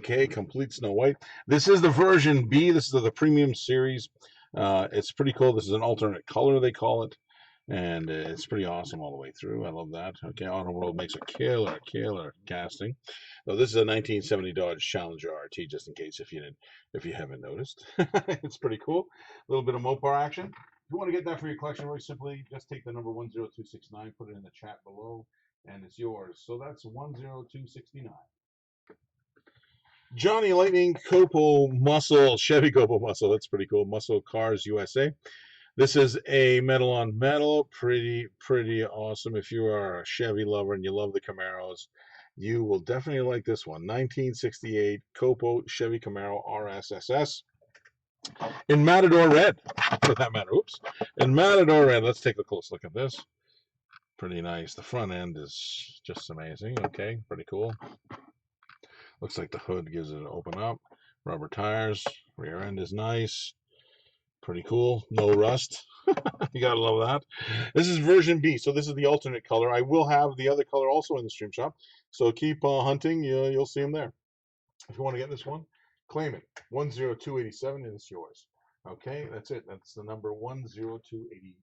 Okay, complete Snow White. This is the version B. This is the premium series. It's pretty cool. This is an alternate color, they call it. And it's pretty awesome all the way through. I love that. Okay, Auto World makes a killer casting. So this is a 1970 Dodge Challenger RT, just in case if you haven't noticed. It's pretty cool. A little bit of Mopar action. If you want to get that for your collection, very simply, just take the number 10269, put it in the chat below, and it's yours. So that's 10269. Johnny Lightning Copo Muscle, Chevy Copo Muscle. That's pretty cool. Muscle Cars USA. This is a metal on metal. Pretty awesome. If you are a Chevy lover and you love the Camaros, you will definitely like this one. 1968 Copo Chevy Camaro RSSS. In Matador Red, for that matter. Oops. In Matador Red, let's take a close look at this. Pretty nice. The front end is just amazing. Okay, pretty cool. Looks like the hood gives it an open up. Rubber tires. Rear end is nice. Pretty cool. No rust. You gotta love that. This is version B, so this is the alternate color. I will have the other color also in the stream shop, so keep hunting. You'll see them there. If you want to get this one, claim it. 10287, and it's yours. Okay, that's it. That's the number 10287.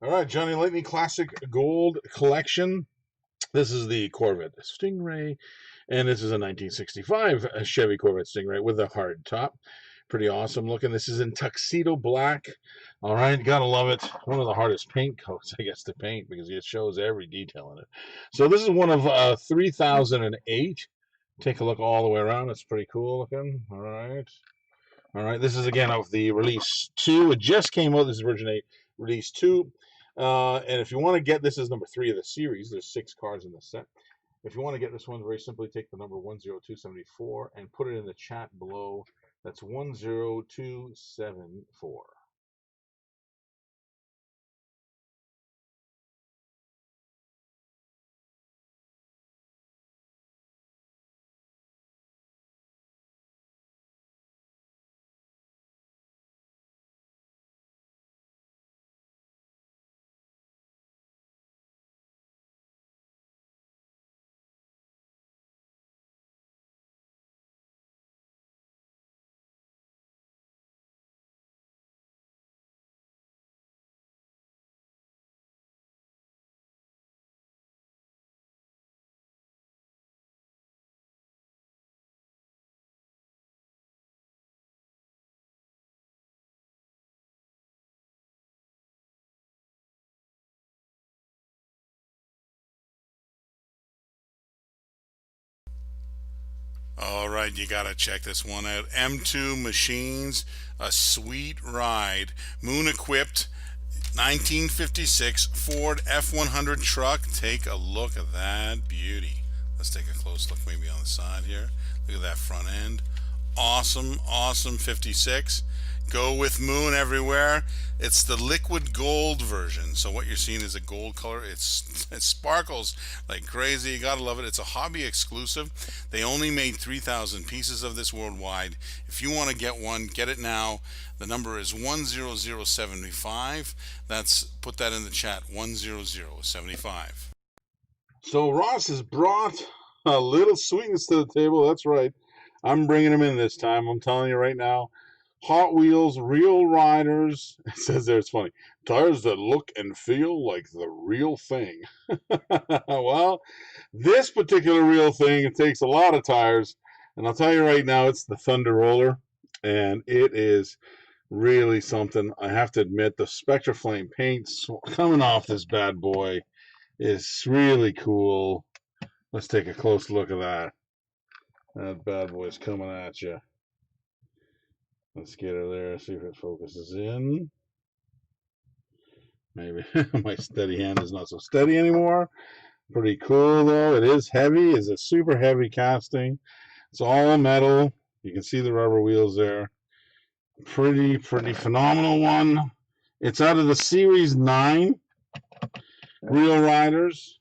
All right, Johnny Lightning Classic Gold Collection. This is the Corvette Stingray, and this is a 1965 Chevy Corvette Stingray with a hard top. Pretty awesome looking. This is in tuxedo black. All right, gotta love it. One of the hardest paint coats, I guess, to paint because it shows every detail in it. So this is one of 3008. Take a look all the way around. It's pretty cool looking. All right. This is again of the release 2. It just came out. This is version 8, release 2. And if you want to get this is number 3 of the series. There's 6 cars in the set. If you want to get this one, very simply take the number 10274 and put it in the chat below. That's 10274. All right, you got to check this one out. M2 Machines, a sweet ride. Moon equipped 1956 Ford F100 truck. Take a look at that beauty. Let's take a close look maybe on the side here. Look at that front end. Awesome 56. Go with Moon everywhere. It's the liquid gold version. So what you're seeing is a gold color. It sparkles like crazy. You gotta love it. It's a hobby exclusive. They only made 3,000 pieces of this worldwide. If you want to get one, get it now. The number is 10075. Put that in the chat. 10075. So Ross has brought a little sweetness to the table. That's right. I'm bringing him in this time. I'm telling you right now. Hot Wheels Real Riders. It says there, it's funny. Tires that look and feel like the real thing. Well, this particular real thing, it takes a lot of tires. And I'll tell you right now, it's the Thunder Roller. And it is really something. I have to admit, the Spectra Flame paint coming off this bad boy is really cool. Let's take a close look at that. That bad boy's coming at you. Let's get her there, see if it focuses in. Maybe my steady hand is not so steady anymore. Pretty cool though. It is heavy. It's a super heavy casting. It's all metal. You can see the rubber wheels there. Pretty phenomenal one. It's out of the Series 9 Real Riders.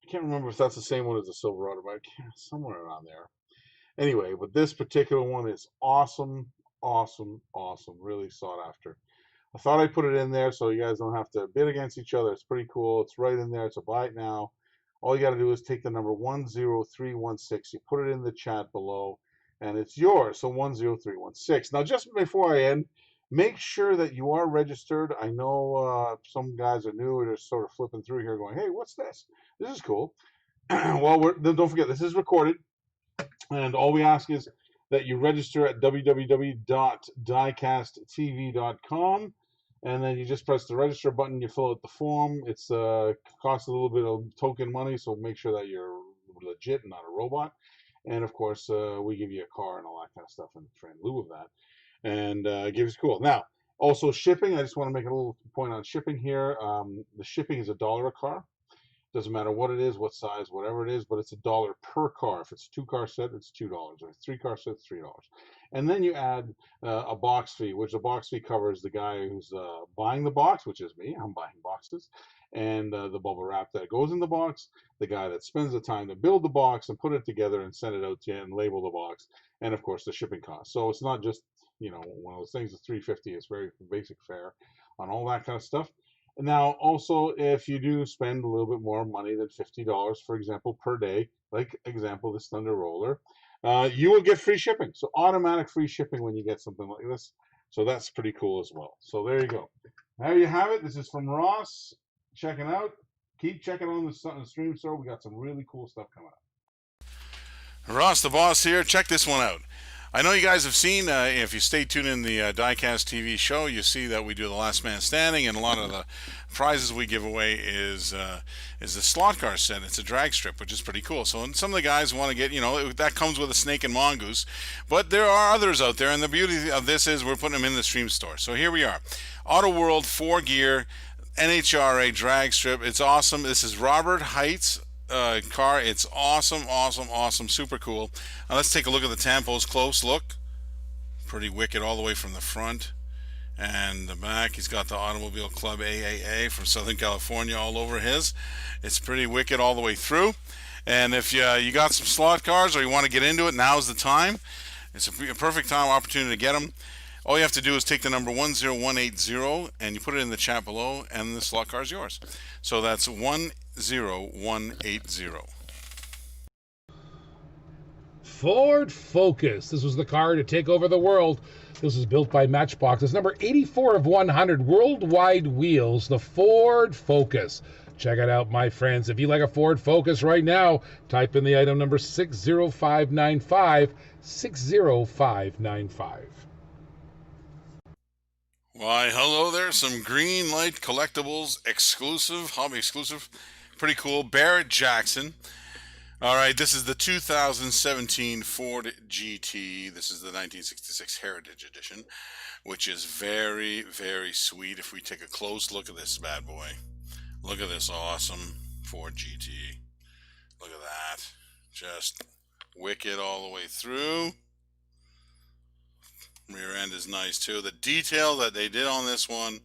I can't remember if that's the same one as the Silverado, but somewhere around there. Anyway, but this particular one is awesome, awesome, awesome. Really sought after. I thought I'd put it in there so you guys don't have to bid against each other. It's pretty cool. It's right in there. It's a buy it now. All you got to do is take the number 10316. You put it in the chat below, and it's yours. So 10316. Now, just before I end, make sure that you are registered. I know some guys are new. They're sort of flipping through here going, hey, what's this? This is cool. Well, don't forget, this is recorded. And all we ask is that you register at www.diecasttv.com. And then you just press the register button, you fill out the form. It's costs a little bit of token money, so make sure that you're legit and not a robot. And of course, we give you a car and all that kind of stuff in lieu of that. And give us cool. Now, also shipping. I just want to make a little point on shipping here. The shipping is $1 a car. Doesn't matter what it is, what size, whatever it is, but it's $1 per car. If it's a 2-car set, it's $2. If it's a 3-car set, it's $3. And then you add a box fee, which the box fee covers the guy who's buying the box, which is me. I'm buying boxes. And the bubble wrap that goes in the box, the guy that spends the time to build the box and put it together and send it out to you and label the box, and of course the shipping cost. So it's not just, one of those things. It's $3.50. It's very basic fare on all that kind of stuff. Now, also, if you do spend a little bit more money than $50, for example, per day, like example, this Thunder Roller, you will get free shipping. So automatic free shipping when you get something like this. So that's pretty cool as well. So there you go. There you have it. This is from Ross. Check it out. Keep checking on the stream store. We got some really cool stuff coming up. Ross, the boss here. Check this one out. I know you guys have seen, if you stay tuned in the Diecast TV show, you see that we do the last man standing, and a lot of the prizes we give away is the slot car set. It's a drag strip, which is pretty cool. So some of the guys want to get, that comes with a snake and mongoose, but there are others out there, and the beauty of this is we're putting them in the stream store. So here we are. Auto World 4-gear NHRA drag strip. It's awesome. This is Robert Heights car. It's awesome, super cool. Now let's take a look at the tampos. Close look. Pretty wicked all the way from the front and the back. He's got the Automobile Club AAA from Southern California all over his. It's pretty wicked all the way through. And if you got some slot cars or you want to get into it, now's the time. It's a perfect opportunity to get them. All you have to do is take the number 10180 and you put it in the chat below, and the slot car is yours. So that's 10180. Ford Focus. This was the car to take over the world. This was built by Matchbox. It's number 84 of 100 worldwide wheels, the Ford Focus. Check it out, my friends. If you like a Ford Focus right now, type in the item number 60595, 60595. Why, hello there. Some Green Light Collectibles exclusive, hobby exclusive. Pretty cool. Barrett Jackson. All right, this is the 2017 Ford GT. This is the 1966 Heritage Edition, which is very, very sweet. If we take a close look at this bad boy. Look at this awesome Ford GT. Look at that. Just wicked all the way through. Rear end is nice too. The detail that they did on this one,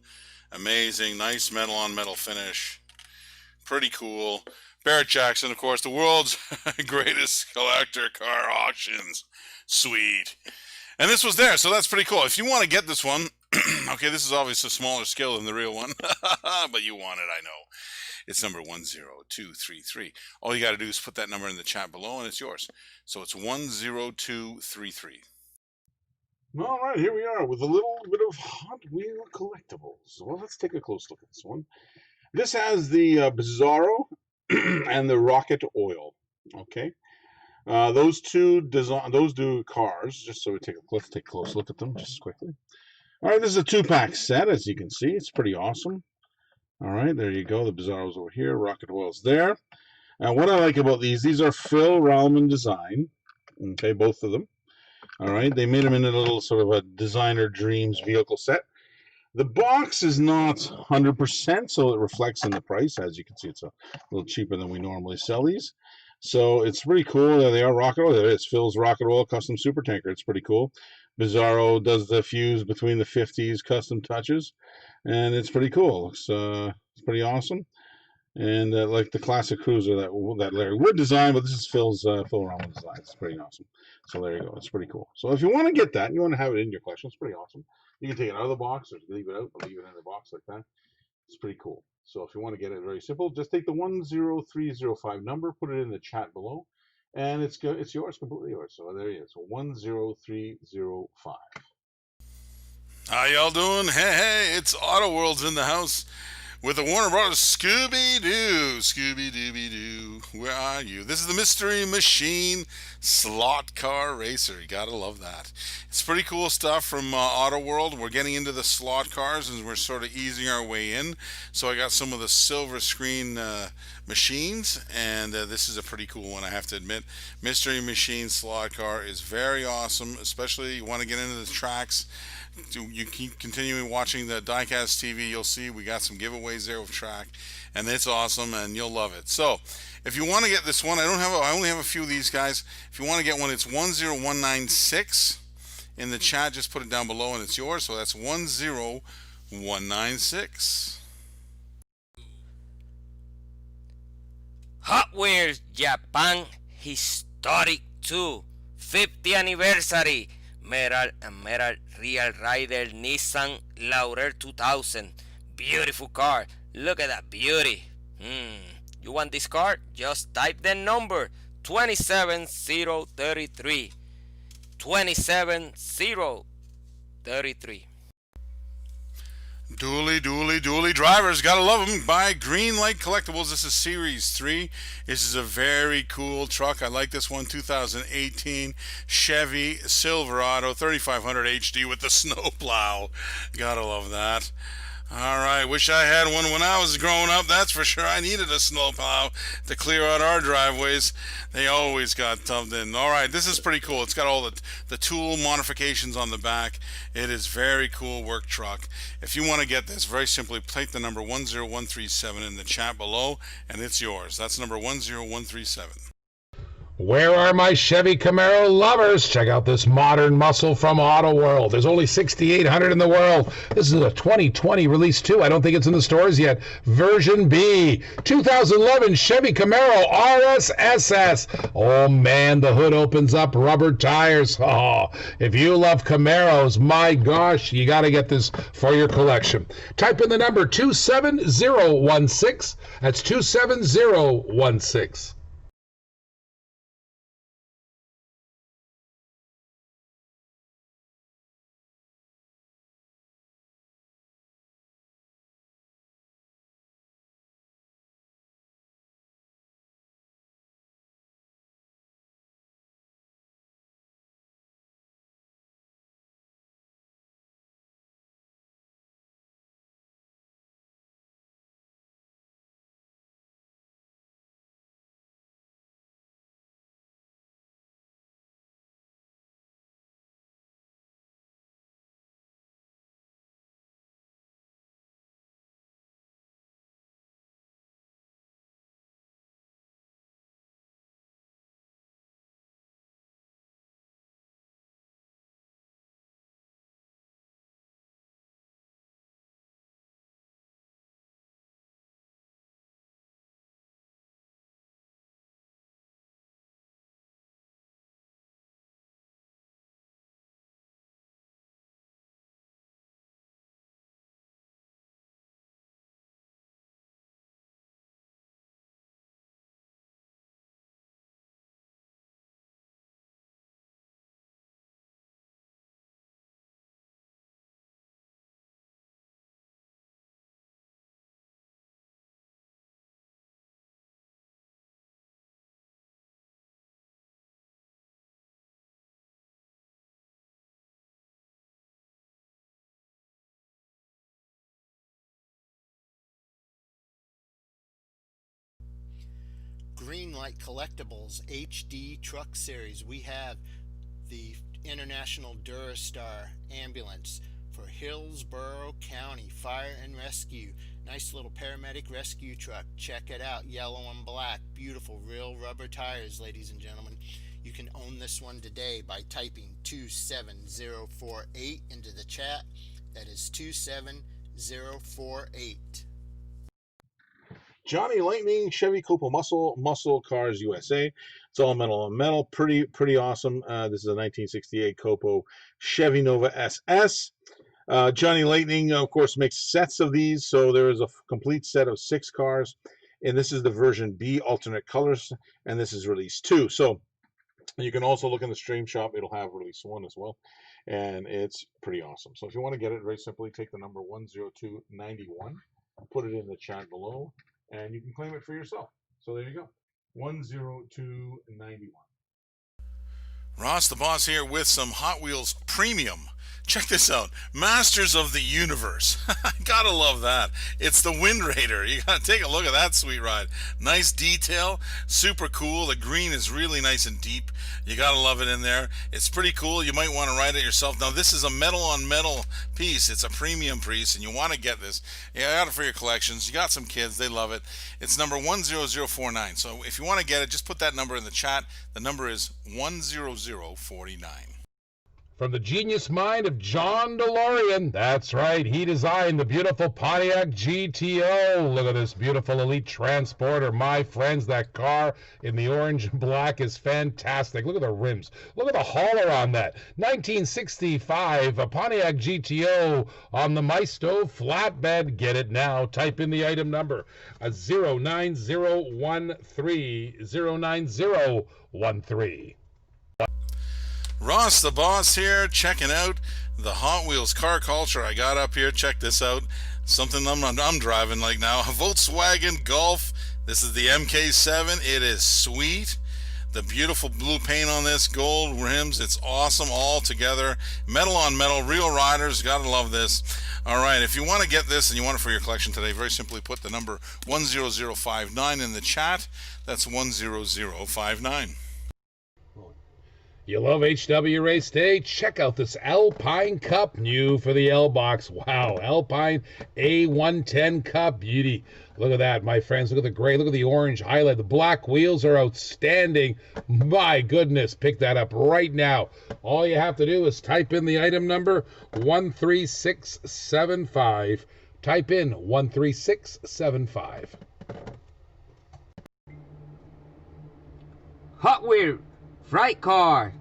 amazing. Nice metal on metal finish. Pretty cool. Barrett Jackson, of course, the world's greatest collector car auctions. Sweet. And this was there, so that's pretty cool. If you want to get this one, okay, this is obviously a smaller scale than the real one, but you want it, I know. It's number 10233. All you got to do is put that number in the chat below, and it's yours. So it's 10233. All right, here we are with a little bit of Hot Wheel collectibles. Well, let's take a close look at this one. This has the Bizarro and the Rocket Oil. Okay, those do cars. Just so let's take a close look at them just quickly. All right, this is a 2-pack set, as you can see. It's pretty awesome. All right, there you go. The Bizarro's over here. Rocket Oil's there. And what I like about these are Phil Rallman design. Okay, both of them. All right, they made them in a little sort of a designer dreams vehicle set. The box is not 100%, so it reflects in the price. As you can see, it's a little cheaper than we normally sell these. So it's pretty cool. There they are, Rocket Oil. It's Phil's Rocket Oil Custom Super Tanker. It's pretty cool. Bizarro does the fuse between the 50s custom touches, and it's pretty cool. It's pretty awesome. And like the classic cruiser that Larry Wood designed, but this is Phil Rallman design. It's pretty awesome. So there you go. It's pretty cool. So if you want to get that, and you want to have it in your collection, it's pretty awesome. You can take it out of the box, or leave it out, or leave it in the box like that. It's pretty cool. So if you want to get it, very simple. Just take the 10305 number, put it in the chat below, and it's yours, completely yours. So there it is. 10305. How y'all doing? Hey, it's Auto World's in the house with the Warner Brothers Scooby-Doo. Scooby-Dooby-Doo, where are you? This is the Mystery Machine Slot Car Racer. You gotta love that. It's pretty cool stuff from Auto World. We're getting into the slot cars and we're sort of easing our way in. So I got some of the silver screen machines, and this is a pretty cool one, I have to admit. Mystery Machine Slot Car is very awesome, especially you want to get into the tracks. You keep continuing watching the Diecast TV, you'll see we got some giveaways there with track, and it's awesome, and you'll love it. So if you want to get this one, I only have a few of these guys. If you want to get one, it's 10196 in the chat. Just put it down below and it's yours. So that's 10196. Hot Wheels Japan Historic 2 50th Anniversary Metal Real Rider Nissan Laurel 2000. Beautiful car. Look at that beauty. You want this car? Just type the number 27033. 27033. Dually drivers, gotta love them. Buy Greenlight Collectibles. This is Series 3. This is a very cool truck. I like this one. 2018 Chevy Silverado 3500 HD with the snowplow. Gotta love that. Alright, wish I had one when I was growing up, that's for sure. I needed a snowplow to clear out our driveways. They always got dumped in. Alright, this is pretty cool. It's got all the tool modifications on the back. It is very cool work truck. If you want to get this, very simply, type the number 10137 in the chat below, and it's yours. That's number 10137. Where are my Chevy Camaro lovers? Check out this modern muscle from Auto World. There's only 6,800 in the world. This is a 2020 release too. I don't think it's in the stores yet. Version B. 2011 Chevy Camaro RSSS. Oh man, the hood opens up, rubber tires. Oh, if you love Camaros, my gosh, you got to get this for your collection. Type in the number 27016. That's 27016. Greenlight Collectibles HD Truck Series, we have the International Durastar Ambulance for Hillsborough County Fire and Rescue. Nice little paramedic rescue truck. Check it out. Yellow and black. Beautiful real rubber tires, ladies and gentlemen. You can own this one today by typing 27048 into the chat. That is 27048. Johnny Lightning Chevy Copa Muscle Cars USA. It's all metal on metal. Pretty awesome. This is a 1968 Copa Chevy Nova SS. Johnny Lightning, of course, makes sets of these, so there is a complete set of 6 cars, and this is the version B, alternate colors, and this is release 2. So you can also look in the stream shop; it'll have release 1 as well, and it's pretty awesome. So if you want to get it, very simply take the number 10291, put it in the chat below, and you can claim it for yourself. So there you go, 10291. Ross the Boss here with some Hot Wheels Premium. Check this out. Masters of the Universe. Gotta love that. It's the Wind Raider. You gotta take a look at that sweet ride. Nice detail. Super cool. The green is really nice and deep. You gotta love it in there. It's pretty cool. You might want to ride it yourself. Now, this is a metal on metal piece. It's a premium piece, and you want to get this. You got it for your collections. You got some kids. They love it. It's number 10049. So if you want to get it, just put that number in the chat. The number is 10049. From the genius mind of John DeLorean, that's right, he designed the beautiful Pontiac GTO. Look at this beautiful Elite Transporter. My friends, that car in the orange and black is fantastic. Look at the rims. Look at the hauler on that. 1965, a Pontiac GTO on the Maisto flatbed. Get it now. Type in the item number, 09013, 09013. Ross the Boss here, checking out the Hot Wheels car culture I got up here. Check this out. Something I'm driving like now. A Volkswagen Golf. This is the MK7. It is sweet. The beautiful blue paint on this, gold rims. It's awesome all together. Metal on metal, real riders. Gotta love this. All right, if you want to get this and you want it for your collection today, very simply put the number 10059 in the chat. That's 10059. You love HW Race Day? Check out this Alpine Cup, new for the L box. Wow, Alpine A110 Cup beauty. Look at that, my friends. Look at the gray. Look at the orange highlight. The black wheels are outstanding. My goodness, pick that up right now. All you have to do is type in the item number 13675. Type in 13675. Hot Wheels Fright car.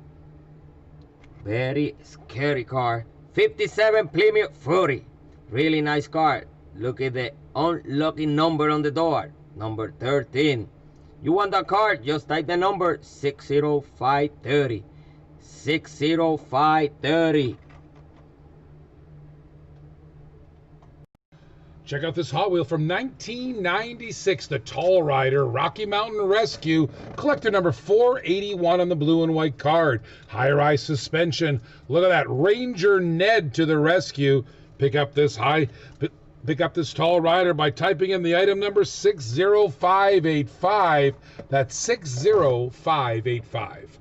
Very scary car. 57 Plymouth Fury. Really nice car. Look at the unlocking number on the door. Number 13. You want that car? Just type the number 60530. 60530. Check out this Hot Wheel from 1996, the Tall Rider Rocky Mountain Rescue, collector number 481 on the blue and white card. High-rise suspension. Look at that, Ranger Ned to the rescue. Pick up this Tall Rider by typing in the item number 60585. That's 60585.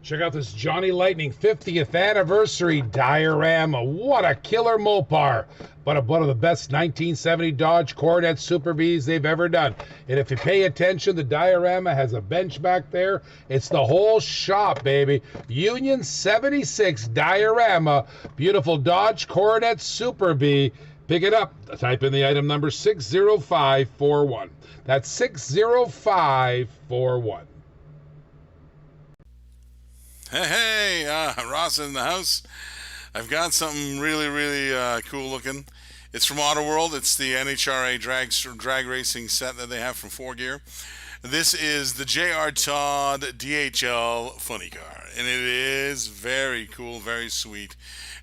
Check out this Johnny Lightning 50th anniversary diorama. What a killer Mopar. But one of the best 1970 Dodge Coronet Super Bs they've ever done. And if you pay attention, the diorama has a bench back there. It's the whole shop, baby. Union 76 diorama. Beautiful Dodge Coronet Super B. Pick it up. Type in the item number 60541. That's 60541. Hey, Ross in the house. I've got something really cool looking. It's from Auto World. It's the NHRA drag racing set that they have from 4Gear. This is the J.R. Todd DHL funny car, and it is very cool, very sweet.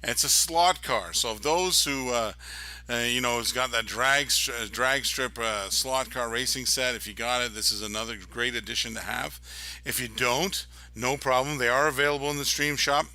And it's a slot car, so if those who has got that drag strip slot car racing set, if you got it, this is another great addition to have. If you don't, no problem. They are available in the stream shop.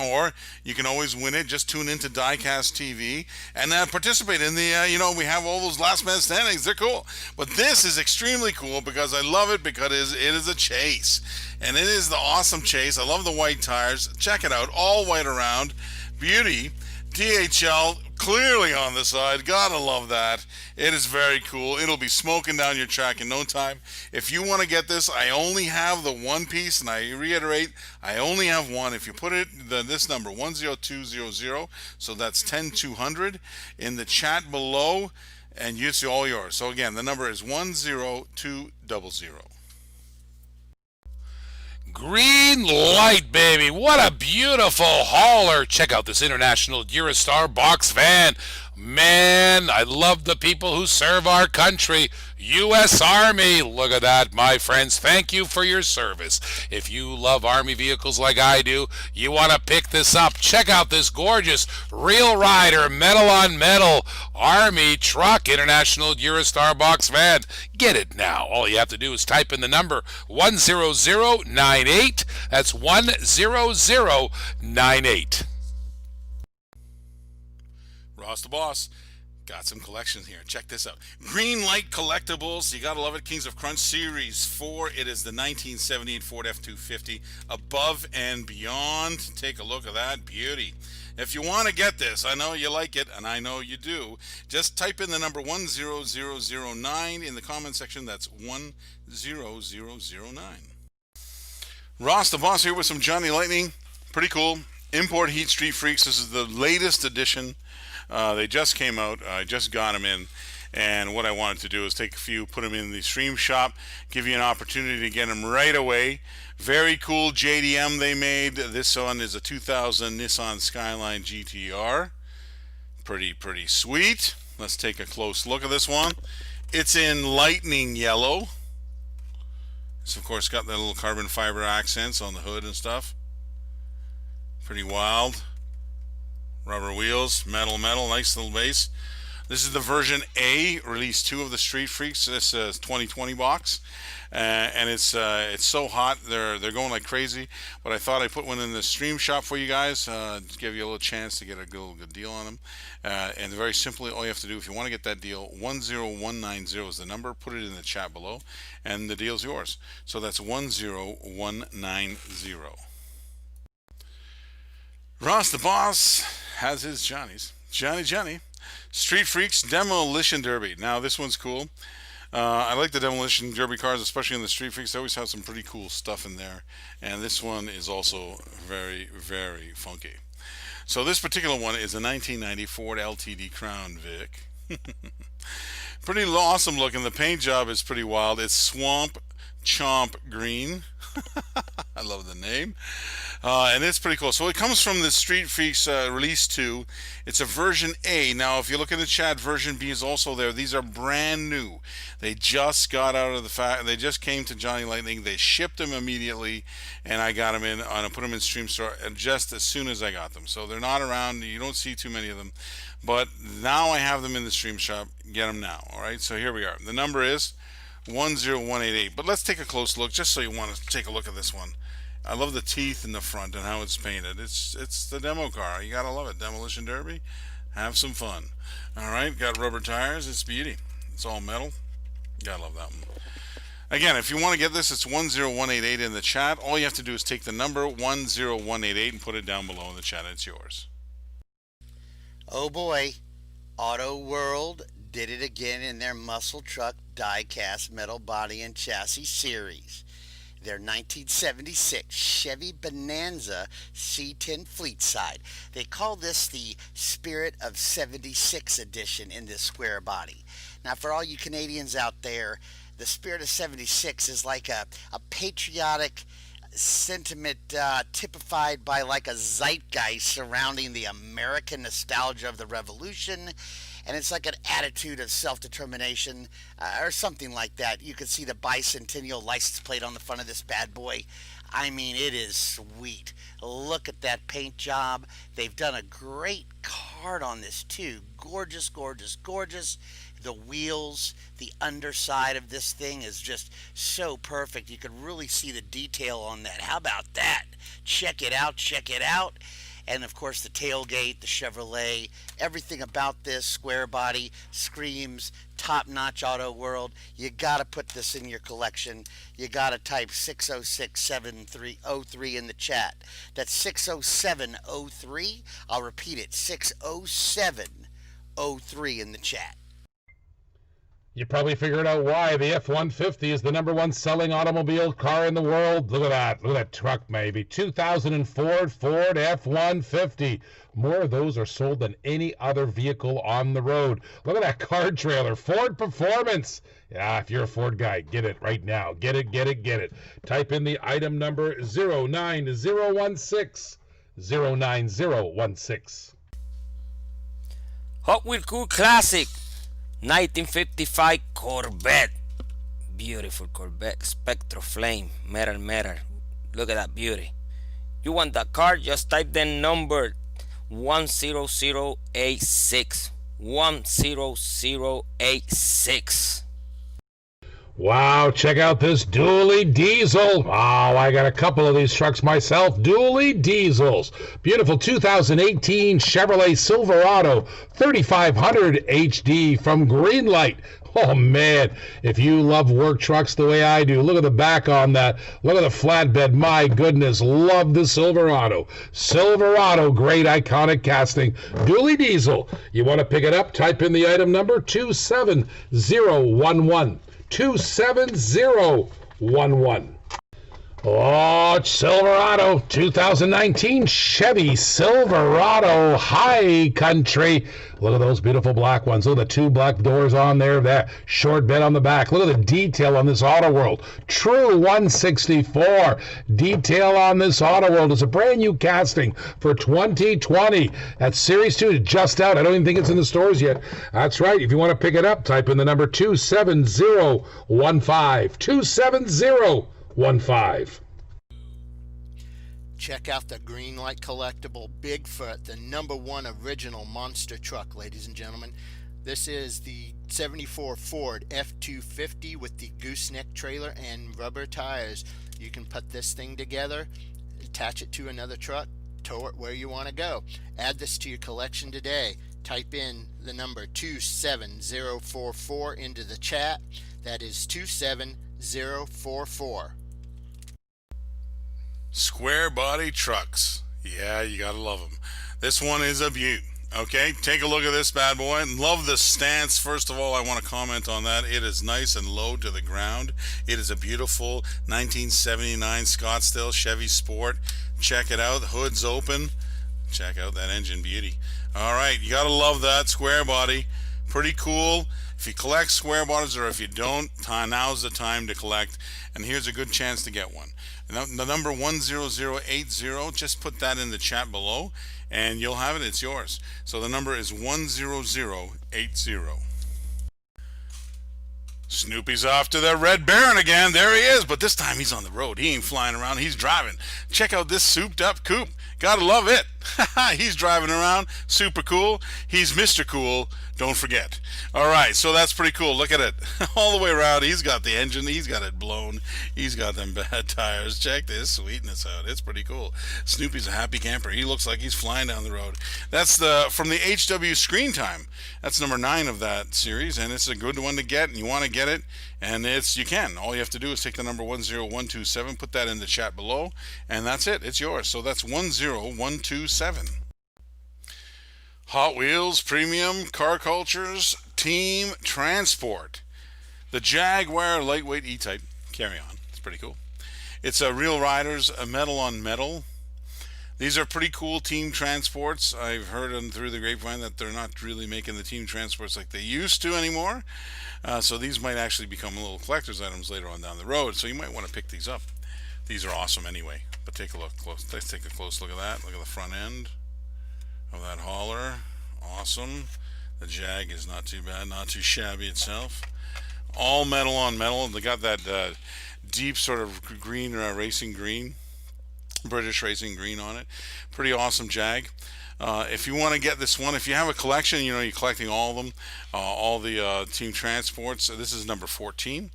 Or you can always win it. Just tune into Diecast TV and participate in the, we have all those last man standings. They're cool. But this is extremely cool because I love it because it is a chase. And it is the awesome chase. I love the white tires. Check it out. All white around. Beauty. DHL clearly on the side. Gotta love that. It is very cool. It'll be smoking down your track in no time. If you want to get this, I only have the one piece, and I reiterate, I only have one. If you put this number 10200, so that's 10200 in the chat below, and it's all yours. So again, the number is 10200. Green light, baby. What a beautiful hauler. Check out this International Eurostar box van. Man, I love the people who serve our country. U.S. Army. Look at that, my friends. Thank you for your service. If you love Army vehicles like I do, you want to pick this up. Check out this gorgeous Real Rider metal on metal Army truck International Eurostar box van. Get it now. All you have to do is type in the number 10098. That's 10098. Ross the Boss got some collections here. Check this out. Green Light Collectibles. You gotta love it. Kings of Crunch Series 4. It is the 1978 Ford F-250 Above and Beyond. Take a look at that beauty. If you want to get this, I know you like it, and I know you do. Just type in the number 10009 in the comment section. That's 10009. Ross the Boss here with some Johnny Lightning. Pretty cool. Import Heat Street Freaks. This is the latest edition. They just came out. I just got them in, and what I wanted to do is take a few, put them in the stream shop, give you an opportunity to get them right away. Very cool JDM they made. This one is a 2000 Nissan Skyline GTR. Pretty sweet. Let's take a close look at this one. It's in lightning yellow. It's of course got the little carbon fiber accents on the hood and stuff. Pretty wild. Rubber wheels, metal, nice little base. This is the version A, release 2 of the Street Freaks. This is 2020 box, and it's so hot. They're going like crazy. But I thought I'd put one in the stream shop for you guys, to give you a little chance to get a good deal on them. And very simply, all you have to do if you want to get that deal, 10190 is the number. Put it in the chat below, and the deal's yours. So that's 10190. Ross the Boss has his Johnny's. Johnny. Street Freaks Demolition Derby. Now, this one's cool. I like the Demolition Derby cars, especially in the Street Freaks. They always have some pretty cool stuff in there. And this one is also very, very funky. So this particular one is a 1990 Ford LTD Crown Vic. Pretty awesome looking. The paint job is pretty wild. It's Swamp Chomp Green. I love the name. And it's pretty cool. So it comes from the Street Freaks Release 2. It's a version A. Now, if you look in the chat, version B is also there. These are brand new. They just got out of they just came to Johnny Lightning. They shipped them immediately, and I got them in, and I put them in Stream Store just as soon as I got them. So they're not around. You don't see too many of them. But now I have them in the stream shop. Get them now. All right, so here we are. The number is 10188. But let's take a close look, just so you want to take a look at this one. I love the teeth in the front and how it's painted. It's the demo car. You gotta love it. Demolition Derby. Have some fun. All right, got rubber tires. It's beauty. It's all metal. Gotta love that one. Again, if you want to get this, it's 10188 in the chat. All you have to do is take the number 10188 and put it down below in the chat. It's yours. Oh boy, Auto World did it again in their muscle truck die-cast metal body and chassis series. Their 1976 Chevy Bonanza C10 Fleetside. They call this the Spirit of 76 edition in this square body. Now, for all you Canadians out there, the Spirit of 76 is like a patriotic sentiment typified by like a zeitgeist surrounding the American nostalgia of the Revolution. And it's like an attitude of self-determination or something like that. You can see the bicentennial license plate on the front of this bad boy. I mean, it is sweet. Look at that paint job. They've done a great card on this too. Gorgeous, gorgeous, gorgeous. The wheels, the underside of this thing is just so perfect. You can really see the detail on that. How about that? Check it out, check it out. And of course, the tailgate, the Chevrolet, everything about this square body screams top-notch auto world. You got to put this in your collection. You got to type 607-7303 in the chat. That's 60703. I'll repeat it, 60703 in the chat. You probably figured out why the F-150 is the #1 selling automobile car in the world. Look at that. Look at that truck, maybe. 2004 Ford F-150. More of those are sold than any other vehicle on the road. Look at that car trailer. Ford Performance. Yeah, if you're a Ford guy, get it right now. Get it, get it, get it. Type in the item number 09016. 09016. Hot Wheels Cool Classic 1955 Corvette. Beautiful Corvette. Spectro Flame. Metal. Look at that beauty. You want that car? Just type the number 10086. 10086. Wow, check out this dually diesel. Oh, I got a couple of these trucks myself. Dually diesels. Beautiful 2018 Chevrolet Silverado 3500 HD from Greenlight. Oh, man, if you love work trucks the way I do, look at the back on that. Look at the flatbed. My goodness, love the Silverado. Silverado, great iconic casting. Dually diesel. You want to pick it up? Type in the item number 27011. 27011. Oh, Silverado 2019 Chevy Silverado High Country. Look at those beautiful black ones. Look at the two black doors on there. That short bed on the back. Look at the detail on this Auto World. True 164. Detail on this Auto World. It's a brand new casting for 2020. That's Series 2 just out. I don't even think it's in the stores yet. That's right. If you want to pick it up, type in the number 27015. 27015. Check out the Greenlight Collectible Bigfoot, the #1 original monster truck, ladies and gentlemen. This is the 74 Ford F-250 with the gooseneck trailer and rubber tires. You can put this thing together, attach it to another truck, tow it where you want to go. Add this to your collection today. Type in the number 27044 into the chat. That is 27044. Square body trucks. Yeah, you gotta love them. This one is a beaut. Okay, take a look at this bad boy. Love the stance. First of all, I want to comment on that. It is nice and low to the ground. It is a beautiful 1979 Scottsdale Chevy Sport. Check it out. Hood's open. Check out that engine beauty. All right, you gotta love that square body. Pretty cool. If you collect square bodies, or if you don't, now's the time to collect. And here's a good chance to get one. The number 10080, just put that in the chat below and you'll have it. It's yours. So the number is 10080. Snoopy's off to the Red Baron again. There he is, but this time he's on the road. He ain't flying around, he's driving. Check out this souped up coupe. Gotta love it. He's driving around, super cool. He's Mr. Cool, don't forget. All right, so that's pretty cool. Look at it. All the way around, he's got the engine, he's got it blown, he's got them bad tires. Check this sweetness out. It's pretty cool. Snoopy's a happy camper. He looks like he's flying down the road. That's from the HW Screen Time. That's number 9 of that series, and it's a good one to get, and you want to get it, and you can. All you have to do is take the number 10127, put that in the chat below, and that's it. It's yours. So that's 10127. Hot Wheels Premium Car Cultures Team Transport. The Jaguar Lightweight E-Type. Carry on. It's pretty cool. It's a Real Riders, a metal on metal. These are pretty cool team transports. I've heard them through the grapevine that they're not really making the team transports like they used to anymore. So these might actually become little collector's items later on down the road. So you might want to pick these up. These are awesome anyway. But take a look close. Let's take a close look at that. Look at the front end of that hauler. Awesome. The Jag is not too bad, not too shabby itself. All metal on metal. They got that deep sort of green, racing green. British racing green on it. Pretty awesome Jag. If you want to get this one, if you have a collection, you're collecting all of them, all the team transports. So this is number 14.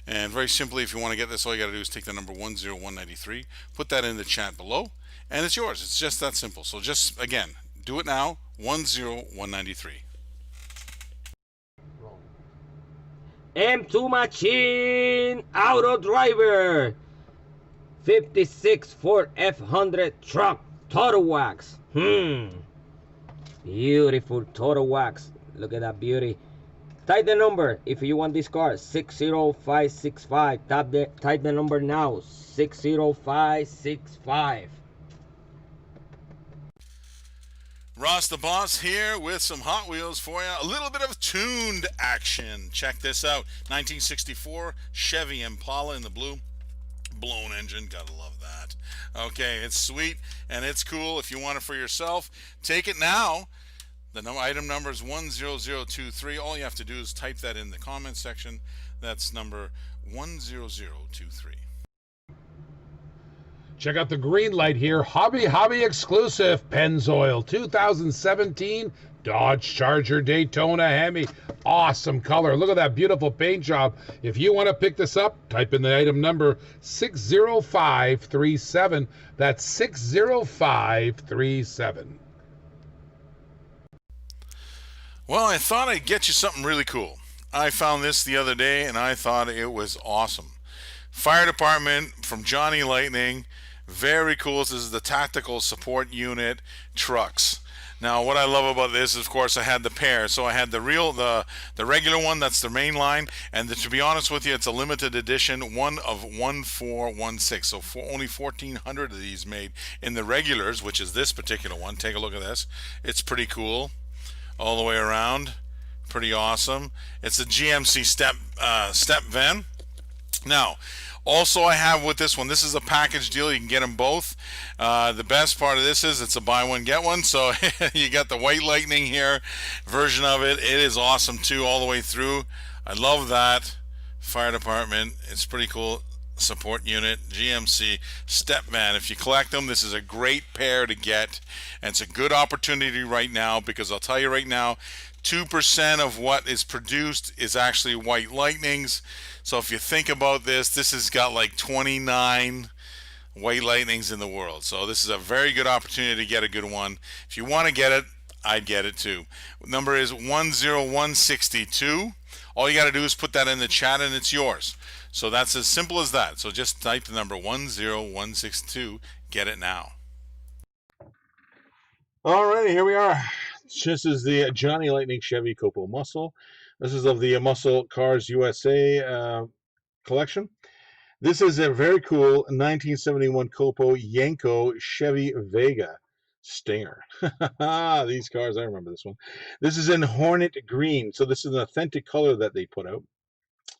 And very simply, if you want to get this, all you got to do is take the number 10193, put that in the chat below, and it's yours. It's just that simple. So just, again, do it now. 10193. M2 Machine Auto Driver 56 Ford F100 truck Total Wax. Beautiful Total Wax. Look at that beauty. Type the number if you want this car. 60565. Type the number now. 60565. Ross the Boss here with some Hot Wheels for you. A little bit of tuned action. Check this out. 1964 Chevy Impala in the blue. Blown engine. Gotta love that. Okay, it's sweet and it's cool. If you want it for yourself, take it now. The item number is 10023. All you have to do is type that in the comment section. That's number 10023. Check out the green light here. Hobby exclusive Pennzoil 2017 Dodge Charger Daytona Hemi. Awesome color. Look at that beautiful paint job. If you want to pick this up, type in the item number 60537. That's 60537. Well, I thought I'd get you something really cool. I found this the other day and I thought it was awesome. Fire department from Johnny Lightning. Very cool. This is the tactical support unit trucks. Now, what I love about this is, of course, I had the pair. So I had the regular one, that's the main line, and to be honest with you, it's a limited edition, one of 1416. So only 1,400 of these made in the regulars, which is this particular one. Take a look at this. It's pretty cool all the way around. Pretty awesome. It's a GMC step van. Now, also I have with this one, this is a package deal. You can get them both. The best part of this is it's a buy one get one. So you got the White Lightning here version of it. It is awesome too, all the way through. I love that. Fire department. It's pretty cool. Support unit, GMC step van. If you collect them, this is a great pair to get, and it's a good opportunity right now, because I'll tell you right now, 2% of what is produced is actually White Lightnings. So if you think about this, this has got like 29 White Lightnings in the world. So this is a very good opportunity to get a good one. If you want to get it, I'd get it too. Number is 10162. All you got to do is put that in the chat and it's yours. So that's as simple as that. So just type the number 10162. Get it now. Alrighty, here we are. This is the Johnny Lightning Chevy Copo Muscle. This is of the Muscle Cars USA collection. This is a very cool 1971 Copo Yenko Chevy Vega Stinger. These cars, I remember this one. This is in Hornet Green, so this is an authentic color that they put out.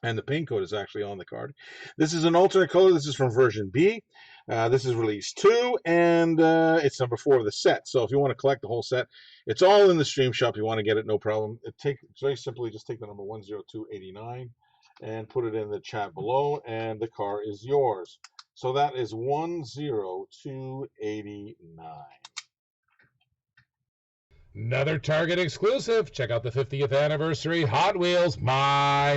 And the paint code is actually on the card. This is an alternate color. This is from version B. This is release 2, and it's number 4 of the set. So if you want to collect the whole set, it's all in the stream shop. You want to get it, no problem. It's very simply just take the number 10289 and put it in the chat below, and the car is yours. So that is 10289. Another Target exclusive. Check out the 50th anniversary Hot Wheels. My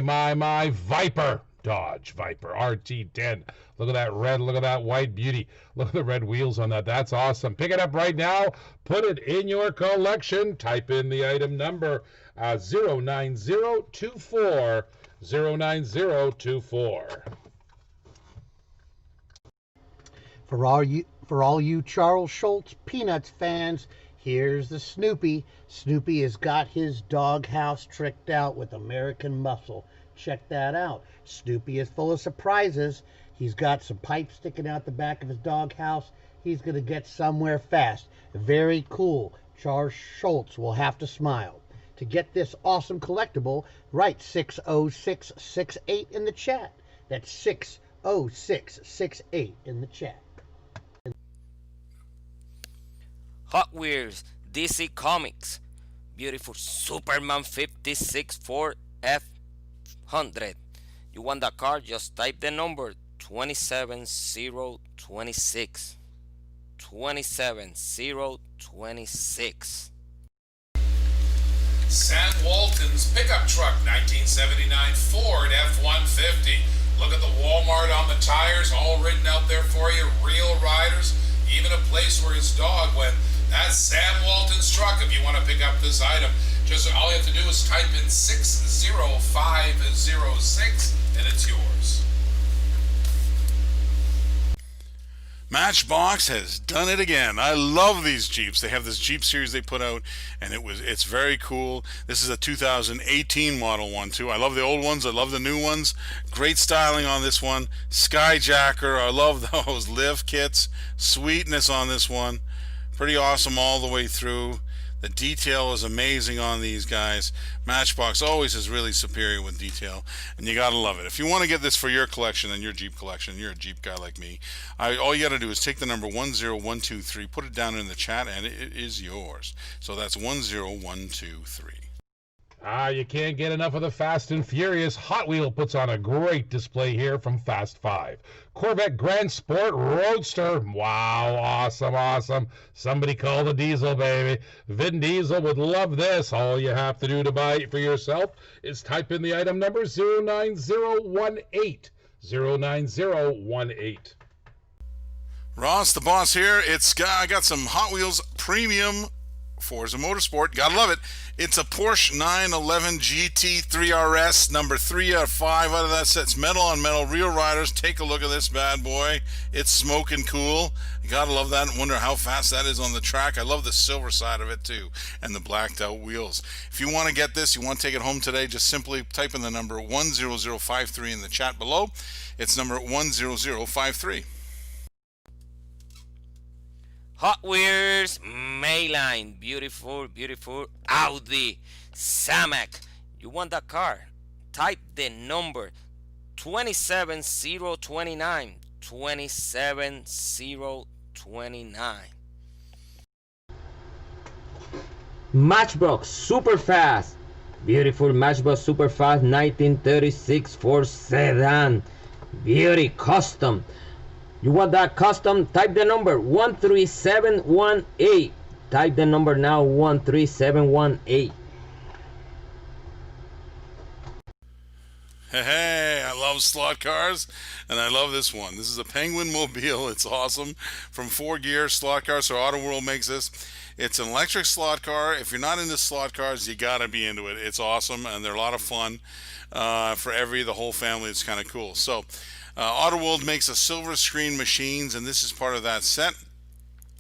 Viper. Dodge Viper RT10. Look at that red. Look at that white beauty. Look at the red wheels on that. That's awesome. Pick it up right now. Put it in your collection. Type in the item number 09024. 09024. For all you Charles Schultz Peanuts fans, here's the Snoopy. Snoopy has got his doghouse tricked out with American Muscle. Check that out. Snoopy is full of surprises. He's got some pipes sticking out the back of his doghouse. He's going to get somewhere fast. Very cool. Charles Schultz will have to smile. To get this awesome collectible, write 60668 in the chat. That's 60668 in the chat. Hot Wheels, DC Comics, beautiful Superman 56 Ford F100. You want that car? Just type the number 27026. 27026. Sam Walton's pickup truck, 1979 Ford F-150. Look at the Walmart on the tires, all written out there for you. Real riders. even a place where his dog went. That's Sam Walton's truck if you want to pick up this item. Just all you have to do is type in 60506 and it's yours. Matchbox has done it again. I love these Jeeps. They have this Jeep series they put out, and it's very cool. This is a 2018 model one too. I love the old ones. I love the new ones. Great styling on this one. Skyjacker. I love those lift kits. Sweetness on this one. Pretty awesome all the way through. The detail is amazing on these guys. Matchbox always is really superior with detail, and you gotta love it. If you want to get this for your collection and your Jeep collection, you're a Jeep guy like me, all you gotta do is take the number 10123, put it down in the chat, and it is yours. So that's 10123. You can't get enough of the Fast and Furious. Hot Wheel puts on a great display here from Fast 5. Corvette Grand Sport Roadster. Wow, awesome, awesome. Somebody call the Diesel, baby. Vin Diesel would love this. All you have to do to buy it for yourself is type in the item number 09018. 09018. Ross, the boss here. I got some Hot Wheels Premium Forza Motorsport. Gotta love it. It's a Porsche 911 GT3 RS, number 3 out of 5 out of that set. It's metal on metal, real riders. Take a look at this bad boy. It's smoking cool. You gotta love that and wonder how fast that is on the track. I love the silver side of it too, and the blacked out wheels. If you want to get this, you want to take it home today, just simply type in the number 10053 in the chat below. It's number 10053. Hot Wheels Mayline, beautiful, beautiful Audi Samac. You want that car? Type the number 27029. 27029. Matchbox Super Fast. Beautiful Matchbox Super Fast 1936 Ford Sedan. Beauty custom. You want that custom? Type the number 13718. Type the number now 13718. Hey, I love slot cars, and I love this one. This is a Penguin Mobile. It's awesome. From 4-gear slot car, so Auto World makes this. It's an electric slot car. If you're not into slot cars, you gotta be into it. It's awesome, and they're a lot of fun for the whole family. It's kind of cool. So Auto World makes a silver screen machines, and this is part of that set.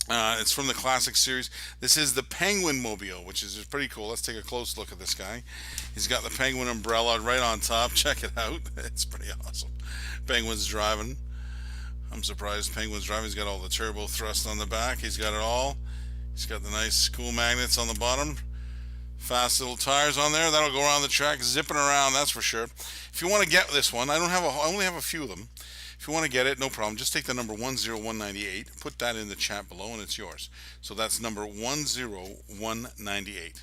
It's from the classic series. This is the Penguin Mobile, which is pretty cool. Let's take a close look at this guy. He's got the Penguin umbrella right on top. Check it out. It's pretty awesome. Penguin's driving. I'm surprised Penguin's driving. He's got all the turbo thrust on the back. He's got it all. He's got the nice cool magnets on the bottom. Fast little tires on there. That'll go around the track, zipping around, that's for sure. If you want to get this one, I only have a few of them. If you want to get it, no problem. Just take the number 10198, put that in the chat below, and it's yours. So that's number 10198.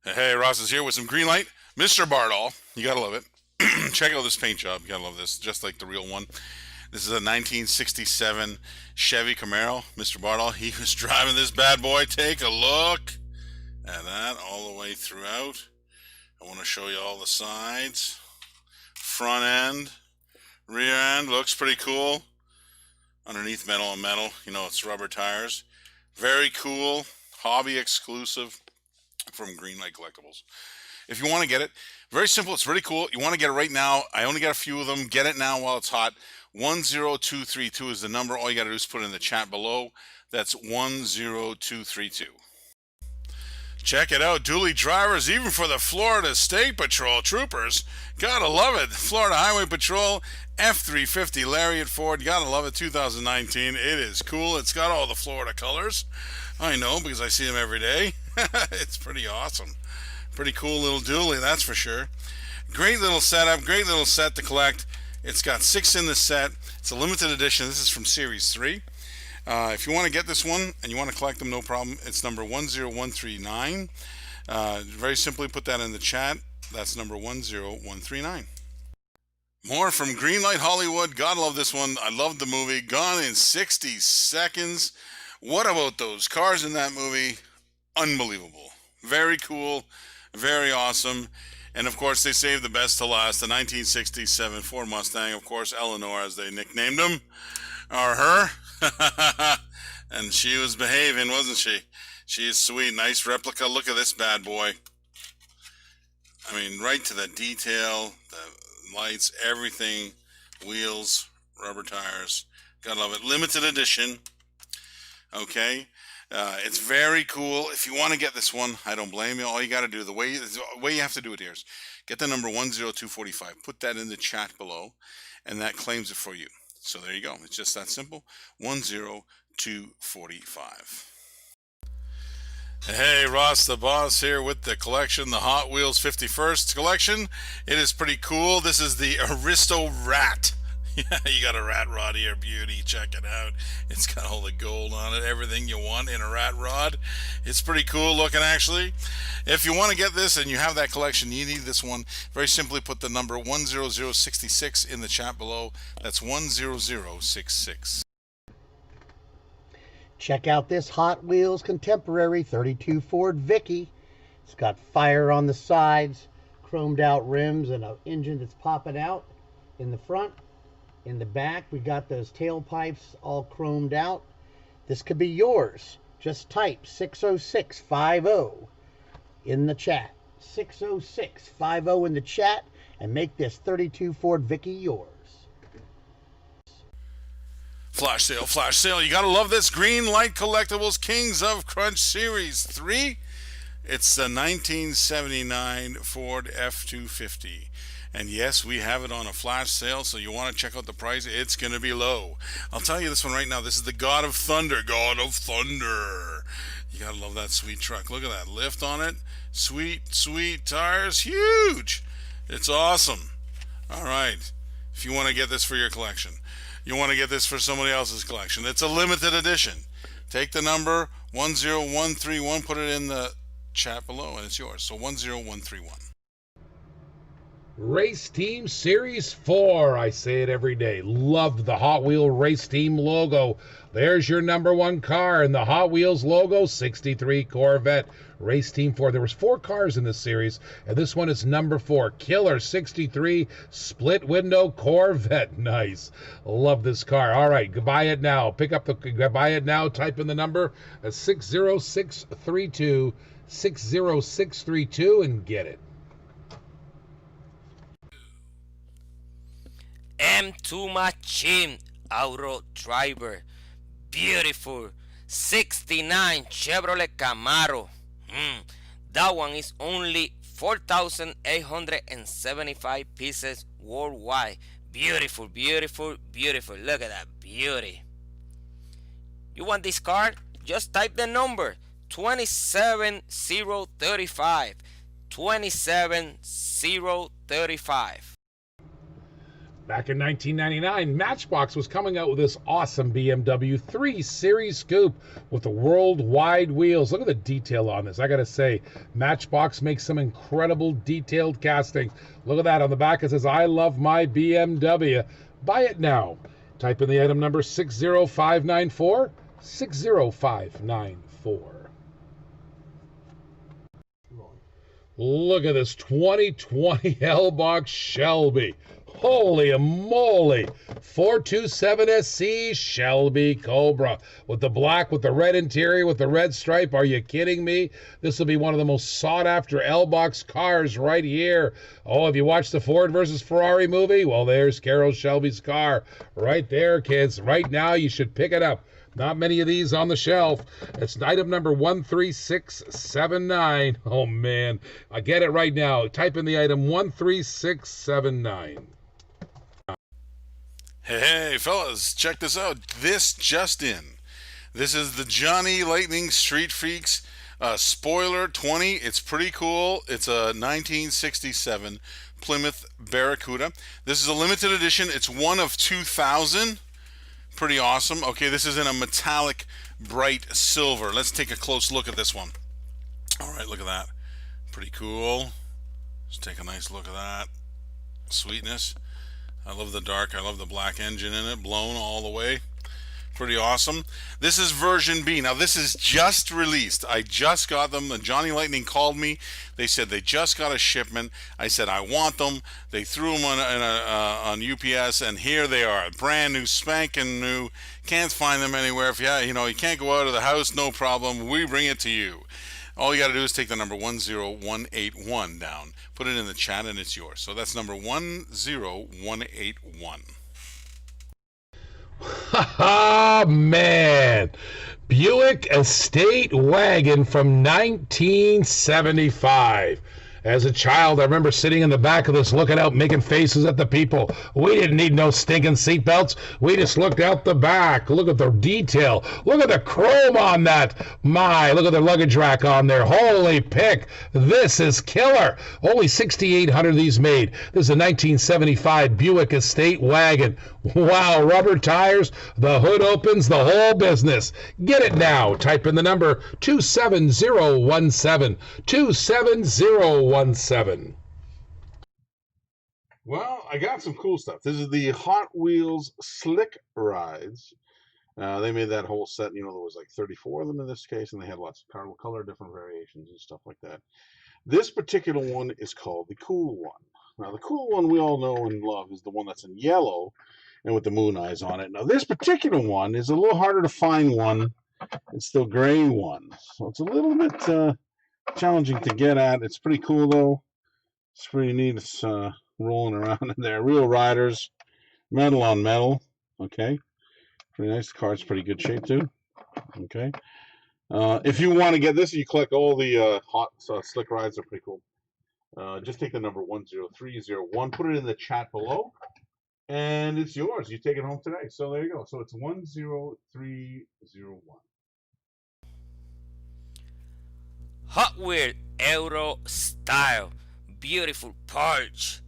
Hey, Ross is here with some green light. Mr. Bardall, you gotta love it. Check out this paint job. You gotta love this, just like the real one. This is a 1967 Chevy Camaro. Mr. Bardall, he was driving this bad boy. Take a look at that all the way throughout. I want to show you all the sides. Front end. Rear end looks pretty cool. Underneath metal on metal, you know, it's rubber tires. Very cool, hobby exclusive from Greenlight Collectibles. If you want to get it, very simple, it's really cool. You want to get it right now. I only got a few of them. Get it now while it's hot. 10232 is the number. All you got to do is put it in the chat below. That's 10232. Check it out, dually drivers, even for the Florida State Patrol troopers. Gotta love it. Florida Highway Patrol F-350 Lariat Ford. Gotta love it. 2019. It is cool. It's got all the Florida colors. I know because I see them every day. It's pretty awesome. Pretty cool little dually, that's for sure. Great little setup. Great little set to collect. It's got 6 in the set. It's a limited edition. This is from Series 3. If you want to get this one and you want to collect them, no problem. It's number 10139. Very simply put that in the chat. That's number 10139. More from Greenlight Hollywood. God love this one. I love the movie. Gone in 60 seconds. What about those cars in that movie? Unbelievable. Very cool. Very awesome. And of course, they saved the best to last. The 1967 Ford Mustang, of course, Eleanor, as they nicknamed him, or her. And she was behaving, wasn't she? She is sweet. Nice replica. Look at this bad boy. I mean, right to the detail, the lights, everything, wheels, rubber tires. Gotta love it. Limited edition. Okay. It's very cool. If you want to get this one, I don't blame you. All you got to do, the way you have to do it here is get the number 10245. Put that in the chat below, and that claims it for you. So there you go. It's just that simple. 10245. Hey, Ross the Boss here with the collection, the Hot Wheels 51st collection. It is pretty cool. This is the Aristo Rat. Yeah, you got a rat rod here, beauty. Check it out. It's got all the gold on it, everything you want in a rat rod. It's pretty cool looking, actually. If you want to get this and you have that collection, you need this one. Very simply put the number 10066 in the chat below. That's 10066. Check out this Hot Wheels Contemporary 32 Ford Vicky. It's got fire on the sides, chromed out rims, and an engine that's popping out in the front. In the back, we got those tailpipes all chromed out. This could be yours. Just type 60650 in the chat. 60650 in the chat and make this 32 Ford Vicky yours. Flash sale, flash sale. You gotta love this. Green Light Collectibles Kings of Crunch Series 3. It's the 1979 Ford F-250. And yes, we have it on a flash sale, so you want to check out the price. It's going to be low. I'll tell you this one right now. This is the God of Thunder. God of Thunder. You got to love that sweet truck. Look at that lift on it. Sweet, sweet tires. Huge. It's awesome. All right. If you want to get this for your collection, you want to get this for somebody else's collection, it's a limited edition. Take the number 10131, put it in the chat below, and it's yours. So 10131. Race Team Series 4. I say it every day. Love the Hot Wheel Race Team logo. There's your number one car in the Hot Wheels logo, 63 Corvette. Race Team 4. There was 4 cars in this series, and this one is number 4. Killer 63 split window Corvette. Nice. Love this car. All right, buy it now. Buy it now. Type in the number 60632, 60632, and get it. M2 Machine Auto Driver, beautiful 69 Chevrolet Camaro. That one is only 4,875 pieces worldwide. Beautiful, beautiful, beautiful. Look at that beauty. You want this car? Just type the number 27035. 27035. Back in 1999, Matchbox was coming out with this awesome BMW 3 Series Coupe with the worldwide wheels. Look at the detail on this. I gotta say, Matchbox makes some incredible detailed casting. Look at that. On the back it says, I love my BMW. Buy it now. Type in the item number 60594, 60594. Look at this 2020 L-Box Shelby. Holy moly! 427SC Shelby Cobra with the black, with the red interior, with the red stripe. Are you kidding me? This will be one of the most sought-after L-Box cars right here. Oh, have you watched the Ford versus Ferrari movie? Well, there's Carroll Shelby's car right there, kids. Right now, you should pick it up. Not many of these on the shelf. It's item number 13679. Oh, man. I get it right now. Type in the item 13679. Hey, fellas, check this out. This just in. This is the Johnny Lightning Street Freaks Spoiler 20. It's pretty cool. It's a 1967 Plymouth Barracuda. This is a limited edition. It's one of 2,000. Pretty awesome. Okay, this is in a metallic bright silver. Let's take a close look at this one. All right, look at that. Pretty cool. Let's take a nice look at that. Sweetness. I love the dark. I love the black engine in it, blown all the way. Pretty awesome. This is version B. Now, this is just released. I just got them. Johnny Lightning called me. They said they just got a shipment. I said, I want them. They threw them on UPS, and here they are. Brand new, spanking new. Can't find them anywhere. If you can't go out of the house, no problem. We bring it to you. All you got to do is take the number 10181 down. Put it in the chat, and it's yours. So that's number 10181. Ha man! Buick Estate Wagon from 1975. As a child, I remember sitting in the back of this looking out, making faces at the people. We didn't need no stinking seatbelts. We just looked out the back. Look at the detail. Look at the chrome on that. My, look at the luggage rack on there. Holy pick. This is killer. Only 6,800 of these made. This is a 1975 Buick Estate Wagon. Wow, rubber tires. The hood opens, the whole business. Get it now. Type in the number 27017. 27017. Well, I got some cool stuff. This is the Hot Wheels Slick Rides. They made that whole set. There was like 34 of them in this case, and they had lots of color, different variations and stuff like that. This particular one is called the Cool One. Now, the Cool One we all know and love is the one that's in yellow and with the moon eyes on it. Now, this particular one is a little harder to find one. It's the gray one. So it's a little bit challenging to get at. It's pretty cool, though. It's pretty neat. It's rolling around in there. Real riders. Metal on metal. Okay. Pretty nice. The car's pretty good shape, too. Okay. If you want to get this, you collect all the hot slick rides. They're pretty cool. Just take the number 10301. Put it in the chat below. And it's yours. You take it home today. So there you go. So it's 10301. Hot Wheels Euro Style, beautiful Porsche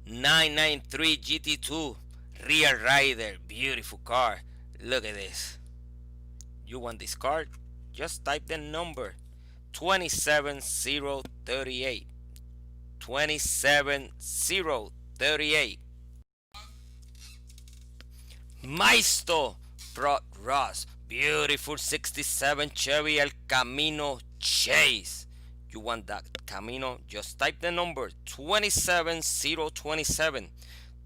993 GT2 rear rider, beautiful car. Look at this. You want this car? Just type the number 27038. 27038. Maisto brought Ross beautiful 67 Chevy El Camino Chase. You want that Camino? Just type the number 27027.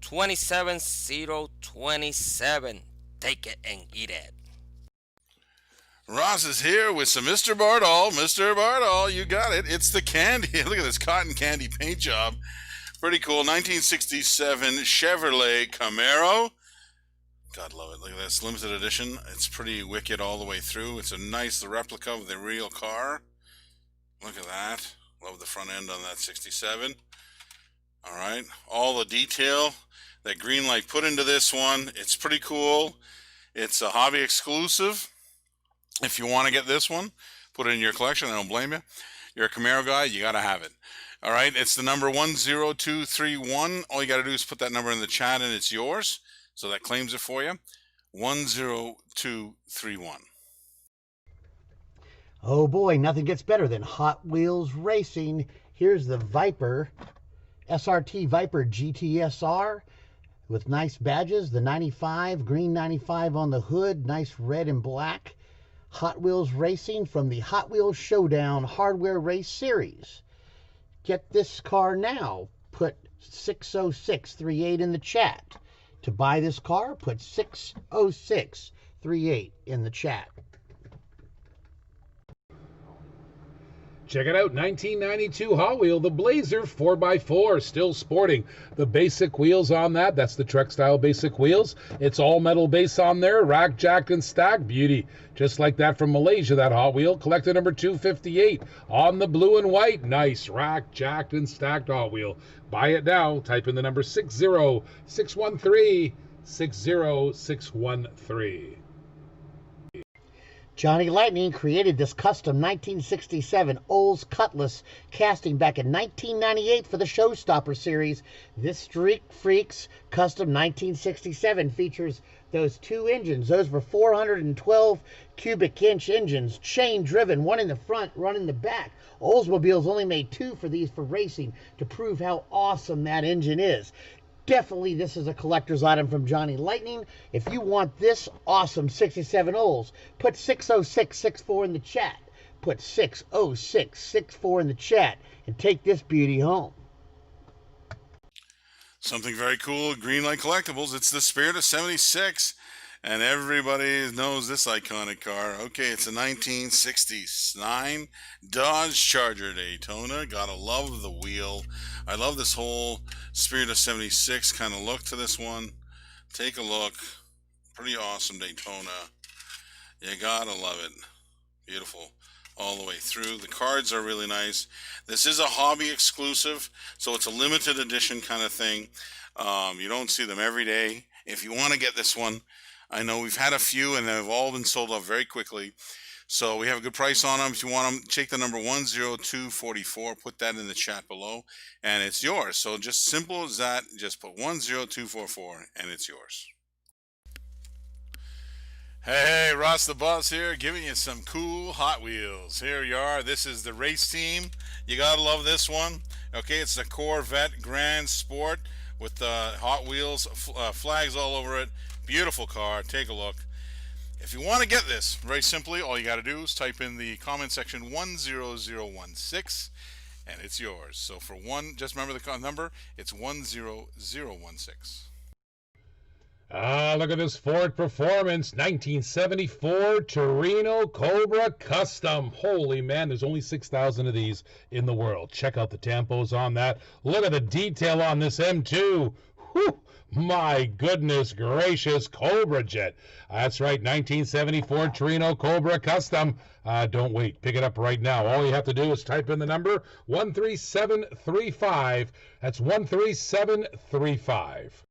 27027. Take it and eat it. Ross is here with some Mr. Bardall. Mr. Bardall, you got it. It's the candy. Look at this cotton candy paint job. Pretty cool. 1967 Chevrolet Camaro. God love it. Look at this limited edition. It's pretty wicked all the way through. It's a nice replica of the real car. Look at that. Love the front end on that 67. All right. All the detail that Greenlight put into this one. It's pretty cool. It's a hobby exclusive. If you want to get this one, put it in your collection. I don't blame you. You're a Camaro guy. You got to have it. All right. It's the number 10231. All you got to do is put that number in the chat and it's yours. So that claims it for you. 10231. Oh boy, nothing gets better than Hot Wheels racing. Here's the Viper, SRT Viper GTSR with nice badges. The 95, green 95 on the hood, nice red and black. Hot Wheels racing from the Hot Wheels Showdown Hardware Race Series. Get this car now. Put 60638 in the chat. To buy this car, put 60638 in the chat. Check it out, 1992 Hot Wheel, the Blazer 4x4, still sporting the basic wheels on that. That's the Trek style basic wheels. It's all metal base on there, rack, jacked, and stacked. Beauty. Just like that from Malaysia, that Hot Wheel. Collector number 258 on the blue and white. Nice rack, jacked, and stacked Hot Wheel. Buy it now. Type in the number 60613. 60613. Johnny Lightning created this custom 1967 Olds Cutlass casting back in 1998 for the Showstopper series. This Street Freaks custom 1967 features those two engines. Those were 412 cubic inch engines, chain driven, one in the front, one in the back. Oldsmobiles only made two for these for racing to prove how awesome that engine is. Definitely, this is a collector's item from Johnny Lightning. If you want this awesome 67 Olds, put 60664 in the chat. Put 60664 in the chat and take this beauty home. Something very cool, Greenlight Collectibles. It's the Spirit of 76. And everybody knows this iconic car. Okay, it's a 1969 Dodge Charger Daytona. Gotta love the wheel. I love this whole Spirit of 76 kind of look to this one. Take a look. Pretty awesome Daytona. You gotta love it. Beautiful all the way through. The cards are really nice. This is a hobby exclusive, so it's a limited edition kind of thing. You don't see them every day. If you want to get this one, I know we've had a few and they've all been sold off very quickly. So we have a good price on them. If you want them, take the number 10244, put that in the chat below, and it's yours. So just simple as that. Just put 10244 and it's yours. Hey, Ross the Boss here, giving you some cool Hot Wheels. Here you are. This is the race team. You gotta love this one. Okay, it's the Corvette Grand Sport with the Hot Wheels flags all over it. Beautiful car. Take a look. If you want to get this, very simply, all you got to do is type in the comment section 10016 and it's yours. So for one, just remember the number, it's 10016. Look at this Ford Performance 1974 Torino Cobra Custom. Holy man, there's only 6,000 of these in the world. Check out the tampos on that. Look at the detail on this M2. Whew. My goodness gracious, Cobra Jet. That's right, 1974 Torino Cobra Custom. Don't wait, pick it up right now. All you have to do is type in the number 13735. That's 13735.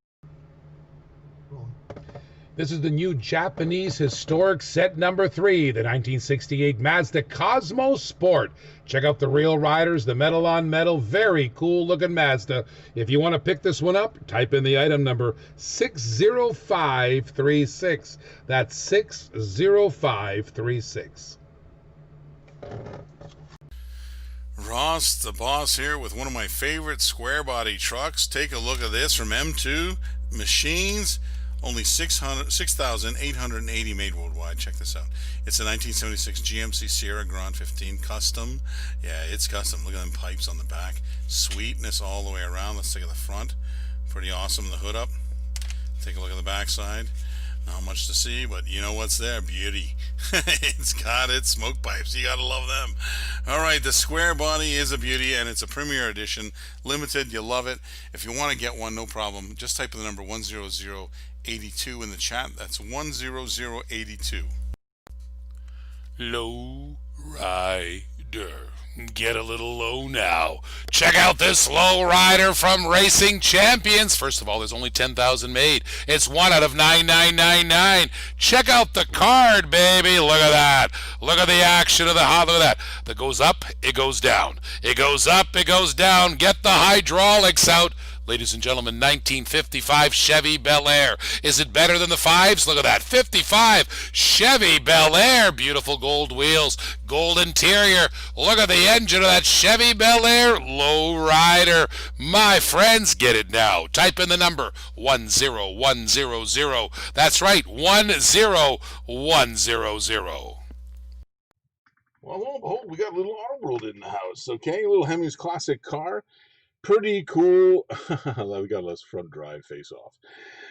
This is the new Japanese historic set number 3, the 1968 Mazda Cosmo Sport. Check out the real riders, the metal on metal, very cool looking Mazda. If you want to pick this one up, type in the item number 60536. That's 60536. Ross the Boss here with one of my favorite square body trucks. Take a look at this from M2 Machines. Only 6,880 made worldwide. Check this out. It's a 1976 GMC Sierra Grand 15 custom. Yeah, it's custom. Look at them pipes on the back. Sweetness all the way around. Let's take a look at the front. Pretty awesome. The hood up. Take a look at the back side. Not much to see, but you know what's there? Beauty. It's got its smoke pipes. You gotta love them. All right, the square body is a beauty, and it's a premier edition. Limited. You love it. If you want to get one, no problem. Just type in the number 10082 in the chat. That's 10082. Low rider. Get a little low now. Check out this low rider from Racing Champions. First of all, there's only 10,000 made. It's 1 out of 9999. Check out the card, baby. Look at that. Look at the action of the hot. Look at that. That goes up, it goes down. It goes up, it goes down. Get the hydraulics out. Ladies and gentlemen, 1955 Chevy Bel Air. Is it better than the 5s? Look at that. 55 Chevy Bel Air. Beautiful gold wheels, gold interior. Look at the engine of that Chevy Bel Air low rider. My friends, get it now. Type in the number 10100. That's right, 10100. Well, lo and behold, we got a little Auto World in the house, okay? A little Hemi's classic car. Pretty cool. We got a front drive face off.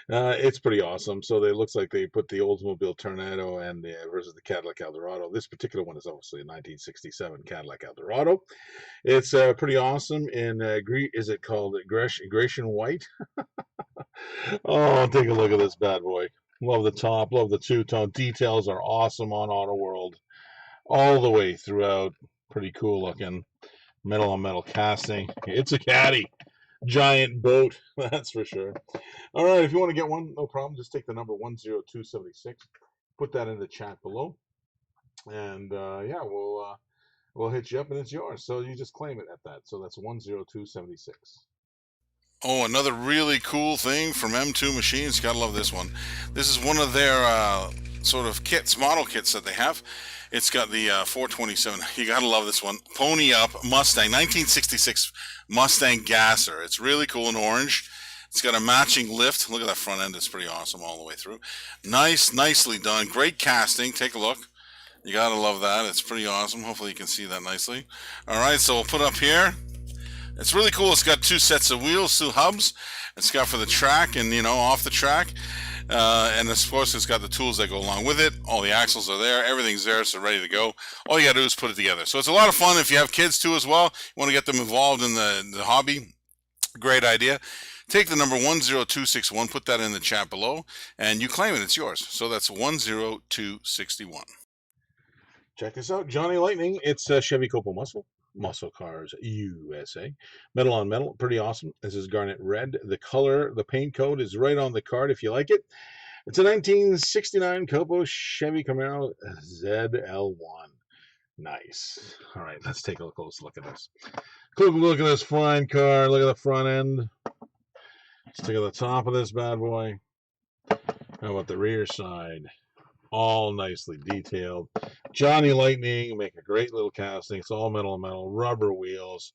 It's pretty awesome. So it looks like they put the Oldsmobile Tornado and versus the Cadillac Eldorado. This particular one is obviously a 1967 Cadillac Eldorado. It's pretty awesome in is it called Grecian white? Oh, take a look at this bad boy. Love the top, love the two-tone. Details are awesome on Auto World all the way throughout. Pretty cool looking. Metal on metal casting. It's a caddy. Giant boat, that's for sure. All right, if you want to get one, no problem. Just take the number 10276. Put that in the chat below. And yeah, we'll hit you up and it's yours. So you just claim it at that. So that's 10276. Oh, another really cool thing from M2 Machines. Gotta love this one. This is one of their sort of kits, model kits that they have. It's got the 427. You gotta love this one. Pony Up Mustang, 1966 Mustang Gasser. It's really cool in orange. It's got a matching lift. Look at that front end. It's pretty awesome all the way through. Nicely done. Great casting. Take a look. You gotta love that. It's pretty awesome. Hopefully you can see that nicely. All right, so we'll put up here. It's really cool. It's got 2 sets of wheels, 2 hubs. It's got for the track and, off the track. And of course, it's got the tools that go along with it. All the axles are there. Everything's there, so ready to go. All you got to do is put it together. So it's a lot of fun if you have kids too as well. You want to get them involved in the hobby. Great idea. Take the number 10261, put that in the chat below, and you claim it. It's yours. So that's 10261. Check this out, Johnny Lightning. It's Chevy Copo Muscle Cars USA. Metal on metal, pretty awesome. This is garnet red. The color, the paint code is right on the card if you like it. It's a 1969 Copo Chevy Camaro ZL1. Nice. All right, let's take a close look at this. Look at this fine car. Look at the front end. Let's take a look at the top of this bad boy. How about the rear side? All nicely detailed. Johnny Lightning, make a great little casting. It's all metal on metal, rubber wheels.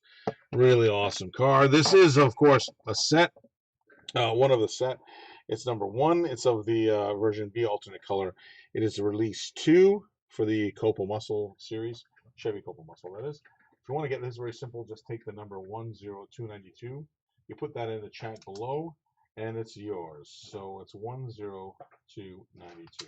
Really awesome car. This is, of course, a set. One of the set. It's number 1. It's of the version B alternate color. It is release 2 for the Copo Muscle series. Chevy Copo Muscle, that is. If you want to get this very simple, just take the number 10292. You put that in the chat below, and it's yours. So it's 10292.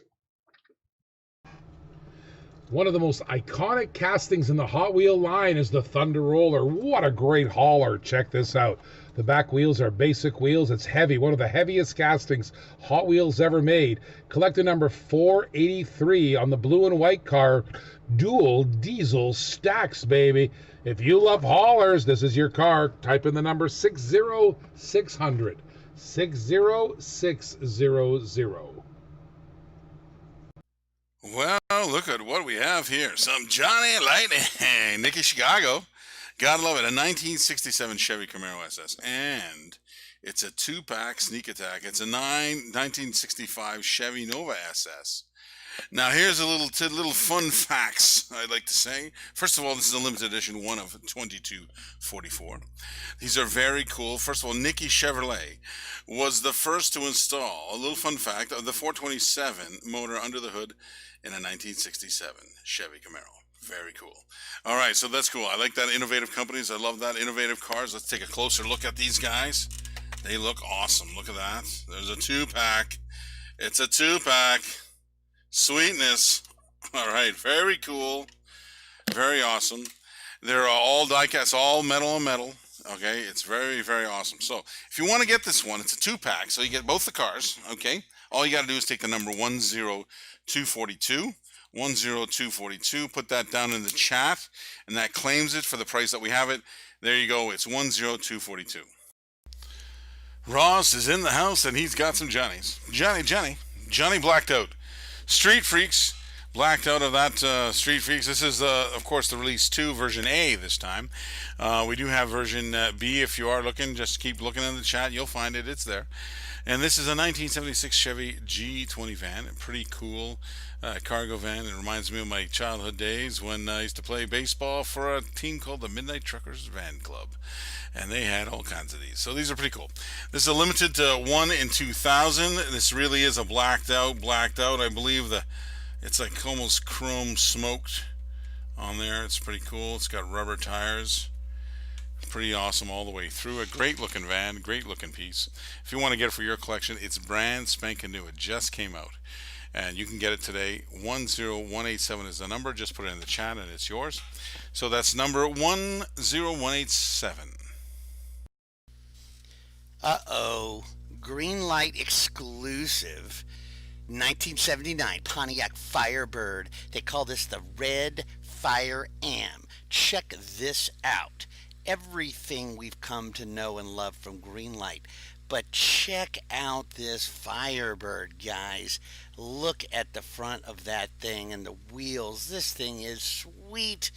One of the most iconic castings in the Hot Wheel line is the Thunder Roller. What a great hauler. Check this out. The back wheels are basic wheels. It's heavy. One of the heaviest castings Hot Wheels ever made. Collector number 483 on the blue and white car. Dual diesel stacks, baby. If you love haulers, this is your car. Type in the number 60600. 60600. Well, look at what we have here. Some Johnny Lightning. Nicky Chicago. Gotta love it. A 1967 Chevy Camaro SS. And it's a 2-pack sneak attack. It's a 1965 Chevy Nova SS. Now, here's a little fun facts I'd like to say. First of all, this is a limited edition, one of 2244. These are very cool. First of all, Nicky Chevrolet was the first to install, a little fun fact, of the 427 motor under the hood in a 1967 Chevy Camaro. Very cool. All right, so that's cool. I like that. Innovative companies. I love that. Innovative cars. Let's take a closer look at these guys. They look awesome. Look at that. There's a 2-pack. It's a 2-pack. Sweetness. All right, very cool. Very awesome. They're all die-cast, all metal on metal. Okay, it's very, very awesome. So if you want to get this one, it's a 2-pack, so you get both the cars. Okay, all you got to do is take the number 10242. 10242. Put that down in the chat, and that claims it for the price that we have it. There you go. It's 10242. Ross is in the house, and he's got some Johnnies. Johnny blacked out. Street Freaks, blacked out of that Street Freaks. This is, of course, the release 2, version A this time. We do have version B if you are looking. Just keep looking in the chat. You'll find it. It's there. And this is a 1976 Chevy G20 van. A pretty cool cargo van. It reminds me of my childhood days when I used to play baseball for a team called the Midnight Truckers Van Club. And they had all kinds of these. So these are pretty cool. This is a limited to 1 in 2000. This really is a blacked out. I believe it's like almost chrome smoked on there. It's pretty cool. It's got rubber tires. Pretty awesome all the way through. A great looking van, great looking piece. If you want to get it for your collection, it's brand spanking new. It just came out. And you can get it today. 10187 is the number. Just put it in the chat and it's yours. So that's number 10187. Uh-oh. Green light exclusive. 1979 Pontiac Firebird. They call this the Red Fire Am. Check this out. Everything we've come to know and love from Greenlight. But check out this Firebird, guys. Look at the front of that thing and the wheels. This thing is sweet.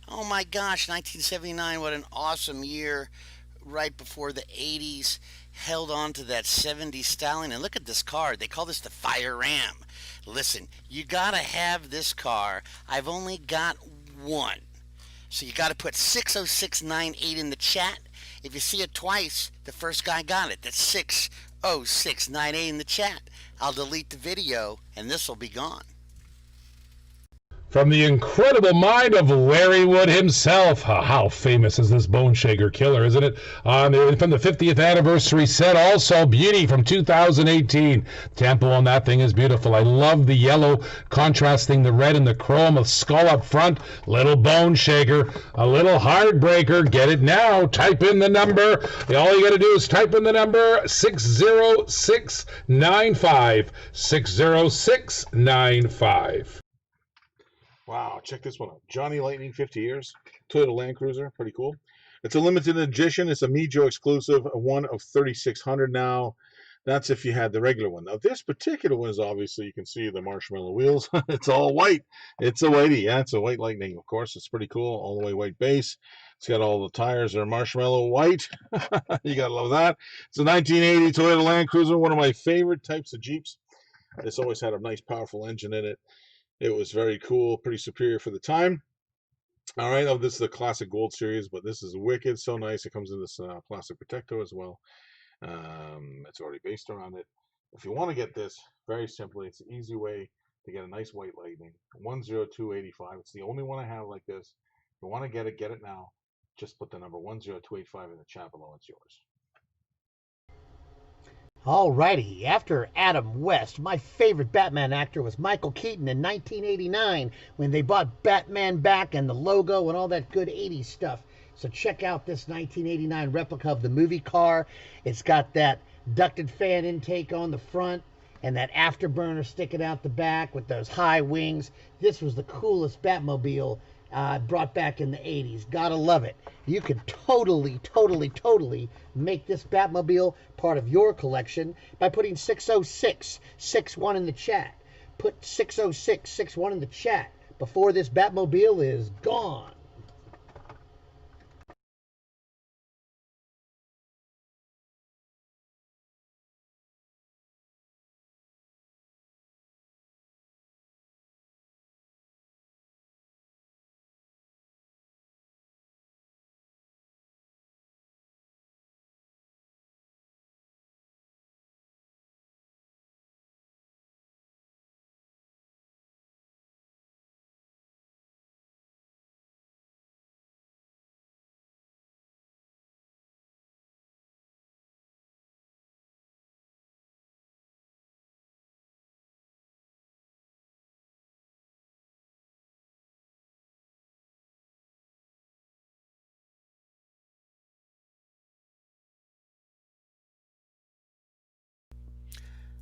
Oh my gosh, 1979, what an awesome year. Right before the 80s. Held on to that 70s styling. And look at this car. They call this the Fire Ram. Listen, you got to have this car. I've only got one. So you got to put 60698 in the chat, If you see it twice, the first guy got it. That's 60698 in the chat. I'll delete the video, and this will be gone. From the incredible mind of Larry Wood himself. How famous is this Bone Shaker killer, isn't it? From the 50th anniversary set, also beauty from 2018. Tempo on that thing is beautiful. I love the yellow contrasting the red and the chrome, a skull up front. Little Bone Shaker, a little heartbreaker. Get it now. Type in the number. All you got to do is type in the number 60695. 60695. Wow, check this one out. Johnny Lightning, 50 years. Toyota Land Cruiser, pretty cool. It's a limited edition. It's a Mijo exclusive, one of 3,600 now. That's if you had the regular one. Now, this particular one is obviously, you can see the marshmallow wheels. It's all white. It's a whitey. Yeah, it's a white Lightning, of course. It's pretty cool. All the way white base. It's got all the tires that are marshmallow white. You got to love that. It's a 1980 Toyota Land Cruiser, one of my favorite types of Jeeps. This always had a nice, powerful engine in it. It was very cool, pretty superior for the time. All right, oh, this is the classic gold series, but this is wicked, so nice. It comes in this plastic protector as well. It's already based around it. If you want to get this, very simply, it's an easy way to get a nice white Lightning. 10285. It's the only one I have like this. If you want to get it now. Just put the number 10285 in the chat below. It's yours. Alrighty, after Adam West, my favorite Batman actor was Michael Keaton in 1989 when they brought Batman back and the logo and all that good 80s stuff. So check out this 1989 replica of the movie car. It's got that ducted fan intake on the front and that afterburner sticking out the back with those high wings. This was the coolest Batmobile brought back in the 80s. Gotta love it. You could totally make this Batmobile part of your collection by putting 60661 in the chat. Put 60661 in the chat before this Batmobile is gone.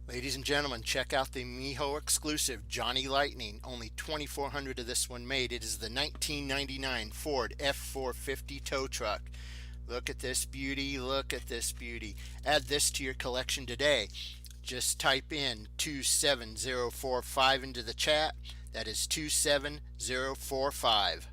Ladies and gentlemen, check out the Miho exclusive Johnny Lightning. Only 2,400 of this one made. It is the 1999 Ford F450 tow truck. Look at this beauty. Look at this beauty. Add this to your collection today. Just type in 27045 into the chat. That is 27045.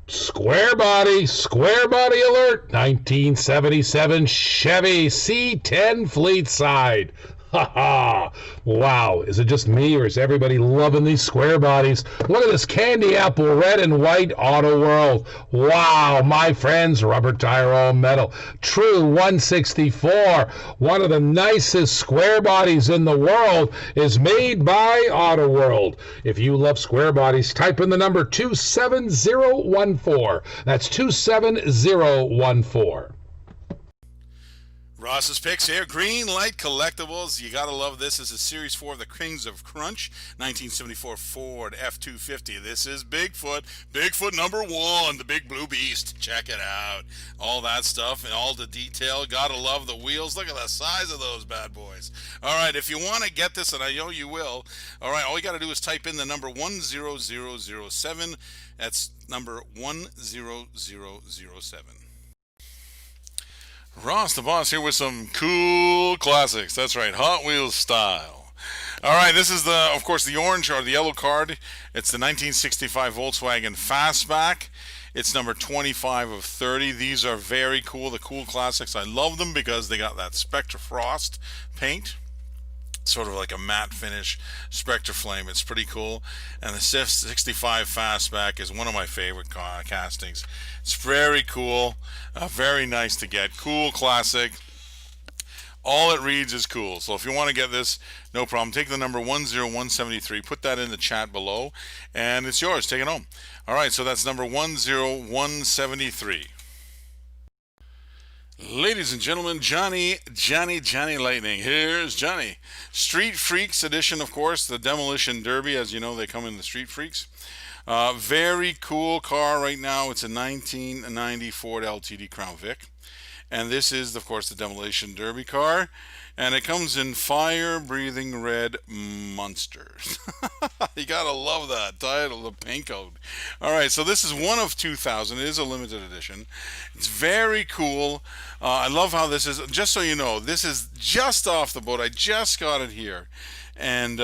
Square body alert. 1977 Chevy C10 Fleet Side. Ha ha! Wow, is it just me or is everybody loving these square bodies? Look at this candy apple red and white Auto World. Wow, my friends, rubber tire all metal. True 164. One of the nicest square bodies in the world is made by Auto World. If you love square bodies, type in the number 27014. That's 27014. Ross's picks here. Green Light Collectibles. You gotta love this. This is Series 4 of the Kings of Crunch. 1974 Ford F-250. This is Bigfoot. Bigfoot number 1. The big blue beast. Check it out. All that stuff and all the detail. Gotta love the wheels. Look at the size of those bad boys. Alright, if you want to get this, and I know you will, alright, all you gotta do is type in the number 10007. That's number 10007. Ross the Boss here with some cool classics. That's right, Hot Wheels style. All right, this is of course, the orange or the yellow card. It's the 1965 Volkswagen Fastback. It's number 25 of 30. These are very cool, the cool classics. I love them because they got that Spectra Frost paint. sort of like a matte finish Spectre Flame. It's pretty cool. And the 65 Fastback is one of my favorite castings. It's very cool, very nice to get. Cool, classic. All it reads is cool. So if you want to get this, no problem. Take the number 10173, put that in the chat below, and it's yours. Take it home. All right, so that's number 10173. Ladies and gentlemen, Johnny Lightning. Here's Johnny. Street Freaks edition, of course, the Demolition Derby. As you know, they come in the Street Freaks. Very cool car right now. It's a 1990 Ford LTD Crown Vic. And this is, of course, the Demolition Derby car. And it comes in fire-breathing red monsters. You gotta love that title, the paint code. All right, so this is one of 2,000. It is a limited edition. It's very cool. I love how this is. Just so you know, this is just off the boat. I just got it here. And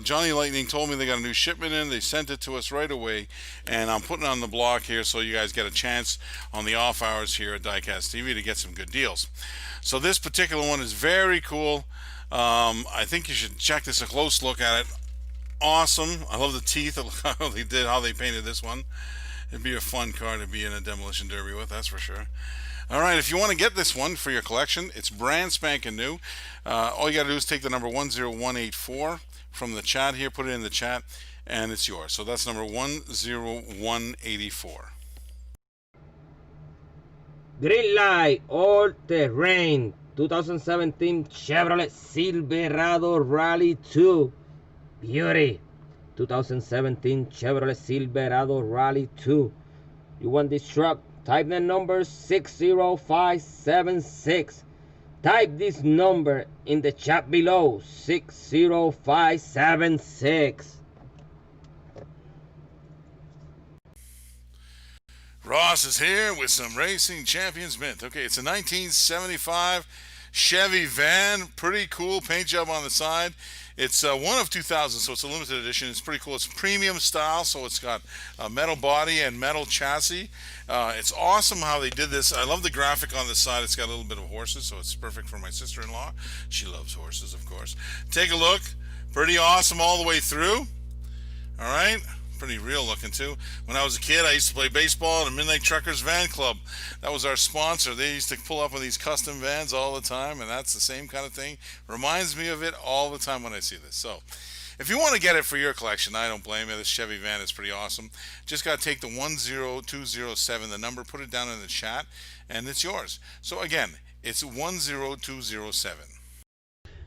Johnny Lightning told me they got a new shipment in. They sent it to us right away. And I'm putting it on the block here so you guys get a chance on the off hours here at Diecast TV to get some good deals. So this particular one is very cool. I think you should check this a close look at it. Awesome. I love the teeth. How they painted this one. It'd be a fun car to be in a Demolition Derby with, that's for sure. All right, if you want to get this one for your collection, it's brand spanking new. All you got to do is take the number 10184 from the chat here, put it in the chat, and it's yours. So that's number 10184. Green Light All Terrain 2017 Chevrolet Silverado Rally 2 Beauty 2017 Chevrolet Silverado Rally 2. You want this truck? Type the number 60576. Type this number in the chat below, 60576. Ross is here with some Racing Champions Mint. Okay, it's a 1975 Chevy van. Pretty cool paint job on the side. It's one of 2,000, so it's a limited edition. It's pretty cool. It's premium style, so it's got a metal body and metal chassis. It's awesome how they did this. I love the graphic on the side. It's got a little bit of horses, so it's perfect for my sister-in-law. She loves horses, of course. Take a look. Pretty awesome all the way through. All right. Pretty real looking too. When I was a kid, I used to play baseball at the Midnight Truckers Van Club. That was our sponsor. They used to pull up with these custom vans all the time, and that's the same kind of thing. Reminds me of it all the time when I see this. So if you want to get it for your collection, I don't blame you. This Chevy van is pretty awesome. Just got to take the 10207, the number, put it down in the chat, and it's yours. So again, it's 10207.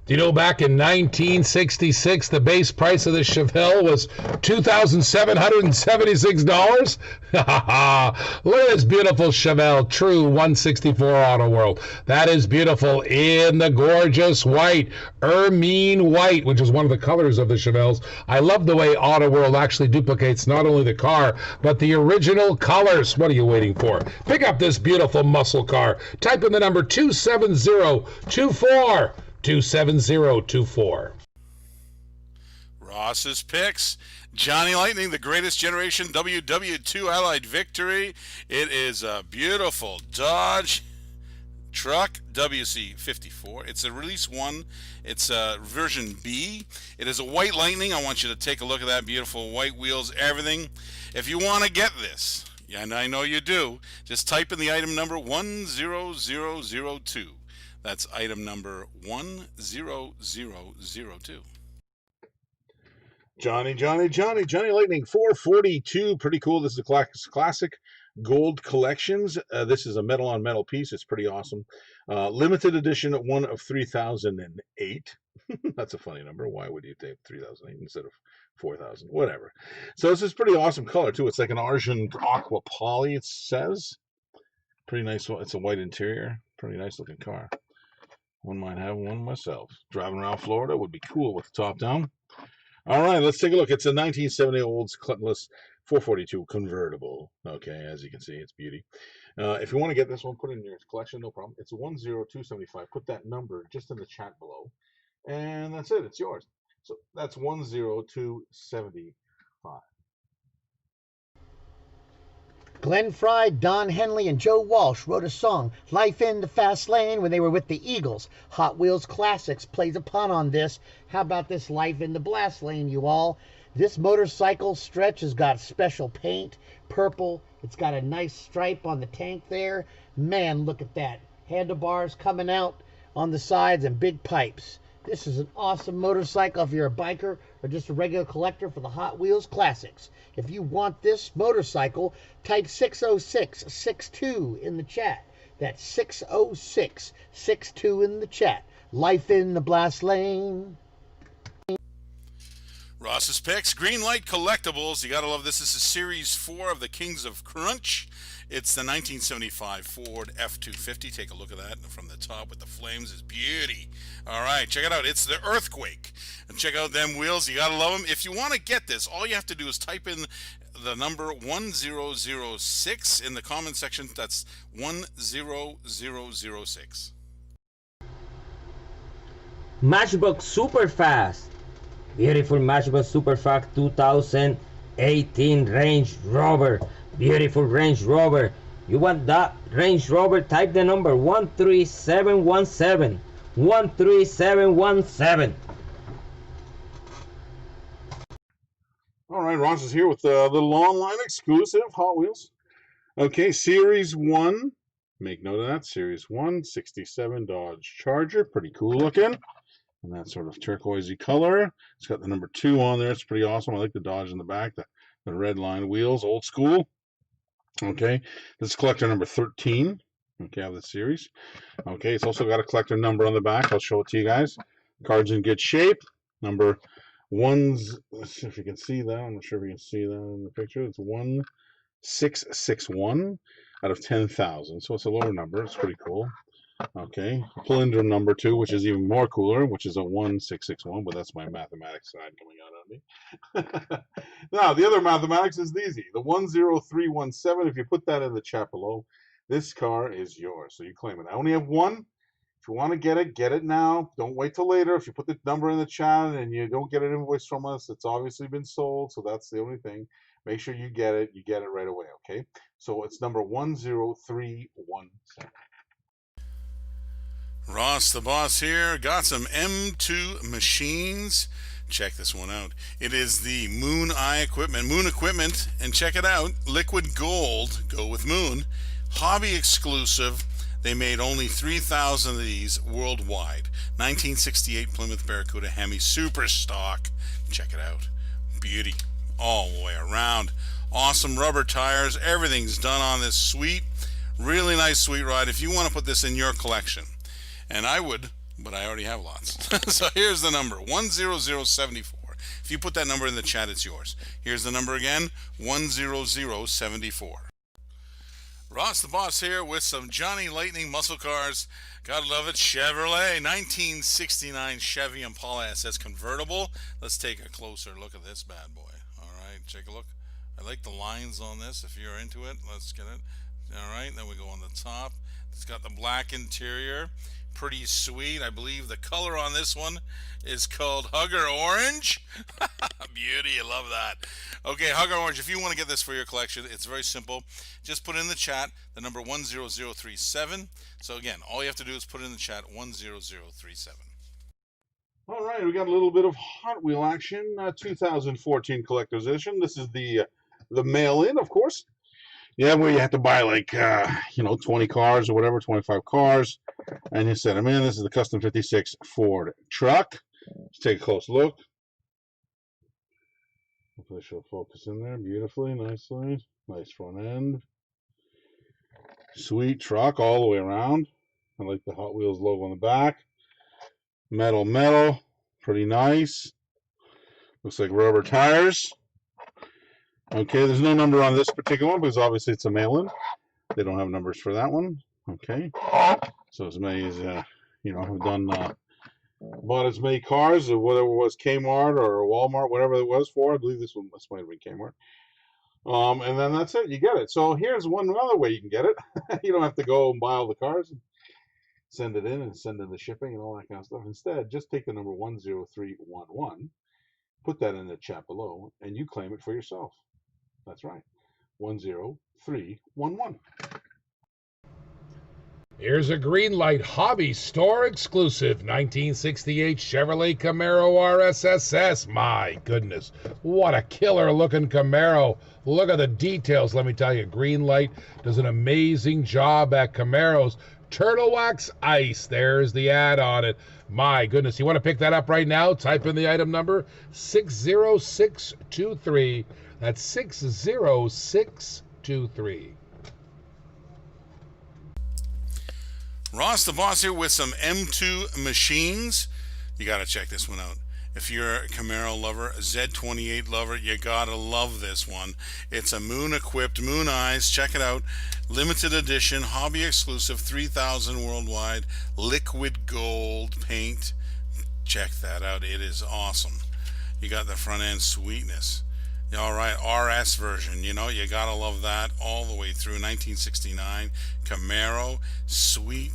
Do you know back in 1966, the base price of the Chevelle was $2,776? Look at this beautiful Chevelle, true 164 Auto World. That is beautiful in the gorgeous white, ermine white, which is one of the colors of the Chevelles. I love the way Auto World actually duplicates not only the car, but the original colors. What are you waiting for? Pick up this beautiful muscle car. Type in the number 27024. 27024. Ross's picks. Johnny Lightning, the greatest generation WW2 Allied victory. It is a beautiful Dodge truck, WC54. It's a release 1. It's a version B. It is a white Lightning. I want you to take a look at that beautiful white wheels, everything. If you want to get this, and I know you do, just type in the item number 10002. That's item number 10002. Johnny Lightning 442. Pretty cool. This is a classic gold collections. This is a metal on metal piece. It's pretty awesome. Limited edition, one of 3008. That's a funny number. Why would you take 3008 instead of 4,000? Whatever. So this is pretty awesome color too. It's like an Argent aqua poly, it says. Pretty nice. It's a white interior. Pretty nice looking car. Wouldn't mind having one myself. Driving around Florida would be cool with the top down. All right, let's take a look. It's a 1970 Olds Cutlass 442 convertible. Okay, as you can see, it's beauty. If you want to get this one, put it in your collection, no problem. It's 10275. Put that number just in the chat below. And that's it. It's yours. So that's 10275. Glenn Fry, Don Henley, and Joe Walsh wrote a song, Life in the Fast Lane, when they were with the Eagles. Hot Wheels Classics plays a pun on this. How about this Life in the Blast Lane, you all? This motorcycle stretch has got special paint, purple. It's got a nice stripe on the tank there. Man, look at that. Handlebars coming out on the sides and big pipes. This is an awesome motorcycle if you're a biker or just a regular collector for the Hot Wheels Classics. If you want this motorcycle, type 60662 in the chat. That's 60662 in the chat. Life in the Blast Lane. Ross's picks, Greenlight Collectibles. You gotta love this. This is Series 4 of the Kings of Crunch. It's the 1975 Ford F-250. Take a look at that from the top with the flames. It's beauty. All right, check it out. It's the Earthquake. And check out them wheels. You gotta love them. If you want to get this, all you have to do is type in the number 1006 in the comment section. That's 10006. Matchbox Superfast. Beautiful Matchbox Superfast 2018 Range Rover. Beautiful Range Rover. You want that Range Rover? Type the number 13717. 13717. All right, Ross is here with a little online exclusive Hot Wheels. Okay, Series 1. Make note of that. Series 1, 67 Dodge Charger. Pretty cool looking. And that sort of turquoisey color. It's got the number 2 on there. It's pretty awesome. I like the Dodge in the back. The red line wheels, old school. Okay, this is collector number 13. Okay, of the series. Okay, it's also got a collector number on the back. I'll show it to you guys. Card's in good shape. Number one's, let's see if you can see that. I'm not sure if you can see that in the picture. It's 1661 out of 10,000. So it's a lower number. It's pretty cool. Okay, palindrome number 2, which is even more cooler, which is a 1661, but that's my mathematics side coming out on me. Now, the other mathematics is easy. The 10317, if you put that in the chat below, this car is yours. So you claim it. I only have one. If you want to get it now. Don't wait till later. If you put the number in the chat and you don't get an invoice from us, it's obviously been sold, so that's the only thing. Make sure you get it right away, okay? So it's number 10317. Ross the Boss here. Got some M2 machines. Check this one out. It is the Moon Eye Equipment. Moon Equipment, and check it out. Liquid gold. Go with Moon. Hobby exclusive. They made only 3,000 of these worldwide. 1968 Plymouth Barracuda Hemi Super Stock. Check it out. Beauty all the way around. Awesome rubber tires. Everything's done on this sweet, really nice sweet ride. If you want to put this in your collection, and I would, but I already have lots. So here's the number, 10074. If you put that number in the chat, it's yours. Here's the number again, 10074. Ross the Boss here with some Johnny Lightning muscle cars. Gotta love it. Chevrolet 1969 Chevy Impala SS convertible. Let's take a closer look at this bad boy. All right, take a look. I like the lines on this. If you're into it, let's get it. All right, then we go on the top. It's got the black interior. Pretty sweet. I believe the color on this one is called Hugger Orange. Beauty, I love that. Okay, Hugger Orange, if you want to get this for your collection, it's very simple. Just put in the chat the number 10037. So again, all you have to do is put in the chat 10037. All right, we got a little bit of Hot Wheel action, 2014 collector's edition. This is the mail-in, of course. Yeah, where you have to buy like, 20 cars or whatever, 25 cars, and you set them in. This is the Custom 56 Ford truck. Let's take a close look. Hopefully she'll focus in there beautifully, nicely. Nice front end. Sweet truck all the way around. I like the Hot Wheels logo on the back. Metal, pretty nice. Looks like rubber tires. Okay, there's no number on this particular one because obviously it's a mail-in. They don't have numbers for that one. Okay, so as many as have done bought as many cars, or whether it was Kmart or Walmart, whatever it was for. I believe this might have been Kmart. And then that's it. You get it. So here's one other way you can get it. You don't have to go and buy all the cars and send it in and send in the shipping and all that kind of stuff. Instead, just take the number 10311, put that in the chat below, and you claim it for yourself. That's right. 10311. Here's a green light hobby store exclusive 1968 Chevrolet Camaro RSSS. My goodness, what a killer looking Camaro. Look at the details, let me tell you. Green light does an amazing job at Camaros. Turtle Wax Ice, there's the ad on it. My goodness, you want to pick that up right now? Type in the item number 60623. That's 60623. Ross the Boss here with some M2 machines. You got to check this one out. If you're a Camaro lover, a Z28 lover, you got to love this one. It's a moon-equipped, moon eyes. Check it out. Limited edition, hobby exclusive, 3,000 worldwide, liquid gold paint. Check that out. It is awesome. You got the front end sweetness. All right, RS version, you know, you gotta love that all the way through. 1969 Camaro, sweet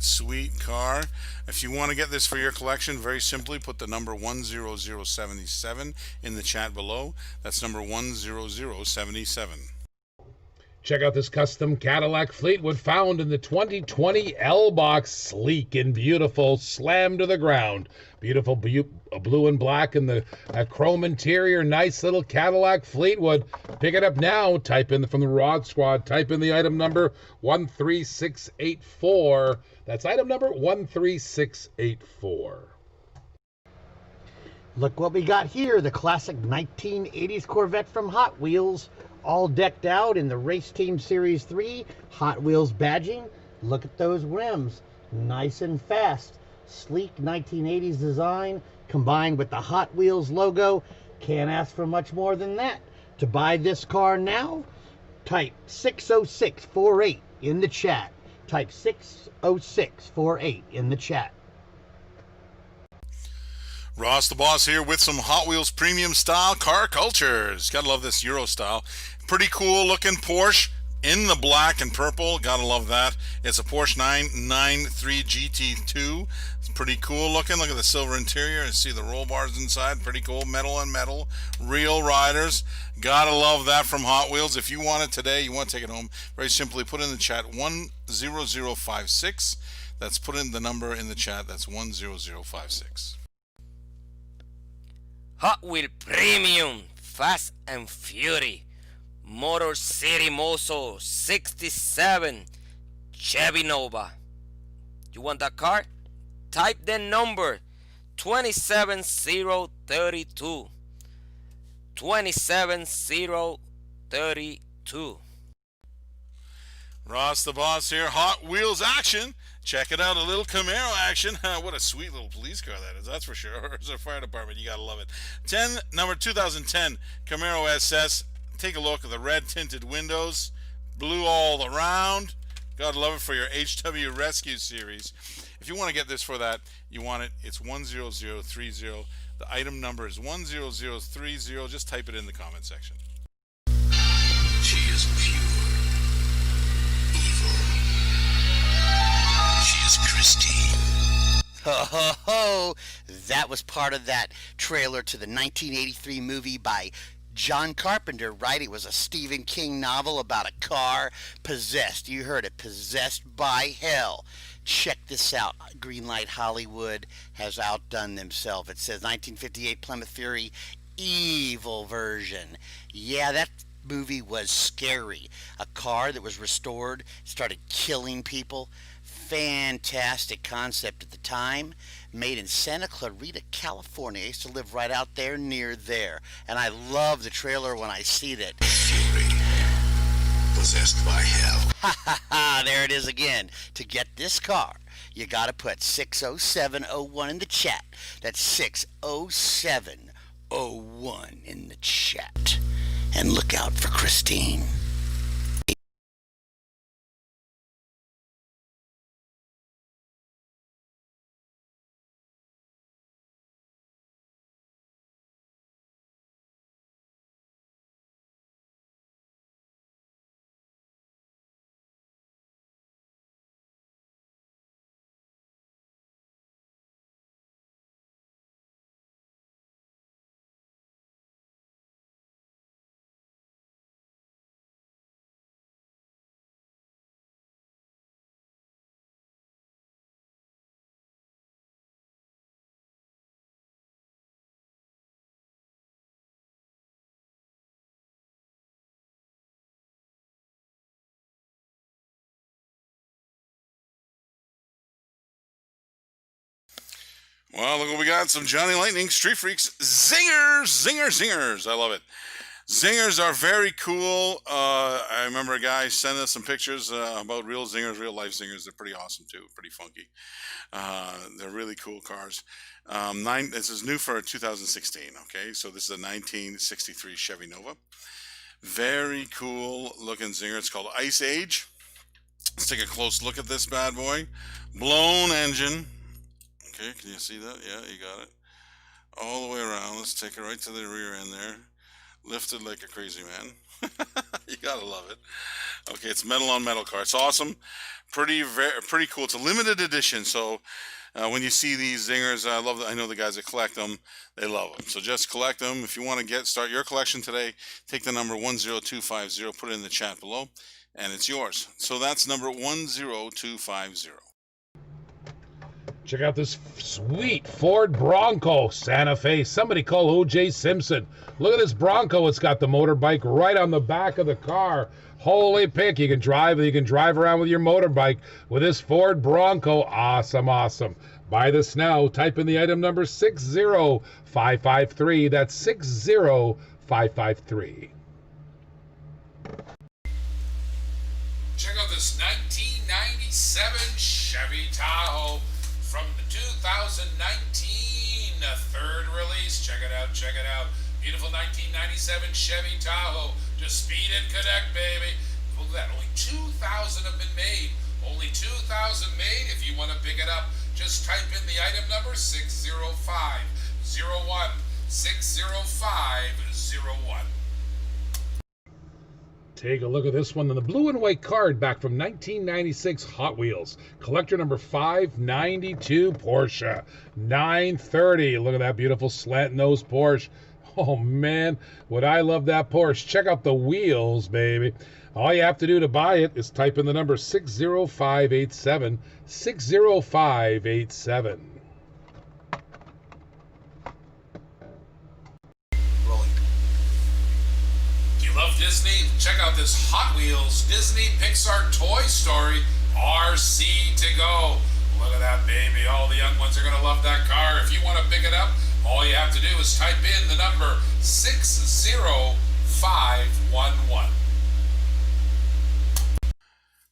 car. If you want to get this for your collection, very simply put the number 10077 in the chat below. That's number 10077. Check out this custom Cadillac Fleetwood found in the 2020 L-Box. Sleek and beautiful, slammed to the ground. Beautiful blue and black in the chrome interior. Nice little Cadillac Fleetwood. Pick it up now. Type in from the Rod Squad. Type in the item number 13684. That's item number 13684. Look what we got here, the classic 1980s Corvette from Hot Wheels, all decked out in the Race Team Series 3 Hot Wheels badging. Look at those rims, nice and fast. Sleek 1980s design combined with the Hot Wheels logo. Can't ask for much more than that. To buy this car now, type 60648 in the chat. Type 60648 in the chat. Ross the Boss here with some Hot Wheels premium style car cultures. Gotta love this Euro style. Pretty cool looking Porsche in the black and purple. Gotta love that. It's a Porsche 993 GT2. It's pretty cool looking. Look at the silver interior and see the roll bars inside. Pretty cool. Metal on metal. Real riders. Gotta love that from Hot Wheels. If you want it today, you want to take it home, very simply put in the chat 10056. That's put in the number in the chat. That's 10056. Hot Wheel Premium Fast and Fury Motor City Muscle 67 Chevy Nova. You want that car? Type the number 27032. 27032. Ross the Boss here. Hot Wheels action. Check it out, a little Camaro action. What a sweet little police car that is, that's for sure. Or it's a fire department, you gotta love it. Number 2010 Camaro SS. Take a look at the red tinted windows, blue all around. Gotta love it for your HW Rescue series. If you want to get this for that, you want it, it's 10030. The item number is 10030. Just type it in the comment section. She is pure evil. She is Christine. Ho ho ho! That was part of that trailer to the 1983 movie by John Carpenter, right? It was a Stephen King novel about a car possessed. You heard it, possessed by hell. Check this out. Greenlight Hollywood has outdone themselves. It says 1958 Plymouth Fury evil version. Yeah, that movie was scary. A car that was restored started killing people. Fantastic concept at the time. Made in Santa Clarita, California. I used to live right out there near there. And I love the trailer when I see that. Fury. Possessed by hell. Ha ha ha, there it is again. To get this car, you gotta put 60701 in the chat. That's 60701 in the chat. And look out for Christine. Well, look what we got. Some Johnny Lightning Street Freaks zingers, zingers. I love it. Zingers are very cool. I remember a guy sending us some pictures about real zingers, real life zingers. They're pretty awesome too, pretty funky. They're really cool cars. This is new for 2016. Okay, so this is a 1963 Chevy Nova. Very cool looking zinger. It's called Ice Age. Let's take a close look at this bad boy. Blown engine. Okay, can you see that? Yeah, you got it. All the way around. Let's take it right to the rear end there. Lifted like a crazy man. You gotta love it. Okay, it's metal on metal car. It's awesome. Pretty cool. It's a limited edition. So when you see these zingers, I know the guys that collect them. They love them. So just collect them. If you want to start your collection today, take the number 10250. Put it in the chat below, and it's yours. So that's number 10250. Check out this sweet Ford Bronco Santa Fe. Somebody call O.J. Simpson. Look at this Bronco. It's got the motorbike right on the back of the car. Holy pick. You can drive around with your motorbike with this Ford Bronco. Awesome, awesome. Buy this now. Type in the item number 60553. That's 60553. Check out this 1997 Chevy Tahoe from the 2019 third release. Check it out, check it out. Beautiful 1997 Chevy Tahoe. Just speed and connect, baby. Look at that, only 2,000 have been made. Only 2,000 made. If you want to pick it up, just type in the item number 60501. 60501. Take a look at this one. The blue and white card back from 1996 Hot Wheels. Collector number 592 Porsche 930. Look at that beautiful slant nose Porsche. Oh man, would I love that Porsche. Check out the wheels, baby. All you have to do to buy it is type in the number 60587. 60587. Love Disney? Check out this Hot Wheels Disney Pixar Toy Story RC to go. Look at that, baby. All the young ones are going to love that car. If you want to pick it up, all you have to do is type in the number 60511.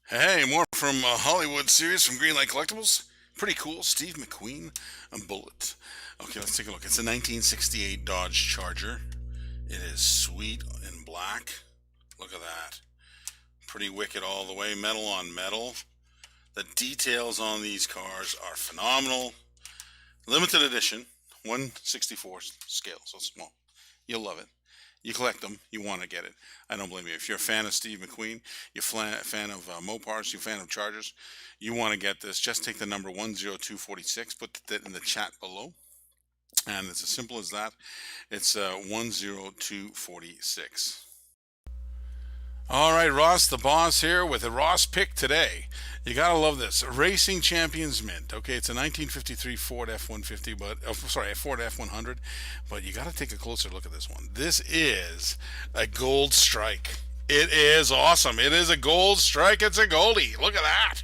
Hey, more from Hollywood series from Greenlight Collectibles. Pretty cool. Steve McQueen, a Bullet. Okay, let's take a look. It's a 1968 Dodge Charger. It is sweet in black. Look at that. Pretty wicked all the way. Metal on metal. The details on these cars are phenomenal. Limited edition. 1/64 scale, so small. You'll love it. You collect them. You want to get it. I don't blame you. If you're a fan of Steve McQueen, you're a fan of Mopars, you're a fan of Chargers, you want to get this. Just take the number 10246. Put that in the chat below. And it's as simple as that. It's 10246. All right, Ross the Boss here with a Ross pick today. You gotta love this. Racing Champions Mint. Okay, it's a 1953 Ford F-150, Ford F-100. But you gotta take a closer look at this one. This is a gold strike. It is awesome. It is a gold strike. It's a goldie. Look at that.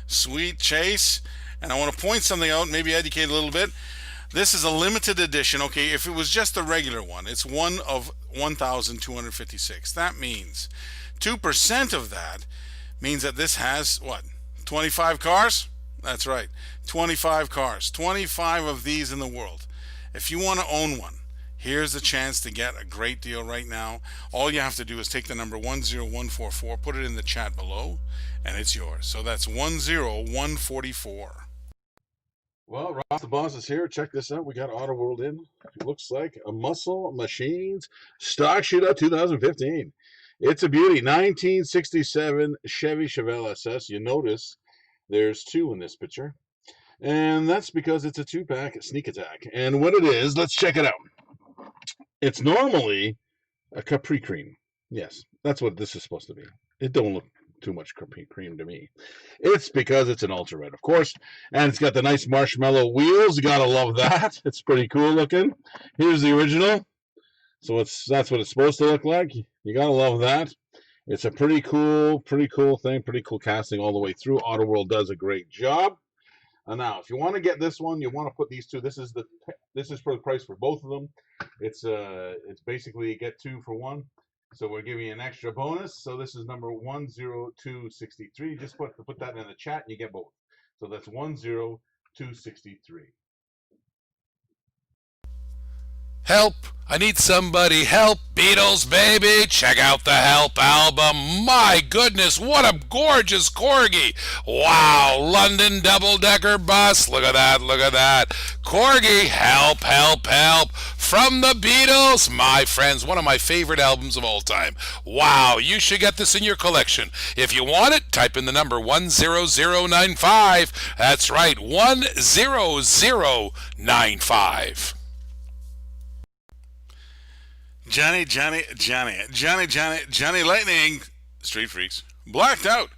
Sweet chase. And I want to point something out, maybe educate a little bit. This is a limited edition. Okay, if it was just a regular one, it's one of 1,256. That means 2% of that means that this has, what, 25 cars? That's right, 25 cars. 25 of these in the world. If you want to own one, here's the chance to get a great deal right now. All you have to do is take the number 10144, put it in the chat below, and it's yours. So that's 10144. Well, Ross the Boss is here. Check this out. We got Auto World in. It looks like a Muscle Machines Stock Shootout 2015. It's a beauty. 1967 Chevy Chevelle SS. You notice there's two in this picture. And that's because it's a two-pack sneak attack. And what it is, let's check it out. It's normally a Capri Cream. Yes, that's what this is supposed to be. It don't look too much cream to me. It's because it's an ultra red, of course, and it's got the nice marshmallow wheels. You gotta love that. It's pretty cool looking. Here's the original. So that's what it's supposed to look like. You gotta love that. It's a pretty cool thing, pretty cool casting all the way through. Auto World does a great job. Now, if you want to get this one, you want to put these two. This is for the price for both of them. It's basically get 2 for 1. So we're giving you an extra bonus. So this is number 10263. Just put that in the chat and you get both. So that's 10263. Help! I need somebody help! Beatles, baby! Check out the Help album! My goodness, what a gorgeous corgi! Wow, London double-decker bus! Look at that, look at that! Corgi, help, help, help! From the Beatles! My friends, one of my favorite albums of all time. Wow, you should get this in your collection. If you want it, type in the number 10095. That's right, 10095. Johnny Lightning, Street Freaks, blacked out.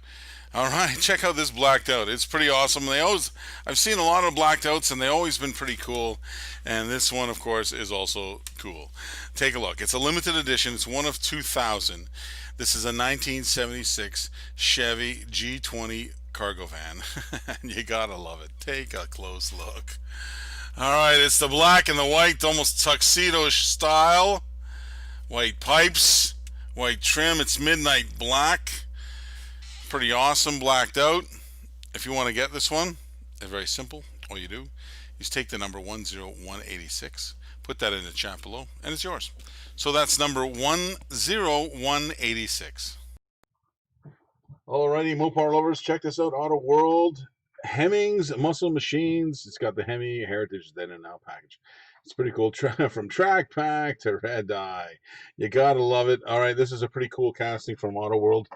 All right, check out this blacked out. It's pretty awesome. I've seen a lot of blacked outs, and they've always been pretty cool. And this one, of course, is also cool. Take a look. It's a limited edition. It's one of 2,000. This is a 1976 Chevy G20 cargo van. You gotta love it. Take a close look. All right, it's the black and the white, almost tuxedo-ish style. White pipes, white trim. It's midnight black. Pretty awesome, blacked out. If you want to get this one, it's very simple. All you do is take the number 10186, put that in the chat below, and it's yours. So that's number 10186. Alrighty, Mopar lovers, check this out. Auto World Hemmings Muscle Machines. It's got the Hemi Heritage Then and Now package. It's pretty cool. From Track Pack to Red Eye. You gotta love it. All right, this is a pretty cool casting from Auto World.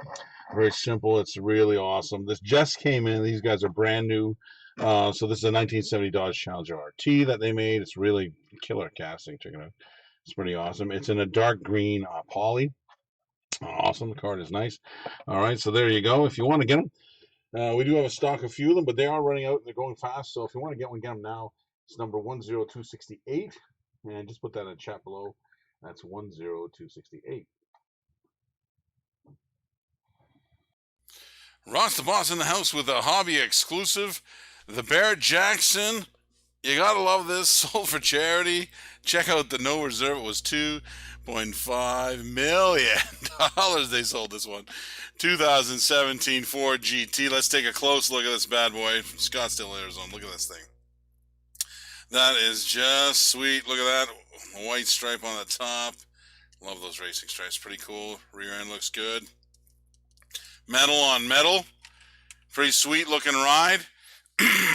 Very simple. It's really awesome. This just came in. These guys are brand new. So this is a 1970 Dodge Challenger RT that they made. It's really killer casting. Check it out. It's pretty awesome. It's in a dark green poly. Awesome. The card is nice. All right, so there you go. If you want to get them, we do have a stock of few of them, but they are running out and they're going fast. So if you want to get one, get them now. It's number 10268, and just put that in the chat below. That's 10268. Ross the Boss in the house with a hobby exclusive, the Bear Jackson. You gotta love this. Sold for charity. Check out the no reserve. It was $2.5 million. They sold this one. 2017 Ford GT. Let's take a close look at this bad boy from Scottsdale, Arizona. Look at this thing. That is just sweet. Look at that. A white stripe on the top. Love those racing stripes. Pretty cool. Rear end looks good. Metal on metal. Pretty sweet looking ride.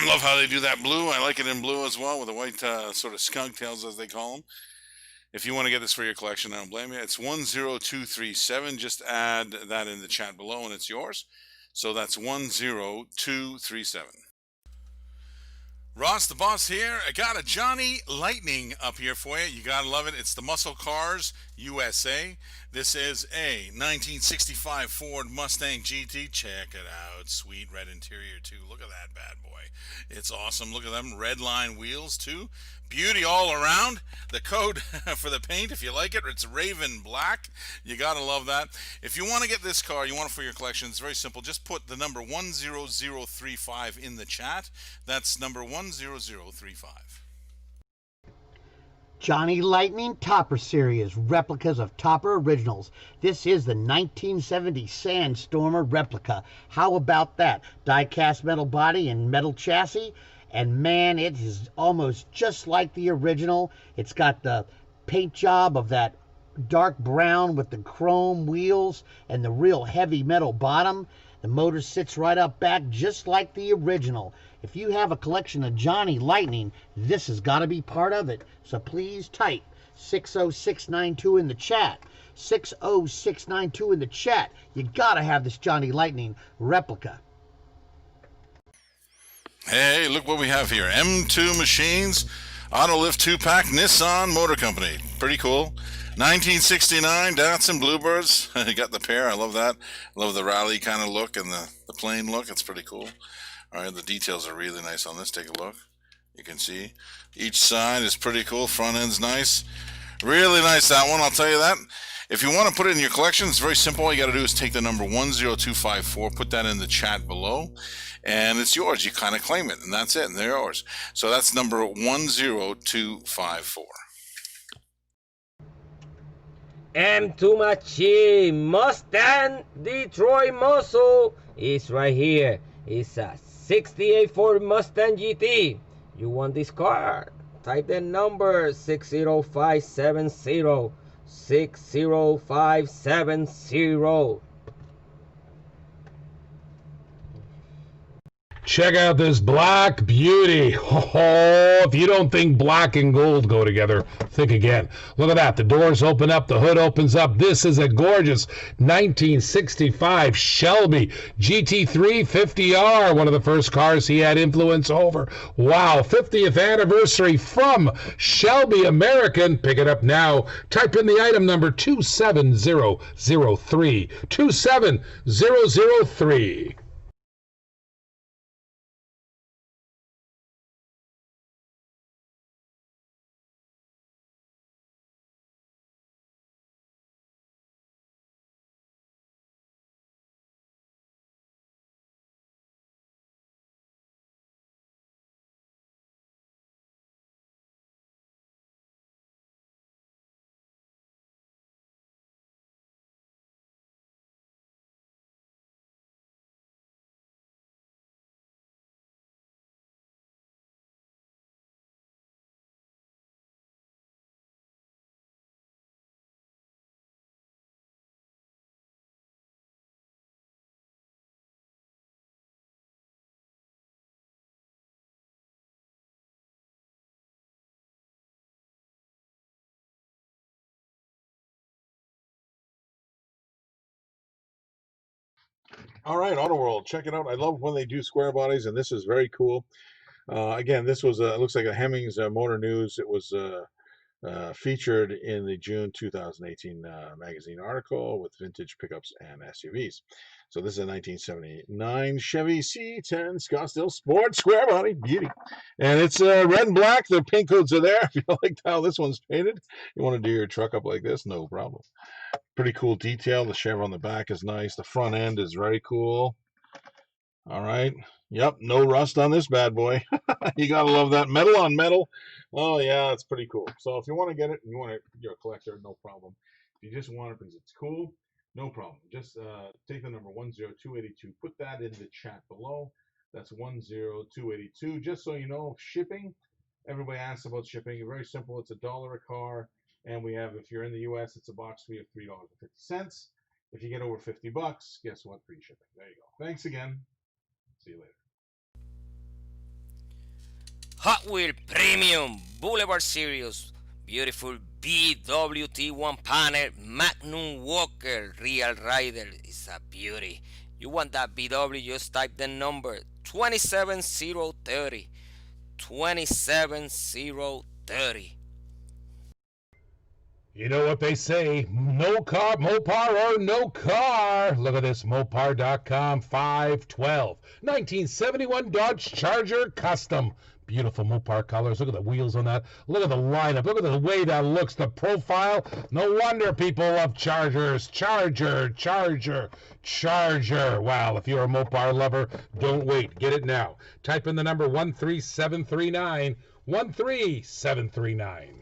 Love how they do that blue. I like it in blue as well with the white sort of skunk tails as they call them. If you want to get this for your collection, I don't blame you. It's 10237. Just add that in the chat below and it's yours. So that's 10237. Ross the Boss here. I got a Johnny Lightning up here for you. You gotta love it. It's the Muscle Cars USA. This is a 1965 Ford Mustang GT. Check it out. Sweet red interior too. Look at that bad boy. It's awesome. Look at them red line wheels too. Beauty all around. The code for the paint, if you like it, it's Raven Black. You gotta love that. If you want to get this car, you want it for your collection, it's very simple. Just put the number 10035 in the chat. That's number 10035. Johnny Lightning Topper Series, replicas of Topper originals. This is the 1970 Sandstormer replica. How about that? Die-cast metal body and metal chassis. And man, it is almost just like the original. It's got the paint job of that dark brown with the chrome wheels and the real heavy metal bottom. The motor sits right up back just like the original. If you have a collection of Johnny Lightning, this has got to be part of it. So please type 60692 in the chat. 60692 in the chat. You got to have this Johnny Lightning replica. Hey, look what we have here. M2 Machines, Auto Lift 2-pack, Nissan Motor Company. Pretty cool. 1969 Datsun Bluebirds. You got the pair. I love that. I love the rally kind of look and the plain look. It's pretty cool. All right, the details are really nice on this. Take a look. You can see each side is pretty cool. Front end's nice. Really nice, that one, I'll tell you that. If you want to put it in your collection, it's very simple. All you got to do is take the number 10254, put that in the chat below, and it's yours. You kind of claim it, and that's it, and they're yours. So that's number 10254. M2 Machine Mustang Detroit Muscle is right here. It's a 68 Ford Mustang GT. You want this car? Type the number 60570. 60570. Check out this black beauty. Oh, if you don't think black and gold go together, think again. Look at that. The doors open up. The hood opens up. This is a gorgeous 1965 Shelby GT3 50R, one of the first cars he had influence over. Wow, 50th anniversary from Shelby American. Pick it up now. Type in the item number 27003. 27003. All right, Auto World, check it out. I love when they do square bodies, and this is very cool. Again, this was it looks like a Hemmings Motor News. It was featured in the June 2018 magazine article with vintage pickups and SUVs. So this is a 1979 Chevy C10 Scottsdale Sport square body beauty, and it's red and black. The paint codes are there. If you like how this one's painted, you want to do your truck up like this, no problem. Pretty cool detail. The chevron on the back is nice. The front end is very cool. All right. Yep, no rust on this bad boy. You gotta love that metal on metal. Oh yeah, it's pretty cool. So if you want to get it and you want it, you're a collector, no problem. If you just want it because it's cool, no problem. Just take the number 10282, put that in the chat below. That's 10282. Just so you know, shipping. Everybody asks about shipping. Very simple. It's $1 a car. And we have, if you're in the U.S., it's a box fee of $3.50. If you get over $50, guess what? Free shipping. There you go. Thanks again. See you later. Hot Wheel Premium Boulevard Series. Beautiful BWT1 panel Magnum Walker Real Rider. It's a beauty. You want that BW, just type the number 27030. 27030. You know what they say, no car, Mopar or no car. Look at this, Mopar.com 512. 1971 Dodge Charger Custom. Beautiful Mopar colors. Look at the wheels on that. Look at the lineup. Look at the way that looks, the profile. No wonder people love Chargers. Charger, Charger, Charger. Wow, if you're a Mopar lover, don't wait. Get it now. Type in the number 13739. 13739.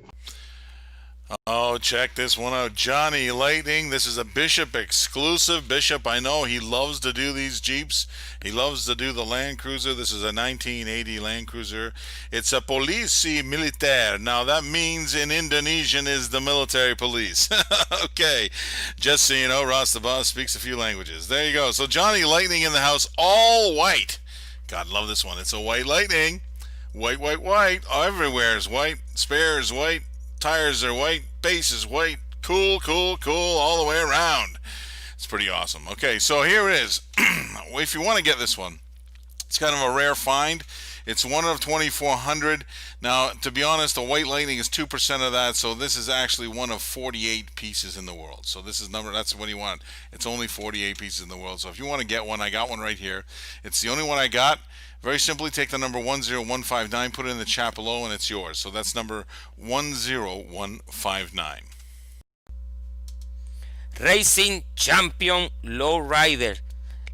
Oh, check this one out. Johnny Lightning. This is a Bishop exclusive. Bishop, I know he loves to do these Jeeps. He loves to do the Land Cruiser. This is a 1980 Land Cruiser. It's a Polisi Militaire. Now, that means in Indonesian is the military police. Okay. Just so you know, Ross the Boss speaks a few languages. There you go. So, Johnny Lightning in the house, all white. God, love this one. It's a white Lightning. White, white, white. Everywhere is white. Spare is white. Tires are white, base is white, cool, cool, cool, all the way around. It's pretty awesome. Okay, so here it is. If you want to get this one, it's kind of a rare find. It's one of 2,400. Now, to be honest, the White Lightning is 2% of that, so this is actually one of 48 pieces in the world. So this is that's what you want. It's only 48 pieces in the world. So if you want to get one, I got one right here. It's the only one I got. Very simply, take the number 10159, put it in the chat below, and it's yours. So that's number 10159. Racing Champion Lowrider.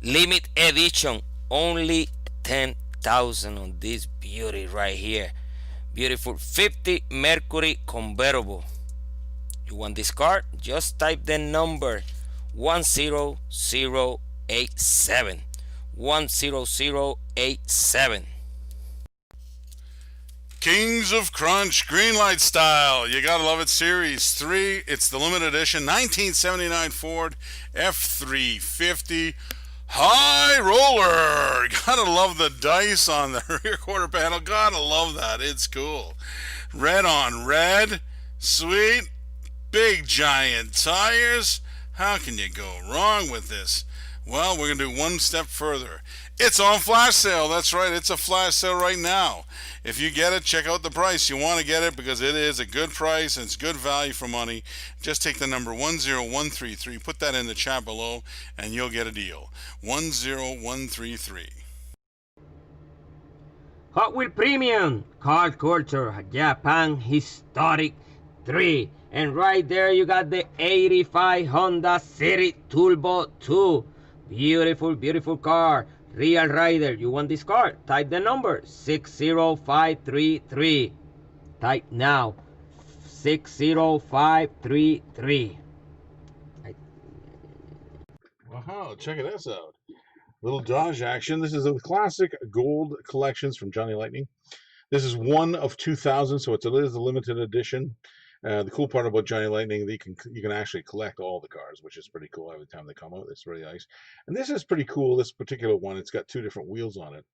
Limit edition. Only 10,000 on this beauty right here. Beautiful 50 Mercury convertible. You want this car? Just type the number 10087. 10087. Kings of Crunch, Greenlight style. You gotta love it. Series 3. It's the limited edition 1979 Ford F350 High Roller. Gotta love the dice on the rear quarter panel. Gotta love that. It's cool. Red on red. Sweet. Big giant tires. How can you go wrong with this? Well, we're going to do one step further. It's on flash sale. That's right. It's a flash sale right now. If you get it, check out the price. You want to get it because it is a good price and it's good value for money. Just take the number 10133, put that in the chat below, and you'll get a deal. 10133. Hot Wheel Premium, Car Culture, Japan Historic 3. And right there you got the 85 Honda City Turbo 2. Beautiful, beautiful car. Real Rider, you want this car? Type the number 60533. Type now 60533. Wow, check this out. Little Dodge action. This is a classic gold collections from Johnny Lightning. This is one of 2,000, so it is a limited edition. The cool part about Johnny Lightning, you can actually collect all the cars, which is pretty cool every time they come out. It's really nice. And this is pretty cool, this particular one. It's got two different wheels on it.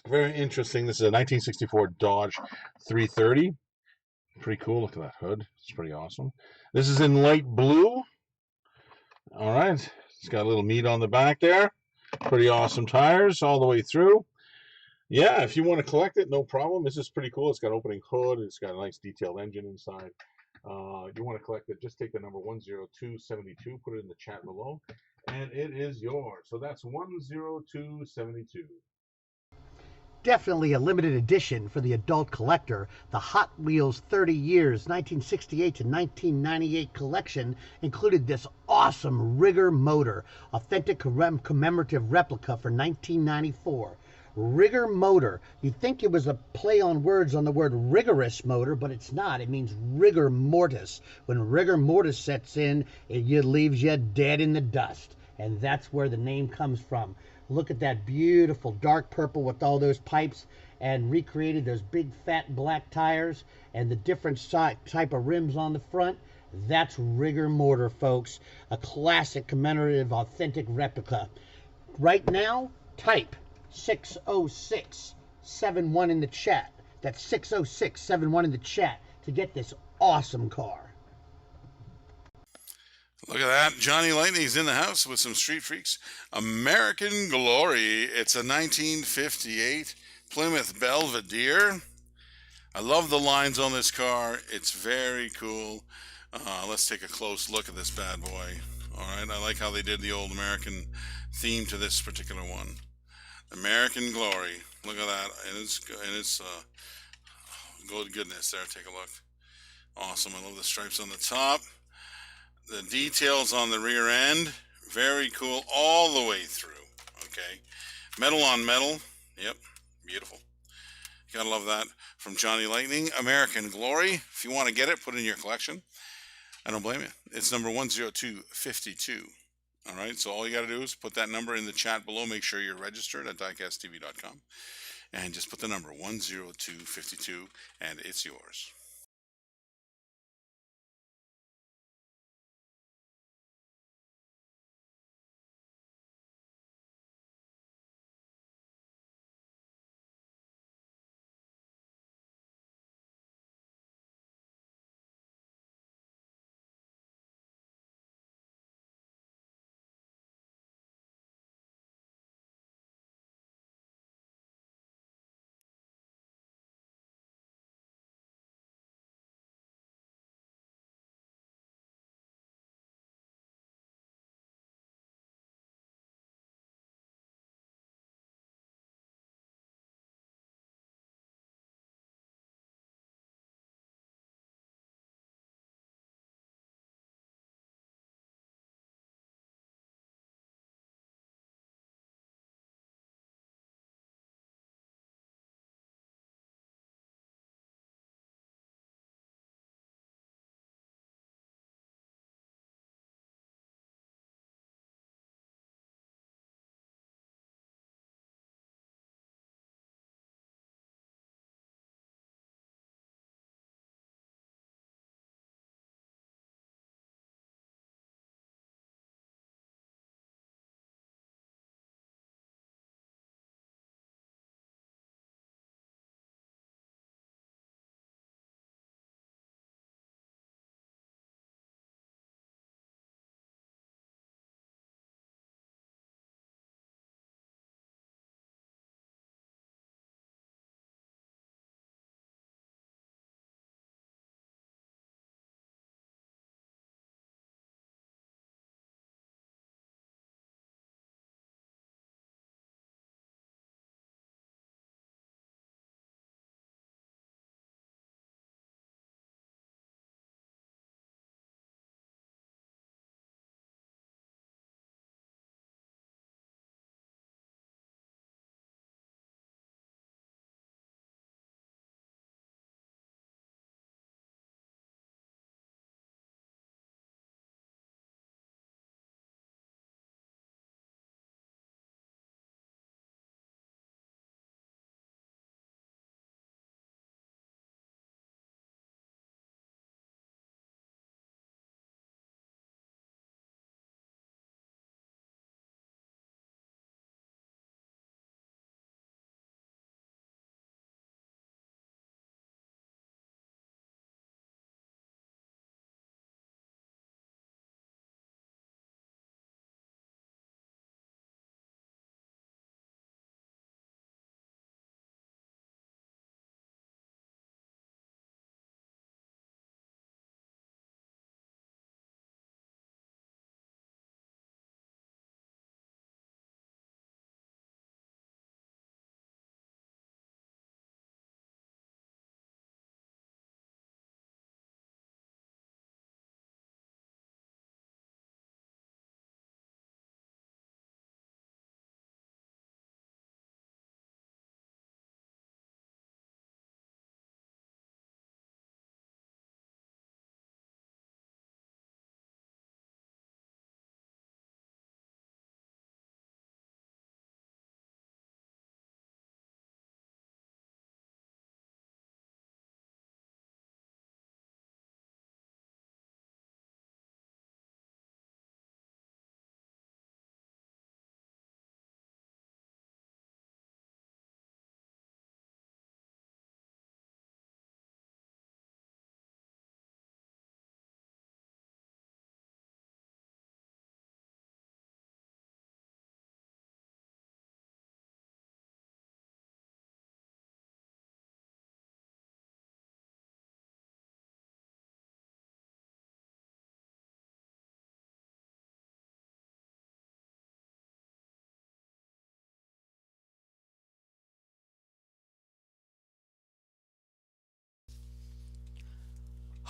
Very interesting. This is a 1964 Dodge 330. Pretty cool. Look at that hood. It's pretty awesome. This is in light blue. All right. It's got a little meat on the back there. Pretty awesome tires all the way through. Yeah, if you want to collect it, no problem. This is pretty cool. It's got opening hood. It's got a nice detailed engine inside. You want to collect it, just take the number 10272, put it in the chat below, and it is yours. So that's 10272. Definitely a limited edition for the adult collector. The Hot Wheels 30 Years 1968 to 1998 collection included this awesome Rigger motor, authentic commemorative replica for 1994. Rigger motor. You'd think it was a play on words on the word rigorous motor, but it's not. It means rigor mortis. When rigor mortis sets in, it leaves you dead in the dust. And that's where the name comes from. Look at that beautiful dark purple with all those pipes, and recreated those big fat black tires and the different type of rims on the front. That's rigor mortar, folks. A classic commemorative authentic replica. Right now, type 60671 in the chat. That's 60671 in the chat to get this awesome car. Look at that. Johnny Lightning's in the house with some Street Freaks. American Glory. It's a 1958 Plymouth Belvedere. I love the lines on this car. It's very cool. Let's take a close look at this bad boy. All right. I like how they did the old American theme to this particular one. American Glory. Look at that. And it's good goodness there. Take a look. Awesome. I love the stripes on the top. The details on the rear end. Very cool all the way through. Okay. Metal on metal. Yep. Beautiful. You gotta love that. From Johnny Lightning. American Glory. If you want to get it, put it in your collection. I don't blame you. It's number 10252. All right, so all you got to do is put that number in the chat below. Make sure you're registered at diecasttv.com. And just put the number 10252, and it's yours.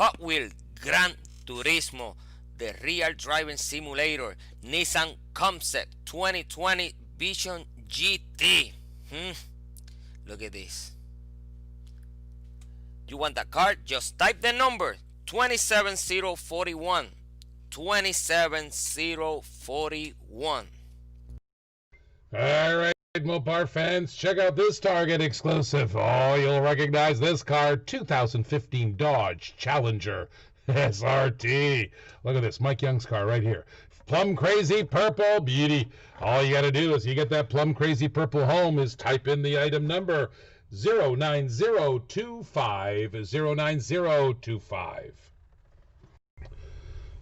Hot Wheels Gran Turismo, the real driving simulator, Nissan Concept 2020 Vision GT. Look at this. You want the card? Just type the number 27041. 27041. All right, Mopar fans, check out this Target exclusive. Oh, you'll recognize this car, 2015 Dodge Challenger SRT. Look at this, Mike Young's car right here. Plum Crazy Purple Beauty. All you got to do is you get that Plum Crazy Purple home is type in the item number 09025 09025.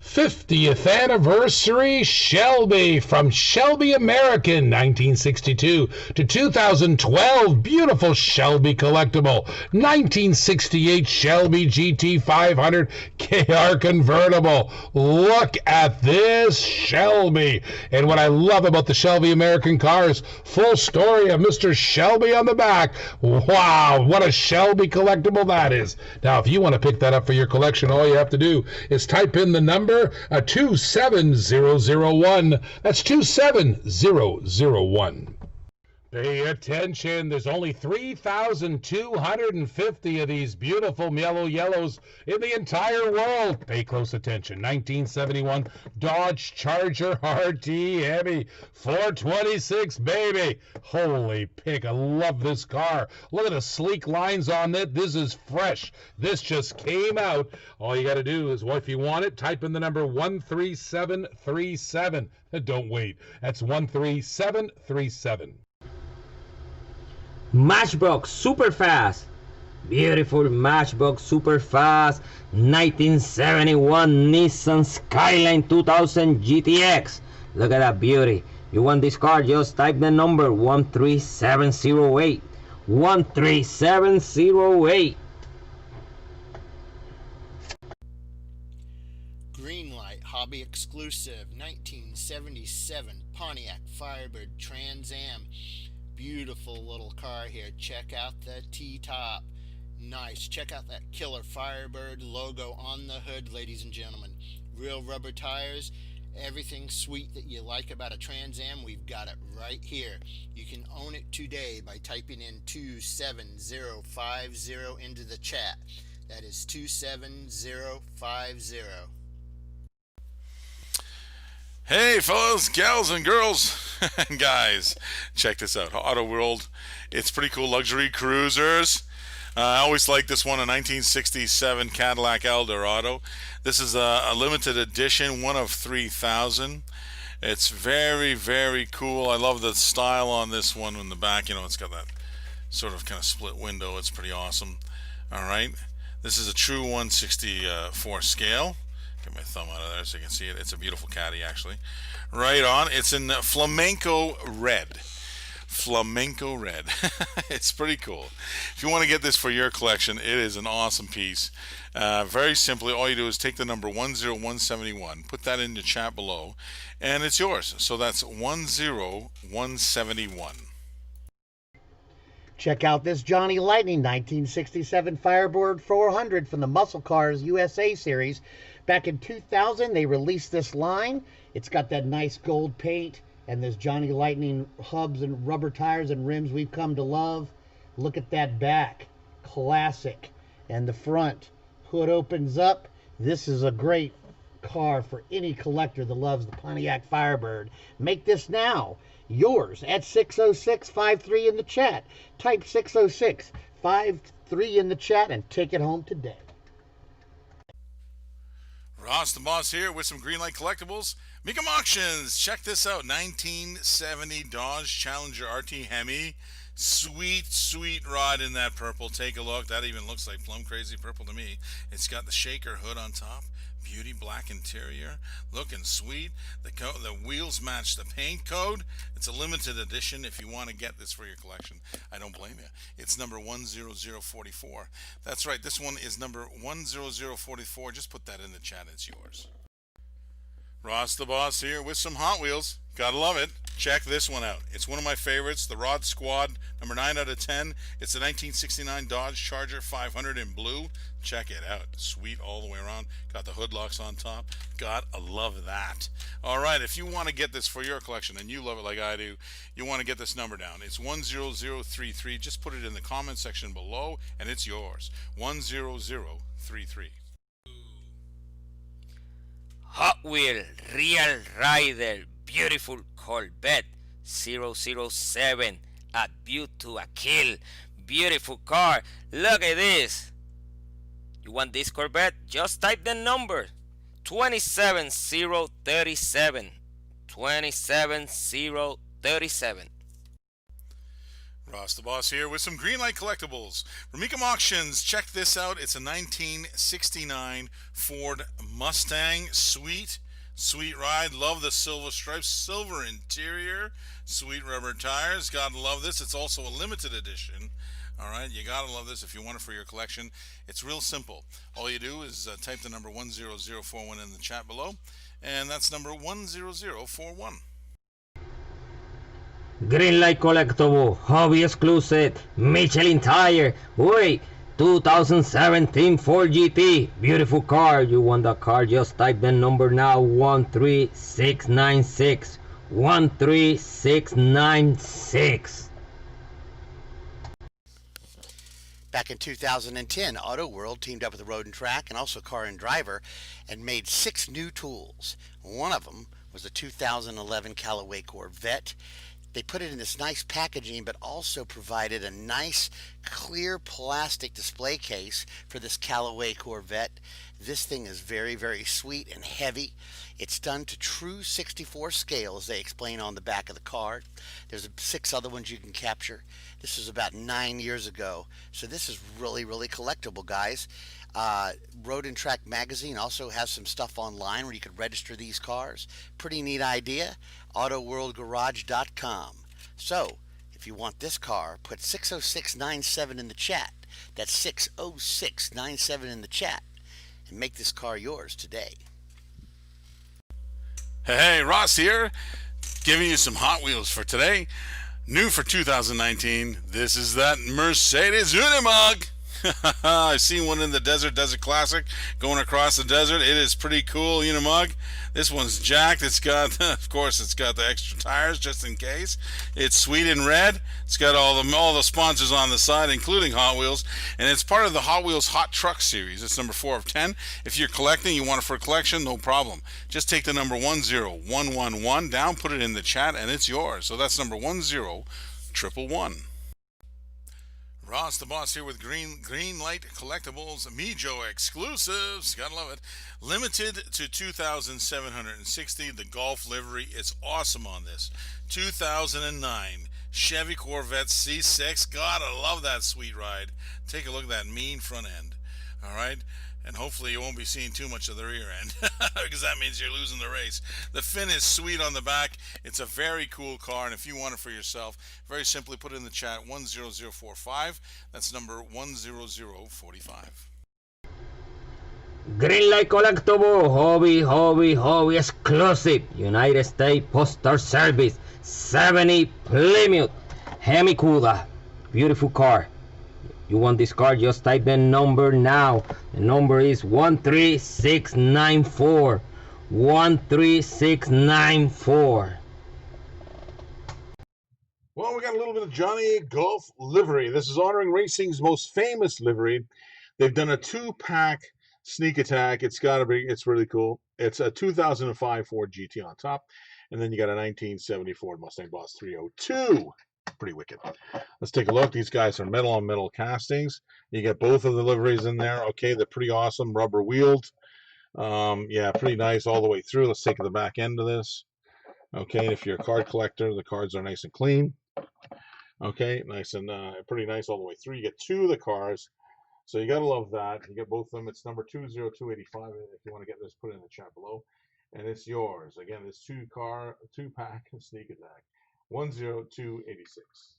50th anniversary Shelby, from Shelby American 1962 to 2012. Beautiful Shelby collectible. 1968 Shelby GT 500 KR convertible. Look at this Shelby. And what I love about the Shelby American cars, full story of Mr. Shelby on the back. Wow, what a Shelby collectible that is. Now, if you want to pick that up for your collection, all you have to do is type in the number 27001. That's 27001. Pay attention, there's only 3,250 of these beautiful yellows in the entire world. Pay close attention. 1971 Dodge Charger RT Hemi 426, baby. Holy pig, I love this car. Look at the sleek lines on it. This is fresh. This just came out. All you got to do is, well, if you want it, type in the number 13737. Don't wait. That's 13737. Matchbox Super Fast. Beautiful Matchbox Super Fast 1971 Nissan Skyline 2000 GTX. Look at that beauty. You want this car? Just type the number 13708. 13708. Greenlight Hobby Exclusive 1977 Pontiac Firebird Trans Am. Beautiful little car here. Check out the T-top. Nice. Check out that killer Firebird logo on the hood, ladies and gentlemen. Real rubber tires. Everything sweet that you like about a Trans Am, we've got it right here. You can own it today by typing in 27050 into the chat. That is 27050. Hey, fellas, gals, and girls, and guys, check this out. Auto World, it's pretty cool. Luxury cruisers. I always like this one, a 1967 Cadillac Eldorado. This is a limited edition, one of 3,000. It's very, very cool. I love the style on this one in the back. You know, it's got that sort of kind of split window. It's pretty awesome. All right. This is a true 1/64 scale. Get my thumb out of there so you can see it. It's a beautiful caddy, actually. Right on. It's in flamenco red. Flamenco red. It's pretty cool. If you want to get this for your collection, it is an awesome piece. Very simply, all you do is take the number 10171, put that in the chat below, and it's yours. So that's 10171. Check out this Johnny Lightning 1967 Firebird 400 from the Muscle Cars USA series. Back in 2000, they released this line. It's got that nice gold paint and this Johnny Lightning hubs and rubber tires and rims we've come to love. Look at that back. Classic. And the front. Hood opens up. This is a great car for any collector that loves the Pontiac Firebird. Make this now yours at 60653 in the chat. Type 60653 in the chat and take it home today. Ross the Boss here with some Greenlight Collectibles. Mecum Auctions. Check this out. 1970 Dodge Challenger RT Hemi. Sweet, sweet rod in that purple. Take a look. That even looks like plum crazy purple to me. It's got the shaker hood on top. Beauty black interior. Looking sweet. The wheels match the paint code. It's a limited edition if you want to get this for your collection. I don't blame you. It's number 10044. That's right. This one is number 10044. Just put that in the chat. It's yours. Ross the Boss here with some Hot Wheels. Gotta love it. Check this one out. It's one of my favorites, the Rod Squad, number 9 out of 10. It's the 1969 Dodge Charger 500 in blue. Check it out. Sweet all the way around. Got the hood locks on top. Gotta love that. All right, if you want to get this for your collection, and you love it like I do, you want to get this number down. It's 10033. Just put it in the comment section below, and it's yours. 10033. Hot Wheel Real Rider Beautiful Corvette 007, a beaut to a kill. Beautiful car. Look at this. You want this Corvette? Just type the number 27037. 27037. Ross the Boss here with some Greenlight collectibles. Remicum Auctions, check this out. It's a 1969 Ford Mustang. Sweet ride. Love the silver stripes, silver interior, sweet rubber tires. Gotta love this. It's also a limited edition. All right, you gotta love this if you want it for your collection. It's real simple. All you do is type the number 10041 in the chat below, and that's number 10041. Greenlight collectible, hobby exclusive, Michelin tire. Wait, 2017 Ford GT. Beautiful car. You want that car? Just type the number now 13696. 13696. Back in 2010, Auto World teamed up with Road and Track and also Car and Driver and made 6 new tools. One of them was the 2011 Callaway Corvette. They put it in this nice packaging, but also provided a nice clear plastic display case for this Callaway Corvette. This thing is very, very sweet and heavy. It's done to true 64 scale, as they explain on the back of the card. There's 6 other ones you can capture. This was about 9 years ago, so this is really, really collectible, guys. Road and Track magazine also has some stuff online where you could register these cars. Pretty neat idea. AutoWorldGarage.com. So if you want this car, put 60697 in the chat. That's 60697 in the chat, and make this car yours today. Hey, Ross here, giving you some Hot Wheels for today. New for 2019, this is that Mercedes Unimog. I've seen one in the Desert Classic going across the desert. It is pretty cool, Unimog. This one's jacked. It's got, of course, it's got the extra tires just in case. It's sweet in red. It's got all the sponsors on the side, including Hot Wheels, and it's part of the Hot Wheels Hot Truck series. It's number 4 of 10. If you're collecting, you want it for a collection, no problem. Just take the number 10111 down, put it in the chat, and it's yours. So that's number 10111. Ross the Boss here with Greenlight Collectibles, Mijo exclusives. Gotta love it. Limited to 2,760. The Golf livery is awesome on this. 2009 Chevy Corvette C6. Gotta love that sweet ride. Take a look at that mean front end. All right. And hopefully you won't be seeing too much of the rear end because that means you're losing the race. The fin is sweet on the back. It's a very cool car, and if you want it for yourself, very simply put it in the chat 10045. That's number 10045. Greenlight collectible, hobby exclusive, United States Postal Service 70 Plymouth Hemi-Cuda. Beautiful car. You want this car? Just type the number now. The number is 13694. 13694. Well, we got a little bit of Johnny Golf livery. This is honoring racing's most famous livery. They've done a 2-pack sneak attack. It's really cool. It's a 2005 Ford GT on top, and then you got a 1970 Ford Mustang Boss 302. Pretty wicked. Let's take a look. These guys are metal on metal castings. You get both of the liveries in there. Okay, they're pretty awesome. Rubber wheeled. Yeah, pretty nice all the way through. Let's take the back end of this. Okay, if you're a card collector, the cards are nice and clean. Okay, nice and pretty nice all the way through. You get 2 of the cars, so you gotta love that. You get both of them. It's number 20285. If you want to get this, put it in the chat below, and it's yours. Again, this 2-pack sneak attack. 10286.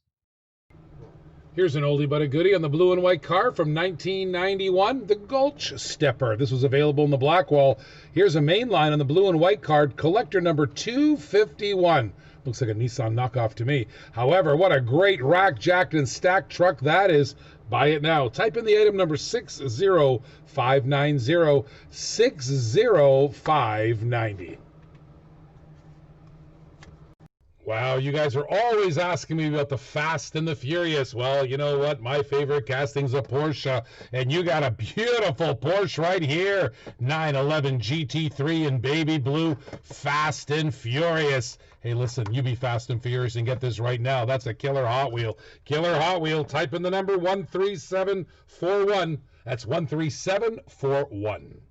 Here's an oldie but a goodie on the blue and white car from 1991, the Gulch Stepper. This was available in the black wall. Here's a mainline on the blue and white card, collector number 251. Looks like a Nissan knockoff to me. However, what a great rack, jacked, and stacked truck that is. Buy it now. Type in the item number 60590, 60590. Wow, you guys are always asking me about the Fast and the Furious. Well, you know what? My favorite casting's a Porsche, and you got a beautiful Porsche right here. 911 GT3 in baby blue, Fast and Furious. Hey, listen, you be fast and furious and get this right now. That's a killer Hot Wheel. Killer Hot Wheel. Type in the number 13741. That's 13741.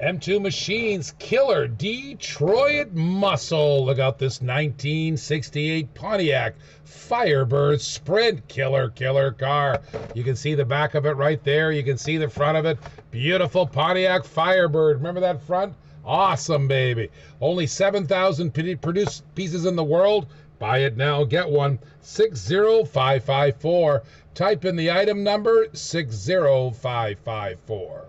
M2 Machines Killer Detroit Muscle. Look out this 1968 Pontiac Firebird Sprint killer car. You can see the back of it right there. You can see the front of it. Beautiful Pontiac Firebird. Remember that front? Awesome, baby. Only 7,000 produced pieces in the world. Buy it now, get one. 60554. Type in the item number 60554.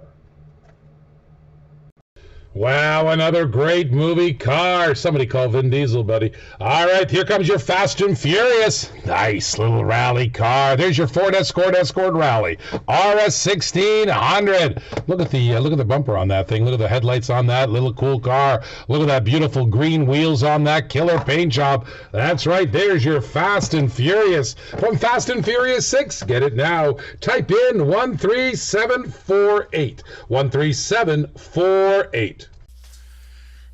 Wow, another great movie car. Somebody call Vin Diesel, buddy. All right, here comes your Fast and Furious. Nice little rally car. There's your Ford Escort Rally. RS 1600. Look at the bumper on that thing. Look at the headlights on that little cool car. Look at that beautiful green wheels on that killer paint job. That's right. There's your Fast and Furious from Fast and Furious 6. Get it now. Type in 13748. 13748.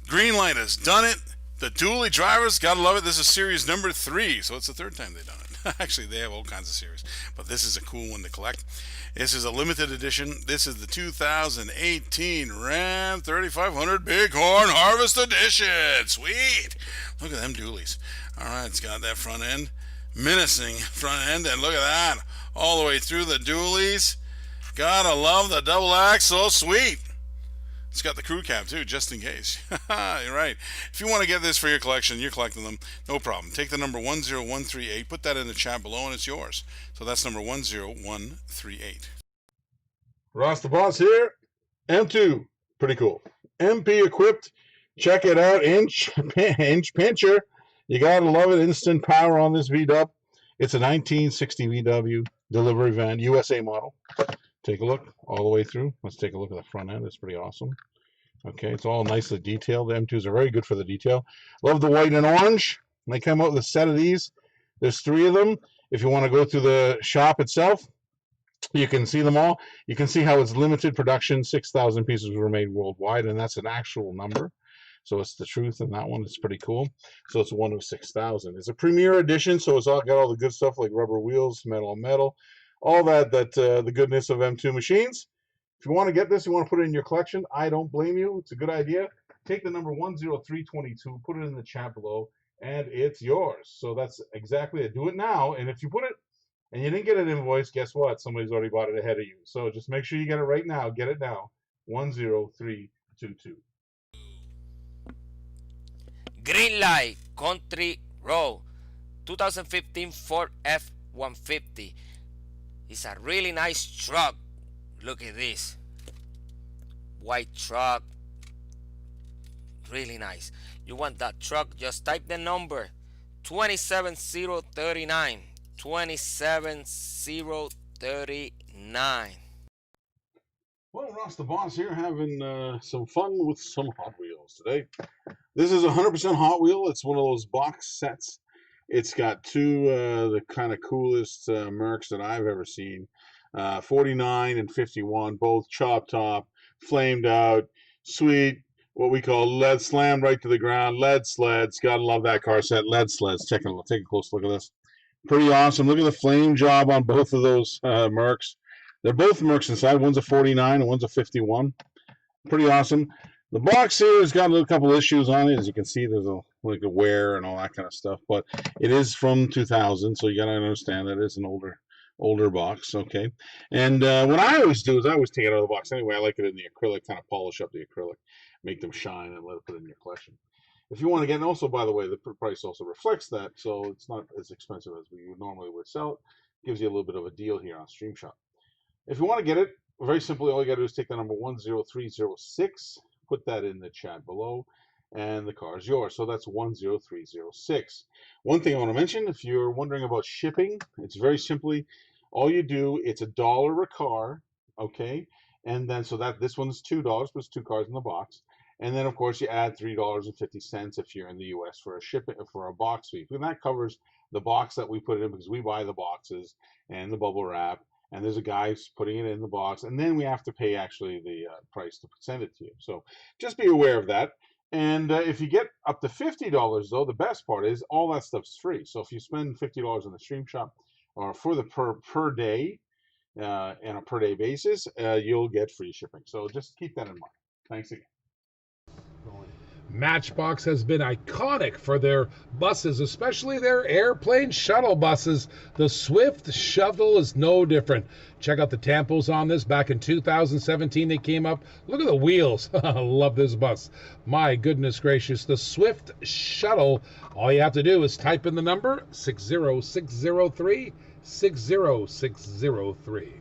Green Light has done it. The dually drivers, gotta love it. This is series number 3, so it's the third time they've done it. Actually, they have all kinds of series, but this is a cool one to collect. This is a limited edition. This is the 2018 Ram 3500 Bighorn Harvest Edition. Sweet. Look at them dualies. All right, it's got that front end, menacing front end, and look at that. All the way through the dualies. Gotta love the double axle. Sweet. It's got the crew cab too, just in case. You're right. If you want to get this for your collection, you're collecting them, no problem. Take the number 10138, put that in the chat below, and it's yours. So that's number 10138. Ross the Boss here. M2, pretty cool. MP equipped. Check it out. Inch pincher. You gotta love it. Instant power on this VW. It's a 1960 VW delivery van, USA model. Take a look all the way through. Let's take a look at the front end. It's pretty awesome. Okay, it's all nicely detailed. The M2s are very good for the detail. Love the white and orange. They come out with a set of these. There's 3 of them. If you want to go through the shop itself, you can see them all. You can see how it's limited production. 6,000 pieces were made worldwide, and that's an actual number. So it's the truth, and that one is pretty cool. So it's one of 6,000. It's a premier edition, so it's all got all the good stuff like rubber wheels, metal on metal. All the goodness of M2 Machines. If you want to get this, you want to put it in your collection, I don't blame you. It's a good idea. Take the number 10322, put it in the chat below, and it's yours. So that's exactly it. Do it now, and if you put it and you didn't get an invoice, guess what? Somebody's already bought it ahead of you. So just make sure you get it right now. Get it now. 10322. Green Light Country Road 2015 Ford F-150. It's a really nice truck. Look at this. White truck. Really nice. You want that truck? Just type the number 27039. 27039. Well, Ross the Boss here having some fun with some Hot Wheels today. This is 100% Hot Wheel. It's one of those box sets. It's got 2 the kind of coolest Mercs that I've ever seen. 49 and 51, both chop top, flamed out, sweet, what we call lead slammed right to the ground, lead sleds. Gotta love that car set, lead sleds. Take a close look at this. Pretty awesome. Look at the flame job on both of those Mercs. They're both Mercs inside. One's a 49 and one's a 51. Pretty awesome. The box here has got a couple issues on it. As you can see, there's a wear and all that kind of stuff. But it is from 2000, so you got to understand that it's an older box. Okay. And what I always do is I always take it out of the box anyway. I like it in the acrylic, kind of polish up the acrylic, make them shine, and let it put it in your collection. If you want to get, and also, by the way, the price also reflects that, so it's not as expensive as we normally would sell it. Gives you a little bit of a deal here on Stream Shop. If you want to get it, very simply, all you got to do is take the number 10306, put that in the chat below, and the car is yours. So that's 10306. One thing I want to mention, if you're wondering about shipping, it's very simply, all you do, it's $1 a car, okay? And then, so that this one's $2, plus 2 cars in the box. And then, of course, you add $3.50 if you're in the U.S. for a box fee. And that covers the box that we put it in, because we buy the boxes and the bubble wrap, and there's a guy putting it in the box, and then we have to pay actually the price to send it to you. So just be aware of that. And if you get up to $50, though, the best part is all that stuff's free. So if you spend $50 in the Stream Shop, or for the per day, on a per day basis, you'll get free shipping. So just keep that in mind. Thanks again. Matchbox has been iconic for their buses, especially their airplane shuttle buses. The Swift Shuttle is no different. Check out the tampos on this. Back in 2017, they came up. Look at the wheels. I love this bus. My goodness gracious. The Swift Shuttle, all you have to do is type in the number 60603, 60603.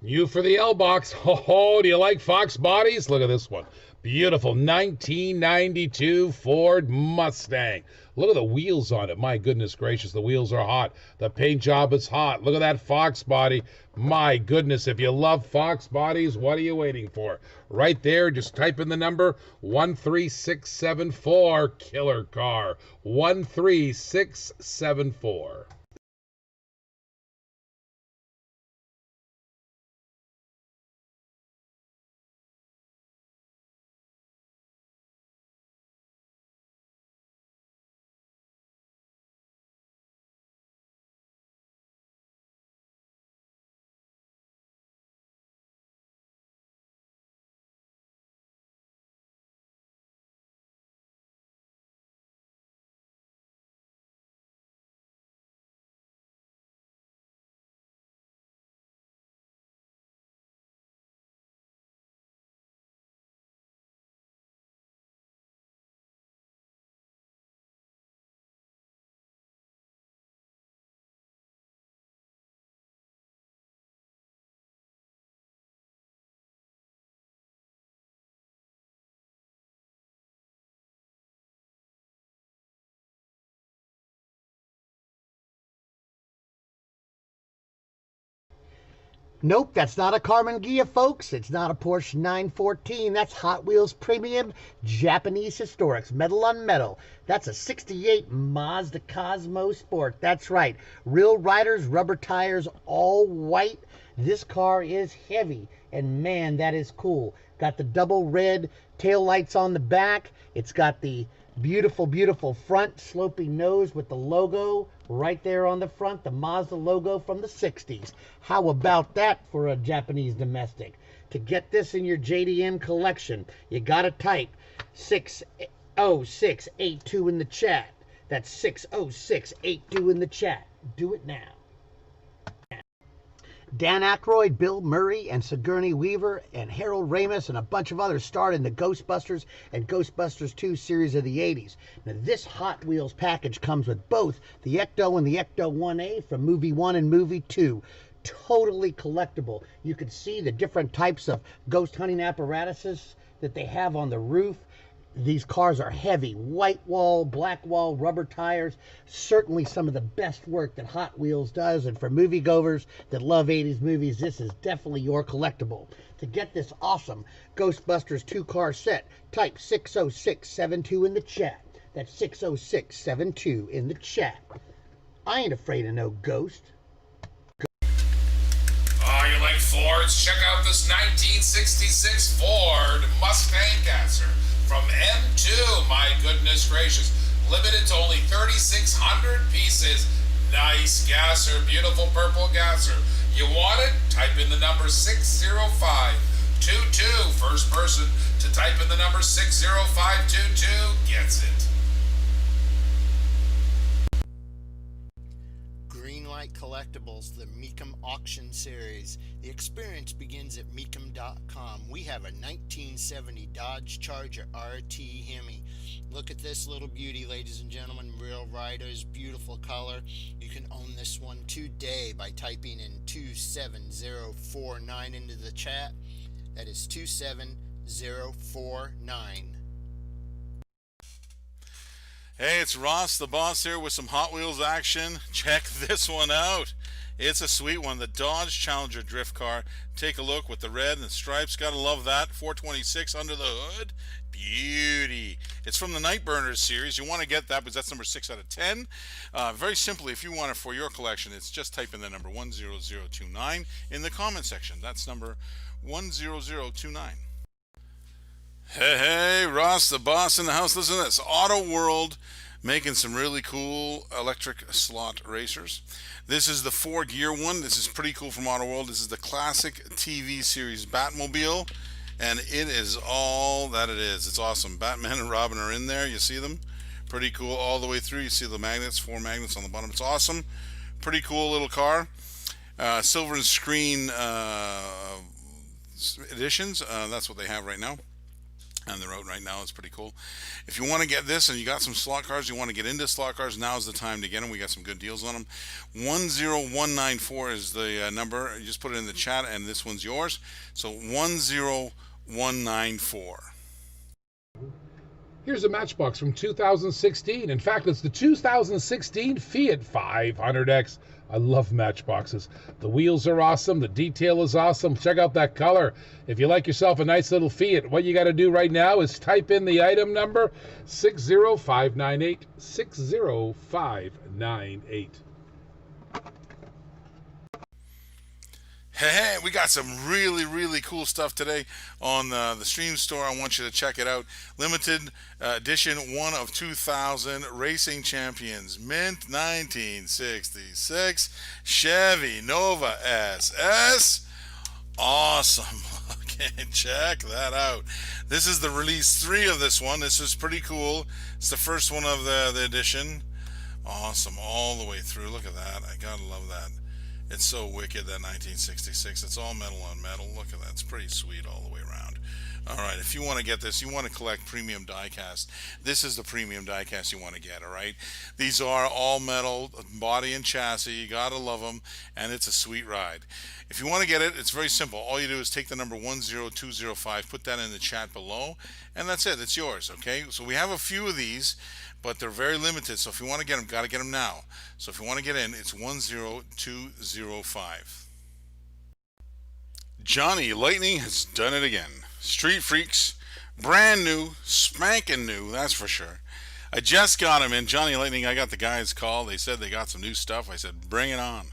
You for the L-Box. Oh, do you like Fox bodies? Look at this one. Beautiful 1992 Ford Mustang. Look at the wheels on it. My goodness gracious, the wheels are hot. The paint job is hot. Look at that Fox body. My goodness, if you love Fox bodies, what are you waiting for? Right there, just type in the number 13674. Killer car. 13674. Nope, that's not a Carmen Ghia, folks. It's not a Porsche 914. That's Hot Wheels Premium Japanese Historics, metal on metal. That's a 68 Mazda Cosmo Sport. That's right. Real riders, rubber tires, all white. This car is heavy, and man, that is cool. Got the double red tail lights on the back. It's got the beautiful, beautiful front sloping nose with the logo right there on the front, the Mazda logo from the 60s. How about that for a Japanese domestic? To get this in your JDM collection, you gotta type 60682 in the chat. That's 60682 in the chat. Do it now. Dan Aykroyd, Bill Murray, and Sigourney Weaver, and Harold Ramis, and a bunch of others starred in the Ghostbusters and Ghostbusters 2 series of the 80s. Now, this Hot Wheels package comes with both the Ecto and the Ecto 1A from movie 1 and movie 2. Totally collectible. You can see the different types of ghost hunting apparatuses that they have on the roof. These cars are heavy, white wall, black wall, rubber tires. Certainly some of the best work that Hot Wheels does. And for moviegoers that love 80s movies, this is definitely your collectible. To get this awesome Ghostbusters 2-car set, type 60672 in the chat. That's 60672 in the chat. I ain't afraid of no ghost. Oh, you like Fords? Check out this 1966 Ford Mustang Gasser from M2. My goodness gracious. Limited to only 3,600 pieces. Nice gasser. Beautiful purple gasser. You want it? Type in the number 60522. First person to type in the number 60522 gets it. Green light Greenlight Collectibles, the Meekum Auction Series. The experience begins at Meekum.com. We have a 1970 Dodge Charger RT Hemi. Look at this little beauty, ladies and gentlemen. Real Riders, beautiful color. You can own this one today by typing in 27049 into the chat. That is 27049. Hey, it's Ross the Boss here with some Hot Wheels action. Check this one out. It's a sweet one, the Dodge Challenger drift car. Take a look with the red and the stripes. Gotta love that. 426 under the hood. Beauty. It's from the Nightburners series. You want to get that because that's number 6 out of 10. Very simply, if you want it for your collection, it's just type in the number 10029 in the comment section. That's number 10029. Hey, Ross the Boss in the house. Listen to this. Auto World making some really cool electric slot racers. This is the 4-gear one. This is pretty cool from Auto World. This is the classic TV series Batmobile, and it is all that it is. It's awesome. Batman and Robin are in there. You see them? Pretty cool all the way through. You see the magnets, 4 magnets on the bottom. It's awesome. Pretty cool little car. Silver and screen editions. That's what they have right now. On the road right now. It's pretty cool. If you want to get this and you got some slot cars, you want to get into slot cars, now's the time to get them. We got some good deals on them. 10194 is the number. You just put it in the chat and this one's yours. So 10194. Here's a Matchbox from 2016. In fact, it's the 2016 Fiat 500X. I love Matchboxes. The wheels are awesome. The detail is awesome. Check out that color. If you like yourself a nice little Fiat, what you got to do right now is type in the item number 60598. 60598. Hey, we got some really cool stuff today on the stream store. I want you to check it out. Limited edition 1 of 2000 Racing Champions Mint 1966 Chevy Nova SS. Awesome. Okay, check that out. This is the release 3 of this one. This is pretty cool. It's the first one of the edition. Awesome all the way through. Look at that. I gotta love that. It's so wicked, that 1966. It's all metal on metal. Look at that. It's pretty sweet all the way around. All right, if you want to get this, you want to collect premium diecast, this is the premium diecast you want to get, all right? These are all metal, body and chassis. You got to love them, and it's a sweet ride. If you want to get it, it's very simple. All you do is take the number 10205, put that in the chat below, and that's it. It's yours, okay? So we have a few of these, but they're very limited. So if you want to get them, got to get them now. So if you want to get in, it's 10205. Johnny Lightning has done it again. Street Freaks, brand new, spanking new, that's for sure. I just got him in. Johnny Lightning, I got the guys call. They said they got some new stuff. I said, bring it on.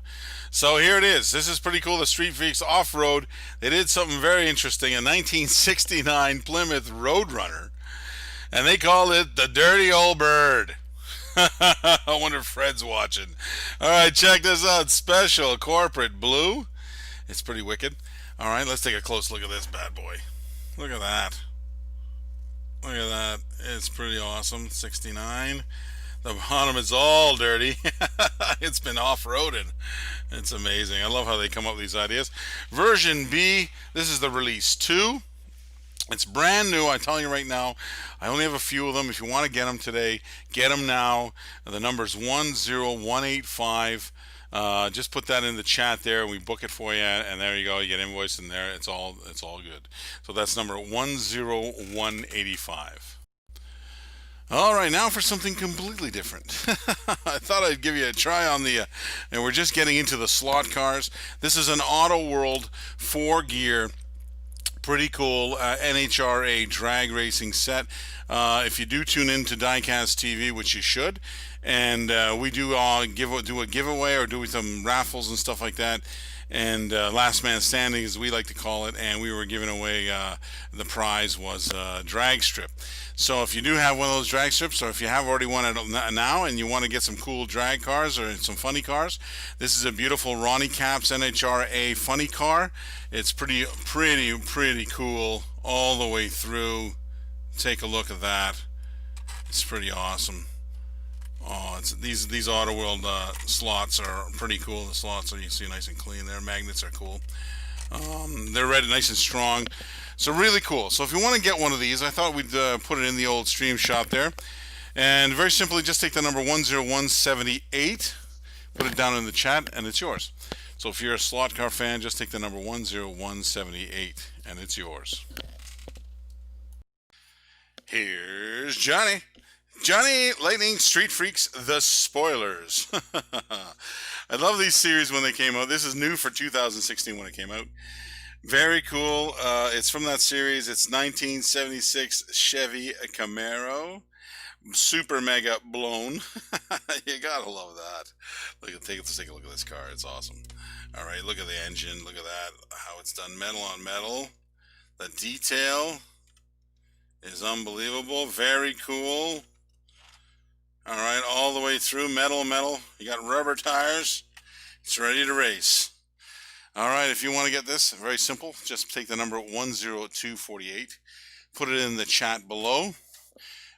So here it is. This is pretty cool. The Street Freaks Off-Road. They did something very interesting. A 1969 Plymouth Roadrunner. And they called it the Dirty Old Bird. I wonder if Fred's watching. All right, check this out. Special corporate blue. It's pretty wicked. All right, let's take a close look at this bad boy. Look at that. Look at that. It's pretty awesome. 69. The bottom is all dirty. It's been off-roaded. It's amazing. I love how they come up with these ideas. Version B, this is the release 2. It's brand new. I'm telling you right now, I only have a few of them. If you want to get them today, get them now. The number's 10185. Just put that in the chat there. We book it for you, and there you go. You get invoiced in there. It's all good. So that's number 10185. All right, now for something completely different. I thought I'd give you a try on the, and we're just getting into the slot cars. This is an Auto World 4-gear, pretty cool NHRA drag racing set. If you do tune in to Diecast TV, which you should, and we do do a giveaway or do some raffles and stuff like that, and last man standing, as we like to call it, and we were giving away, the prize was a drag strip. So if you do have one of those drag strips, or if you have already one now and you want to get some cool drag cars or some funny cars, this is a beautiful Ronnie Capps NHRA funny car. It's pretty cool all the way through. Take a look at that. It's pretty awesome. Oh, these Auto World slots are pretty cool. The slots are, you see, nice and clean there. Magnets are cool. They're red, nice and strong. So really cool. So if you want to get one of these, I thought we'd put it in the old stream shop there. And very simply, just take the number 10178, put it down in the chat, and it's yours. So if you're a slot car fan, just take the number 10178, and it's yours. Here's Johnny. Johnny Lightning Street Freaks, The Spoilers. I love these series when they came out. This is new for 2016 when it came out. Very cool. It's from that series. It's 1976 Chevy Camaro. Super mega blown. You gotta love that. Let's take a look at this car. It's awesome. All right, look at the engine. Look at that. How it's done, metal on metal. The detail is unbelievable. Very cool. All right, all the way through, metal. You got rubber tires. It's ready to race. All right, if you want to get this, very simple. Just take the number 10248. Put it in the chat below.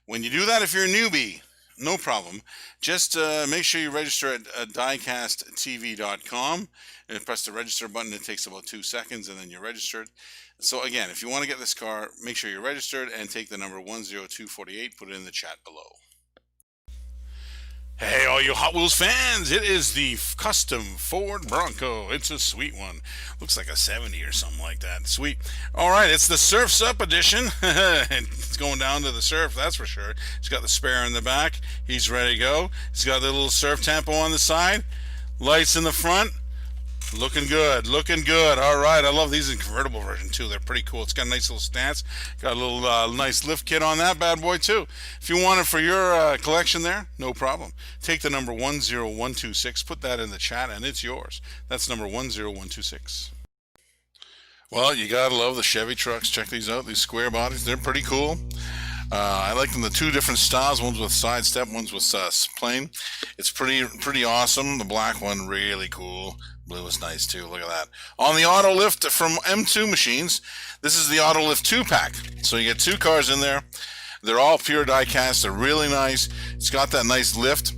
When you do that, if you're a newbie, no problem. Just make sure you register at diecasttv.com and press the register button. It takes about 2 seconds, and then you're registered. So again, if you want to get this car, make sure you're registered and take the number 10248. Put it in the chat below. Hey, all you Hot Wheels fans, it is the custom Ford Bronco. It's a sweet one. Looks like a 70 or something like that. Sweet. All right, it's the Surf's Up edition. It's going down to the surf, that's for sure. He's got the spare in the back. He's ready to go. He's got the little surf tempo on the side. Lights in the front. Looking good, looking good. All right, I love these in convertible version too. They're pretty cool. It's got a nice little stance. Got a little nice lift kit on that bad boy too. If you want it for your collection there, no problem. Take the number 10126, put that in the chat, and it's yours. That's number 10126. Well, you gotta love the Chevy trucks. Check these out. These square bodies, they're pretty cool. I like them the two different styles. One's with side step, one's with plain. It's pretty awesome. The black one, really cool. Blue is nice too. Look at that. On the Auto Lift from M2 Machines, this is the Auto Lift 2-pack. So you get 2 cars in there. They're all pure die cast. They're really nice. It's got that nice lift.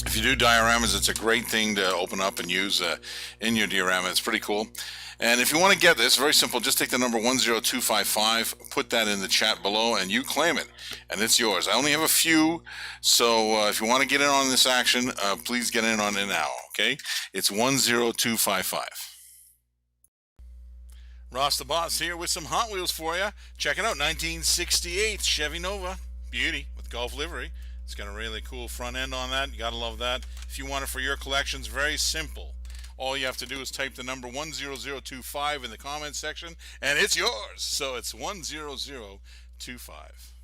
If you do dioramas, it's a great thing to open up and use in your diorama. It's pretty cool. And if you want to get this, very simple, just take the number 10255, put that in the chat below, and you claim it, and it's yours. I only have a few, so if you want to get in on this action, please get in on it now, okay? It's 10255. Ross the Boss here with some Hot Wheels for you. Check it out, 1968 Chevy Nova, beauty, with Golf livery. It's got a really cool front end on that. You gotta love that. If you want it for your collections, very simple. All you have to do is type the number 10025 in the comments section, and it's yours. So it's 10025.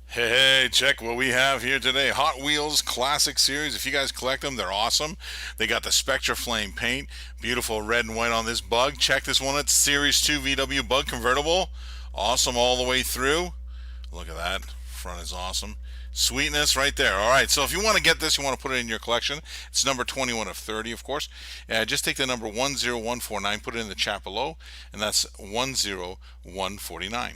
Hey, check what we have here today. Hot Wheels Classic Series. If you guys collect them, they're awesome. They got the Spectra Flame paint. Beautiful red and white on this bug. Check this one. It's Series 2 VW Bug Convertible. Awesome all the way through. Look at that. Front is awesome. Sweetness right there. All right, so if you want to get this, you want to put it in your collection. It's number 21 of 30, of course. Just take the number 10149, put it in the chat below, and that's 10149.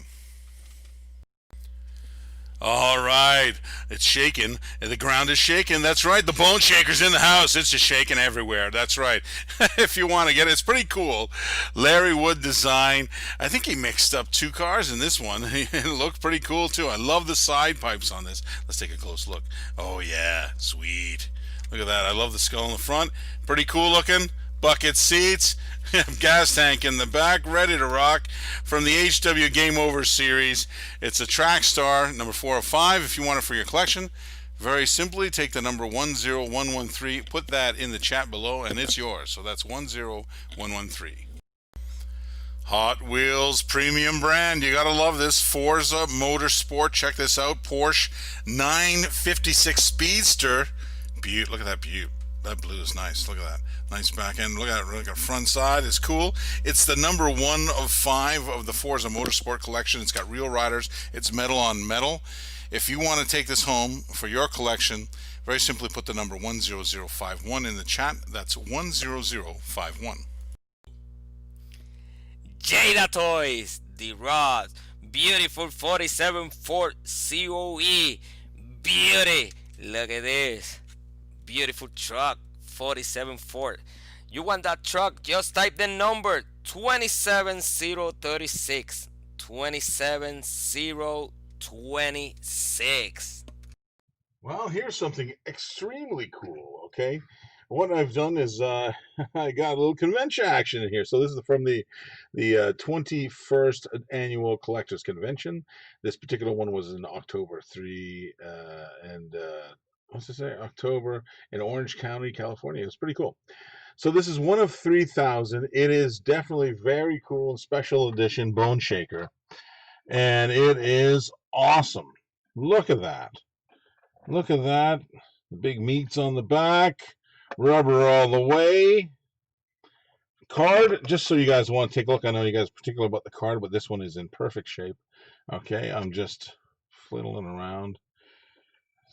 All right, it's shaking. The ground is shaking. That's right. The bone shaker's in the house. It's just shaking everywhere. That's right. If you want to get it, it's pretty cool. Larry Wood design. I think he mixed up 2 cars in this one. It looked pretty cool too. I love the side pipes on this. Let's take a close look. Oh yeah, sweet. Look at that. I love the skull in the front. Pretty cool looking. Bucket seats. Gas tank in the back, ready to rock. From the HW Game Over series, it's a Track Star number 405. If you want it for your collection, very simply take the number 10113, put that in the chat below, and it's yours. So that's 10113. Hot Wheels premium brand. You gotta love this. Forza Motorsport. Check this out. Porsche 956 Speedster. Look at that beaut. That blue is nice. Look at that. Nice back end. Look at it. Look at front side. It's cool. It's the number 1 of 5 of the Forza Motorsport collection. It's got real riders. It's metal on metal. If you want to take this home for your collection, very simply put the number 10051 in the chat. That's 10051. Jada Toys, the Ross, beautiful 47 Ford COE, beauty, Look at this. Beautiful truck. 47 Ford. You want that truck? Just type the number 27036. 27026. Well, here's something extremely cool, okay? What I've done is I got a little convention action in here. So this is from the 21st annual collectors convention. This particular one was in October 3 and what's it say? October in Orange County, California. It was pretty cool. So this is one of 3,000. It is definitely very cool and special edition Bone Shaker, and it is awesome. Look at that. Look at that. The big meats on the back. Rubber all the way. Card, just so you guys want to take a look. I know you guys are particular about the card, but this one is in perfect shape. Okay, I'm just fiddling around.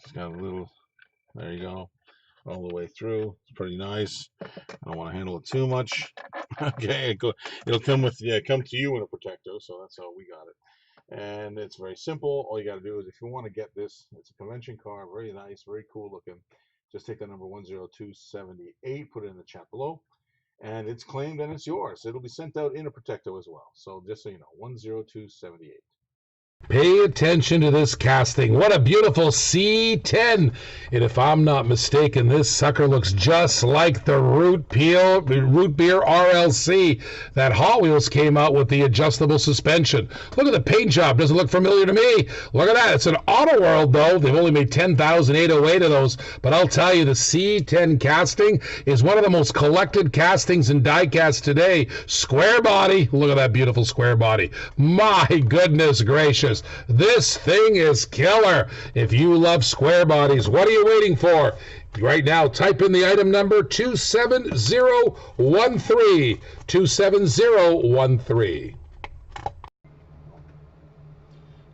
It's got a little, there you go, all the way through. It's pretty nice. I don't want to handle it too much. Okay, it'll come with, come to you in a protector, so that's how we got it. And it's very simple. All you got to do is, if you want to get this, it's a convention car, very nice, very cool looking. Just take the number 10278, put it in the chat below, and it's claimed and it's yours. It'll be sent out in a protector as well. So just so you know, 10278. Pay attention to this casting. What a beautiful C10. And if I'm not mistaken, this sucker looks just like the Root Beer RLC that Hot Wheels came out with the adjustable suspension. Look at the paint job. Doesn't look familiar to me. Look at that. It's an Auto World, though. They've only made 10,808 of those. But I'll tell you, the C10 casting is one of the most collected castings in diecast today. Square body. Look at that beautiful square body. My goodness gracious. This thing is killer. If you love square bodies, what are you waiting for? Right now, type in the item number 27013. 27013.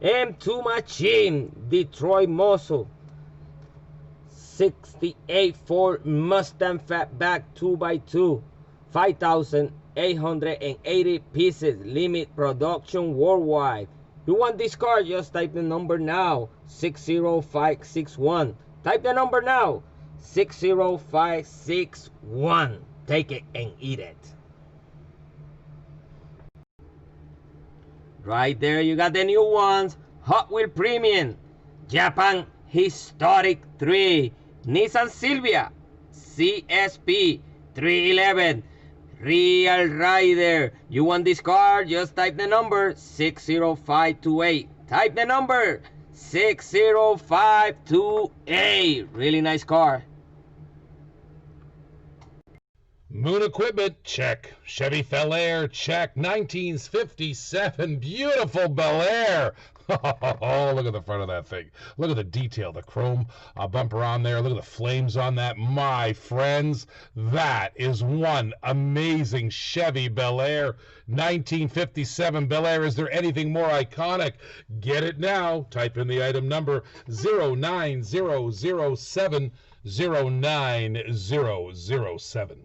M2 Machine, Detroit Muscle. 68 Ford Mustang Fatback 2x2. 5,880 pieces. Limit production worldwide. You want this car? Just type the number now, 60561. Type the number now, 60561. Take it and eat it. Right there, you got the new ones. Hot Wheel Premium, Japan Historic 3, Nissan Silvia, CSP 311. Real Rider. You want this car? Just type the number 60528. Type the number 60528. Really nice car. Moon Equipment, check. Chevy Bel Air, check. 1957, beautiful Bel Air. Oh, look at the front of that thing. Look at the detail, the chrome bumper on there. Look at the flames on that. My friends, that is one amazing Chevy Bel Air. 1957 Bel Air. Is there anything more iconic? Get it now. Type in the item number 09007. 09007.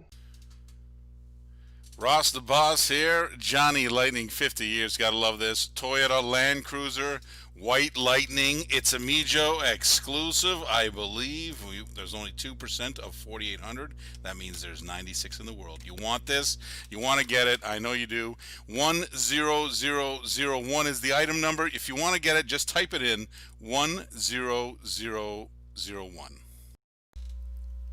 Ross the Boss here. Johnny Lightning, 50 years. Gotta love this. Toyota Land Cruiser, White Lightning. It's a Mijo exclusive, I believe. There's only 2% of 4,800. That means there's 96 in the world. You want this? You want to get it? I know you do. 10001 is the item number. If you want to get it, just type it in. 10001.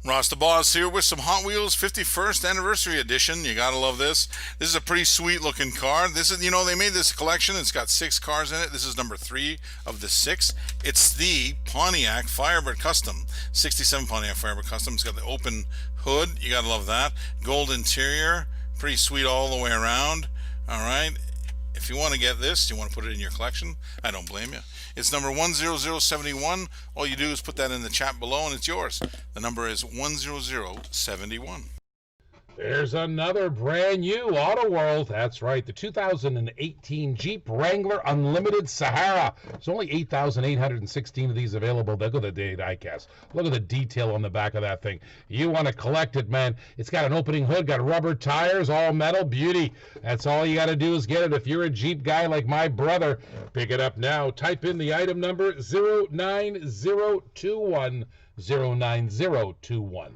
Ross the Boss here with some Hot Wheels 51st Anniversary Edition. You gotta love this. This is a pretty sweet looking car. This is, they made this collection. It's got 6 cars in it. This is number 3 of the 6. It's the Pontiac Firebird Custom. 67 Pontiac Firebird Custom. It's got the open hood. You gotta love that. Gold interior. Pretty sweet all the way around. All right. If you want to get this, you want to put it in your collection, I don't blame you. It's number 10071. All you do is put that in the chat below and it's yours. The number is 10071. There's another brand new Auto World. That's right, the 2018 Jeep Wrangler Unlimited Sahara. There's only 8,816 of these available. Look at the diecast. Look at the detail on the back of that thing. You want to collect it, man. It's got an opening hood, got rubber tires, all metal, beauty. That's all you got to do is get it. If you're a Jeep guy like my brother, pick it up now. Type in the item number 09021 09021.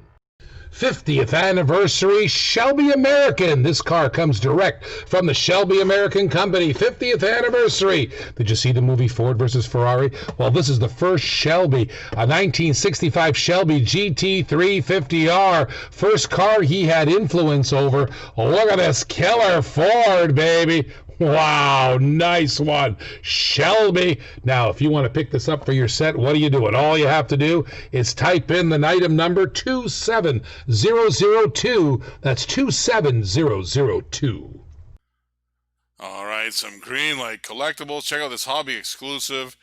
50th anniversary Shelby American. This car comes direct from the Shelby American Company. 50th anniversary. Did you see the movie Ford versus Ferrari? Well, this is the first Shelby, a 1965 Shelby GT350R. First car he had influence over. Look at this killer Ford, baby. Wow, nice one, Shelby. Now, if you want to pick this up for your set, what are you doing? All you have to do is type in the item number 27002. That's 27002. All right, some green light collectibles. Check out this hobby exclusive.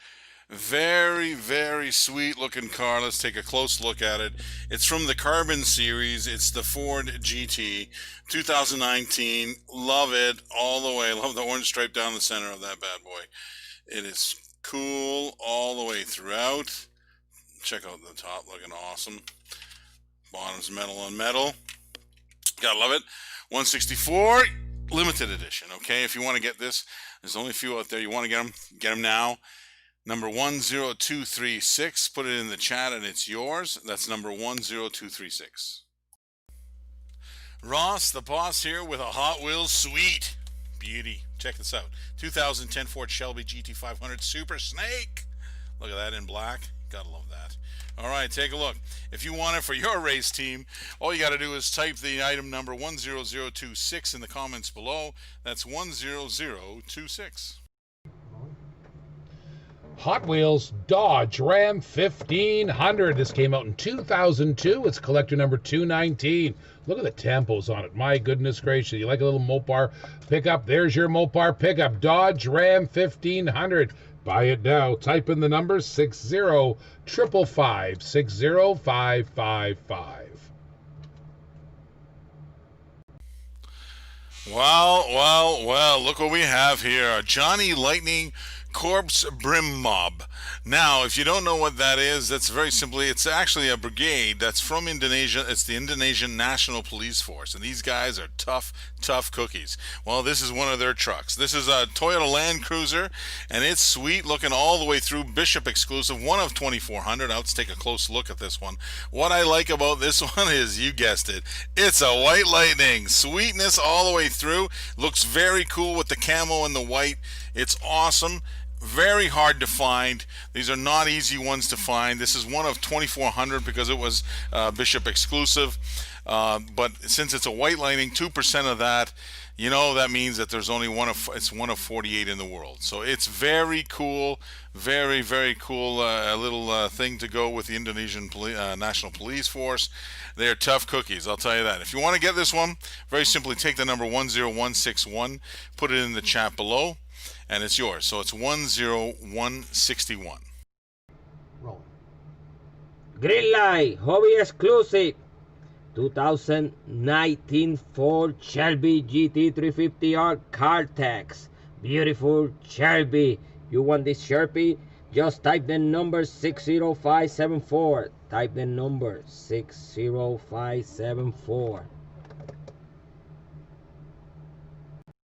Very, very sweet looking car. Let's take a close look at it. It's from the Carbon series. It's the Ford GT 2019. Love it all the way. Love the orange stripe down the center of that bad boy. It is cool all the way throughout. Check out the top, looking awesome. Bottom's metal on metal. Gotta love it. 164 limited edition. Okay, if you want to get this, there's only a few out there. You want to get them now. Number 10236. Put it in the chat and it's yours. That's number 10236. Ross, the boss here with a Hot Wheels sweet beauty. Check this out. 2010 Ford Shelby GT500 Super Snake. Look at that in black. Gotta love that. All right, take a look. If you want it for your race team, all you got to do is type the item number 10026 in the comments below. That's 10026. Hot Wheels Dodge Ram 1500. This came out in 2002. It's collector number 219. Look at the tempos on it. My goodness gracious. You like a little Mopar pickup? There's your Mopar pickup. Dodge Ram 1500. Buy it now. Type in the number 60555 60555. Well, look what we have here. A Johnny Lightning Corpse Brim Mob. Now, if you don't know what that is, that's very simply, it's actually a brigade that's from Indonesia. It's the Indonesian National Police Force, and these guys are tough cookies. Well, this is one of their trucks. This is a Toyota Land Cruiser, and it's sweet looking all the way through. Bishop exclusive, one of 2,400. Now, let's take a close look at this one. What I like about this one is, you guessed it, it's a White Lightning. Sweetness all the way through. Looks very cool with the camo and the white. It's awesome. Very hard to find. These are not easy ones to find. This is one of 2,400 because it was Bishop exclusive. But since it's a White Lightning, 2% of that, you know, that means that there's only it's one of 48 in the world. So it's very cool, very cool. A little thing to go with the Indonesian National Police Force. They're tough cookies, I'll tell you that. If you want to get this one, very simply take the number 10161, put it in the chat below, and it's yours. So it's 10161. Roll. Green light, hobby exclusive. 2019 Ford Shelby GT350R car tax. Beautiful Shelby. You want this Shelby? Just type the number 60574. Type the number 60574.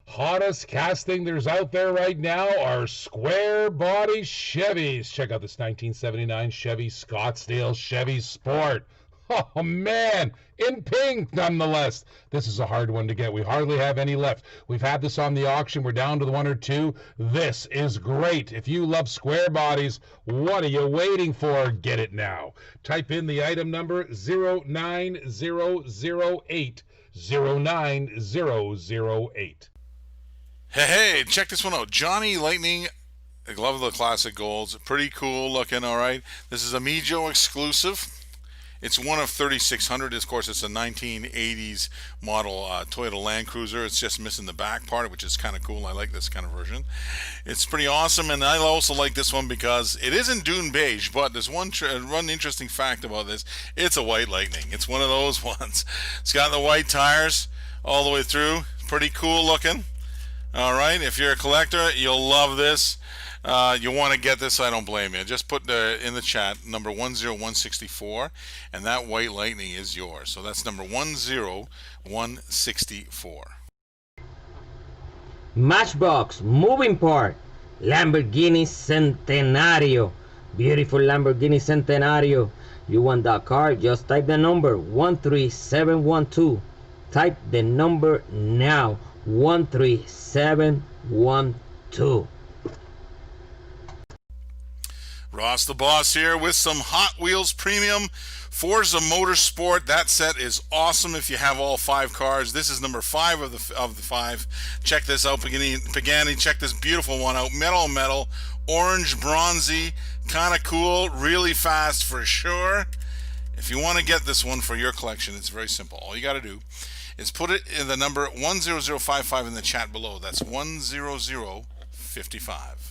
Hottest casting there's out there right now are square body Chevys. Check out this 1979 Chevy Scottsdale Chevy Sport. Oh man, in pink nonetheless. This is a hard one to get. We hardly have any left. We've had this on the auction. We're down to the one or two. This is great. If you love square bodies, what are you waiting for? Get it now. Type in the item number 09008. 09008. Hey, check this one out. Johnny Lightning, I love the classic golds. Pretty cool looking, all right. This is a Mijo exclusive. It's one of 3,600. Of course, it's a 1980s model Toyota Land Cruiser. It's just missing the back part, which is kind of cool. I like this kind of version. It's pretty awesome, and I also like this one because it isn't dune beige, but there's one interesting fact about this. It's a white Lightning. It's one of those ones. It's got the white tires all the way through. Pretty cool looking. All right, if you're a collector, you'll love this. You want to get this, I don't blame you. Just put in the chat number 10164, and that white Lightning is yours. So that's number 10164. Matchbox moving part, Lamborghini Centenario, beautiful Lamborghini Centenario. You want that car? Just type the number 13712. Type the number now, 13712. Ross the Boss here with some Hot Wheels Premium Forza Motorsport. That set is awesome if you have all 5 cars. This is number 5 of the 5. Check this out, Pagani. Check this beautiful one out. Metal, orange, bronzy, kind of cool, really fast for sure. If you want to get this one for your collection, it's very simple. All you got to do is put it in the number 10055 in the chat below. That's 10055.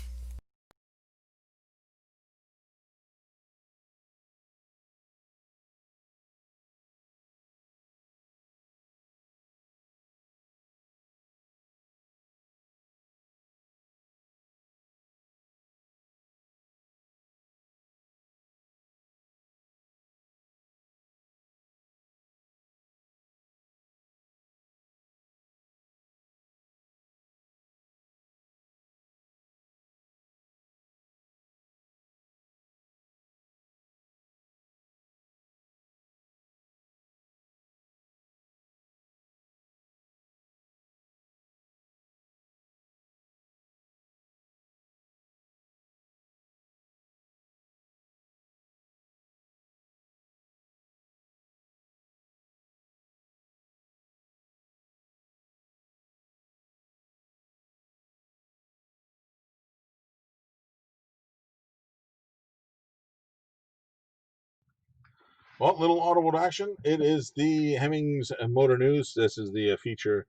Well, little Automotive action. It is the Hemmings Motor News. This is the feature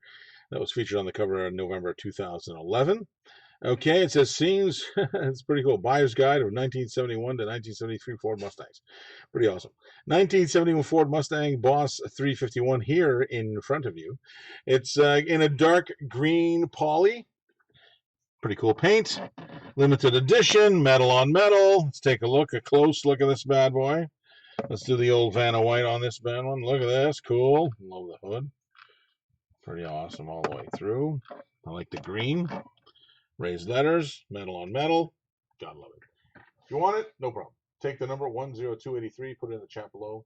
that was featured on the cover in November 2011. Okay, it says scenes. It's pretty cool. Buyer's Guide of 1971 to 1973 Ford Mustangs. Pretty awesome. 1971 Ford Mustang Boss 351 here in front of you. It's in a dark green poly. Pretty cool paint. Limited edition, metal on metal. Let's take a close look at this bad boy. Let's do the old Vanna White on this bad one. Look at this. Cool. Love the hood. Pretty awesome all the way through. I like the green. Raised letters. Metal on metal. God love it. If you want it, no problem. Take the number 10283, put it in the chat below,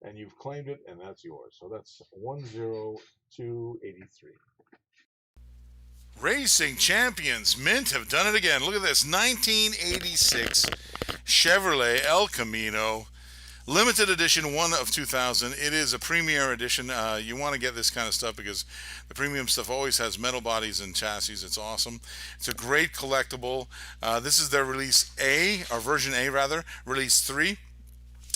and you've claimed it, and that's yours. So that's 10283. Racing Champions Mint have done it again. Look at this. 1986 Chevrolet El Camino. Limited edition, 1 of 2000. It is a premier edition. You want to get this kind of stuff because the premium stuff always has metal bodies and chassis. It's awesome. It's a great collectible. This is their release A, or version A rather, release 3.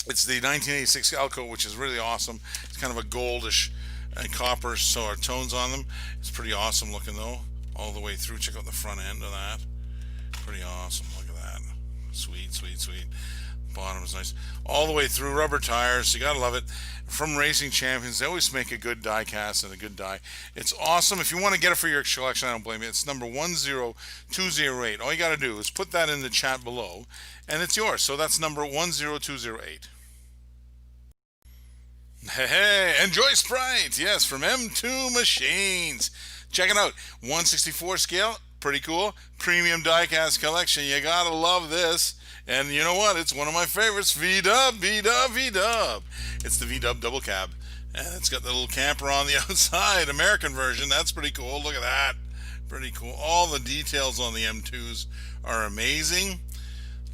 It's the 1986 Elko, which is really awesome. It's kind of a goldish and copper sort of tones on them. It's pretty awesome looking though, all the way through. Check out the front end of that. Pretty awesome. Look at that. Sweet, sweet, sweet. Bottom is nice all the way through. Rubber tires, you gotta love it. From Racing Champions, they always make a good die cast and a good die. It's awesome. If you want to get it for your collection, I don't blame you. It's number 10208. All you gotta do is put that in the chat below and it's yours. So that's number 10208. Hey, enjoy Sprite. Yes, from M2 Machines. Check it out. 164 scale, pretty cool. Premium diecast collection. You gotta love this. And you know what? It's one of my favorites. V-Dub, V-Dub, V-Dub. It's the V-Dub double cab. And it's got the little camper on the outside. American version. That's pretty cool. Look at that. Pretty cool. All the details on the M2s are amazing.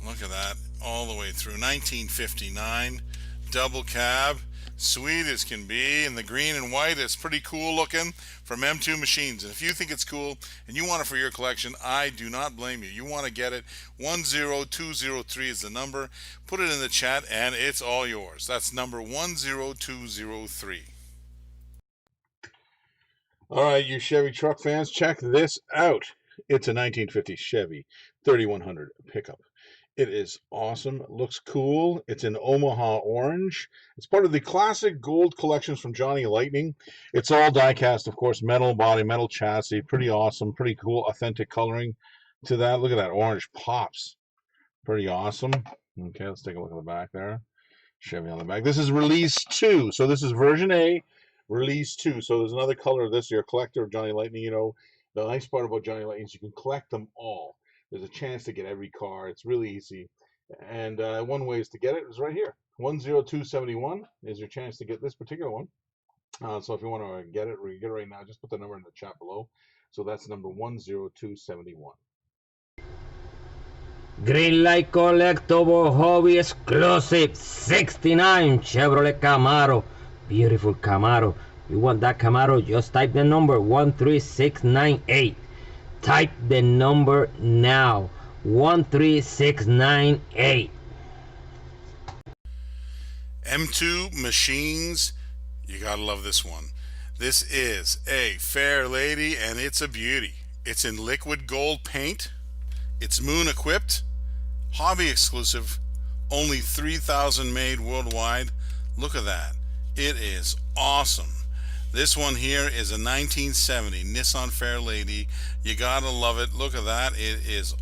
Look at that. All the way through. 1959. Double cab. Sweet as can be, and the green and white is pretty cool looking from M2 Machines. And if you think it's cool and you want it for your collection, I do not blame you. You want to get it. 10203 is the number. Put it in the chat and it's all yours. That's number 10203. All right, you Chevy truck fans, check this out. It's a 1950 Chevy 3100 pickup. It is awesome. It looks cool. It's in Omaha orange. It's part of the classic gold collections from Johnny Lightning. It's all die-cast, of course, metal body, metal chassis. Pretty awesome. Pretty cool, authentic coloring to that. Look at that orange pops. Pretty awesome. Okay, let's take a look at the back there. Chevy on the back. This is release 2. So this is version A, release 2. So there's another color of this. You're a collector of Johnny Lightning. You know, the nice part about Johnny Lightning is you can collect them all. There's a chance to get every car. It's really easy. And one way is to get it is right here. 10271 is your chance to get this particular one. So if you want to get it right now, just put the number in the chat below. So that's number 10271. Green Light Collectible Hobby Exclusive 69 Chevrolet Camaro. Beautiful Camaro. You want that Camaro? Just type the number 13698. Type the number now. 13698. M2 Machines. You gotta love this one. This is a fair lady and it's a beauty. It's in liquid gold paint. It's moon equipped, hobby exclusive, only 3,000 made worldwide. Look at that. It is awesome. This one here is a 1970 Nissan Fairlady. You gotta love it. Look at that. It is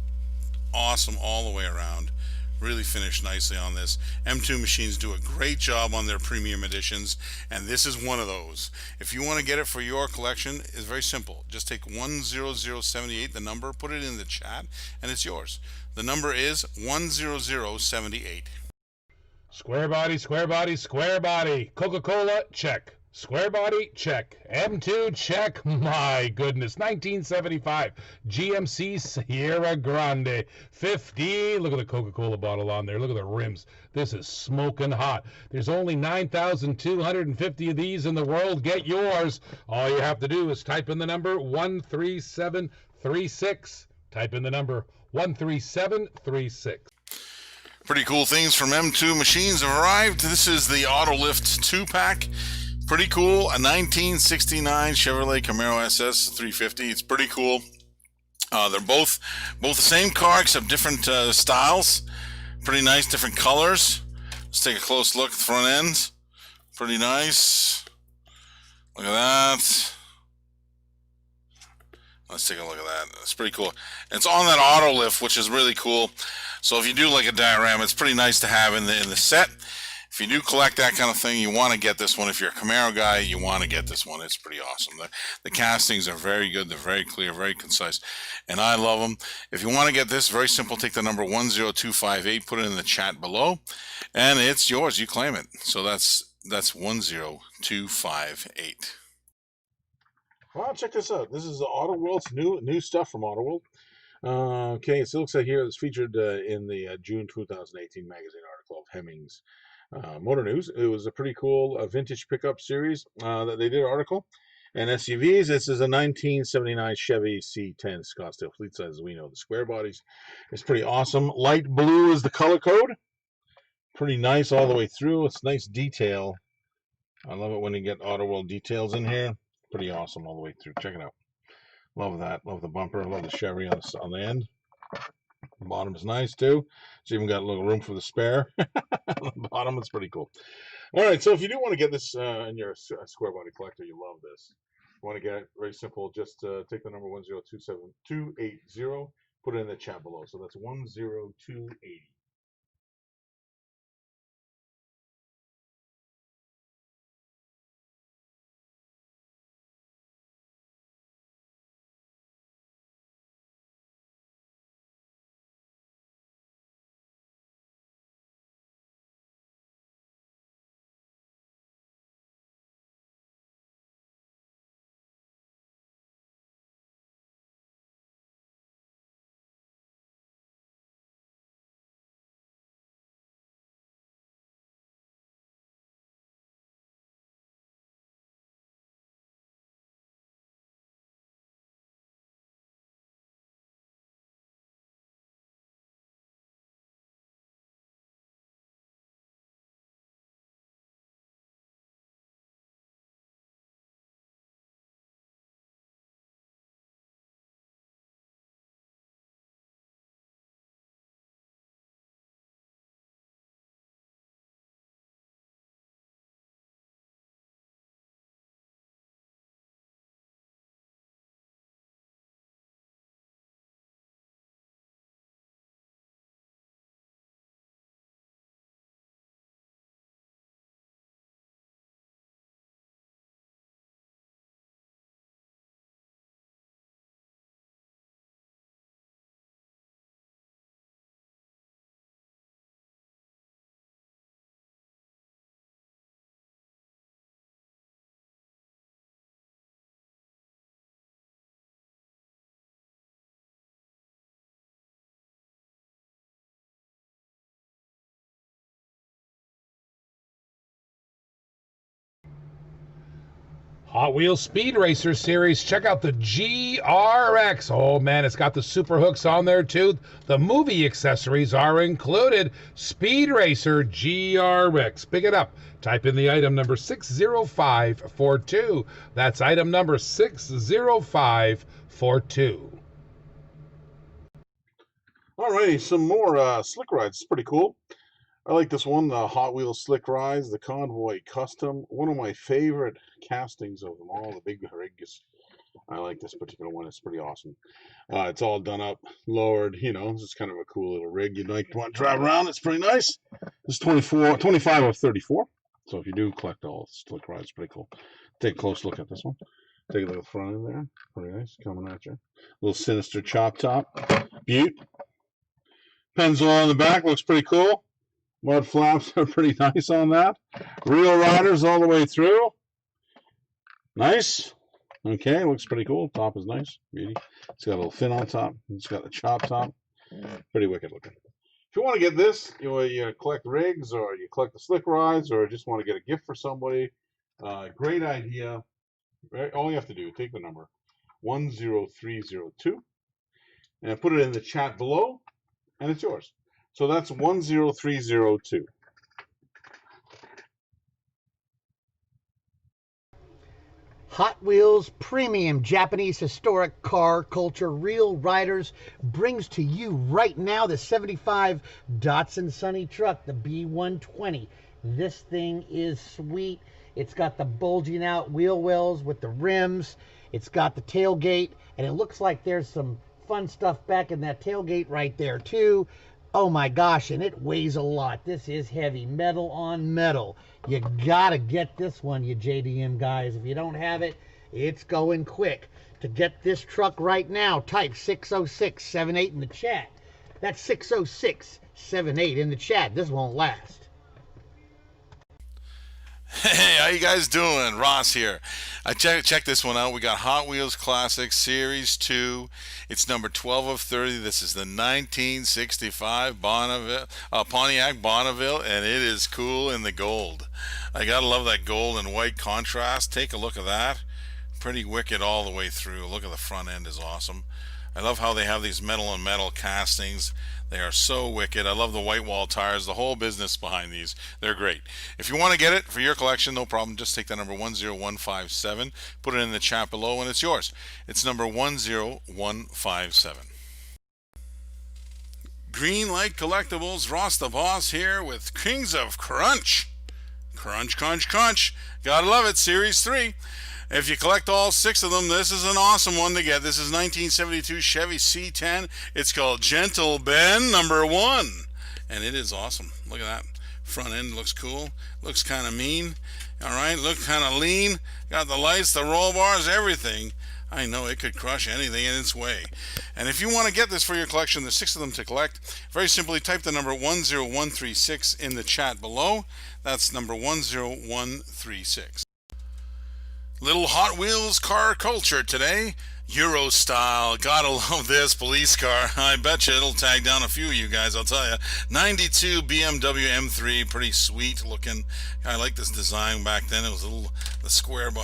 awesome all the way around. Really finished nicely on this. M2 Machines do a great job on their premium editions, and this is one of those. If you want to get it for your collection, it's very simple. Just take 10078, the number, put it in the chat, and it's yours. The number is 10078. Square body, square body, square body. Coca-Cola, check. Square body, check. M2, check. My goodness. 1975 GMC Sierra Grande 50. Look at the Coca-Cola bottle on there. Look at the rims. This is smoking hot. There's only 9,250 of these in the world. Get yours. All you have to do is type in the number 13736. Type in the number 13736. Pretty cool things from M2 Machines have arrived. This is the Autolift 2-pack. Pretty cool. A 1969 Chevrolet Camaro SS 350. It's pretty cool. They're both the same car except different styles. Pretty nice, different colors. Let's take a close look at the front end. Pretty nice. Look at that. Let's take a look at that. It's pretty cool. It's on that auto lift, which is really cool. So if you do like a diorama, it's pretty nice to have in the set. If you do collect that kind of thing, you want to get this one. If you're a Camaro guy, you want to get this one. It's pretty awesome. The castings are very good. They're very clear, very concise, and I love them. If you want to get this, very simple. Take the number 10258, put it in the chat below, and it's yours. You claim it. So that's 10258. Well, check this out. This is Auto World's new stuff from Auto World. Okay, so it looks like here it's featured in the June 2018 magazine article of Hemmings Motor News. It was a pretty cool vintage pickup series that they did an article. And SUVs, this is a 1979 Chevy C10 Scottsdale fleet size, as we know, the square bodies. It's pretty awesome. Light blue is the color code. Pretty nice all the way through. It's nice detail. I love it when you get Auto World details in here. Pretty awesome all the way through. Check it out. Love that. Love the bumper. Love the Chevy on the end. The bottom is nice too. It's even got a little room for the spare. The bottom is pretty cool. All right, so if you do want to get this and you're a square body collector, you love this. You want to get it, very simple. Just take the number 1027280, put it in the chat below. So that's 10280. Hot Wheels Speed Racer Series. Check out the GRX. Oh man, it's got the super hooks on there too. The movie accessories are included. Speed Racer GRX. Pick it up. Type in the item number 60542. That's item number 60542. Alrighty, some more slick rides. It's pretty cool. I like this one, the Hot Wheels Slick Rides, the Convoy Custom. One of my favorite castings of them all, the big rigs. I like this particular one. It's pretty awesome. It's all done up, lowered, you know. This is kind of a cool little rig. You'd like to want to drive around. It's pretty nice. It's 25 of 34. So if you do collect all slick rides, it's pretty cool. Take a close look at this one. Take a look at the front end there. Pretty nice. Coming at you. Little sinister chop top. Butte. Pennzoil on the back. Looks pretty cool. Mud flaps are pretty nice on that. Real riders all the way through. Nice. Okay, looks pretty cool. Top is nice. Beauty. It's got a little fin on top. It's got a chop top. Pretty wicked looking. If you want to get this, you collect rigs or you collect the slick rides or just want to get a gift for somebody, great idea. All you have to do, take the number 10302 and put it in the chat below, and it's yours. So that's 10302. Hot Wheels Premium Japanese Historic Car Culture Real Riders brings to you right now the 75 Datsun Sunny truck, the B120. This thing is sweet. It's got the bulging out wheel wells with the rims. It's got the tailgate, and it looks like there's some fun stuff back in that tailgate right there too. Oh my gosh, and it weighs a lot. This is heavy, metal on metal. You gotta get this one, you JDM guys. If you don't have it, it's going quick. To get this truck right now, type 60678 in the chat. That's 60678 in the chat. This won't last. Hey, how you guys doing? Ross here. Check this one out. We got Hot Wheels Classic Series 2. It's number 12 of 30. This is the 1965 Pontiac Bonneville, and it is cool in the gold. I gotta love that gold and white contrast. Take a look at that. Pretty wicked all the way through. Look at the front end is awesome. I love how they have these metal on metal castings. They are so wicked. I love the white wall tires, the whole business behind these. They're great. If you want to get it for your collection, no problem. Just take the number 10157, put it in the chat below, and it's yours. It's number 10157. Greenlight Collectibles, Ross the Boss here with Kings of Crunch. Crunch, crunch, crunch. Gotta love it, Series 3. If you collect all 6 of them, this is an awesome one to get. This is 1972 Chevy C10. It's called Gentle Ben number 1. And it is awesome. Look at that. Front end looks cool. Looks kind of mean. All right, looks kind of lean. Got the lights, the roll bars, everything. I know it could crush anything in its way. And if you want to get this for your collection, there's 6 of them to collect. Very simply, type the number 10136 in the chat below. That's number 10136. Little Hot Wheels car culture today. Euro style. Gotta love this police car. I bet you it'll tag down a few of you guys, I'll tell you. 92 BMW M3. Pretty sweet looking. I like this design back then. It was a little, the squared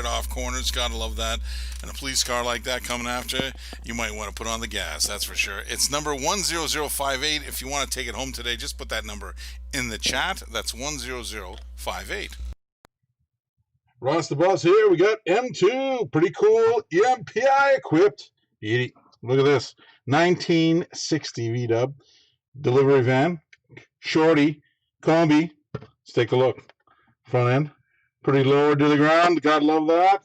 off corners. Gotta love that. And a police car like that coming after you, you might want to put on the gas, that's for sure. It's number 10058. If you want to take it home today, just put that number in the chat. That's 10058. Ross the Boss here. We got M2. Pretty cool. MPI equipped. Beauty. Look at this. 1960 V-dub. Delivery van. Shorty. Combi. Let's take a look. Front end. Pretty lower to the ground. Gotta love that.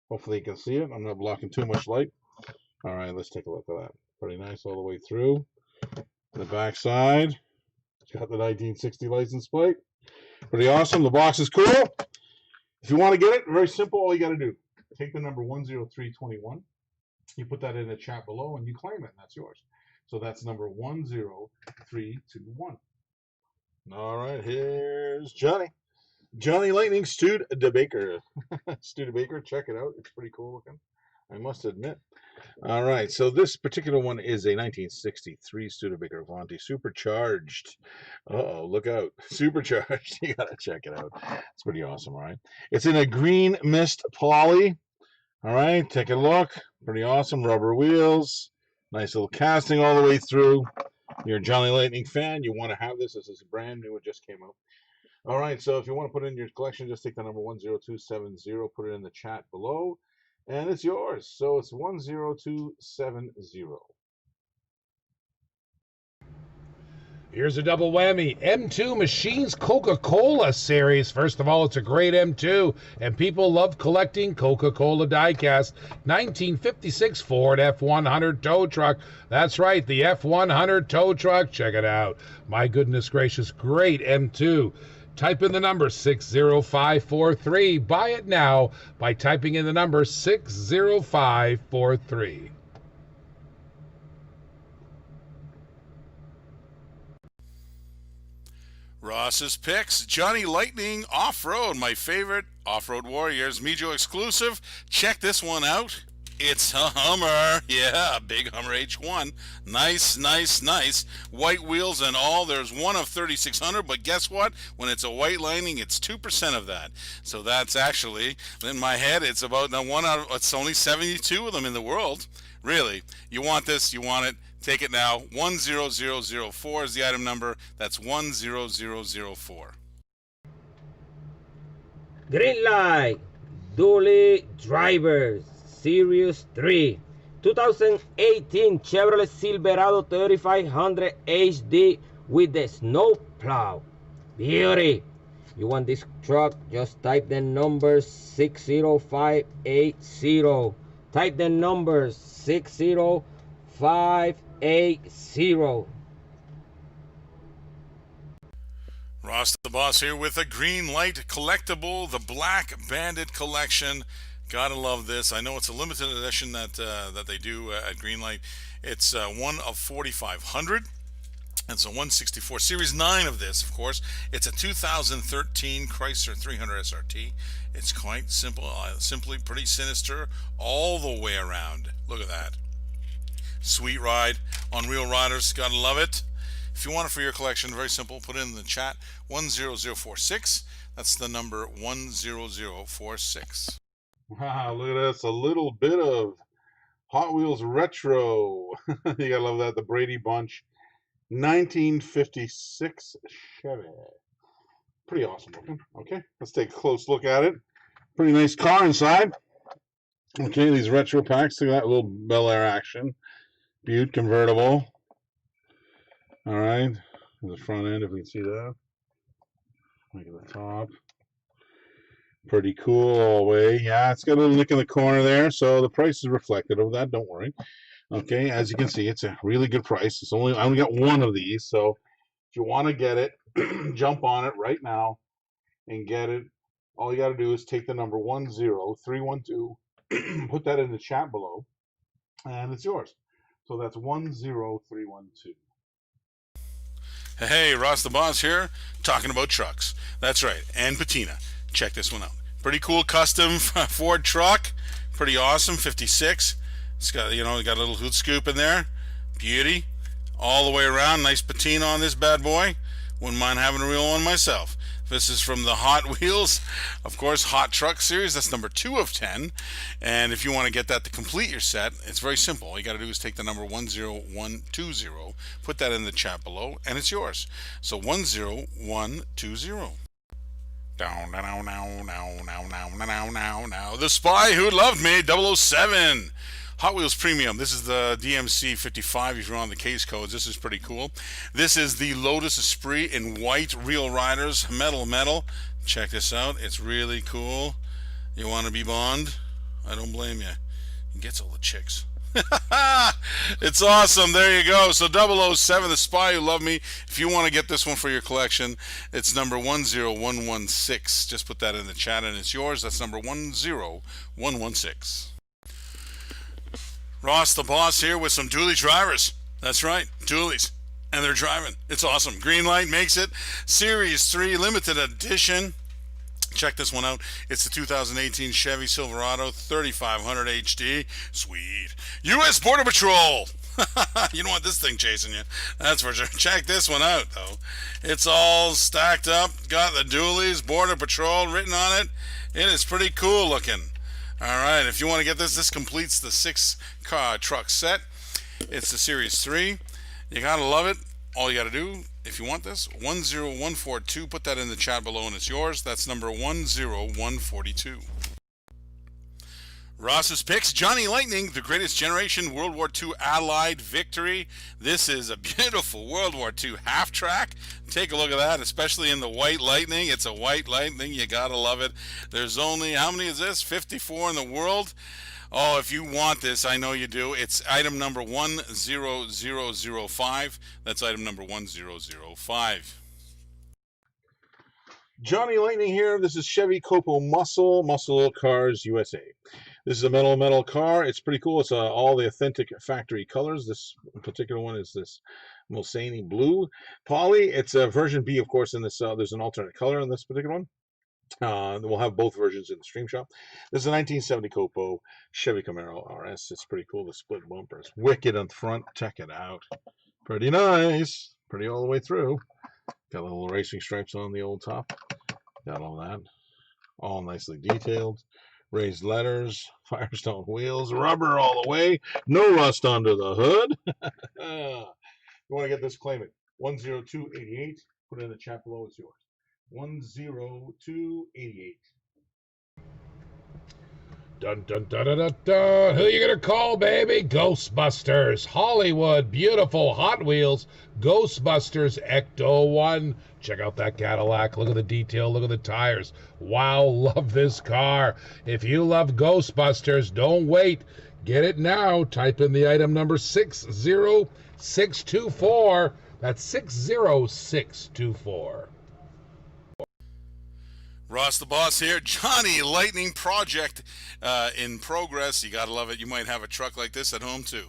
Hopefully you can see it. I'm not blocking too much light. All right, let's take a look at that. Pretty nice all the way through. The back side. It's got the 1960 license plate. Pretty awesome. The box is cool. If you want to get it, very simple. All you got to do, take the number 10321. You put that in the chat below, and you claim it, and that's yours. So that's number 10321. All right, here's Johnny. Johnny Lightning Studebaker. Studebaker, check it out. It's pretty cool looking. I must admit. All right, so this particular one is a 1963 Studebaker Avanti supercharged. Uh-oh, look out. Supercharged. You gotta check it out. It's pretty awesome, all right? It's in a green mist poly. All right, take a look. Pretty awesome. Rubber wheels. Nice little casting all the way through. You're a Johnny Lightning fan, you want to have this. This is brand new. It just came out. All right, so if you want to put it in your collection, just take the number 10270, put it in the chat below, and it's yours. So it's 10270. Here's a double whammy. M2 Machines Coca-Cola series. First of all, it's a great M2, and people love collecting Coca-Cola diecast. 1956 Ford F100 tow truck. That's right, the F100 tow truck. Check it out. My goodness gracious, great M2. Type in the number 60543. Buy it now by typing in the number 60543. Ross's picks, Johnny Lightning Off-Road, my favorite Off-Road Warriors, Mijo exclusive. Check this one out. It's a Hummer. Yeah, a big Hummer H1. Nice, nice, nice. White wheels and all. There's one of 3,600, but guess what? When it's a white lining, it's 2% of that. So that's actually, in my head, it's about one out of, it's only 72 of them in the world. Really, you want this, you want it. Take it now. 10004 is the item number. That's 10004. Green light. Dually drivers. Series 3. 2018 Chevrolet Silverado 3500 HD with the snow plow. Beauty. You want this truck? Just type the number 60580. Type the number 60580. Ross the Boss here with a green light collectible, the Black Bandit collection. Gotta love this. I know it's a limited edition that they do at Greenlight. It's one of 4,500. It's a 164 Series 9 of this, of course. It's a 2013 Chrysler 300 SRT. It's quite simple, simply pretty sinister all the way around. Look at that. Sweet ride on Real Riders. Gotta love it. If you want it for your collection, very simple. Put it in the chat. 10046. That's the number 10046. Wow, look at this. A little bit of Hot Wheels retro. You gotta love that. The Brady Bunch 1956 Chevy. Pretty awesome looking. Okay, let's take a close look at it. Pretty nice car inside. Okay, these retro packs. Look at that little Bel Air action. Butte convertible. All right, the front end, if we can see that. Look at the top. Pretty cool all the way. Yeah, it's got a little nick in the corner there, so the price is reflective of that. Don't worry. Okay, as you can see, it's a really good price. I only got one of these, so if you want to get it, jump on it right now and get it. All you got to do is take the number 10312, put that in the chat below, and it's yours. So that's 10312. Hey, Ross the Boss here, talking about trucks. That's right, and patina. Check this one out. Pretty cool custom Ford truck. Pretty awesome, 56. It's got, got a little hood scoop in there. Beauty. All the way around. Nice patina on this bad boy. Wouldn't mind having a real one myself. This is from the Hot Wheels, of course, Hot Truck series. That's number 2 of 10. And if you want to get that to complete your set, it's very simple. All you got to do is take the number 10120, put that in the chat below, and it's yours. So 10120. Now. The Spy Who Loved Me, 007. Hot Wheels Premium. This is the DMC 55 if you're on the case codes. This is pretty cool. This is the Lotus Esprit in white, Real Riders, metal. Check this out. It's really cool. You want to be Bond? I don't blame you. He gets all the chicks. It's awesome. There you go. So 007, The Spy Who Loved Me. If you want to get this one for your collection, it's number 10116. Just put that in the chat and it's yours. That's number 10116. Ross the Boss here with some dually drivers. That's right, dualies. And they're driving. It's awesome. Green Light makes it. Series 3 limited edition. check this one out. It's the 2018 Chevy Silverado 3500 HD. Sweet. U.S. Border Patrol. You don't want this thing chasing you. That's for sure. Check this one out, though. It's all stacked up. Got the dualies, Border Patrol written on it. It is pretty cool looking. All right, if you want to get this, this completes the 6-car truck set. It's the Series 3. You got to love it. All you got to do, if you want this, 10142, put that in the chat below and it's yours. That's number 10142. Ross's picks, Johnny Lightning, the greatest generation World War II Allied victory. This is a beautiful World War II half-track. Take a look at that, especially in the white Lightning. It's a white Lightning. You gotta love it. There's only, how many is this? 54 in the world. Oh, if you want this, I know you do. It's item number 10005. That's item number 1005. Johnny Lightning here. This is Chevy Copo Muscle Cars USA. This is a metal car. It's pretty cool. It's all the authentic factory colors. This particular one is this Mulsanne blue poly. It's a version B, of course. In this, there's an alternate color in this particular one. We'll have both versions in the stream shop. This is a 1970 Copo Chevy Camaro RS. It's pretty cool. The split bumper is wicked on the front. Check it out. Pretty nice. Pretty all the way through. Got little racing stripes on the old top. Got all that. All nicely detailed. Raised letters. Firestone wheels. Rubber all the way. No rust under the hood. You want to get this, claim it. 10288. Put it in the chat below. It's yours. 10288. Dun dun dun dun dun dun. Who you gonna call, baby? Ghostbusters, Hollywood, beautiful Hot Wheels, Ghostbusters Ecto 1. Check out that Cadillac. Look at the detail. Look at the tires. Wow, love this car. If you love Ghostbusters, don't wait. Get it now. Type in the item number 60624. That's 60624. Ross the Boss here. Johnny Lightning project in progress. You gotta love it. You might have a truck like this at home too.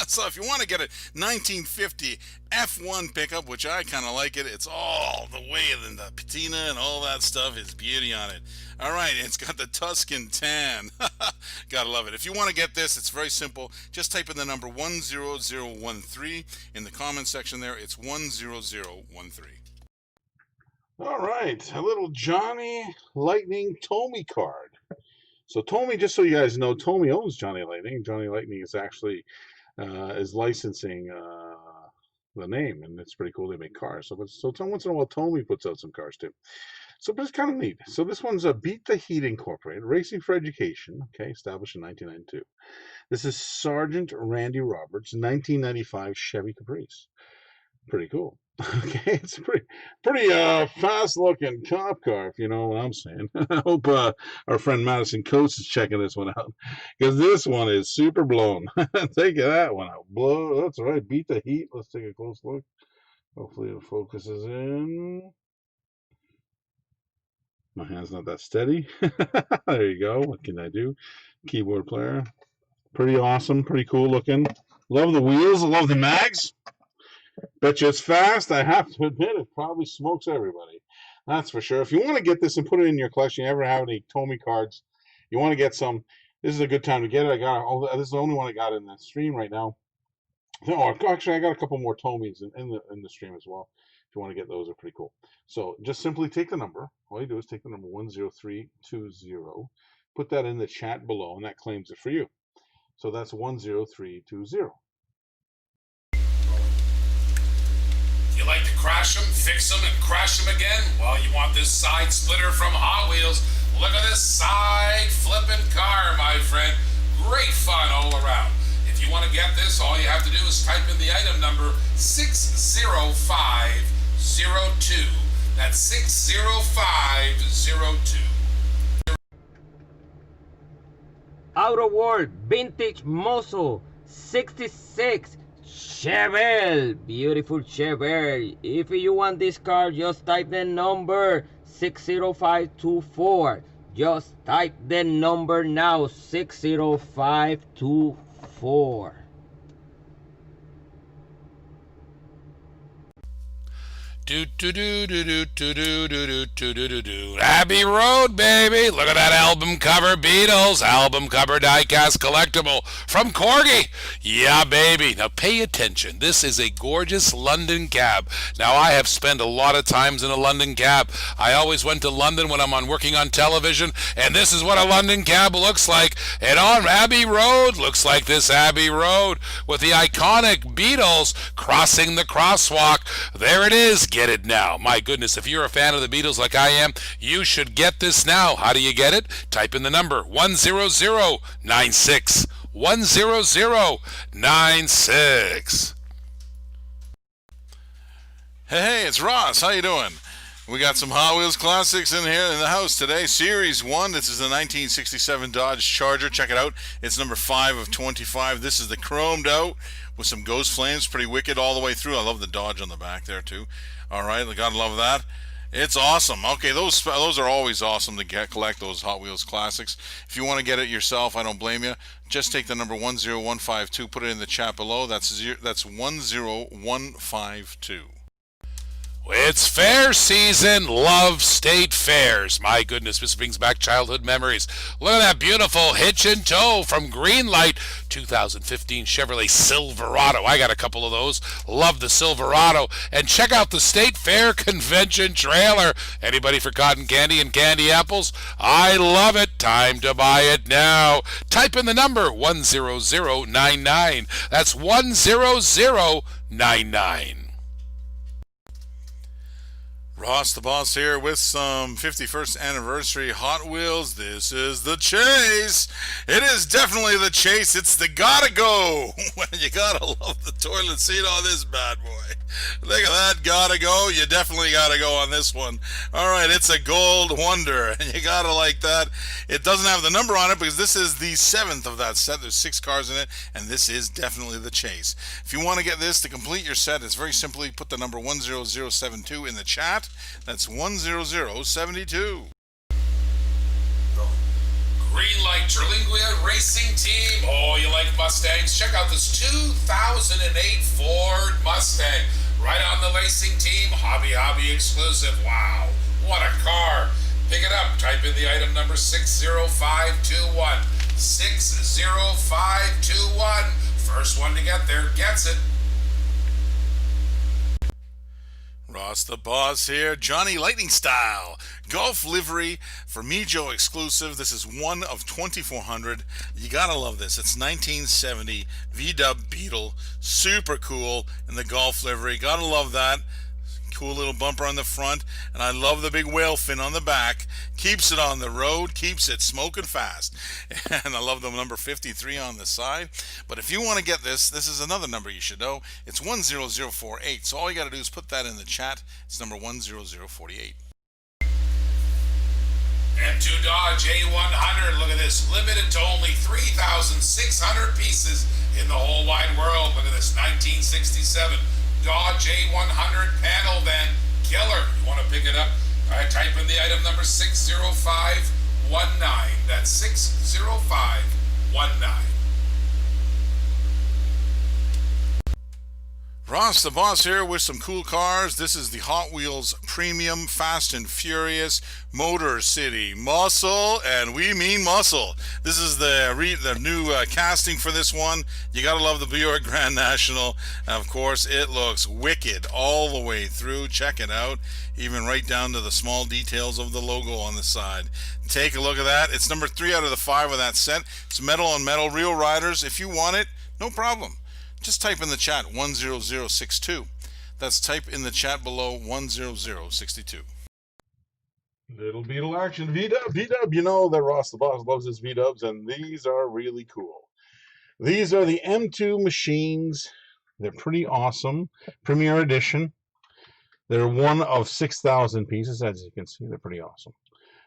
So if you want to get a 1950 F1 pickup, which I kind of like it, it's all the way in the patina and all that stuff is beauty on it. All right, it's got the Tuscan tan. Gotta love it. If you want to get this, it's very simple. Just type in the number 10013 in the comment section there. It's 10013. All right, a little Johnny Lightning Tommy card. So Tommy, just so you guys know, Tommy owns Johnny Lightning. Johnny Lightning is actually is licensing the name, and it's pretty cool. They make cars. So once in a while, Tommy puts out some cars too. So, but it's kind of neat. So this one's a Beat the Heat Incorporated, Racing for Education. Okay, established in 1992. This is Sergeant Randy Roberts, 1995 Chevy Caprice. Pretty cool. Okay, it's pretty fast looking cop car, if you know what I'm saying. I hope our friend Madison Coates is checking this one out, because this one is super blown. Take that one out. Blow. That's right. Beat the heat. Let's take a close look. Hopefully it focuses in. My hand's not that steady. There you go. What can I do? Keyboard player. Pretty awesome. Pretty cool looking. Love the wheels. Love the mags. Bet you it's fast. I have to admit, it probably smokes everybody. That's for sure. If you want to get this and put it in your collection, you ever have any Tommy cards, you want to get some, this is a good time to get it. This is the only one I got in the stream right now. No, actually, I got a couple more Tommies in the stream as well. If you want to get those, they're pretty cool. So just simply take the number. All you do is take the number 10320, put that in the chat below, and that claims it for you. So that's 10320. You like to crash them, fix them, and crash them again? Well, you want this side splitter from Hot Wheels. Look at this side flipping car, my friend. Great fun all around. If you want to get this, all you have to do is type in the item number 60502. That's 60502. Outer World Vintage Muscle 66 Chevelle, beautiful Chevelle. If you want this car, just type the number 60524. Just type the number now, 60524. Abbey Road, baby. Look at that album cover, Beatles. Album cover diecast collectible from Corgi. Yeah, baby. Now pay attention. This is a gorgeous London cab. Now I have spent a lot of times in a London cab. I always went to London when I'm working on television, and this is what a London cab looks like. And on Abbey Road, looks like this Abbey Road with the iconic Beatles crossing the crosswalk. There it is. Get it now. My goodness, if you're a fan of the Beatles like I am, you should get this now. How do you get it? Type in the number 10096. 10096. Hey, it's Ross. How you doing? We got some Hot Wheels classics in here in the house today. Series 1, this is the 1967 Dodge Charger. Check it out. It's number 5 of 25. This is the chromed out with some ghost flames. Pretty wicked all the way through. I love the Dodge on the back there too. All right, I gotta love that. It's awesome. Okay, those are always awesome to collect, those Hot Wheels classics. If you want to get it yourself, I don't blame you. Just take the number 10152, put it in the chat below. That's 10152. It's fair season. Love state fairs. My goodness, this brings back childhood memories. Look at that beautiful hitch and tow from Greenlight 2015 Chevrolet Silverado. I got a couple of those. Love the Silverado. And check out the State Fair Convention trailer. Anybody for cotton candy and candy apples? I love it. Time to buy it now. Type in the number 10099. That's 10099. Ross the Boss here with some 51st anniversary Hot Wheels. This is the Chase. It is definitely the Chase. It's the gotta go. You gotta love the toilet seat on this bad boy. Look at that, gotta go. You definitely gotta go on this one. All right, it's a gold wonder, and you gotta like that. It doesn't have the number on it because this is the 7th of that set. There's 6 cars in it, and this is definitely the Chase. If you want to get this to complete your set, it's very simply put the number 10072 in the chat. That's 10072. Greenlight Terlingua Racing Team. Oh, you like Mustangs? Check out this 2008 Ford Mustang. Right on the racing team. Hobby exclusive. Wow, what a car. Pick it up. Type in the item number 60521. 60521. First one to get there gets it. Ross the Boss here, Johnny Lightning Style, Golf livery for Me Joe exclusive. This is one of 2,400. You gotta love this. It's 1970 V-Dub Beetle, super cool in the Golf livery. Gotta love that. Cool little bumper on the front, and I love the big whale fin on the back. Keeps it on the road, keeps it smoking fast. And I love the number 53 on the side. But if you want to get this, this is another number you should know. It's 10048. So all you got to do is put that in the chat. It's number 10048. M2 Dodge A100. Look at this. Limited to only 3,600 pieces in the whole wide world. Look at this. 1967 Dodge A100 panel van. Killer. You want to pick it up? Type in the item number 60519. That's 60519. Ross the Boss here with some cool cars. This is the Hot Wheels Premium Fast and Furious Motor City Muscle, and we mean muscle. This is the new casting for this one. You gotta love the Buick Grand National. Of course, it looks wicked all the way through. Check it out, even right down to the small details of the logo on the side. Take a look at that. It's number 3 out of the 5 of that set. It's metal on metal, real riders. If you want it, no problem. Just type in the chat 10062. That's type in the chat below 10062. Little Beetle action. V-Dub. You know that Ross the Boss loves his V-Dubs, and these are really cool. These are the M2 machines. They're pretty awesome. Premier Edition. They're one of 6,000 pieces. As you can see, they're pretty awesome.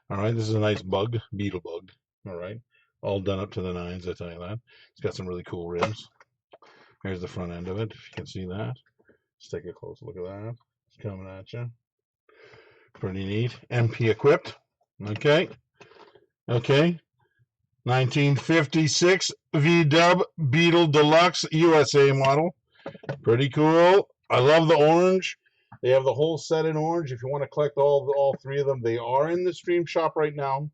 All right, this is a nice bug, Beetle bug. All right, all done up to the nines, I tell you that. It's got some really cool ribs. Here's the front end of it, if you can see that. Let's take a close look at that. It's coming at you. Pretty neat. MP equipped. Okay. 1956 V-Dub Beetle Deluxe USA model. Pretty cool. I love the orange. They have the whole set in orange. If you want to collect all three of them, they are in the stream shop right now.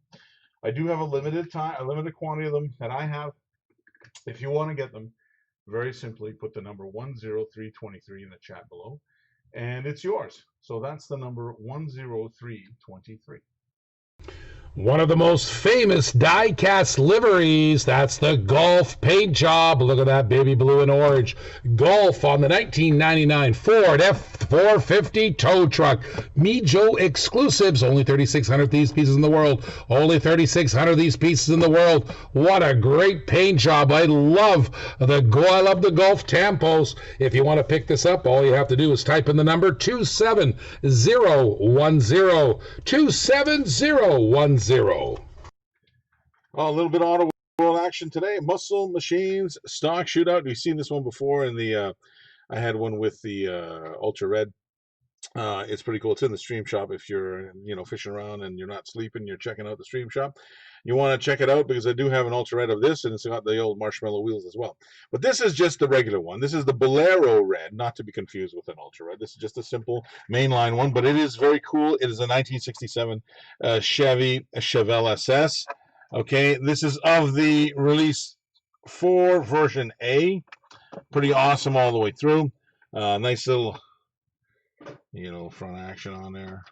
I do have a limited quantity of them that I have. If you want to get them, very simply put the number 10323 in the chat below, and it's yours. So that's the number 10323. One of the most famous die-cast liveries, that's the Golf paint job. Look at that baby blue and orange. Golf on the 1999 Ford F450 tow truck. Me Joe exclusives, only 3,600 of these pieces in the world. Only 3,600 of these pieces in the world. What a great paint job. I love the Golf Tampos. If you want to pick this up, all you have to do is type in the number 27010. 27010. Oh, a little bit of auto world action today. Muscle Machines stock shootout. We've seen this one before in the I had one with the Ultra Red. It's pretty cool. It's in the stream shop. If you're fishing around and you're not sleeping, you're checking out the stream shop. You want to check it out because I do have an Ultra Red of this, and it's got the old marshmallow wheels as well. But this is just the regular one. This is the Bolero Red, not to be confused with an Ultra Red. This is just a simple mainline one, but it is very cool. It is a 1967 Chevy Chevelle SS. Okay, this is of the release 4 version A. Pretty awesome all the way through. Nice little, front action on there.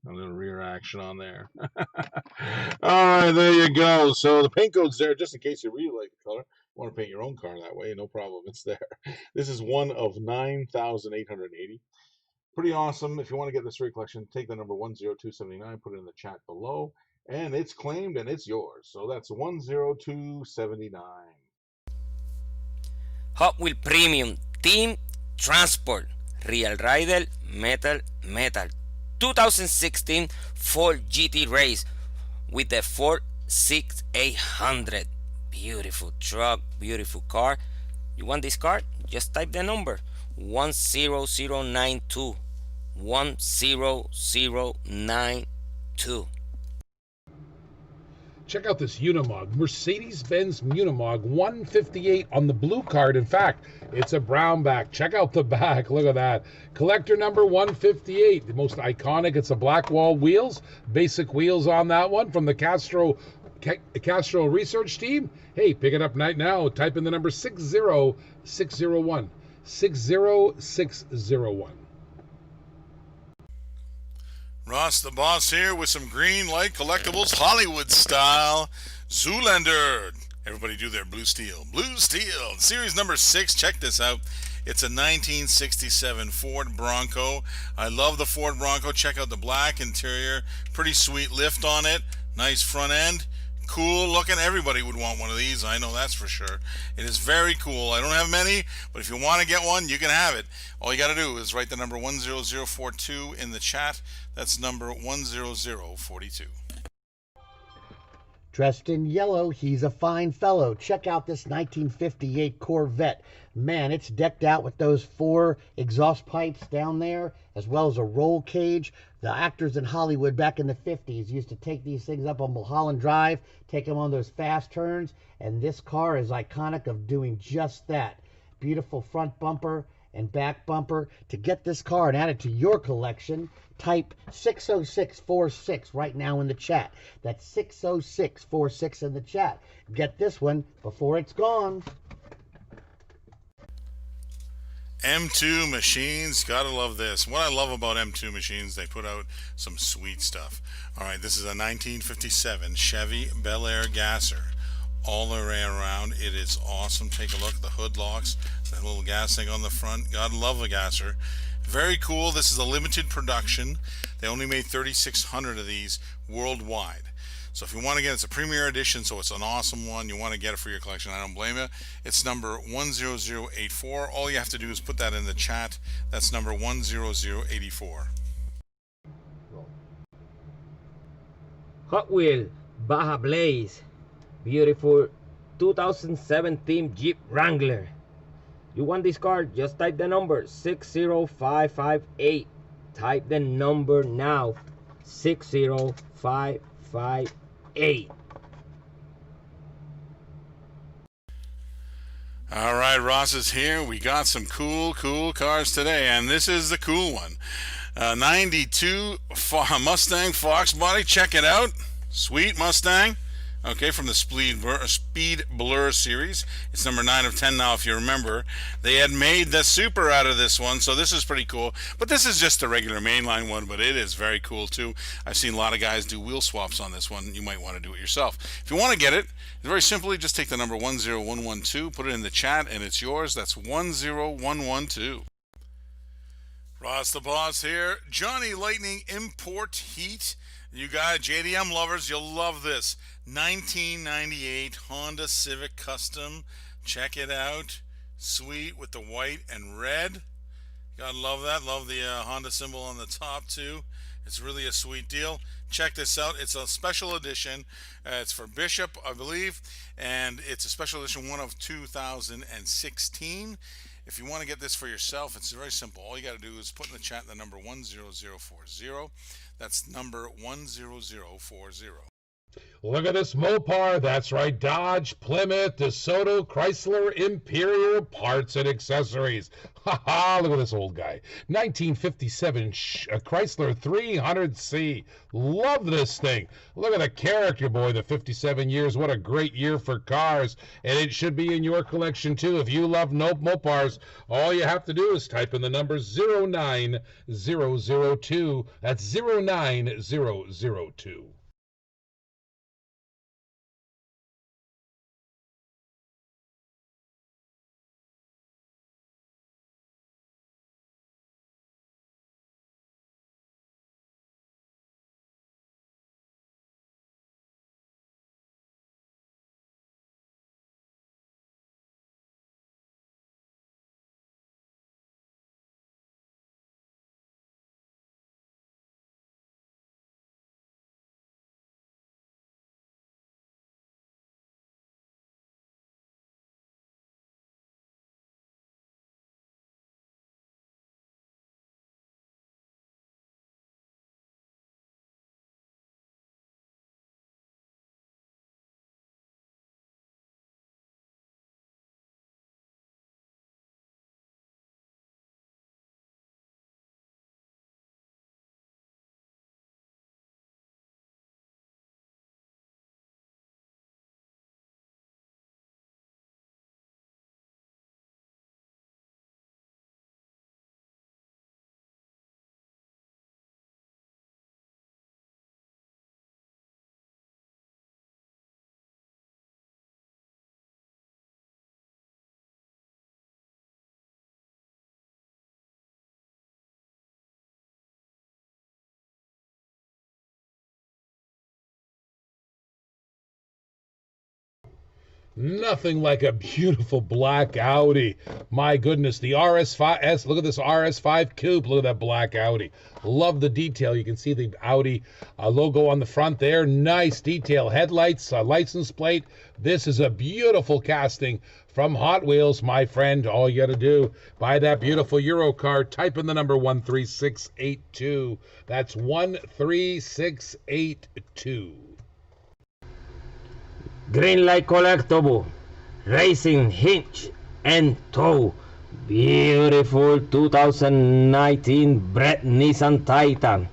A little rear action on there. All right, there you go. So the paint code's there just in case you really like the color. Want to paint your own car that way, no problem. It's there. This is one of 9,880. Pretty awesome. If you want to get this free collection, take the number 10279, put it in the chat below, and it's claimed and it's yours. So that's 10279. Hot Wheel Premium Team Transport Real Rider Metal 2016 Ford GT Race with the Ford 6800. Beautiful truck, beautiful car. You want this car? Just type the number 10092. 10092. Check out this Unimog, Mercedes-Benz Unimog 158 on the blue card. In fact, it's a brown back. Check out the back. Look at that. Collector number 158. The most iconic. It's a black wall wheels. Basic wheels on that one from the Castro research team. Hey, pick it up right now. Type in the number 60601. 60601. Ross the Boss here with some green light collectibles, Hollywood style. Zoolander. Everybody do their blue steel. Blue steel. Series number 6. Check this out. It's a 1967 Ford Bronco. I love the Ford Bronco. Check out the black interior. Pretty sweet lift on it. Nice front end. Cool looking. Everybody would want one of these. I know that's for sure. It is very cool. I don't have many, but if you want to get one, you can have it. All you got to do is write the number 10042 in the chat. That's number 10042. Dressed in yellow, he's a fine fellow. Check out this 1958 Corvette. Man, it's decked out with those 4 exhaust pipes down there, as well as a roll cage. The actors in Hollywood back in the 50s used to take these things up on Mulholland Drive, take them on those fast turns, and this car is iconic of doing just that. Beautiful front bumper and back bumper. To get this car and add it to your collection, type 60646 right now in the chat. That's 60646 in the chat. Get this one before it's gone. M2 Machines, gotta love this. What I love about M2 Machines, they put out some sweet stuff. Alright, this is a 1957 Chevy Bel Air Gasser. All the way around, it is awesome. Take a look at the hood locks, that little gas thing on the front. Gotta love a gasser. Very cool. This is a limited production. They only made 3,600 of these worldwide. So if you want to get it, it's a premier edition, so it's an awesome one. You want to get it for your collection. I don't blame you. It's number 10084. All you have to do is put that in the chat. That's number 10084. Hot Wheel Baja Blaze. Beautiful 2017 Jeep Wrangler. You want this car? Just type the number 60558. Type the number now. 60558. All right, Ross is here. We got some cool cars today, and this is the cool one. 92 Mustang Fox body. Check it out. Sweet Mustang. Okay, from the Speed Blur series. It's number 9 of 10 now, if you remember. They had made the Super out of this one, so this is pretty cool. But this is just a regular mainline one, but it is very cool, too. I've seen a lot of guys do wheel swaps on this one. You might want to do it yourself. If you want to get it, very simply, just take the number 10112, put it in the chat, and it's yours. That's 10112. Ross the Boss here. Johnny Lightning Import Heat. You guys, JDM lovers, you'll love this. 1998 Honda Civic Custom. Check it out. Sweet with the white and red. Gotta love that. Love the Honda symbol on the top too. It's really a sweet deal. Check this out. It's a special edition. It's for Bishop, I believe, and it's a special edition one of 2016. If you want to get this for yourself, it's very simple. All you got to do is put in the chat the number 10040. That's number 10040. Look at this Mopar. That's right. Dodge, Plymouth, DeSoto, Chrysler, Imperial parts and accessories. Ha ha. Look at this old guy. 1957 Chrysler 300C. Love this thing. Look at the character, boy. The 57 years. What a great year for cars. And it should be in your collection, too. If you love Mopars, all you have to do is type in the number 09002. That's 09002. Nothing like a beautiful black Audi. My goodness, the RS5S. Look at this RS5 Coupe. Look at that black Audi. Love the detail. You can see the Audi logo on the front there. Nice detail. Headlights, license plate. This is a beautiful casting from Hot Wheels, my friend. All you got to do, buy that beautiful Euro car. Type in the number 13682. That's 13682. Green light collectible, racing hinge and toe. Beautiful 2019 Brett Nissan Titan.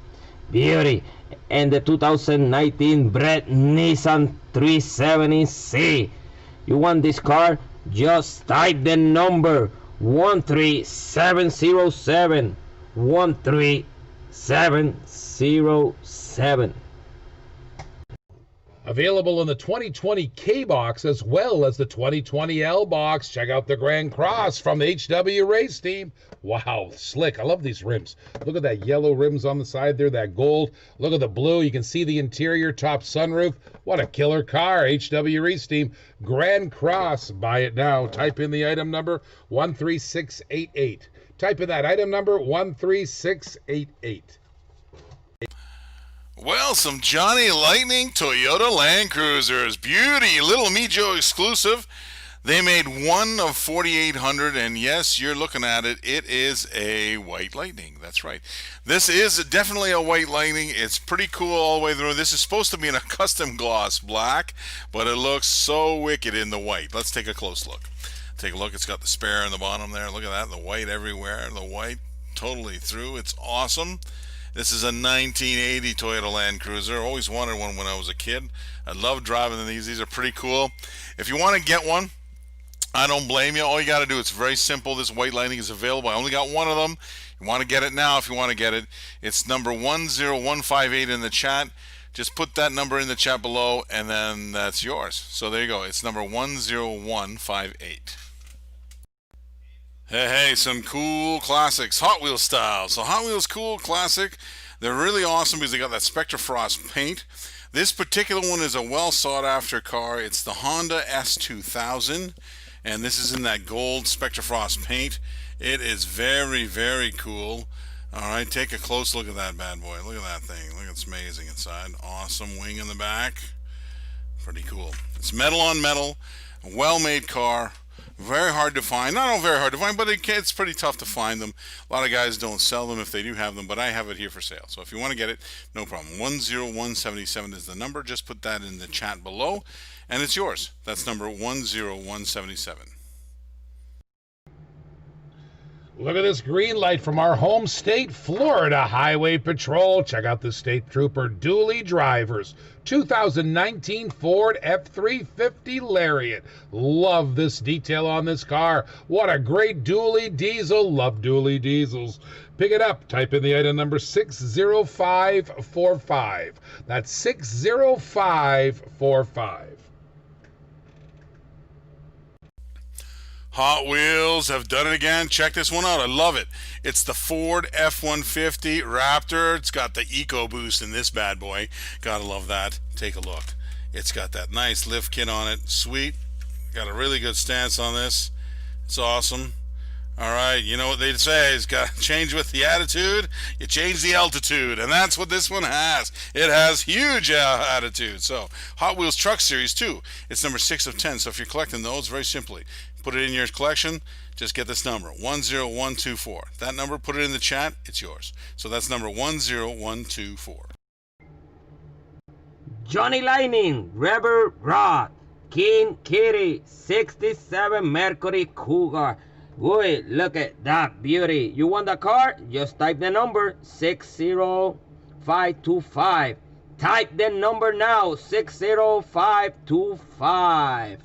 Beauty. And the 2019 Brett Nissan 370C. You want this car? Just type the number 13707. 13707. Available in the 2020 K box as well as the 2020 L box. Check out the Grand Cross from the HW Race Team. Wow, slick. I love these rims. Look at that yellow rims on the side there, that gold. Look at the blue. You can see the interior, top sunroof. What a killer car. HW Race Team Grand Cross. Buy it now. Type in the item number 13688. Type in that item number 13688. Well, some Johnny Lightning Toyota Land Cruisers. Beauty, little Me Joe exclusive. They made one of 4,800, and yes, you're looking at it. It is a White Lightning. That's right. This is definitely a White Lightning. It's pretty cool all the way through. This is supposed to be in a custom gloss black, but it looks so wicked in the white. Let's take a close look. Take a look. It's got the spare in the bottom there. Look at that. The white everywhere. The white totally through. It's awesome. This is a 1980 Toyota Land Cruiser. Always wanted one when I was a kid. I love driving these. These are pretty cool. If you want to get one, I don't blame you. All you got to do, it's very simple. This White Lightning is available. I only got one of them. You want to get it now if you want to get it. It's number 10158 in the chat. Just put that number in the chat below, and then that's yours. So there you go. It's number 10158. Hey, some cool classics, Hot Wheels style. So Hot Wheels Cool Classic, they're really awesome because they got that Spectra Frost paint. This particular one is a well sought after car. It's the Honda S2000, and this is in that gold Spectra Frost paint. It is very, very cool. All right, take a close look at that bad boy. Look at that thing. Look, it's amazing inside. Awesome wing in the back. Pretty cool. It's metal on metal, a well-made car. Very hard to find. Not very hard to find, but it's pretty tough to find them. A lot of guys don't sell them if they do have them, but I have it here for sale. So if you want to get it, no problem. 10177 is the number. Just put that in the chat below, and it's yours. That's number 10177. Look at this green light from our home state, Florida Highway Patrol. Check out the State Trooper dually drivers. 2019 Ford F-350 Lariat. Love this detail on this car. What a great dually diesel. Love dually diesels. Pick it up. Type in the item number 60545. That's 60545. Hot Wheels have done it again. Check this one out. I love it. It's the Ford F-150 Raptor. It's got the EcoBoost in this bad boy. Gotta love that. Take a look. It's got that nice lift kit on it. Sweet. Got a really good stance on this. It's awesome. All right, you know what they say, it's got to change with the attitude, you change the altitude, and that's what this one has. It has huge attitude. So, Hot Wheels Truck Series 2, it's number 6 of 10. So if you're collecting those, very simply, put it in your collection, just get this number, 10124. That number, put it in the chat, it's yours. So that's number 10124. Johnny Lightning, Rebel Rod, King Kitty, 67 Mercury Cougar. Boy, look at that beauty. You want the car? Just type the number 60525. Type the number now, 60525.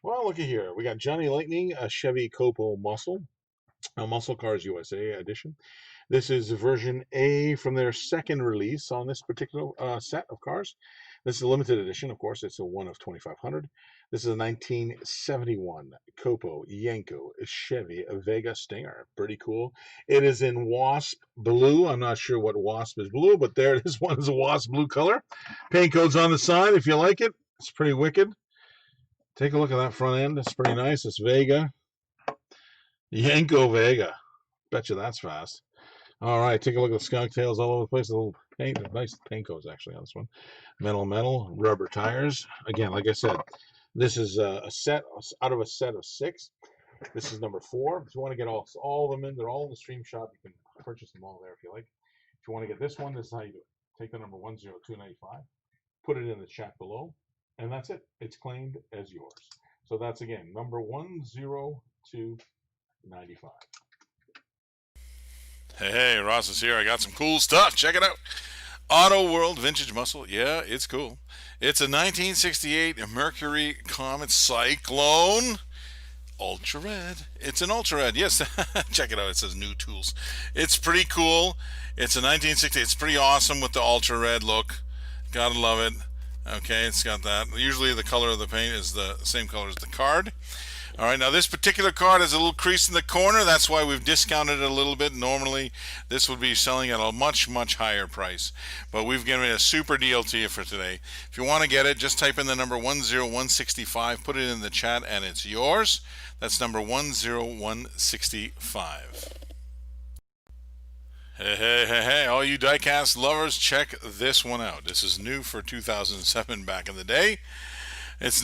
Well, looky here. We got Johnny Lightning, a Chevy Copo Muscle, a Muscle Cars USA edition. This is version A from their second release on this particular set of cars. This is a limited edition, of course. It's a 1 of 2,500. This is a 1971 Copo Yenko Chevy Vega Stinger. Pretty cool. It is in wasp blue. I'm not sure what wasp is blue, but there it is. One is a wasp blue color. Paint code's on the side if you like it. It's pretty wicked. Take a look at that front end. It's pretty nice. It's Vega. Yenko Vega. Bet you that's fast. All right, take a look at the skunk tails all over the place. A little paint, nice paint codes actually on this one. Metal, rubber tires. Again, like I said, this is a set out of a set of 6. This is number 4. If you want to get all of them in, they're all in the stream shop. You can purchase them all there if you like. If you want to get this one, this is how you do it. Take the number 10295, put it in the chat below, and that's it. It's claimed as yours. So that's again number 10295. Hey, Ross is here. I got some cool stuff. Check it out. Auto World Vintage Muscle. Yeah, it's cool. It's a 1968 Mercury Comet Cyclone Ultra Red. It's an Ultra Red. Yes, check it out. It says new tools. It's pretty cool. It's a 1968. It's pretty awesome with the Ultra Red look. Gotta love it. Okay, it's got that. Usually the color of the paint is the same color as the card. All right, now this particular card has a little crease in the corner. That's why we've discounted it a little bit. Normally, this would be selling at a much, much higher price. But we've given it a super deal to you for today. If you want to get it, just type in the number 10165, put it in the chat, and it's yours. That's number 10165. Hey, all you diecast lovers, check this one out. This is new for 2007 back in the day. It's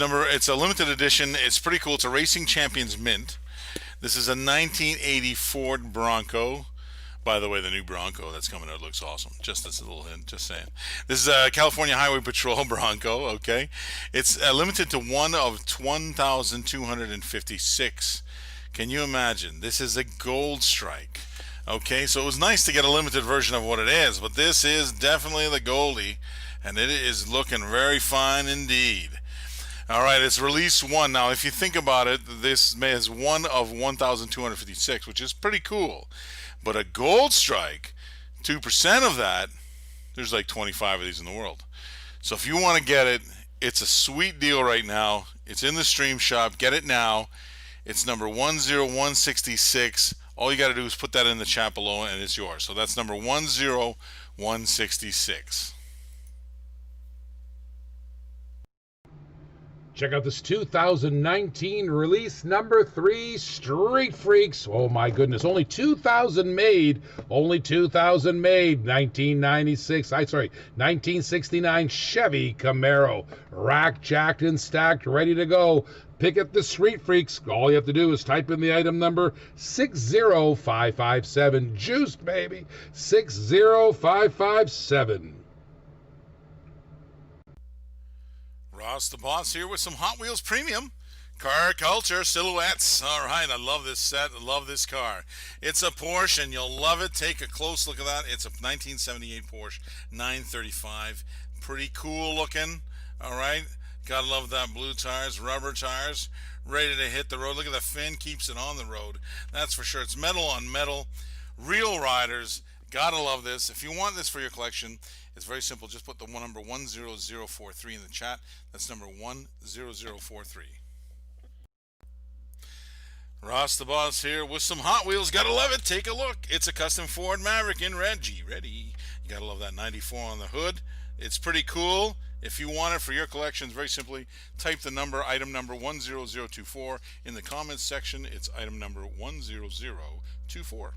a limited edition. It's pretty cool. It's a Racing Champions Mint. This is a 1980 Ford Bronco By the way, the new Bronco that's coming out looks awesome. Just as a little hint, just saying. This is a California Highway Patrol Bronco, okay? It's limited to one of 1,256. Can you imagine? This is a gold strike. Okay, so it was nice to get a limited version of what it is, but this is definitely the Goldie, and it is looking very fine indeed. All right, it's release 1. Now, if you think about it, this is one of 1,256, which is pretty cool. But a gold strike, 2% of that, there's like 25 of these in the world. So if you want to get it, it's a sweet deal right now. It's in the stream shop. Get it now. It's number 10166. All you got to do is put that in the chat below and it's yours. So that's number 10166. Check out this 2019 release number 3, Street Freaks. Oh my goodness, only 2,000 made. Only 2,000 made. 1969 Chevy Camaro. Rack, jacked, and stacked, ready to go. Pick up the Street Freaks. All you have to do is type in the item number 60557. Juiced, baby. 60557. Ross the Boss here with some Hot Wheels Premium Car Culture Silhouettes. All right, I love this set. I love this car. It's a Porsche, and you'll love it. Take a close look at that. It's a 1978 Porsche 935. Pretty cool looking. All right, gotta love that. Blue tires, rubber tires, ready to hit the road. Look at the fin, keeps it on the road. That's for sure. It's metal on metal. Real riders. Gotta love this. If you want this for your collection, it's very simple. Just put the number 10043 in the chat. That's number 10043. Ross the Boss here with some Hot Wheels. Gotta love it. Take a look. It's a custom Ford Maverick in red. G-ready. You gotta love that 94 on the hood. It's pretty cool. If you want it for your collection, very simply type the number, item number 10024 in the comments section. It's item number 10024.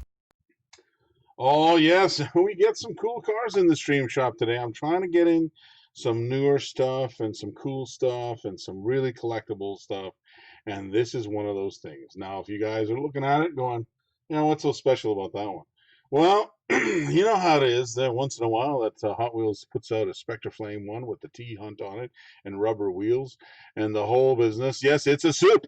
Oh, yes, we get some cool cars in the stream shop today. I'm trying to get in some newer stuff and some cool stuff and some really collectible stuff. And this is one of those things. Now, if you guys are looking at it going, what's so special about that one? Well, you know how it is that once in a while that Hot Wheels puts out a Spectre Flame one with the T-Hunt on it and rubber wheels and the whole business. Yes, it's a soup.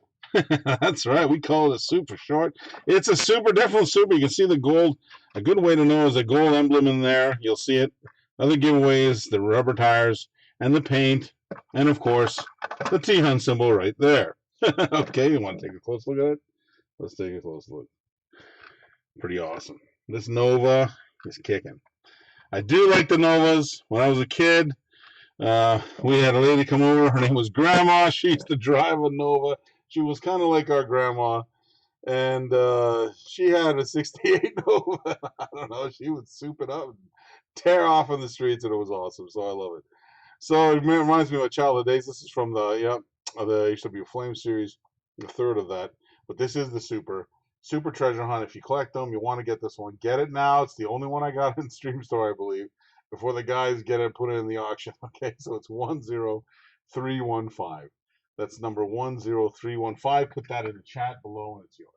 That's right. We call it a soup for short. It's a super, definitely super. You can see the gold. A good way to know is a gold emblem in there. You'll see it. Other giveaways, the rubber tires and the paint. And, of course, the T-Hunt symbol right there. Okay, you want to take a close look at it? Let's take a close look. Pretty awesome. This Nova is kicking. I do like the Novas. When I was a kid, we had a lady come over. Her name was Grandma. She used to drive a Nova. She was kind of like our grandma, and she had a 68 Nova. I don't know. She would soup it up and tear off in the streets, and it was awesome. So I love it. So it reminds me of my childhood days. This is from the HW Flame series, the third of that. But this is the Super Treasure Hunt. If you collect them, you want to get this one. Get it now. It's the only one I got in Stream Store, I believe, before the guys get it and put it in the auction. Okay, so it's 10315. That's number 10315. Put that in the chat below, and it's yours.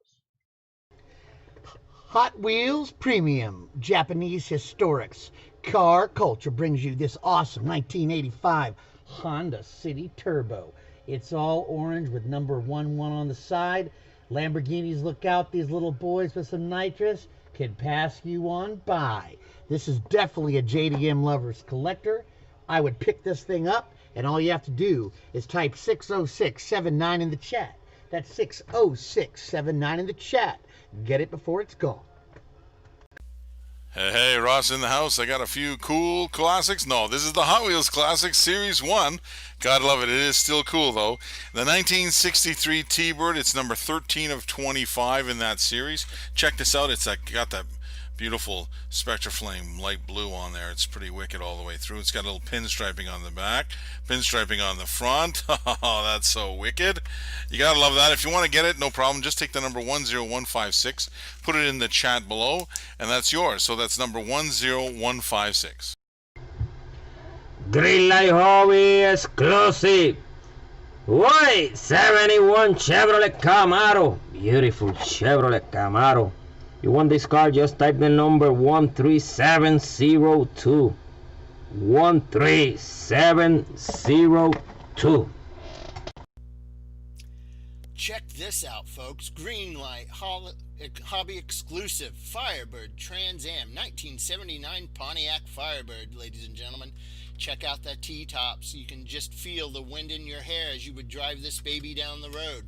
Hot Wheels Premium Japanese Historics Car Culture brings you this awesome 1985 Honda City Turbo. It's all orange with number 11 on the side. Lamborghinis, look out. These little boys with some nitrous could pass you on by. This is definitely a JDM lover's collector. I would pick this thing up, and all you have to do is type 60679 in the chat. That's 60679 in the chat. Get it before it's gone. Hey, Ross in the house. I got a few cool classics. No, this is the Hot Wheels Classic Series 1. God love it. It is still cool, though. The 1963 T-Bird. It's number 13 of 25 in that series. Check this out. It's got that beautiful Spectre Flame light blue on there. It's pretty wicked all the way through. It's got a little pinstriping on the back, pinstriping on the front. Oh, that's so wicked. You gotta love that. If you want to get it, no problem. Just take the number 10156, put it in the chat below, and that's yours. So that's number 10156. Green Light Hobby exclusive. Wait, 71 Chevrolet Camaro. Beautiful Chevrolet Camaro. You want this car? Just type the number 13702. 13702. Check this out, folks. Greenlight Hobby Exclusive Firebird Trans Am 1979 Pontiac Firebird, ladies and gentlemen. Check out that T-top so you can just feel the wind in your hair as you would drive this baby down the road.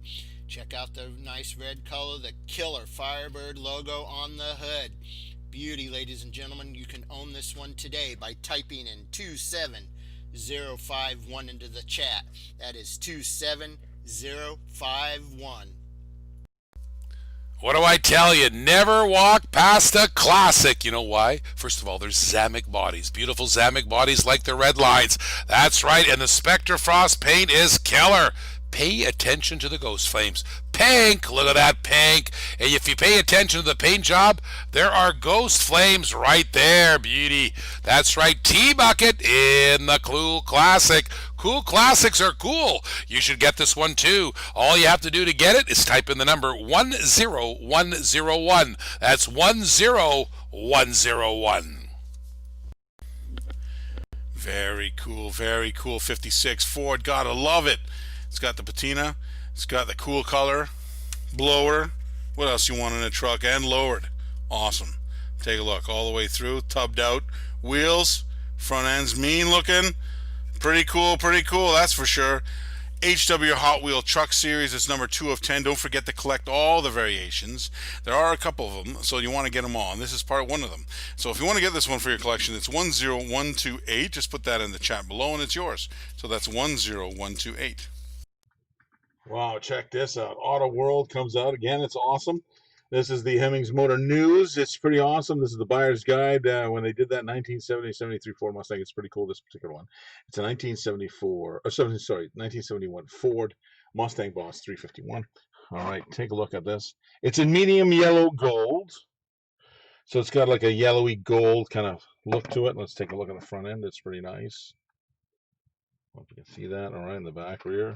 Check out the nice red color, the killer Firebird logo on the hood. Beauty, ladies and gentlemen. You can own this one today by typing in 27051 into the chat. That is 27051. What do I tell you? Never walk past a classic. You know why? First of all, there's Zamek bodies. Beautiful Zamek bodies like the red lines. That's right, and the Spectre Frost paint is killer. Pay attention to the ghost flames. Pink, look at that pink. And if you pay attention to the paint job, there are ghost flames right there, beauty. That's right, T-Bucket in the Cool Classic. Cool Classics are cool. You should get this one too. All you have to do to get it is type in the number 10101. That's 10101. Very cool, very cool. 56 Ford, gotta love it. It's got the patina. It's got the cool color. Blower. What else you want in a truck? And lowered. Awesome. Take a look all the way through. Tubbed out. Wheels. Front end's mean looking. Pretty cool, that's for sure. HW Hot Wheel Truck Series. It's number 2 of 10. Don't forget to collect all the variations. There are a couple of them, so you want to get them all. And this is part 1 of them. So if you want to get this one for your collection, it's 10128. Just put that in the chat below and it's yours. So that's 10128. Wow, check this out. Auto World comes out again. It's awesome. This is the Hemmings Motor News. It's pretty awesome. This is the buyer's guide. When they did that 1970-73 Ford Mustang, it's pretty cool, this particular one. It's a 1971 Ford Mustang Boss 351. All right, take a look at this. It's in medium yellow gold. So it's got like a yellowy gold kind of look to it. Let's take a look at the front end. It's pretty nice. Hope you can see that. All right, in the back rear.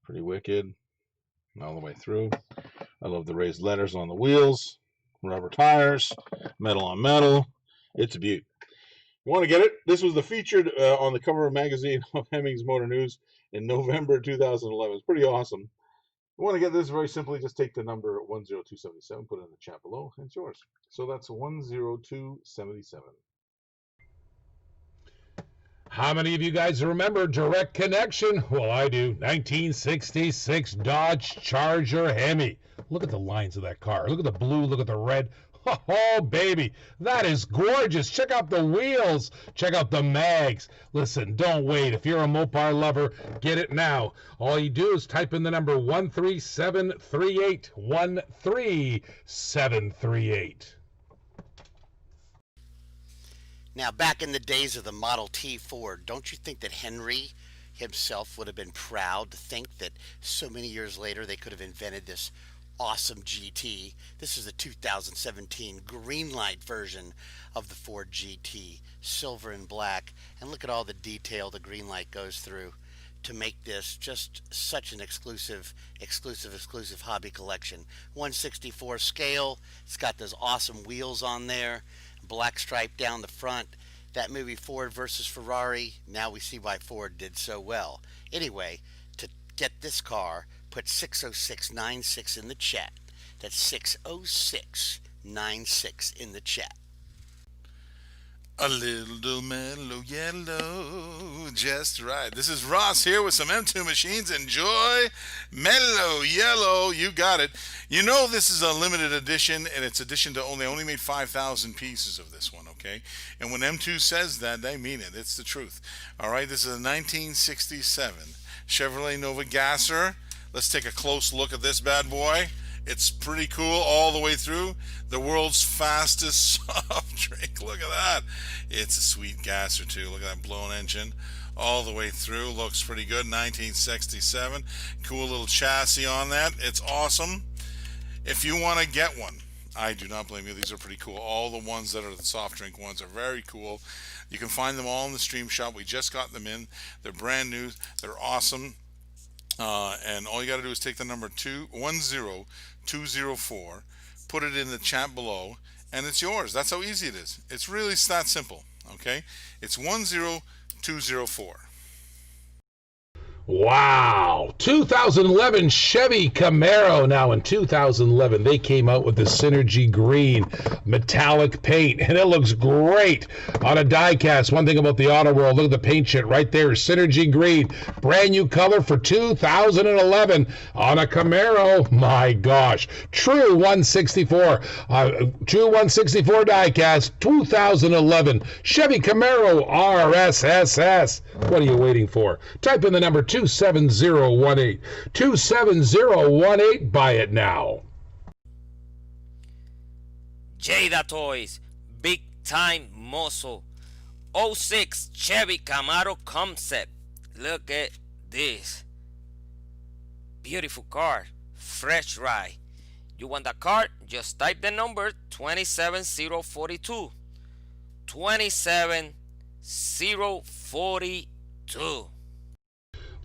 Pretty wicked. All the way through. I love the raised letters on the wheels. Rubber tires. Metal on metal. It's a beaut. You want to get it? This was the featured on the cover of magazine of Hemmings Motor News in November 2011. It's pretty awesome. You want to get this very simply, just take the number 10277, put it in the chat below, and it's yours. So that's 10277. How many of you guys remember Direct Connection? Well, I do. 1966 Dodge Charger Hemi. Look at the lines of that car. Look at the blue. Look at the red. Oh, baby. That is gorgeous. Check out the wheels. Check out the mags. Listen, don't wait. If you're a Mopar lover, get it now. All you do is type in the number 13738. 13738. Now, back in the days of the Model T Ford, don't you think that Henry himself would have been proud to think that so many years later they could have invented this awesome GT? This is the 2017 Greenlight version of the Ford GT, silver and black. And look at all the detail the Greenlight goes through to make this just such an exclusive hobby collection. 1/64 scale. It's got those awesome wheels on there. Black stripe down the front. That movie Ford versus Ferrari, now we see why Ford did so well. Anyway, to get this car, put 60696 in the chat. That's 60696 in the chat. A little mellow yellow, just right. This is Ross here with some M2 machines. Enjoy mellow yellow. You got it. You know this is a limited edition, and it's edition to only. They only made 5,000 pieces of this one, okay? And when M2 says that, they mean it. It's the truth. All right, this is a 1967 Chevrolet Nova Gasser. Let's take a close look at this bad boy. It's pretty cool all the way through. The world's fastest soft drink. Look at that. It's a sweet gasser too. Look at that blown engine all the way through. Looks pretty good. 1967. Cool little chassis on that. It's awesome. If you want to get one, I do not blame you. These are pretty cool. All the ones that are the soft drink ones are very cool. You can find them all in the stream shop. We just got them in. They're brand new. They're awesome. And all you got to do is take the number 10204, put it in the chat below, and it's yours. That's how easy it is. It's really that simple, okay? It's 10204. Wow, 2011 Chevy Camaro. Now in 2011, they came out with the Synergy Green metallic paint, and it looks great on a diecast. One thing about the auto world, look at the paint shit right there, Synergy Green, brand new color for 2011 on a Camaro. My gosh, true 164, true 164 diecast, 2011 Chevy Camaro RSSS. What are you waiting for? Type in the number 27018. 27018. Buy it now. Jada Toys, Big Time Muscle, 06 Chevy Camaro Concept. Look at this. Beautiful car, fresh ride. You want the car? Just type the number 27042. 27042.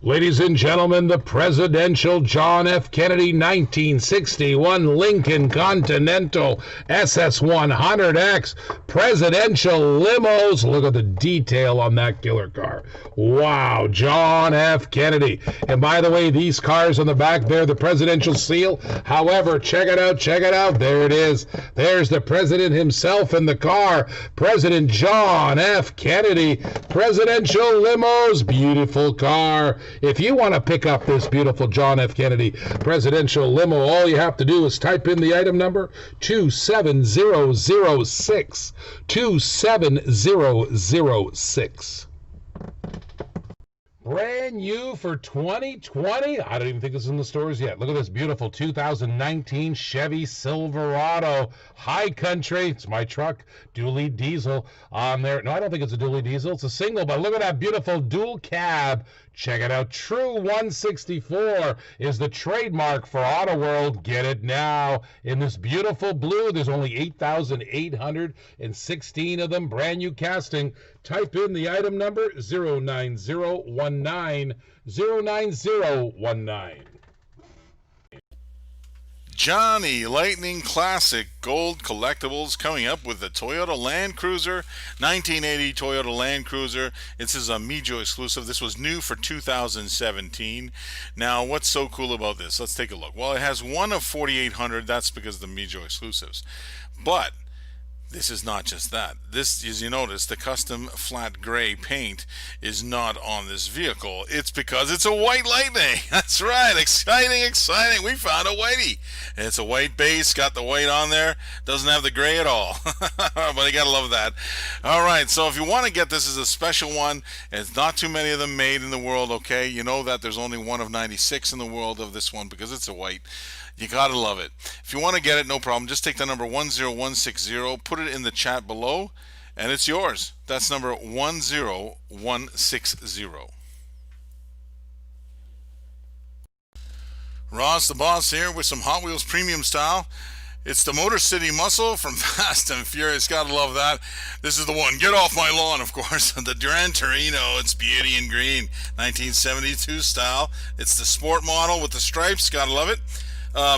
Ladies and gentlemen, the presidential John F. Kennedy 1961 Lincoln Continental SS100X presidential limos. Look at the detail on that killer car. Wow, John F. Kennedy. And by the way, these cars on the back, they're the presidential seal. However, check it out, check it out. There it is. There's the president himself in the car. President John F. Kennedy. Presidential limos. Beautiful car. If you want to pick up this beautiful John F. Kennedy presidential limo, all you have to do is type in the item number 27006. 27006. Brand new for 2020. I don't even think this is in the stores yet. Look at this beautiful 2019 Chevy Silverado High Country. It's my truck. Dually diesel on there. No, I don't think it's a dually diesel. It's a single, but look at that beautiful dual cab. Check it out. True 164 is the trademark for Auto World. Get it now in this beautiful blue. There's only 8,816 of them. Brand new casting. Type in the item number 09019. 09019. Johnny Lightning Classic Gold Collectibles coming up with the Toyota Land Cruiser, 1980 Toyota Land Cruiser. This is a Mijo exclusive. This was new for 2017. Now, what's so cool about this? Let's take a look. Well, it has one of 4,800. That's because of the Mijo exclusives. But this is not just that. This, as you notice, the custom flat gray paint is not on this vehicle. It's because it's a white Lightning. That's right. Exciting, exciting. We found a whitey. And it's a white base, got the white on there. Doesn't have the gray at all. But you gotta love that. All right, so if you want to get this as a special one, it's not too many of them made in the world, okay? You know that there's only one of 96 in the world of this one because it's a white. You gotta love it. If you want to get it, no problem. Just take the number 10160, put it in the chat below, and it's yours. That's number 10160. Ross the Boss here with some Hot Wheels premium style. It's the Motor City Muscle from Fast and Furious. Gotta love that. This is the one. Get off my lawn, of course. The Gran Torino. It's beauty and green. 1972 style. It's the sport model with the stripes. Gotta love it.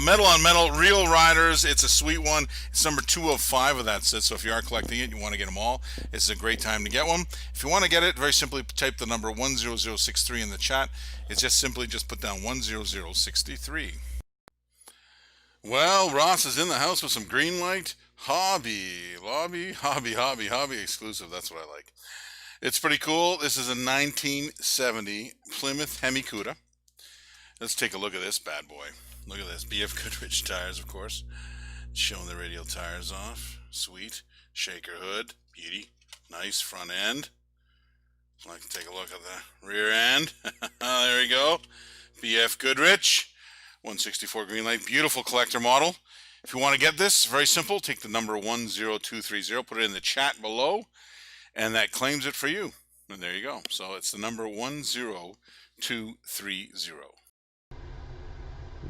Metal on Metal, Real Riders. It's a sweet one. It's number 205 of that set, so if you are collecting it, you want to get them all, it's a great time to get one. If you want to get it, very simply type the number 10063 in the chat. It's just simply just put down 10063. Well, Ross is in the house with some green light. Hobby exclusive. That's what I like. It's pretty cool. This is a 1970 Plymouth Hemi-Cuda. Let's take a look at this bad boy. Look at this. BF Goodrich tires, of course. Showing the radial tires off. Sweet. Shaker hood. Beauty. Nice front end. I'd like to take a look at the rear end. There we go. BF Goodrich. 164 green light. Beautiful collector model. If you want to get this, very simple. Take the number 10230. Put it in the chat below. And that claims it for you. And there you go. So it's the number 10230.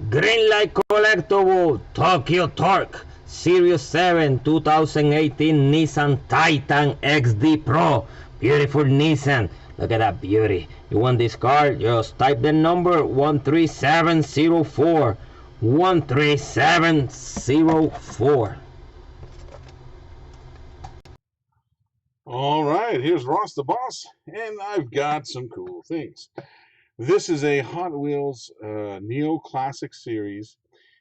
Greenlight Collectible Tokyo Torque Series 7 2018 Nissan Titan XD Pro. Beautiful Nissan. Look at that beauty. You want this car? Just type the number 13704. 13704. All right, here's Ross the Boss, and I've got some cool things. This is a Hot Wheels Neo Classic Series.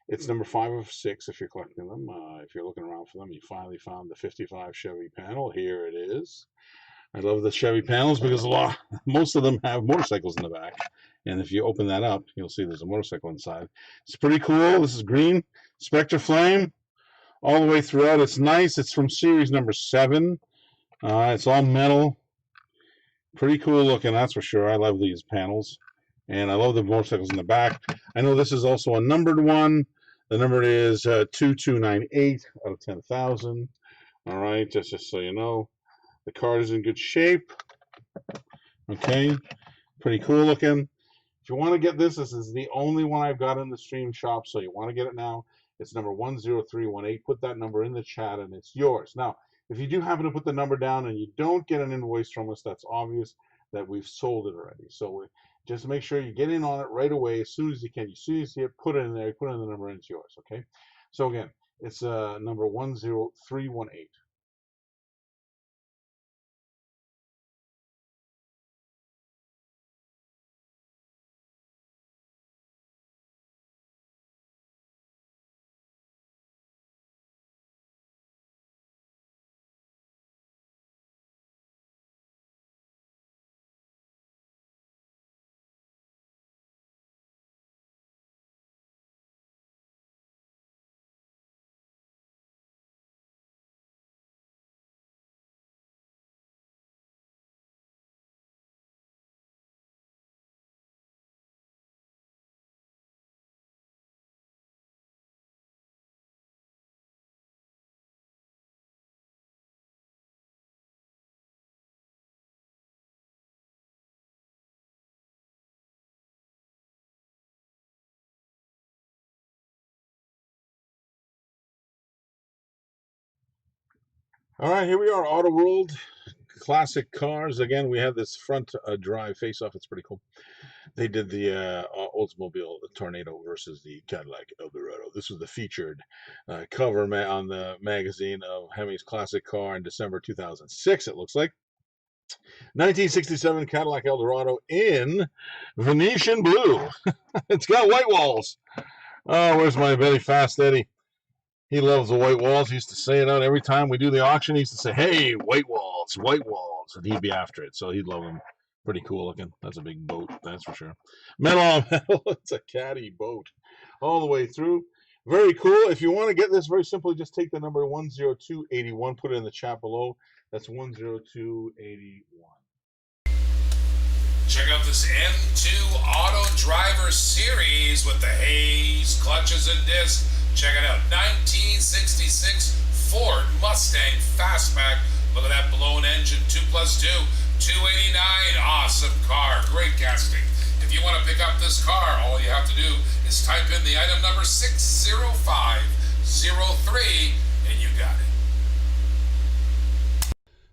It's number 5 of 6 if you're collecting them. If you're looking around for them, you finally found the 55 Chevy panel. Here it is. I love the Chevy panels because most of them have motorcycles in the back. And if you open that up, you'll see there's a motorcycle inside. It's pretty cool. This is green, Spectre Flame, all the way throughout. It's nice. It's from series number 7. It's all metal. Pretty cool looking, that's for sure. I love these panels. And I love the motorcycles in the back. I know this is also a numbered one. The number is 2298 out of 10,000. All right, just so you know. The card is in good shape. Okay, pretty cool looking. If you want to get this is the only one I've got in the stream shop, so you want to get it now. It's number 10318. Put that number in the chat and it's yours. Now, if you do happen to put the number down and you don't get an invoice from us, that's obvious that we've sold it already. So just make sure you get in on it right away as soon as you can. As soon as you see it, put it in there, put in the number and it's yours, okay? So again, it's number 10318. All right, here we are, Auto World classic cars. Again, we have this front drive face-off. It's pretty cool. They did the Oldsmobile the Tornado versus the Cadillac Eldorado. This was the featured cover on the magazine of Hemi's classic car in December 2006, it looks like. 1967 Cadillac Eldorado in Venetian blue. It's got white walls. Oh, where's my very fast Eddie? He loves the white walls. He used to say it out every time we do the auction. He used to say, "Hey, white walls, white walls," and he'd be after it. So he'd love them. Pretty cool looking. That's a big boat, that's for sure. Metal on metal. It's a caddy boat all the way through. Very cool. If you want to get this, very simply, just take the number 10281, put it in the chat below. That's 10281. Check out this M2 Auto Driver Series with the haze, clutches, and discs. Check it out. 1966 Ford Mustang Fastback. Look at that blown engine. 2 plus 2. 289. Awesome car. Great casting. If you want to pick up this car, all you have to do is type in the item number 60503 and you got it.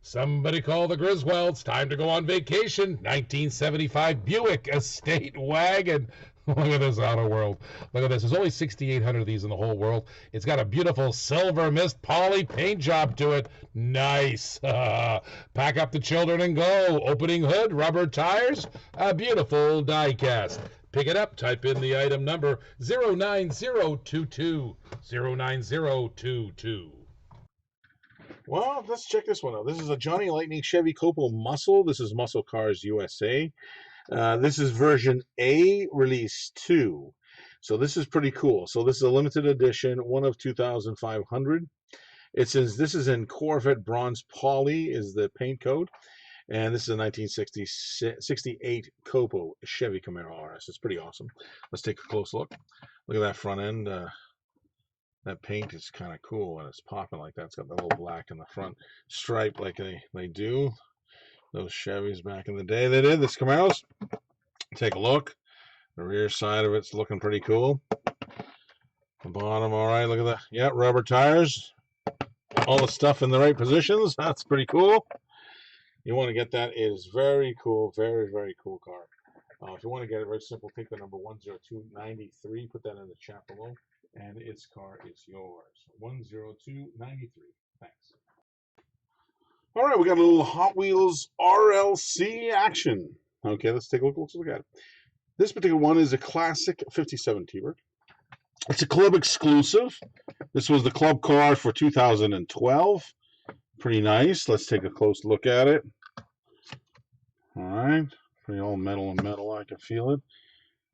Somebody call the Griswolds. Time to go on vacation. 1975 Buick Estate Wagon. Look at this Auto World. Look at this. There's only 6,800 of these in the whole world. It's got a beautiful silver mist poly paint job to it. Nice. Pack up the children and go. Opening hood, rubber tires, a beautiful die cast. Pick it up. Type in the item number 09022. 09022. Well, let's check this one out. This is a Johnny Lightning Chevy Copo Muscle. This is Muscle Cars USA. This is version A, release 2. So this is pretty cool. So this is a limited edition, one of 2,500. It says this is in Corvette Bronze Poly is the paint code. And this is a 1968 Copo Chevy Camaro RS. It's pretty awesome. Let's take a close look. Look at that front end. That paint is kind of cool when it's popping like that. It's got the little black in the front stripe like they do. Those Chevys back in the day, they did. This Camaros. Take a look. The rear side of it's looking pretty cool. The bottom, all right. Look at that. Yeah, rubber tires. All the stuff in the right positions. That's pretty cool. You want to get that. It is very cool. Very, very cool car. If you want to get it very simple, take the number 10293, put that in the chat below, and its car is yours. 10293. Thanks. All right, we got a little Hot Wheels RLC action. Okay, let's take a look. Let's look at it. This particular one is a classic 57 T-Bird. It's a club exclusive. This was the club car for 2012. Pretty nice. Let's take a close look at it. All right, pretty all metal and metal. I can feel it.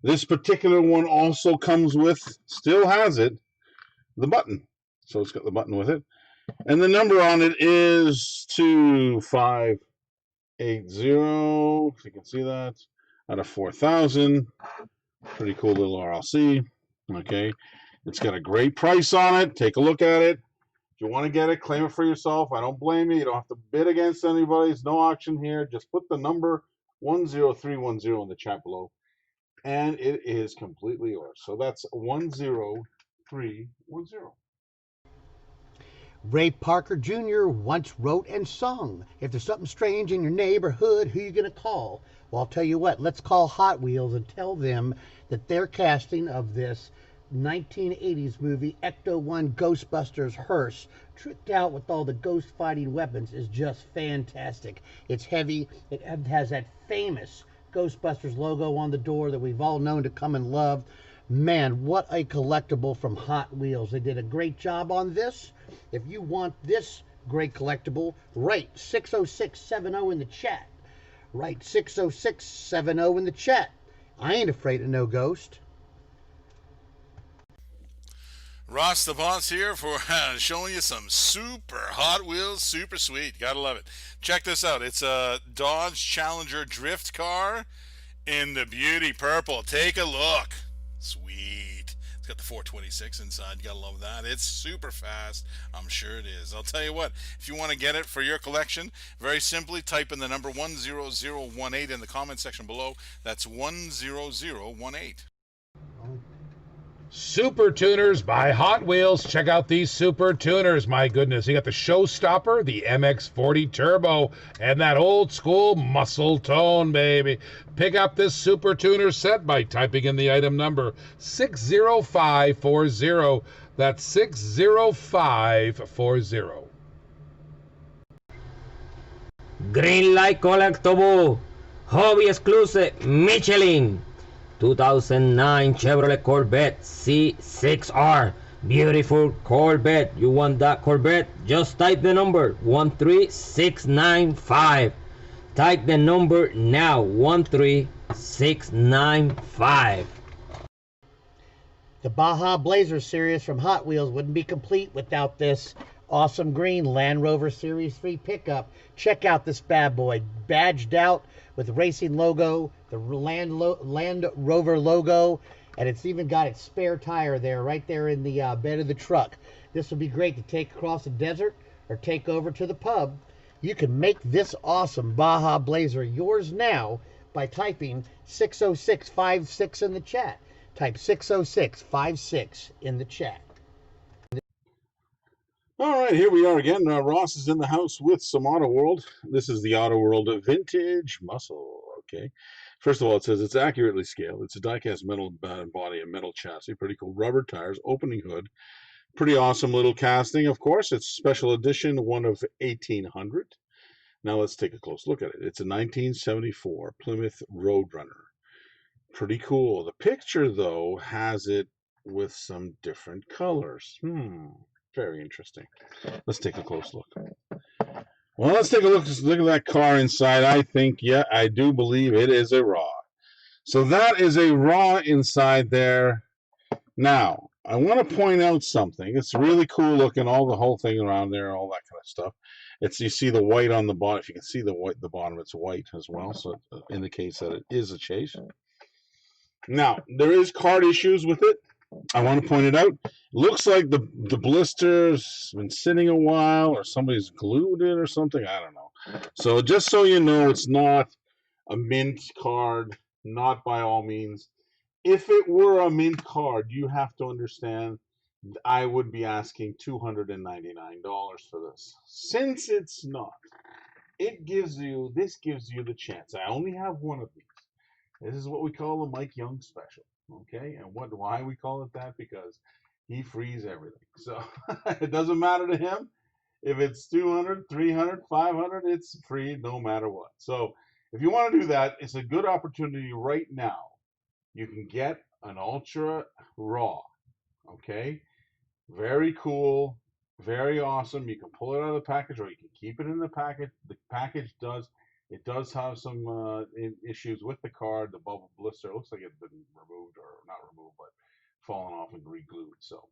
This particular one also comes with, still has it, the button. So it's got the button with it. And the number on it is 2580. If you can see that. Out of 4,000. Pretty cool little RLC. Okay. It's got a great price on it. Take a look at it. If you want to get it, claim it for yourself. I don't blame you. You don't have to bid against anybody. There's no auction here. Just put the number 10310 in the chat below. And it is completely yours. So that's 10310. Ray Parker Jr. once wrote and sung, "If there's something strange in your neighborhood, who you going to call?" Well, I'll tell you what, let's call Hot Wheels and tell them that their casting of this 1980s movie Ecto-1 Ghostbusters hearse, tricked out with all the ghost fighting weapons, is just fantastic. It's heavy. It has that famous Ghostbusters logo on the door that we've all known to come and love. Man, what a collectible from Hot Wheels. They did a great job on this. If you want this great collectible, write 60670 in the chat. Write 60670 in the chat. I ain't afraid of no ghost. Ross the Boss here for showing you some super Hot Wheels, super sweet. Gotta love it. Check this out. It's a Dodge Challenger drift car in the beauty purple. Take a look. Sweet. It's got the 426 inside. You gotta love that. It's super fast. I'm sure it is. I'll tell you what, if you want to get it for your collection, very simply type in the number 10018 in the comment section below. That's 10018. Super Tuners by Hot Wheels. Check out these Super Tuners. My goodness, you got the Showstopper, the MX-40 Turbo, and that old school muscle tone, baby. Pick up this Super Tuner set by typing in the item number 60540. That's 60540. Green Light Collectible, Hobby Exclusive, Michelin. 2009 Chevrolet Corvette C6R. Beautiful Corvette. You want that Corvette? Just type the number 13695. Type the number now, 13695. The Baja Blazer series from Hot Wheels wouldn't be complete without this awesome green Land Rover Series 3 pickup. Check out this bad boy, badged out with racing logo, the Land Rover logo, and it's even got its spare tire there, right there in the bed of the truck. This would be great to take across the desert or take over to the pub. You can make this awesome Baja Blazer yours now by typing 60656 in the chat. Type 60656 in the chat. All right, here we are again. Ross is in the house with some Auto World. This is the Auto World Vintage Muscle. Okay. First of all, it says it's accurately scaled. It's a diecast metal body and metal chassis. Pretty cool. Rubber tires, opening hood. Pretty awesome little casting, of course. It's special edition, one of 1,800. Now let's take a close look at it. It's a 1974 Plymouth Roadrunner. Pretty cool. The picture, though, has it with some different colors. Very interesting. Let's take a close look. Well, let's take a look at that car inside. I think, yeah, I do believe it is a raw. So that is a raw inside there. Now, I want to point out something. It's really cool looking, all the whole thing around there, all that kind of stuff. You see the white on the bottom. If you can see the bottom, it's white as well. So it indicates that it is a chase. Now, there is card issues with it. I want to point it out. Looks like the blister's been sitting a while, or somebody's glued it or something. I don't know. So just so you know, it's not a mint card, not by all means. If it were a mint card, you have to understand I would be asking $299 for this. Since it's not, this gives you the chance. I only have one of these. This is what we call a Mike Young special. Okay, and why we call it that? Because he frees everything. So it doesn't matter to him if it's 200, 300, 500. It's free no matter what. So if you want to do that, it's a good opportunity right now. You can get an Ultra Raw. Okay, very cool, very awesome. You can pull it out of the package, or you can keep it in the package. The package does have some issues with the card. The bubble blister looks like it's been removed, or not removed, but fallen off and re-glued. So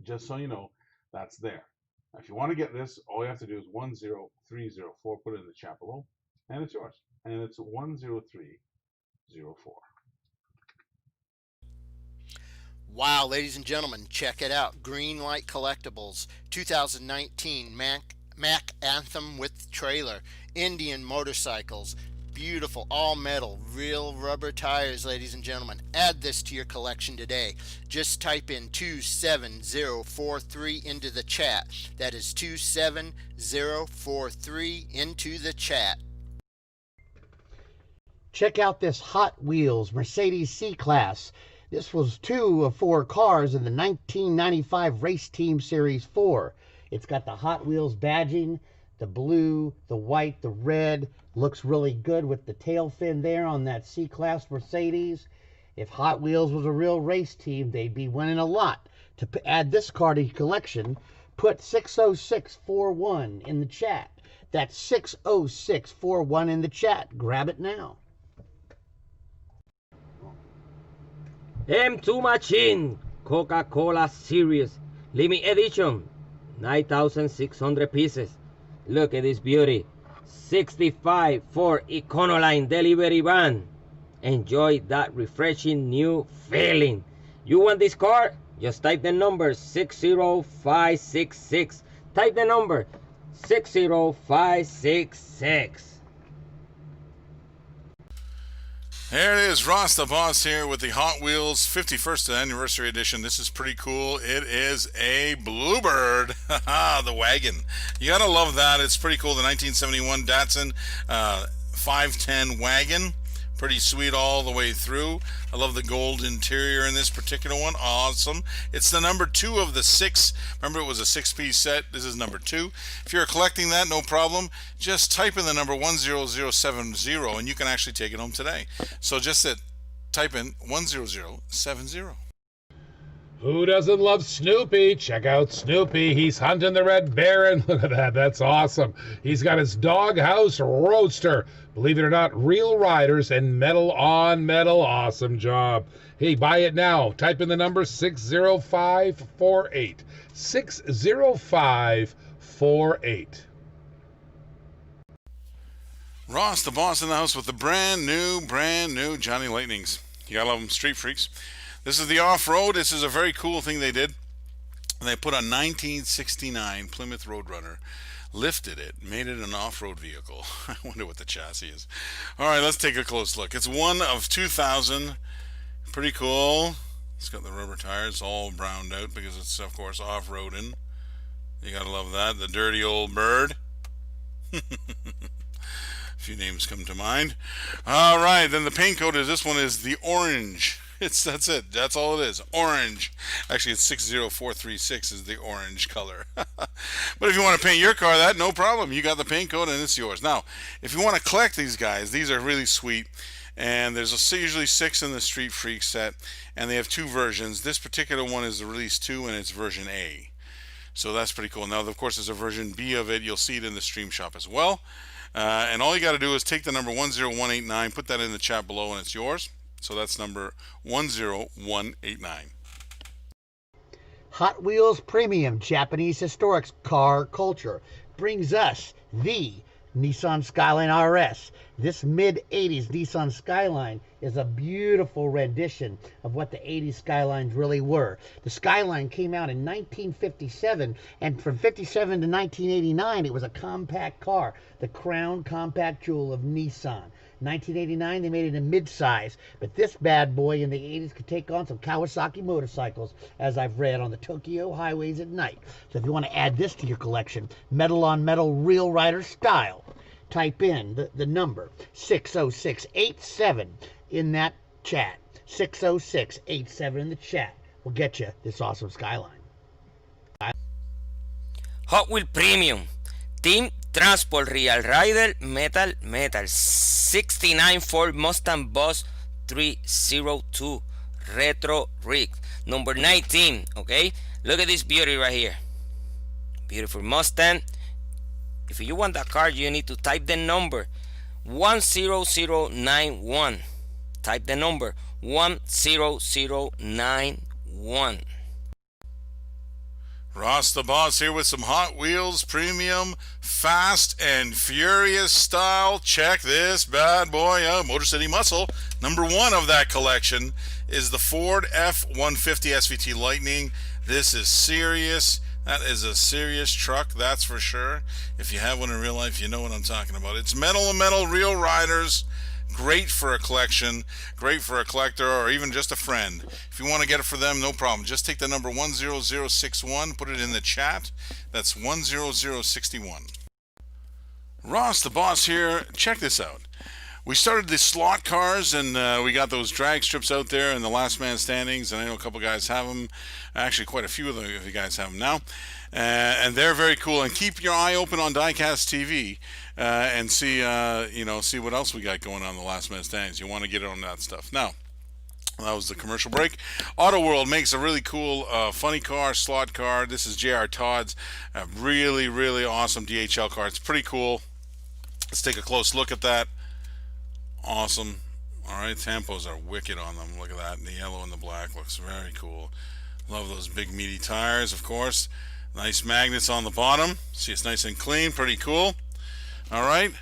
just so you know, that's there. Now, if you want to get this, all you have to do is 10304. Put it in the chat below, and it's yours. And it's 10304. Wow, ladies and gentlemen, check it out. Greenlight Collectibles 2019 Mac Anthem with trailer. Indian motorcycles. Beautiful, all metal, real rubber tires, ladies and gentlemen. Add this to your collection today. Just type in 27043 into the chat. That is 27043 into the chat. Check out this Hot Wheels Mercedes C-Class. This was 2 of 4 cars in the 1995 Race Team Series 4. It's got the Hot Wheels badging, the blue, the white, the red. Looks really good with the tail fin there on that C-Class Mercedes. If Hot Wheels was a real race team, they'd be winning a lot. To add this car to your collection, put 60641 in the chat. That's 60641 in the chat. Grab it now. M2 Machine Coca-Cola Series Limited Edition, 9,600 pieces. Look at this beauty. 65 for Econoline delivery van. Enjoy that refreshing new feeling. You want this car? Just type the number 60566. Type the number 60566. There it is, Ross the Boss here with the Hot Wheels 51st Anniversary Edition. This is pretty cool. It is a Bluebird, the wagon. You gotta love that. It's pretty cool. The 1971 Datsun 510 wagon. Pretty sweet all the way through. I love the gold interior in this particular one. Awesome. It's the number 2 of the 6. Remember, it was a 6-piece set. This is number 2. If you're collecting that, no problem. Just type in the number 10070 and you can actually take it home today. So just type in 10070. Who doesn't love Snoopy? Check out Snoopy. He's hunting the Red Baron. Look at that. That's awesome. He's got his Doghouse Roadster. Believe it or not, real riders and metal on metal. Awesome job. Hey, buy it now. Type in the number 60548. 60548. Ross the Boss in the house with the brand new Johnny Lightnings. You gotta love them, street freaks. This is the off-road. This is a very cool thing they did. They put a 1969 Plymouth Roadrunner, lifted it, made it an off-road vehicle. I wonder what the chassis is. All right, let's take a close look. It's one of 2,000. Pretty cool. It's got the rubber tires all browned out because it's, of course, off-roading. You gotta love that. The dirty old bird. A few names come to mind. All right, then the paint code is, this one is the orange. That's it. That's all it is. Orange. Actually, it's 60436 is the orange color. But if you want to paint your car that, no problem. You got the paint code and it's yours. Now, if you want to collect these guys, these are really sweet. And there's usually 6 in the Street Freak set. And they have 2 versions. This particular one is the Release 2 and it's version A. So that's pretty cool. Now, of course, there's a version B of it. You'll see it in the Stream Shop as well. And all you got to do is take the number 10189, put that in the chat below, and it's yours. So that's number 10189. Hot Wheels Premium Japanese Historic Car Culture brings us the Nissan Skyline RS. This mid-80s Nissan Skyline is a beautiful rendition of what the 80s Skylines really were. The Skyline came out in 1957, and from 57 to 1989, it was a compact car, the crown compact jewel of Nissan. 1989, they made it a mid-size, but this bad boy in the 80s could take on some Kawasaki motorcycles, as I've read on the Tokyo highways at night. So if you want to add this to your collection, metal on metal real rider style, type in the number 60687. in that chat. 606-87 in the chat will get you this awesome Skyline. Hot Wheel Premium, Team Transport Real Rider Metal 69 Ford Mustang Boss 302 Retro Rig, number 19. Okay, look at this beauty right here. Beautiful Mustang. If you want that car, you need to type the number 10091. Type the number 10091. Ross the Boss here with some Hot Wheels Premium Fast and Furious style. Check this bad boy out. Motor City Muscle. Number one of that collection is the Ford F-150 SVT Lightning. This is serious. That is a serious truck, that's for sure. If you have one in real life, you know what I'm talking about. It's metal to metal, real riders. Great for a collection, great for a collector, or even just a friend. If you want to get it for them, no problem. Just take the number 10061, put it in the chat. That's 10061. Ross the Boss here. Check this out. We started the slot cars, and we got those drag strips out there in the last man standings, and I know a couple guys have them. Actually, quite a few of you guys have them now. And they're very cool. And keep your eye open on Diecast TV and see, see what else we got going on in the last man standings. You want to get on that stuff. Now, that was the commercial break. Auto World makes a really cool funny car, slot car. This is J.R. Todd's really, really awesome DHL car. It's pretty cool. Let's take a close look at that. Awesome. All right, tampos are wicked on them. Look at that. The yellow and the black looks very cool. Love those big meaty tires, of course. Nice magnets on the bottom. See, it's nice and clean. Pretty cool. All right.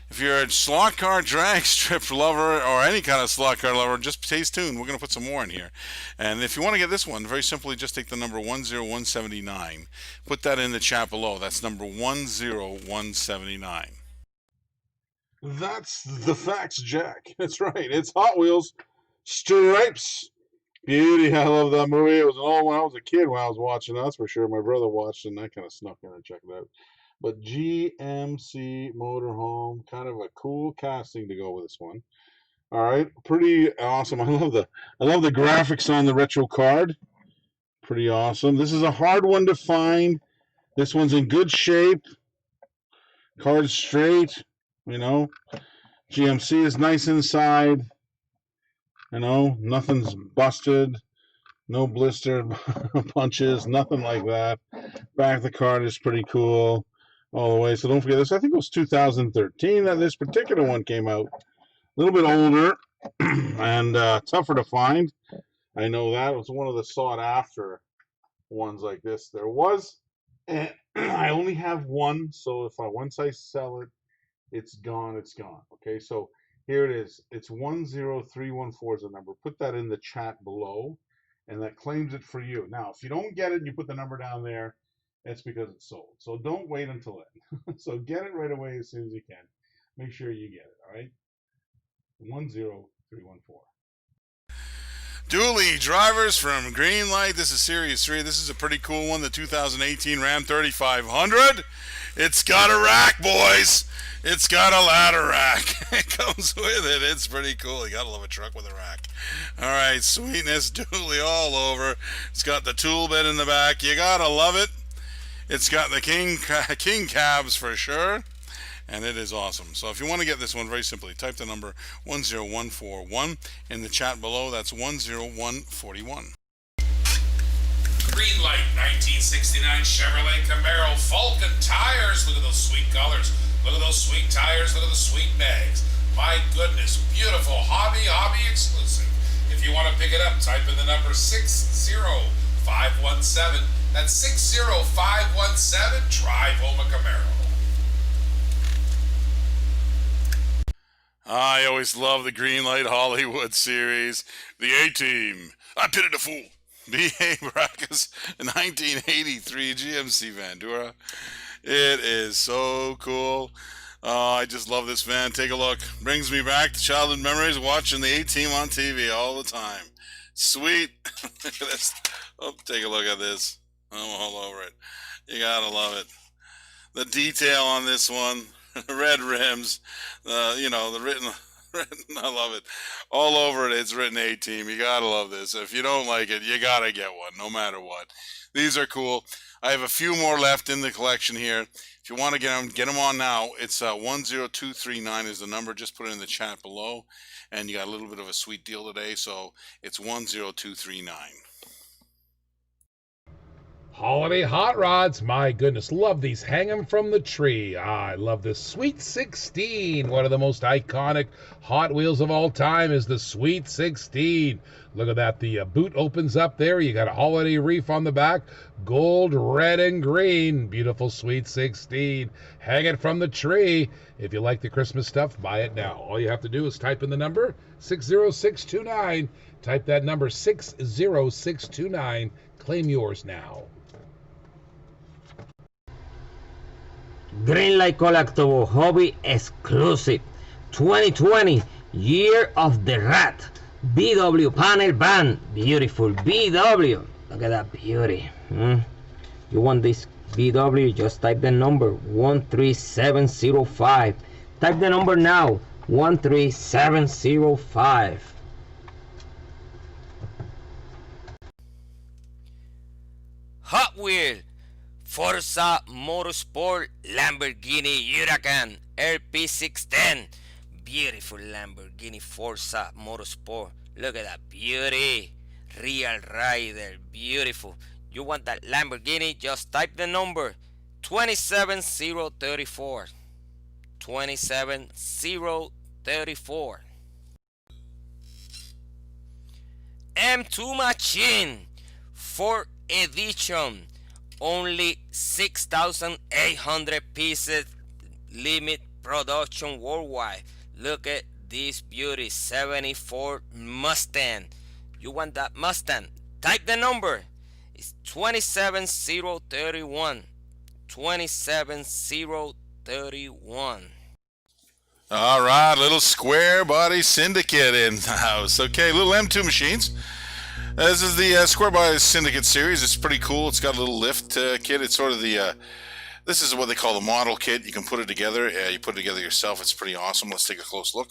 If you're a slot car drag strip lover or any kind of slot car lover, just stay tuned. We're going to put some more in here. And if you want to get this one, very simply, just take the number 10179. Put that in the chat below. That's number 10179. That's the facts, Jack. That's right. It's Hot Wheels Stripes. Beauty. I love that movie. It was an old when I was a kid when I was watching. That's for sure. My brother watched it, and I kind of snuck in and checked it out. But GMC Motorhome, kind of a cool casting to go with this one. All right, pretty awesome. I love the graphics on the retro card. Pretty awesome. This is a hard one to find. This one's in good shape. Card straight. GMC is nice inside. Nothing's busted. No blistered punches, nothing like that. Back of the card is pretty cool all the way. So don't forget this. I think it was 2013 that this particular one came out. A little bit older and tougher to find. I know that. It was one of the sought-after ones like this. There was, and I only have one. So once I sell it, it's gone. It's gone. Okay, so here it is. It's 10314 is the number. Put that in the chat below, and that claims it for you. Now, if you don't get it and you put the number down there, it's because it's sold. So don't wait until then. So get it right away as soon as you can. Make sure you get it, all right? 10314. Dually drivers from Greenlight. This is Series 3. This is a pretty cool one, the 2018 Ram 3500. It's got a rack, boys. It's got a ladder rack. It comes with it. It's pretty cool. You gotta love a truck with a rack. All right, sweetness, Dually all over. It's got the tool bed in the back. You gotta love it. It's got the king cabs for sure. And it is awesome. So if you want to get this one, very simply, type the number 10141 in the chat below. That's 10141. Greenlight 1969 Chevrolet Camaro Falcon tires. Look at those sweet colors. Look at those sweet tires. Look at the sweet bags. My goodness, beautiful hobby exclusive. If you want to pick it up, type in the number 60517. That's 60517. Drive home a Camaro. I always love the Greenlight Hollywood series. The A-Team. I pitted a fool. B.A. Baracus, 1983 GMC Vandura. It is so cool. I just love this van. Take a look. Brings me back to childhood memories watching the A-Team on TV all the time. Sweet. Look at this. Oh, take a look at this. I'm all over it. You gotta love it. The detail on this one. Red rims, the I love it. All over it, it's written A-Team. You gotta love this. If you don't like it, you gotta get one, no matter what. These are cool. I have a few more left in the collection here. If you want to get them on now. It's 10239 is the number. Just put it in the chat below. And you got a little bit of a sweet deal today, so it's 10239. Holiday hot rods, my goodness, love these. Hang 'em from the tree. I love this Sweet 16. One of the most iconic Hot Wheels of all time is the Sweet 16. Look at that. The boot opens up there. You got a holiday wreath on the back. Gold, red, and green. Beautiful Sweet 16. Hang it from the tree. If you like the Christmas stuff, buy it now. All you have to do is type in the number 60629. Type that number 60629. Claim yours now. Greenlight Collectible Hobby Exclusive 2020 Year of the Rat BW Panel Band. Beautiful BW. Look at that beauty. You want this BW? Just type the number 13705. Type the number now 13705. Hot Wheel Forza Motorsport Lamborghini Huracan LP610. Beautiful Lamborghini Forza Motorsport. Look at that beauty. Real rider. Beautiful. You want that Lamborghini? Just type the number 27034. 27034. M2 Machine 4th edition. Only 6,800 pieces. Limit production worldwide. Look at this beauty. 74 Mustang. You want that Mustang? Type the number. It's 27031. 27031. All right, little square body syndicate in the house. Okay, little M2 machines. This is the Square Body Syndicate series. It's pretty cool. It's got a little lift kit. It's sort of the, this is what they call the model kit. You can put it together. You put it together yourself. It's pretty awesome. Let's take a close look.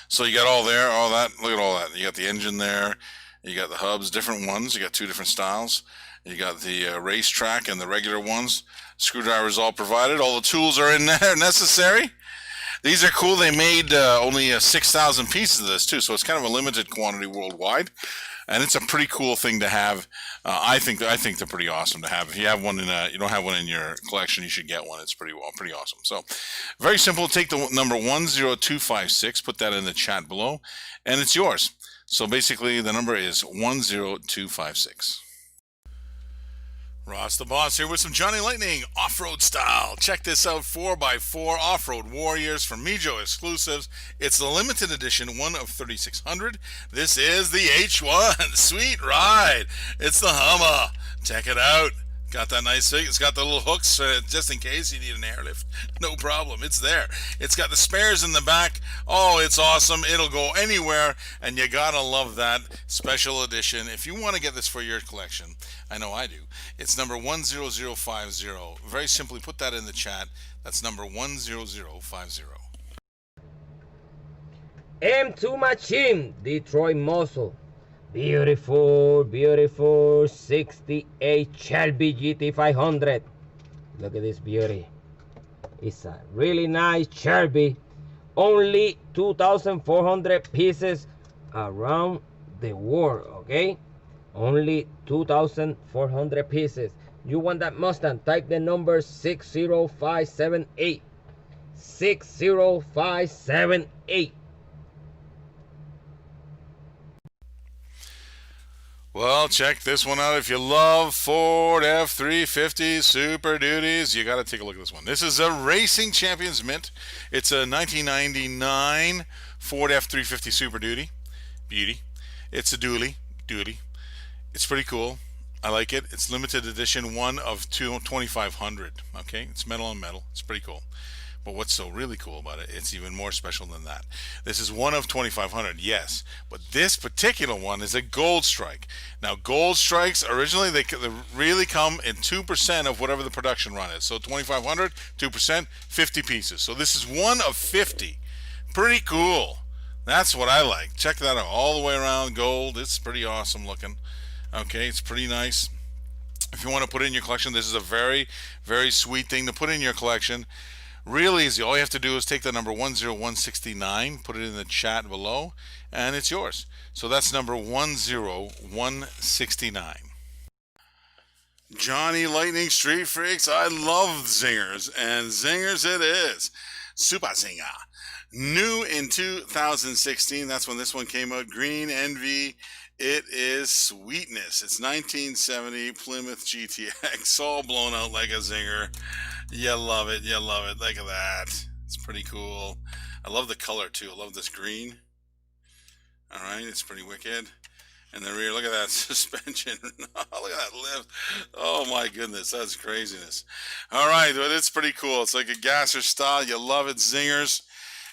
So you got all there, all that. Look at all that. You got the engine there. You got the hubs, different ones. You got two different styles. You got the racetrack and the regular ones. Screwdrivers all provided. All the tools are in there necessary. These are cool. They made only 6,000 pieces of this too, so it's kind of a limited quantity worldwide, and it's a pretty cool thing to have. I think they're pretty awesome to have. If you have one you don't have one in your collection, you should get one. It's pretty awesome. So, very simple. Take the number 10256, put that in the chat below, and it's yours. So basically, the number is 10256. Ross the Boss here with some Johnny Lightning off-road style. Check this out, 4x4 Off-Road Warriors from Mijo Exclusives. It's the limited edition, one of 3,600. This is the H1 Sweet Ride. It's the Hummer. Check it out. Got that nice thing. It's got the little hooks just in case you need an airlift. No problem. It's there. It's got the spares in the back. Oh, it's awesome. It'll go anywhere, and you gotta love that special edition. If you want to get this for your collection, I know I do. It's number 10050. Very simply, put that in the chat. That's number 10050. M2 Machine Detroit Muscle. Beautiful, beautiful 68 Shelby GT500. Look at this beauty. It's a really nice Shelby. Only 2,400 pieces around the world, okay? Only 2,400 pieces. You want that Mustang? Type the number 60578. 60578. Well, check this one out. If you love Ford F-350 Super Duties, you got to take a look at this one. This is a Racing Champions Mint. It's a 1999 Ford F-350 Super Duty. Beauty. It's a dually. It's pretty cool. I like it. It's limited edition, one of 2,500. Okay, it's metal on metal. It's pretty cool. But what's so really cool about it, it's even more special than that. This is one of 2,500, yes, but this particular one is a gold strike. Now, gold strikes, originally, they really come in 2% of whatever the production run is. So 2,500, 2%, 50 pieces. So this is one of 50 Pretty cool. That's what I like. Check that out. All the way around gold. It's pretty awesome looking. Okay, it's pretty nice. If you want to put it in your collection, this is a very, very sweet thing to put in your collection. Real easy. All you have to do is take the number 10169, put it in the chat below, and it's yours. So that's number 10169. Johnny Lightning Street Freaks, I love zingers, and zingers it is. Super Zinger. New in 2016, that's when this one came out. Green Envy. It is sweetness. It's 1970 Plymouth GTX, all blown out like a zinger. You love it. You love it. Look at that. It's pretty cool. I love the color too. I love this green. All right, it's pretty wicked. And the rear, look at that suspension. Look at that lift. Oh my goodness, that's craziness. All right, but it's pretty cool. It's like a gasser style. You love it, zingers.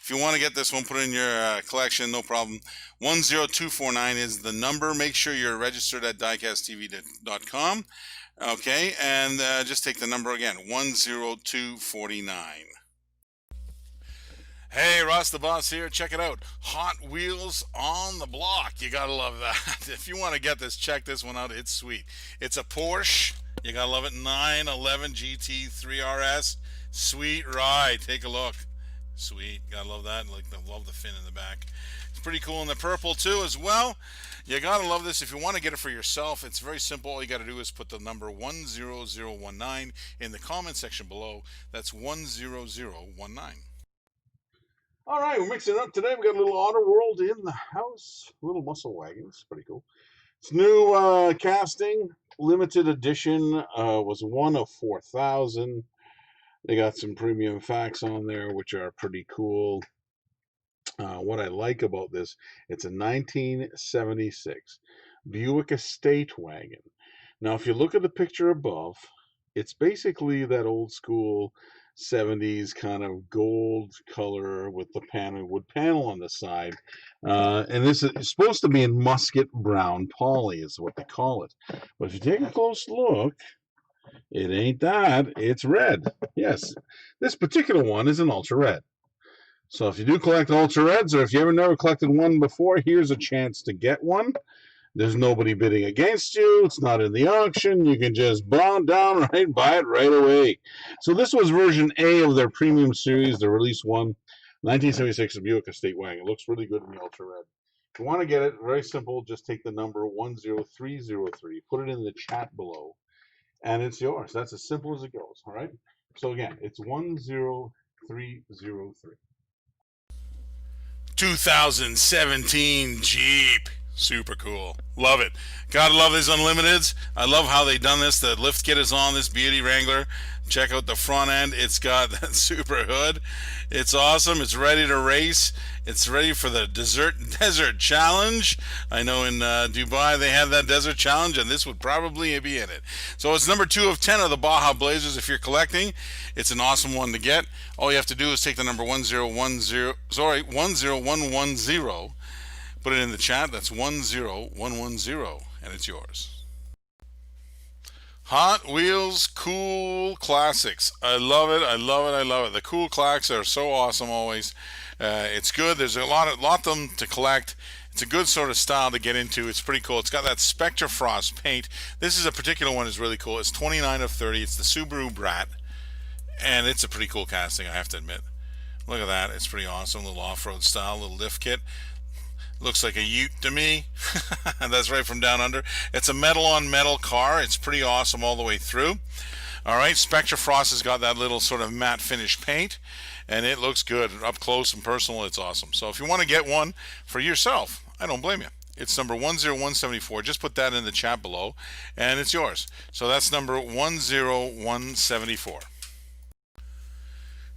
If you want to get this one, put it in your collection, no problem. 10249 is the number. Make sure you're registered at diecasttv.com. Okay, and just take the number again, 10249. Hey, Ross the Boss here. Check it out. Hot Wheels on the block. You gotta love that. If you want to get this, check this one out. It's sweet. It's a Porsche. You gotta love it. 911 GT3 RS. Sweet ride. Take a look. Sweet. Gotta love that. Love the fin in the back. It's pretty cool in the purple too as well. You gotta love this. If you want to get it for yourself, it's very simple. All you gotta do is put the number 10019 in the comment section below. That's 10019. All right, we're mixing it up today. We got a little Auto World in the house. A little muscle wagon. It's pretty cool. It's new casting, limited edition. Was one of 4,000. They got some premium facts on there, which are pretty cool. What I like about this, it's a 1976 Buick Estate wagon. Now, if you look at the picture above, it's basically that old school 70s kind of gold color with the wood panel on the side. And this is supposed to be in musket brown poly is what they call it. But if you take a close look, it ain't that. It's red. Yes, this particular one is an ultra red. So if you do collect ultra reds, or if you ever never collected one before, here's a chance to get one. There's nobody bidding against you. It's not in the auction. You can just bound down right, buy it right away. So this was version A of their premium series, the release one, 1976 Buick Estate wagon. It looks really good in the ultra red. If you want to get it, very simple. Just take the number 10303, put it in the chat below, and it's yours. That's as simple as it goes. All right. So again, it's 10303. 2017 Jeep. Super cool. Love it. Gotta love these Unlimiteds. I love how they done this. The lift kit is on this Beauty Wrangler. Check out the front end. It's got that super hood. It's awesome. It's ready to race. It's ready for the desert challenge. I know in Dubai they have that desert challenge, and this would probably be in it. So it's number 2 of 10 of the Baja Blazers. If you're collecting, it's an awesome one to get. All you have to do is take the number 10110, put it in the chat. That's 10110, and it's yours. Hot Wheels Cool Classics. I love it. I love it. I love it. The cool classics are so awesome always. It's good. There's a lot of them to collect. It's a good sort of style to get into. It's pretty cool. It's got that Spectra Frost paint. This is a particular one is really cool. It's 29 of 30. It's the Subaru Brat, and it's a pretty cool casting, I have to admit. Look at that. It's pretty awesome. Little off-road style, little lift kit. Looks like a ute to me. That's right from down under. It's a metal on metal car. It's pretty awesome all the way through. All right, Spectra Frost has got that little sort of matte finish paint, and it looks good up close and personal. It's awesome. So if you want to get one for yourself, I don't blame you. It's number 10174. Just put that in the chat below, and it's yours. So that's number 10174.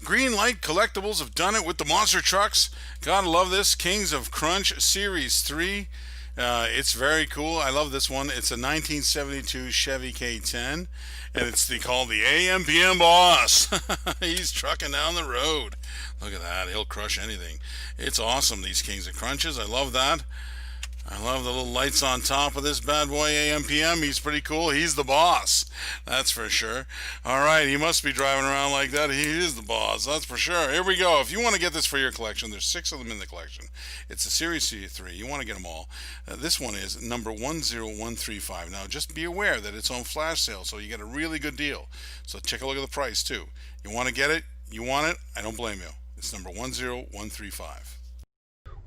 Greenlight Collectibles have done it with the monster trucks. Gotta love this. Kings of Crunch Series 3. It's very cool. I love this one. It's a 1972 Chevy K10, and it's called the AMPM Boss. He's trucking down the road. Look at that. He'll crush anything. It's awesome, these Kings of Crunches. I love that. I love the little lights on top of this bad boy AM/PM. He's pretty cool. He's the boss. That's for sure. All right, he must be driving around like that. He is the boss. That's for sure. Here we go. If you want to get this for your collection, there's 6 of them in the collection. It's a Series C3. You want to get them all. This one is number 10135. Now, just be aware that it's on flash sale, so you get a really good deal. So check a look at the price, too. You want to get it? You want it? I don't blame you. It's number 10135.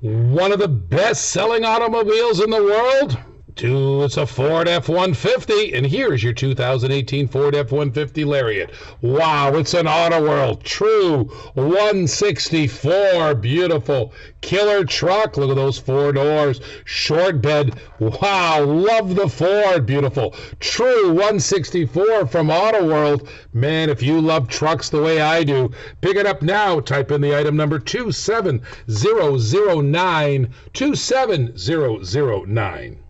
One of the best-selling automobiles in the world. It's a Ford F-150, and here's your 2018 Ford F-150 Lariat. Wow, it's an Auto World True 164, beautiful, killer truck. Look at those 4 doors, short bed. Wow, love the Ford, beautiful, True 164 from Auto World. Man, if you love trucks the way I do, pick it up now. Type in the item number 27009, 27009.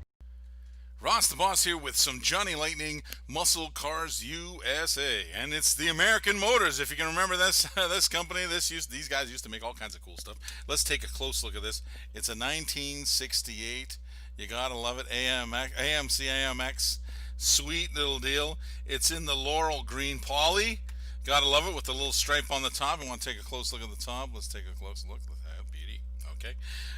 Ross the Boss here with some Johnny Lightning Muscle Cars USA, and it's the American Motors. If you can remember this this company, these guys used to make all kinds of cool stuff. Let's take a close look at this. It's a 1968. You gotta love it. AMC AMX, sweet little deal. It's in the Laurel Green Poly. Gotta love it with the little stripe on the top. You want to take a close look at the top? Let's take a close look. Beauty. Okay.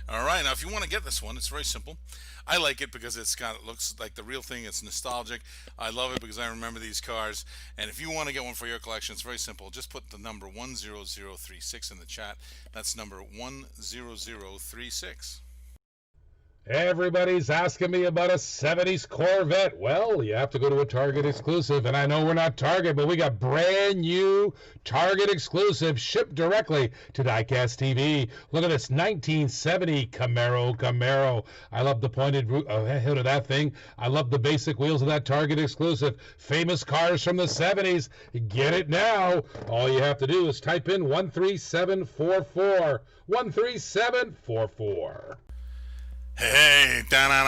All right. Now, if you want to get this one, it's very simple. I like it because it looks like the real thing. It's nostalgic. I love it because I remember these cars. And if you want to get one for your collection, it's very simple. Just put the number 10036 in the chat. That's number 10036. Everybody's asking me about a 70s Corvette. Well, you have to go to a Target exclusive, and I know we're not Target, but we got brand new Target exclusive shipped directly to Diecast TV. Look at this 1970 Camaro. I love the pointed hood of that thing. I love the basic wheels of that Target exclusive. Famous cars from the 70s. Get it now. All you have to do is type in 13744. 13744. Hey, Batman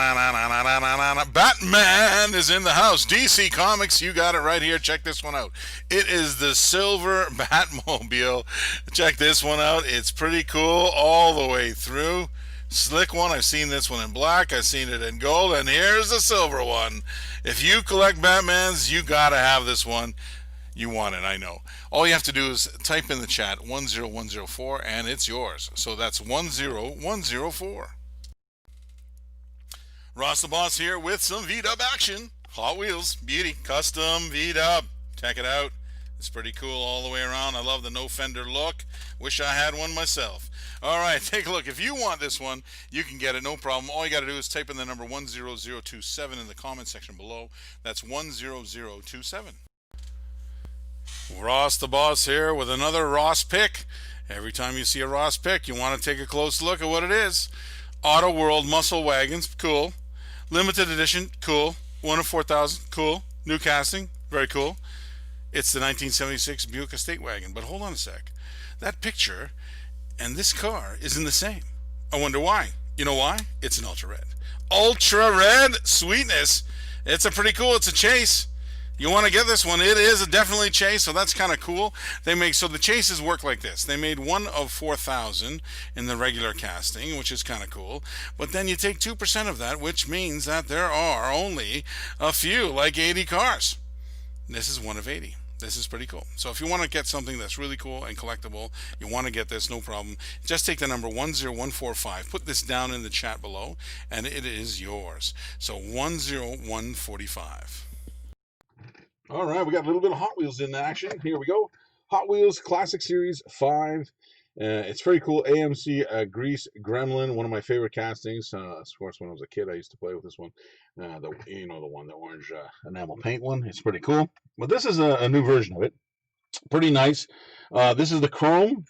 is in the house. DC Comics, you got it right here. Check this one out. It is the silver Batmobile. Check this one out. It's pretty cool all the way through. Slick one. I've seen this one in black. I've seen it in gold. And here's the silver one. If you collect Batmans, you got to have this one. You want it, I know. All you have to do is type in the chat 10104 and it's yours. So that's 10104. Ross the Boss here with some V-Dub action. Hot Wheels, beauty, custom V-Dub. Check it out. It's pretty cool all the way around. I love the no fender look. Wish I had one myself. All right, take a look. If you want this one, you can get it, no problem. All you got to do is type in the number 10027 in the comment section below. That's 10027. Ross the Boss here with another Ross pick. Every time you see a Ross pick, you want to take a close look at what it is. Auto World Muscle Wagons, cool. Limited edition, cool. 1 of 4,000, cool. New casting, very cool. It's the 1976 Buick Estate Wagon. But hold on a sec. That picture and this car isn't the same. I wonder why. You know why? It's an ultra red. Ultra red sweetness. It's a pretty cool. It's a chase. You want to get this one. It is a definitely chase, so that's kind of cool. So the chases work like this. They made 1 of 4,000 in the regular casting, which is kind of cool. But then you take 2% of that, which means that there are only a few, like 80 cars. This is 1 of 80. This is pretty cool. So if you want to get something that's really cool and collectible, you want to get this, no problem. Just take the number 10145. Put this down in the chat below, and it is yours. So 10145. All right, we got a little bit of Hot Wheels in action. Here we go. Hot Wheels Classic Series 5. It's very cool. AMC Grease Gremlin, one of my favorite castings. Of course, when I was a kid, I used to play with this one. The one, the orange enamel paint one. It's pretty cool. But this is a new version of it. Pretty nice. This is the chrome.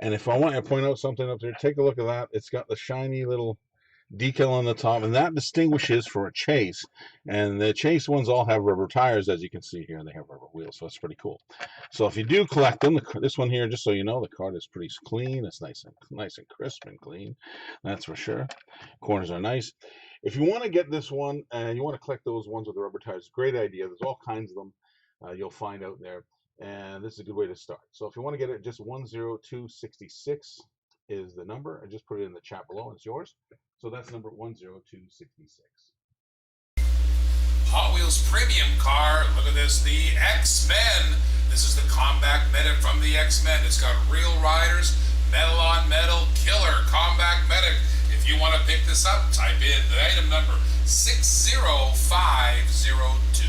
And if I want to point out something up there, take a look at that. It's got the shiny little decal on the top, and that distinguishes for a chase. And the chase ones all have rubber tires, as you can see here. They have rubber wheels, so it's pretty cool. So if you do collect them, this one here, just so you know, the card is pretty clean. It's nice and crisp and clean. That's for sure. Corners are nice. If you want to get this one and you want to collect those ones with the rubber tires, great idea. There's all kinds of them you'll find out there, and this is a good way to start. So if you want to get it, just 10266 is the number. I just put it in the chat below, and it's yours. So that's number 10266. Hot Wheels premium car. Look at this, the X-Men. This is the combat medic from the X-Men. It's got real riders, metal on metal, killer combat medic. If you want to pick this up, type in the item number 60502.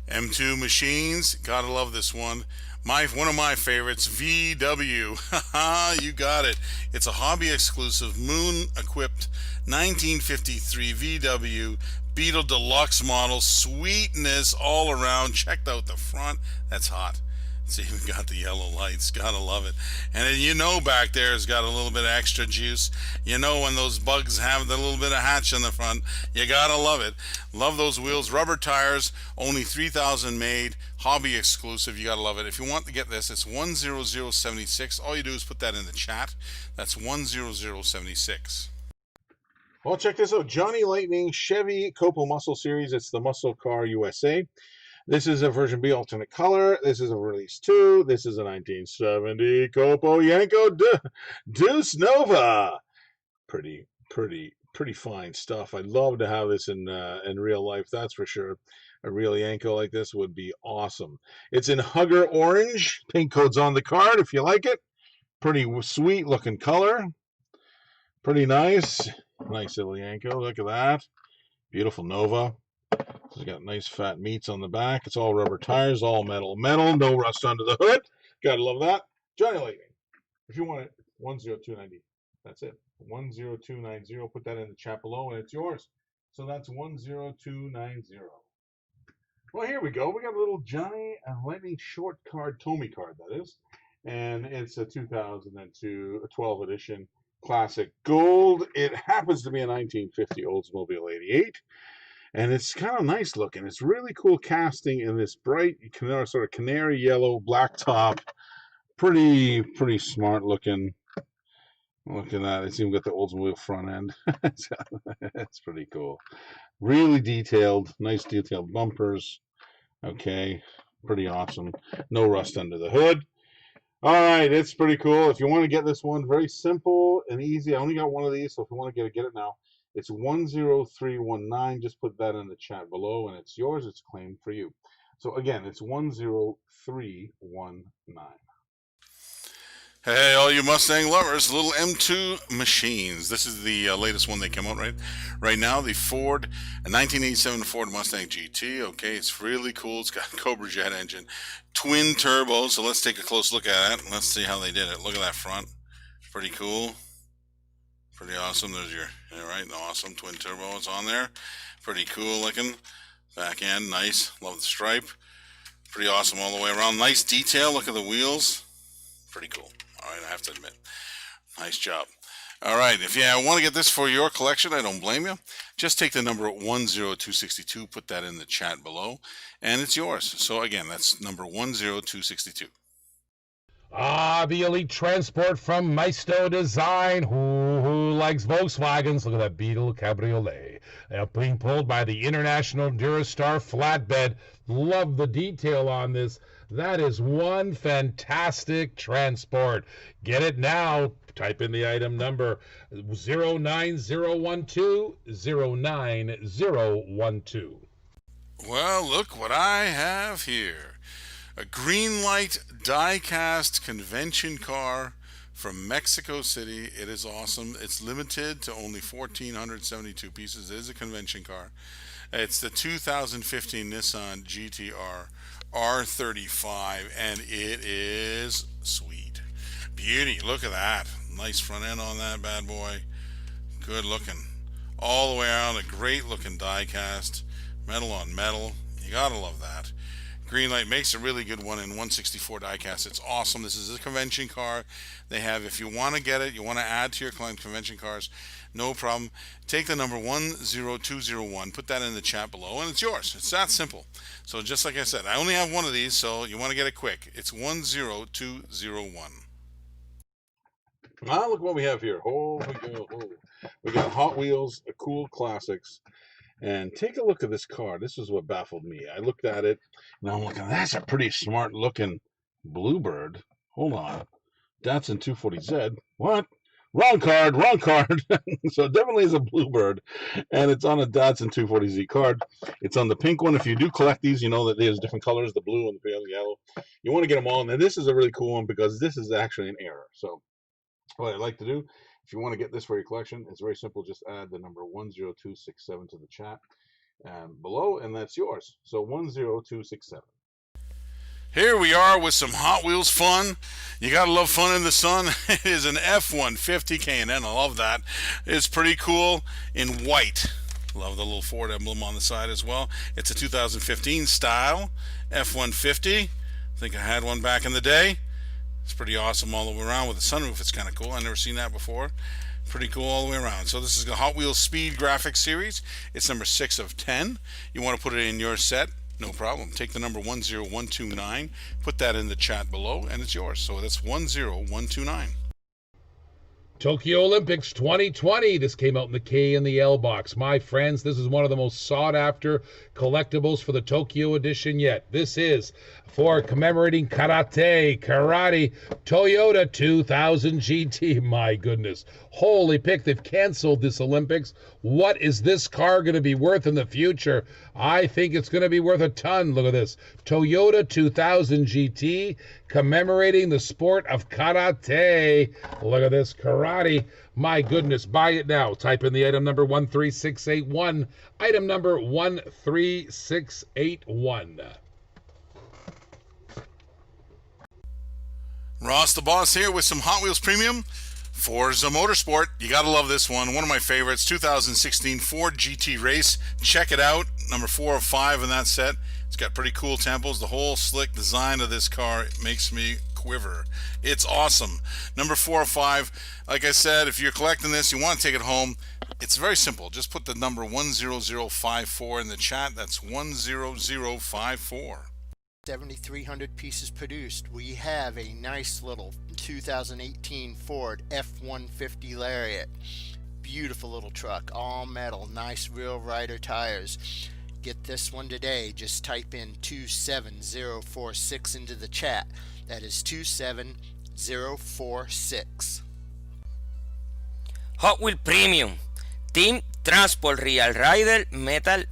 M2 Machines, gotta love this one. One of my favorites, VW. Haha, you got it. It's a hobby exclusive Moon equipped 1953 VW Beetle Deluxe model. Sweetness all around. Checked out the front. That's hot. It's even got the yellow lights. Gotta love it. And then back there has got a little bit of extra juice. When those bugs have the little bit of hatch on the front, you gotta love it. Love those wheels. Rubber tires, only 3,000 made. Hobby exclusive. You gotta love it. If you want to get this, it's 10076. All you do is put that in the chat. That's 10076. Well, check this out. Johnny Lightning Chevy Copo Muscle Series. It's the Muscle Car USA. This is a version B alternate color. This is a release 2. This is a 1970 Copo Yanko Deuce Nova. Pretty fine stuff. I'd love to have this in real life. That's for sure. A real Yanko like this would be awesome. It's in Hugger Orange. Pink code's on the card if you like it. Pretty sweet looking color. Pretty nice. Nice little Yanko. Look at that. Beautiful Nova. It's got nice fat meats on the back. It's all rubber tires, all metal. No rust under the hood. Gotta love that. Johnny Lightning. If you want it, 10290. That's it. 10290. Put that in the chat below and it's yours. So that's 10290. Well, here we go. We got a little Johnny Lightning short card, Tommy card, that is. And it's a 2012 edition classic gold. It happens to be a 1950 Oldsmobile 88. And it's kind of nice looking. It's really cool casting in this bright sort of canary yellow black top. Pretty smart looking. Look at that. It's even got the Oldsmobile front end. That's pretty cool. Really detailed. Nice detailed bumpers. Okay. Pretty awesome. No rust under the hood. All right. It's pretty cool. If you want to get this one, very simple and easy. I only got one of these, so if you want to get it now. It's 10319. Just put that in the chat below, and it's yours. It's claimed for you. So again, it's 10319. Hey, all you Mustang lovers, little M2 Machines. This is the latest one they came out right now. The Ford, a 1987 Ford Mustang GT. Okay, it's really cool. It's got a Cobra Jet engine, twin turbo. So let's take a close look at it. Let's see how they did it. Look at that front. Pretty cool. Pretty awesome. There's your, awesome twin turbo. It's on there. Pretty cool looking. Back end, nice. Love the stripe. Pretty awesome all the way around. Nice detail. Look at the wheels. Pretty cool. All right, I have to admit. Nice job. All right, if you want to get this for your collection, I don't blame you. Just take the number 10262, put that in the chat below, and it's yours. So again, that's number 10262. The Elite Transport from Maisto Design. Who likes Volkswagens? Look at that Beetle Cabriolet. Being pulled by the International Durastar flatbed. Love the detail on this. That is one fantastic transport. Get it now. Type in the item number 09012 09012. Well, look what I have here. A Greenlight die-cast convention car from Mexico City. It is awesome. It's limited to only 1,472 pieces. It is a convention car. It's the 2015 Nissan GTR R35, and it is sweet. Beauty. Look at that. Nice front end on that bad boy. Good looking. All the way around, a great looking die-cast. Metal on metal. You gotta love that. Greenlight makes a really good one in 164 diecast. It's awesome. This is a convention car. They have, if you want to get it, you want to add to your convention cars, no problem. Take the number 10201, put that in the chat below, and it's yours. It's that simple. So just like I said, I only have one of these, so you want to get it quick. It's 10201. Look what we have here. We got Hot Wheels, cool classics. And take a look at this car. This is what baffled me. I looked at it, and I'm looking, that's a pretty smart looking Bluebird. Hold on. Datsun 240Z. What? Wrong card, wrong card. So it definitely is a Bluebird, and it's on a Datsun 240Z card. It's on the pink one. If you do collect these, you know that there's different colors, the blue and the pale yellow. You want to get them all. And this is a really cool one because this is actually an error. So what I like to do, if you want to get this for your collection, it's very simple. Just add the number 10267 to the chat below, and that's yours. So 10267. Here we are with some Hot Wheels fun. You gotta love fun in the sun. It is an F-150 K&N. I love that. It's pretty cool in white. Love the little Ford emblem on the side as well. It's a 2015 style F-150. I think I had one back in the day. It's pretty awesome all the way around with a sunroof. It's kind of cool. I've never seen that before. Pretty cool all the way around. So this is the Hot Wheels Speed Graphics Series. It's number 6 of 10. You want to put it in your set? No problem. Take the number 10129, put that in the chat below, and it's yours. So that's 10129. Tokyo Olympics 2020. This came out in the K and the L box. My friends, this is one of the most sought after collectibles for the Tokyo edition yet. This is for commemorating karate, Toyota 2000 GT. My goodness. Holy pick, they've canceled this Olympics. What is this car going to be worth in the future? I think it's going to be worth a ton. Look at this. Toyota 2000 GT commemorating the sport of karate. Look at this, karate. My goodness, buy it now. Type in the item number 13681. Item number 13681. Ross the Boss here with some Hot Wheels Premium. Forza Motorsport. You gotta love this one. One of my favorites. 2016 Ford GT Race. Check it out. Number 4 of 5 in that set. It's got pretty cool tempos. The whole slick design of this car makes me quiver. It's awesome. Number 4 of 5. Like I said, if you're collecting this, you want to take it home. It's very simple. Just put the number 10054 in the chat. That's 10054. 7,300 pieces produced. We have a nice little 2018 Ford F-150 Lariat. Beautiful little truck, all metal, nice real rider tires. Get this one today. Just type in 27046 into the chat. That is 27046. Hot Wheel Premium. Team Transport Real Rider Metal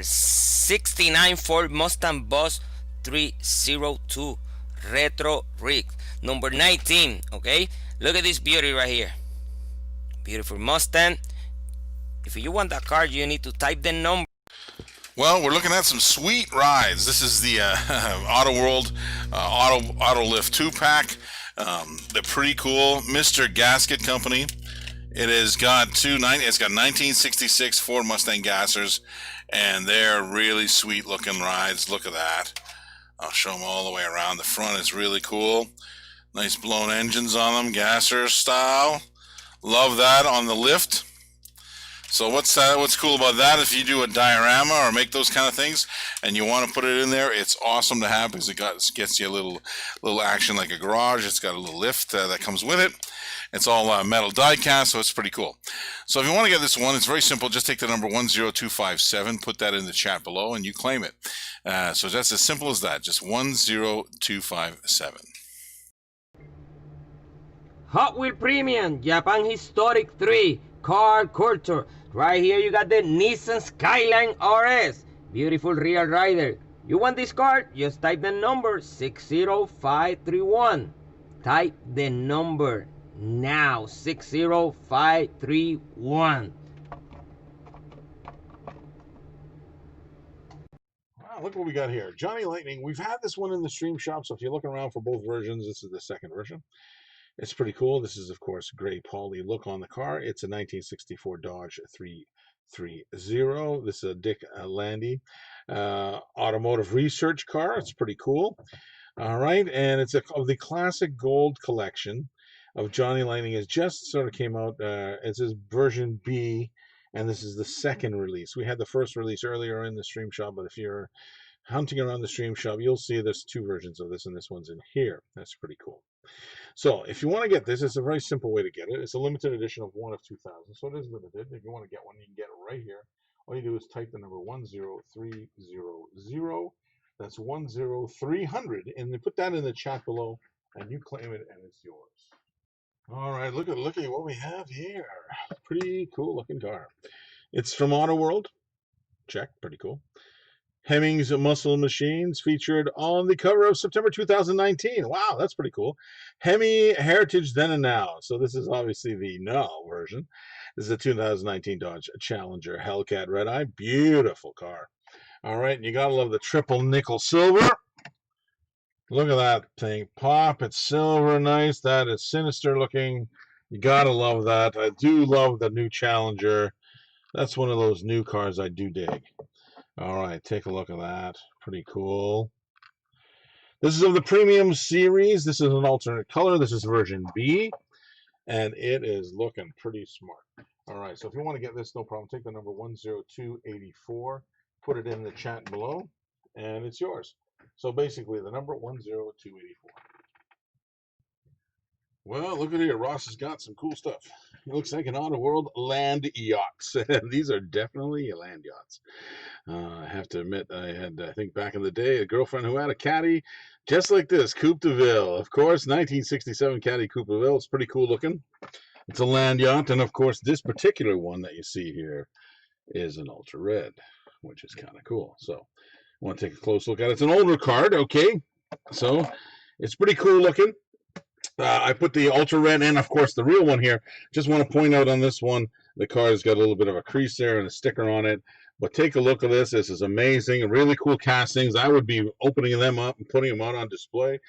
69 Ford Mustang Boss 302 Retro Rig. Number 19. Okay, look at this beauty right here. Beautiful Mustang. If you want that car, you need to type the number. Well, we're looking at some sweet rides. This is the Auto World Auto Lift 2-pack. They're pretty cool. Mr. Gasket Company. It has got it's got 1966 Ford Mustang gassers, and they're really sweet looking rides. Look at that. I'll show them all the way around. The front is really cool. Nice blown engines on them, gasser style. Love that on the lift. So what's cool about that? If you do a diorama or make those kind of things and you want to put it in there, it's awesome to have because it gets you a little action like a garage. It's got a little lift that comes with it. It's all metal die cast, so it's pretty cool. So if you want to get this one, it's very simple. Just take the number 10257, put that in the chat below, and you claim it. So that's as simple as that, just 10257. Hot Wheel Premium, Japan Historic 3, Car Culture. Right here you got the Nissan Skyline RS. Beautiful real rider. You want this car? Just type the number 60531. Type the number now, 60531. Wow, look what we got here. Johnny Lightning. We've had this one in the stream shop, so if you're looking around for both versions, this is the second version. It's pretty cool. This is, of course, gray poly look on the car. It's a 1964 Dodge 330. This is a Dick Landy automotive research car. It's pretty cool. All right, and it's of the classic gold collection of Johnny Lightning. It just sort of came out. It's his version B, and this is the second release. We had the first release earlier in the stream shop, but if you're hunting around the stream shop, you'll see there's two versions of this, and this one's in here. That's pretty cool. So if you want to get this, it's a very simple way to get it. It's a limited edition of 1 of 2000, so it is limited. If you want to get one, you can get it right here. All you do is type the number 10300. That's 10300, and then put that in the chat below, and you claim it, and it's yours. All right, look at what we have here. Pretty cool looking car. It's from Auto World. Check, pretty cool. Hemmings Muscle Machines featured on the cover of September 2019. Wow, that's pretty cool. Hemi Heritage Then and Now. So this is obviously the now version. This is a 2019 Dodge Challenger Hellcat Red Eye. Beautiful car. All right, and you gotta love the triple nickel silver. Look at that thing pop. It's silver, nice. That is sinister looking. You gotta love that. I do love the new Challenger. That's one of those new cars I do dig. All right, take a look at that. Pretty cool. This is of the premium series. This is an alternate color. This is version B, and it is looking pretty smart. All right, so if you want to get this, no problem. Take the number 10284, put it in the chat below, and it's yours. So basically, the number 10284. Well, look at here. Ross has got some cool stuff. It looks like an Auto World land yachts. These are definitely land yachts. I have to admit, I think back in the day, a girlfriend who had a caddy just like this, Coupe de Ville. Of course, 1967 caddy Coupe de Ville. It's pretty cool looking. It's a land yacht. And of course, this particular one that you see here is an ultra red, which is kind of cool. So I want to take a close look at it. It's an older card, okay? So it's pretty cool looking. I put the ultra red and of course the real one here. Just want to point out on this one, the car's got a little bit of a crease there and a sticker on it. But take a look at this. This is amazing. Really cool castings. I would be opening them up and putting them out on display.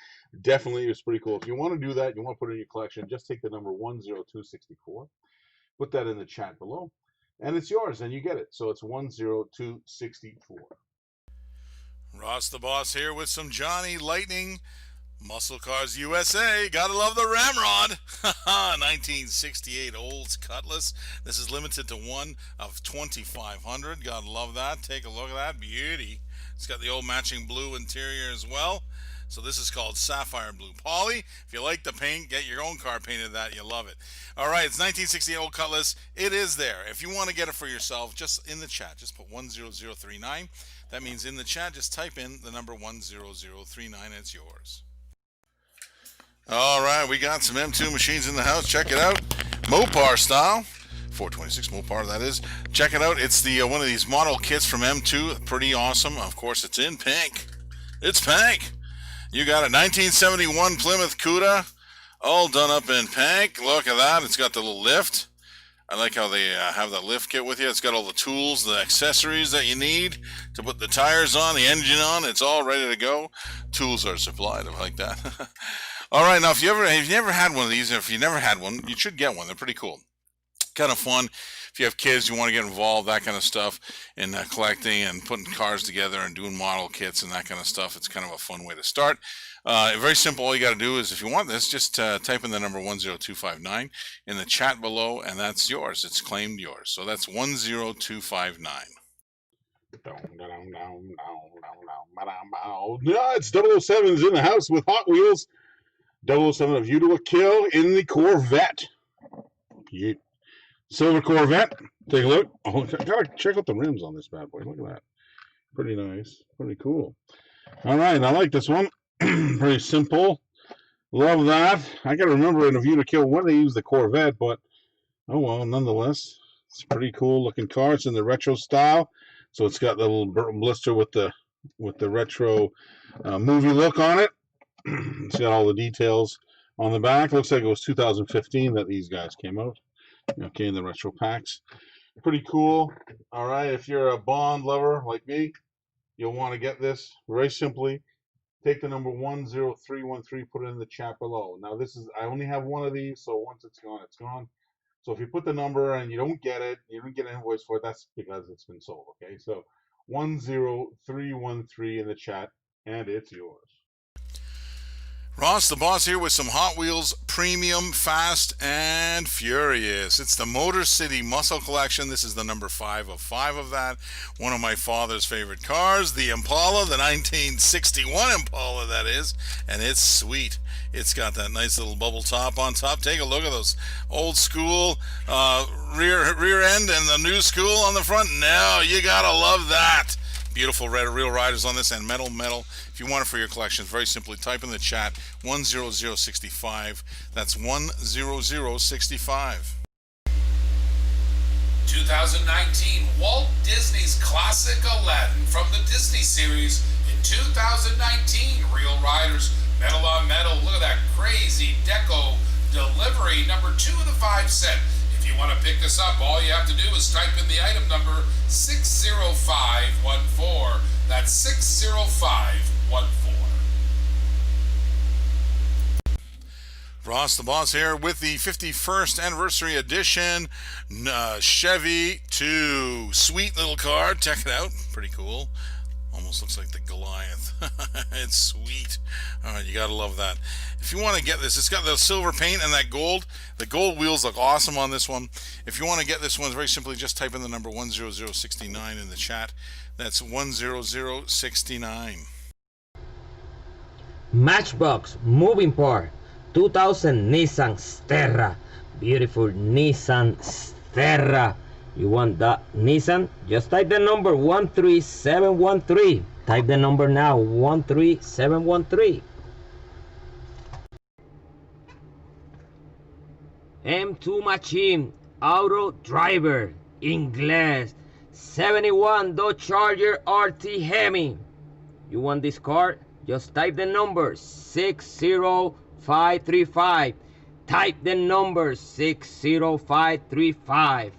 Definitely, it's pretty cool. If you want to do that, you want to put it in your collection, just take the number 10264. Put that in the chat below. And it's yours, and you get it. So it's 10264. Ross the Boss here with some Johnny Lightning Muscle Cars USA. Gotta love the Ramrod. 1968 Olds Cutlass. This is limited to one of 2,500. Gotta love that. Take a look at that beauty. It's got the old matching blue interior as well. So this is called Sapphire Blue Poly. If you like the paint, get your own car painted that. You love it. All right, it's 1968 Old Cutlass. It is there. If you want to get it for yourself, just in the chat, just put 10039. That means in the chat, just type in the number 10039. It's yours. All right, we got some M2 machines in the house. Check it out. Mopar style. 426 Mopar, that is. Check it out. It's the one of these model kits from M2. Pretty awesome. Of course, it's in pink. It's pink. You got a 1971 Plymouth Cuda, all done up in pink. Look at that. It's got the little lift. I like how they have the lift kit with you. It's got all the tools, the accessories that you need to put the tires on, the engine on. It's all ready to go. Tools are supplied. I like that. All right, now if you never had one of these, or if you never had one, you should get one. They're pretty cool. Kind of fun. If you have kids, you want to get involved, that kind of stuff, in collecting and putting cars together and doing model kits and that kind of stuff. It's kind of a fun way to start. Very simple. All you got to do is, if you want this, just type in the number 10259 in the chat below, and that's yours. It's claimed yours. So that's 10259. Yeah, it's 007's in the house with Hot Wheels. 007 of You to a Kill in the Corvette. Silver Corvette. Take a look. Oh, gotta check out the rims on this bad boy. Look at that. Pretty nice. Pretty cool. All right, I like this one. Pretty simple. Love that. I gotta remember in A View to Kill when they use the Corvette, but oh well, nonetheless, it's a pretty cool looking car. It's in the retro style, so it's got the little blister with the retro movie look on it. It's got all the details on the back. Looks like it was 2015 that these guys came out. Okay, in the retro packs. Pretty cool. All right, if you're a Bond lover like me, you'll want to get this. Very simply, take the number 10313, put it in the chat below. Now I only have one of these, so once it's gone, it's gone. So if you put the number and you don't get it, you don't get an invoice for it, that's because it's been sold, okay? So 10313 in the chat, and it's yours. Ross the Boss here with some Hot Wheels Premium Fast and Furious. It's the Motor City Muscle Collection. This is the number 5 of 5 of that. One of my father's favorite cars, the Impala, the 1961 Impala, that is. And it's sweet. It's got that nice little bubble top on top. Take a look at those old school rear end and the new school on the front. No, you gotta love that. Beautiful red real riders on this, and metal. If you want it for your collection, very simply type in the chat 10065. That's 10065. 2019 Walt Disney's classic Aladdin from the Disney series in 2019. Real riders, metal on metal. Look at that crazy deco delivery. Number 2 of the 5 set. If you want to pick this up, all you have to do is type in the item number 60514. That's 60514. Ross the Boss here with the 51st anniversary edition Chevy 2. Sweet little car. Check it out. Pretty cool. Almost looks like the Goliath. It's sweet. All right, you gotta love that. If you want to get this, it's got the silver paint and that gold. The gold wheels look awesome on this one. If you want to get this one, very simply just type in the number 10069 in the chat. That's 10069. Matchbox moving part 2000 Nissan Sterra. Beautiful Nissan Sterra. You want that Nissan? Just type the number 13713. Type the number now, 13713. M2 Machine Auto Driver Inglés 71 Dodge Charger RT Hemi. You want this car? Just type the number 60535. Type the number 60535.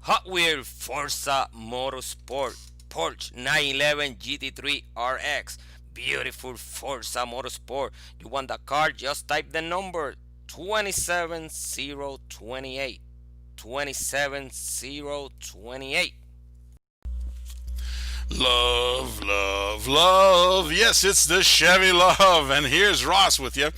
Hot Wheels Forza Motorsport Porsche 911 GT3 RX. Beautiful Forza Motorsport. You want the car? Just type the number 27028. 27028. Love. Yes, it's the Chevy Love. And here's Ross with you.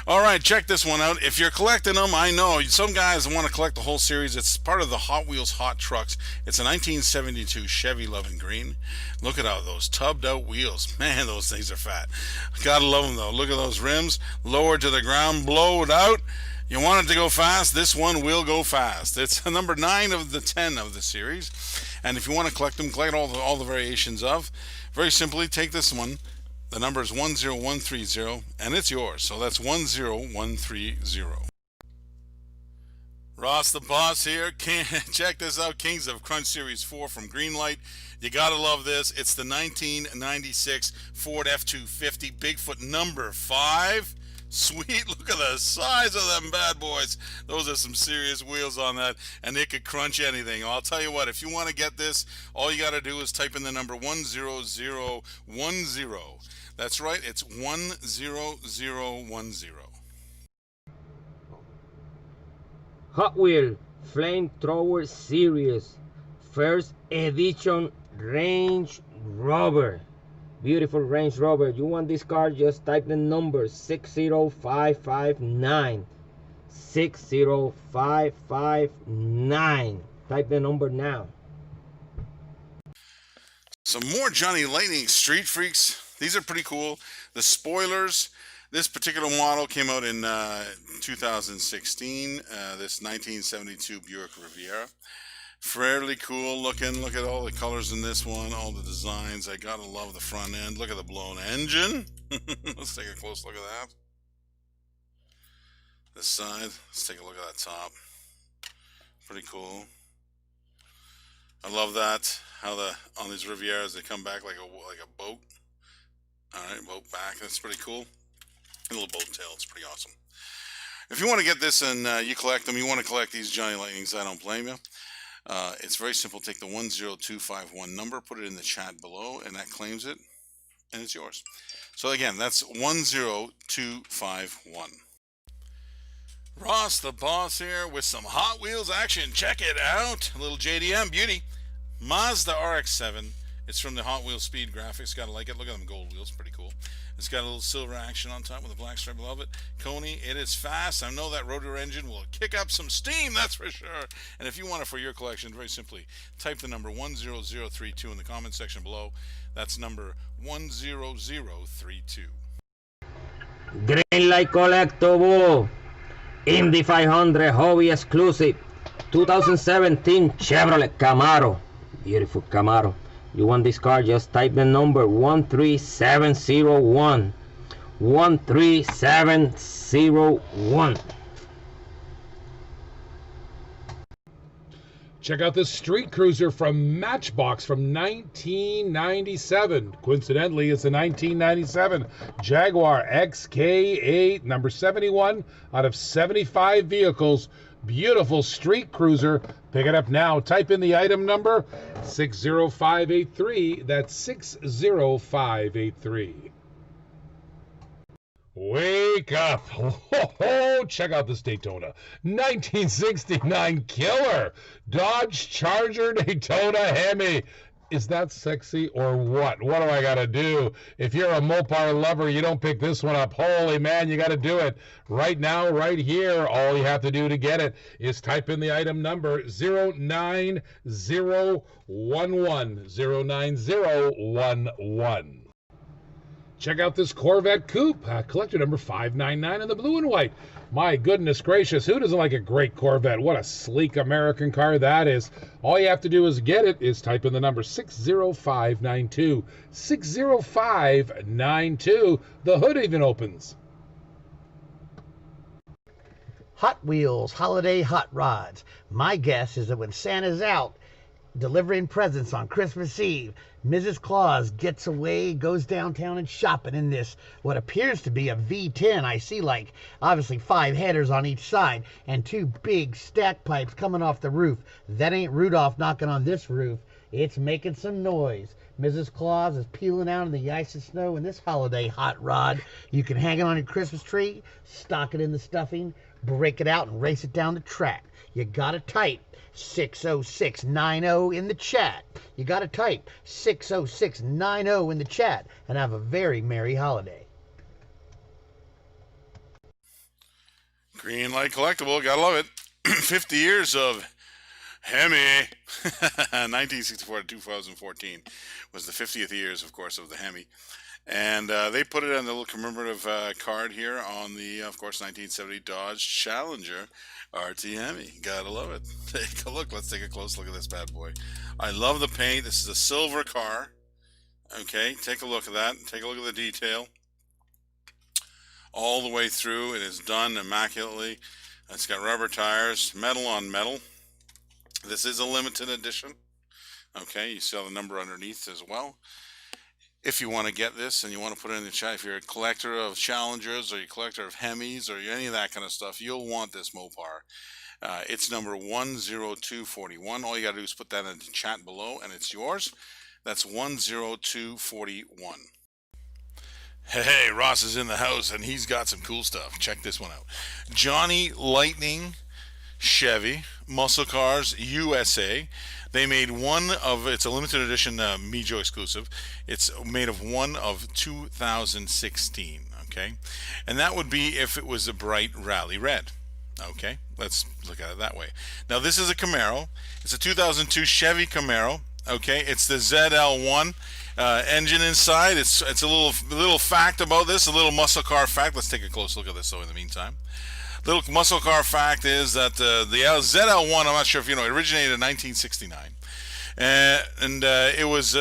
All right, check this one out. If you're collecting them, I know some guys want to collect the whole series. It's part of the Hot Wheels Hot Trucks. It's a 1972 Chevy Love in green. Look at all those tubbed out wheels. Man, those things are fat. Gotta love them though. Look at those rims, lowered to the ground, blowed out. You want it to go fast? This one will go fast. It's number 9 of the 10 of the series. And if you want to collect them, collect all the variations of. Very simply, take this one. The number is 10130, and it's yours. So that's 10130. Ross the Boss here. Check this out. Kings of Crunch Series 4 from Greenlight. You gotta love this. It's the 1996 Ford F-250 Bigfoot number 5. Sweet, look at the size of them bad boys. Those are some serious wheels on that, and they could crunch anything. I'll tell you what, if you want to get this, all you got to do is type in the number 10010. That's right, it's 10010. Hot Wheels Flamethrower Series First Edition Range Rover. Beautiful Range Rover. You want this car? Just type the number 60559. 60559. Type the number now. Some more Johnny Lightning Street Freaks. These are pretty cool. The spoilers. This particular model came out in 2016. This 1972 Buick Riviera. Fairly cool looking. Look at all the colors in this one, all the designs. I gotta love the front end. Look at the blown engine. Let's take a close look at that. This side. Let's take a look at that top. Pretty cool. I love that. How on these Rivieras they come back like a boat. All right, boat back. That's pretty cool. A little boat tail. It's pretty awesome. If you want to get this and you collect them, you want to collect these Johnny Lightnings, I don't blame you. It's very simple. Take the 10251 number, put it in the chat below, and that claims it, and it's yours. So again, that's 10251. Ross the Boss here with some Hot Wheels action. Check it out. A little JDM beauty. Mazda RX-7. It's from the Hot Wheels Speed graphics. Gotta like it. Look at them gold wheels. Pretty cool. It's got a little silver action on top with a black stripe. Love it. Coney, it is fast. I know that rotor engine will kick up some steam, that's for sure. And if you want it for your collection, very simply, type the number 10032 in the comment section below. That's number 10032. Greenlight Collectible Indy 500 Hobby Exclusive 2017 Chevrolet Camaro. Beautiful Camaro. You want this car, just type the number 13701. 13701. Check out this street cruiser from Matchbox from 1997. Coincidentally, it's a 1997 Jaguar XK8, number 71 out of 75 vehicles. Beautiful street cruiser. Pick it up now. Type in the item number 60583. That's 60583. Wake up. Oh, check out this Daytona. 1969 killer Dodge Charger Daytona Hemi. Is that sexy or what? What do I got to do? If you're a Mopar lover, you don't pick this one up. Holy man, you got to do it. Right now, right here, all you have to do to get it is type in the item number 09011. 09011. Check out this Corvette Coupe, collector number 599 in the blue and white. My goodness gracious, who doesn't like a great Corvette? What a sleek American car that is. All you have to do is get it is type in the number 60592. 60592. The hood even opens. Hot Wheels Holiday Hot Rods. My guess is that when Santa's out delivering presents on Christmas Eve, Mrs. Claus gets away, goes downtown and shopping in this, what appears to be a V10. I see like, obviously 5 headers on each side and 2 big stack pipes coming off the roof. That ain't Rudolph knocking on this roof. It's making some noise. Mrs. Claus is peeling out in the ice and snow in this holiday hot rod. You can hang it on your Christmas tree, stock it in the stuffing, break it out and race it down the track. You gotta type 60690 in the chat. You gotta type 60690 in the chat and have a very merry holiday. Green Light Collectible, gotta love it. 50 years of Hemi. 1964 to 2014 was the 50th years, of course, of the Hemi. And they put it on the little commemorative card here on the, of course, 1970 Dodge Challenger RT Hemi. Gotta love it. Take a look. Let's take a close look at this bad boy. I love the paint. This is a silver car. Okay, take a look at that. Take a look at the detail. All the way through. It is done immaculately. It's got rubber tires, metal on metal. This is a limited edition. Okay, you see the number underneath as well. If you want to get this and you want to put it in the chat, if you're a collector of Challengers or you're a collector of Hemis or any of that kind of stuff, you'll want this Mopar. It's number 10241. All you got to do is put that in the chat below and it's yours. That's 10241. Hey, Ross is in the house and he's got some cool stuff. Check this one out. Johnny Lightning Chevy Muscle Cars USA. They made one of, it's a limited edition Mijo exclusive. It's made of one of 2016, okay? And that would be if it was a bright rally red, okay? Let's look at it that way. Now this is a Camaro. It's a 2002 Chevy Camaro, okay? It's the ZL1 engine inside. It's a little fact about this, a little muscle car fact. Let's take a close look at this though in the meantime. Little muscle car fact is that the ZL1, I'm not sure if you know, it originated in 1969. It was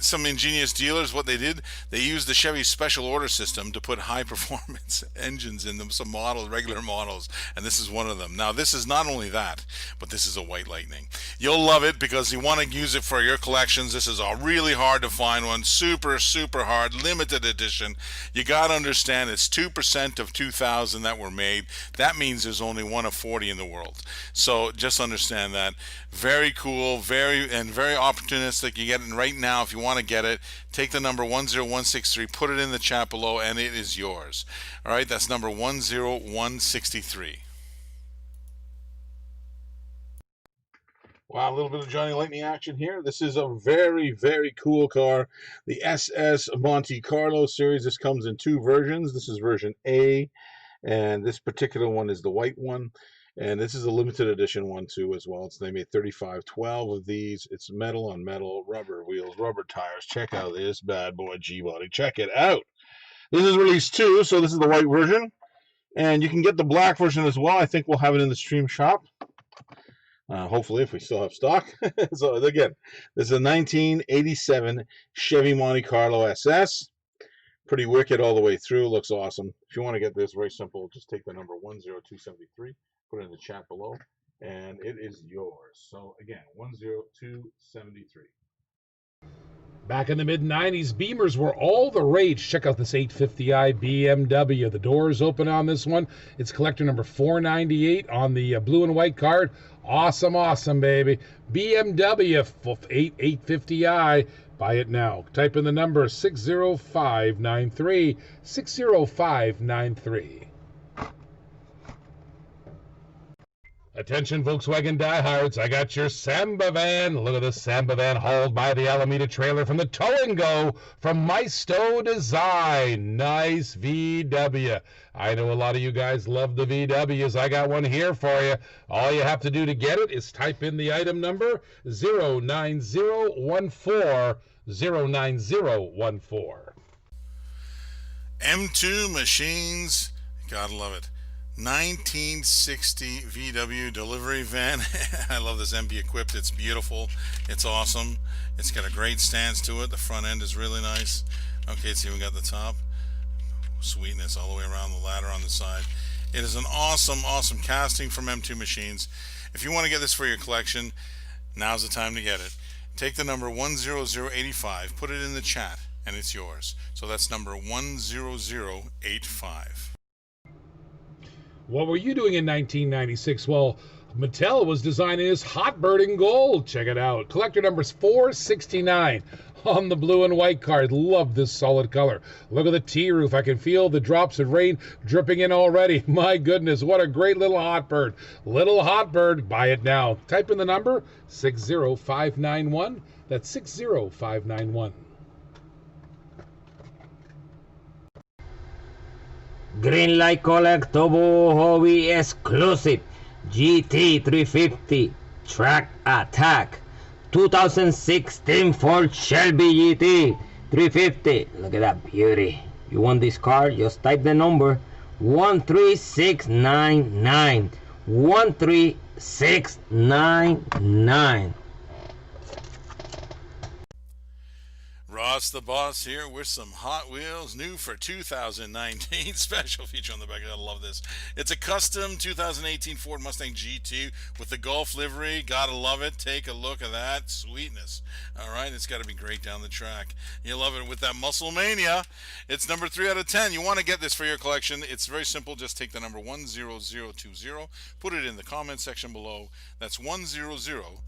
some ingenious dealers. What they did, they used the Chevy special order system to put high performance engines in them, some models, regular models, and this is one of them. Now this is not only that, but this is a White Lightning. You'll love it because you want to use it for your collections. This is a really hard to find one, super hard, limited edition. You got to understand it's 2% of 2,000 that were made. That means there's only one of 40 in the world. So just understand that. Very cool, very opportunistic. You get it right now. If you want to get it, take the number 10163, put it in the chat below, and it is yours. All right, that's number 10163. Wow, a little bit of Johnny Lightning action here. This is a very cool car. The SS Monte Carlo series. This comes in 2 versions. This is version A, and this particular one is the white one. And this is a limited edition one too as well. They made 12 of these. It's metal on metal, rubber wheels, rubber tires. Check out this bad boy G-body. Check it out. This is release 2, so this is the white version. And you can get the black version as well. I think we'll have it in the stream shop. Hopefully, if we still have stock. So again, this is a 1987 Chevy Monte Carlo SS. Pretty wicked all the way through. Looks awesome. If you want to get this, very simple. Just take the number 10273, put it in the chat below, and it is yours. So again, 10273. Back in the mid-90s, Beamers were all the rage. Check out this 850i BMW. The doors open on this one. It's collector number 498 on the blue and white card. Awesome, awesome, baby. BMW 850i. Buy it now. Type in the number 60593, 60593. Attention Volkswagen diehards, I got your Samba van. Look at this Samba van hauled by the Alameda trailer from the Tow and Go from Maisto Design. Nice VW. I know a lot of you guys love the VWs. I got one here for you. All you have to do to get it is type in the item number 09014, 09014. M2 Machines, gotta love it. 1960 VW delivery van. I love this MB equipped. It's beautiful. It's awesome. It's got a great stance to it. The front end is really nice. Okay, it's even got the top. Sweetness all the way around the ladder on the side. It is an awesome, awesome casting from M2 Machines. If you want to get this for your collection, now's the time to get it. Take the number 10085, put it in the chat, and it's yours. So that's number 10085. What were you doing in 1996? Well, Mattel was designing his Hot Bird in gold. Check it out. Collector number's 469 on the blue and white card. Love this solid color. Look at the T-roof. I can feel the drops of rain dripping in already. My goodness, what a great little Hot Bird. Little Hot Bird, buy it now. Type in the number 60591. That's 60591. Greenlight Collectible Hobby Exclusive GT 350 Track Attack 2016 Ford Shelby GT 350. Look at that beauty. You want this car? Just type the number 13699, 13699. Ross the Boss here with some Hot Wheels new for 2019. Special feature on the back. I love this. It's a custom 2018 Ford Mustang GT with the Golf livery. Gotta love it. Take a look at that sweetness. All right, it's got to be great down the track. You love it with that Muscle Mania. It's number 3 out of 10. You want to get this for your collection. It's very simple. Just take the number 10020, put it in the comment section below. That's 10020.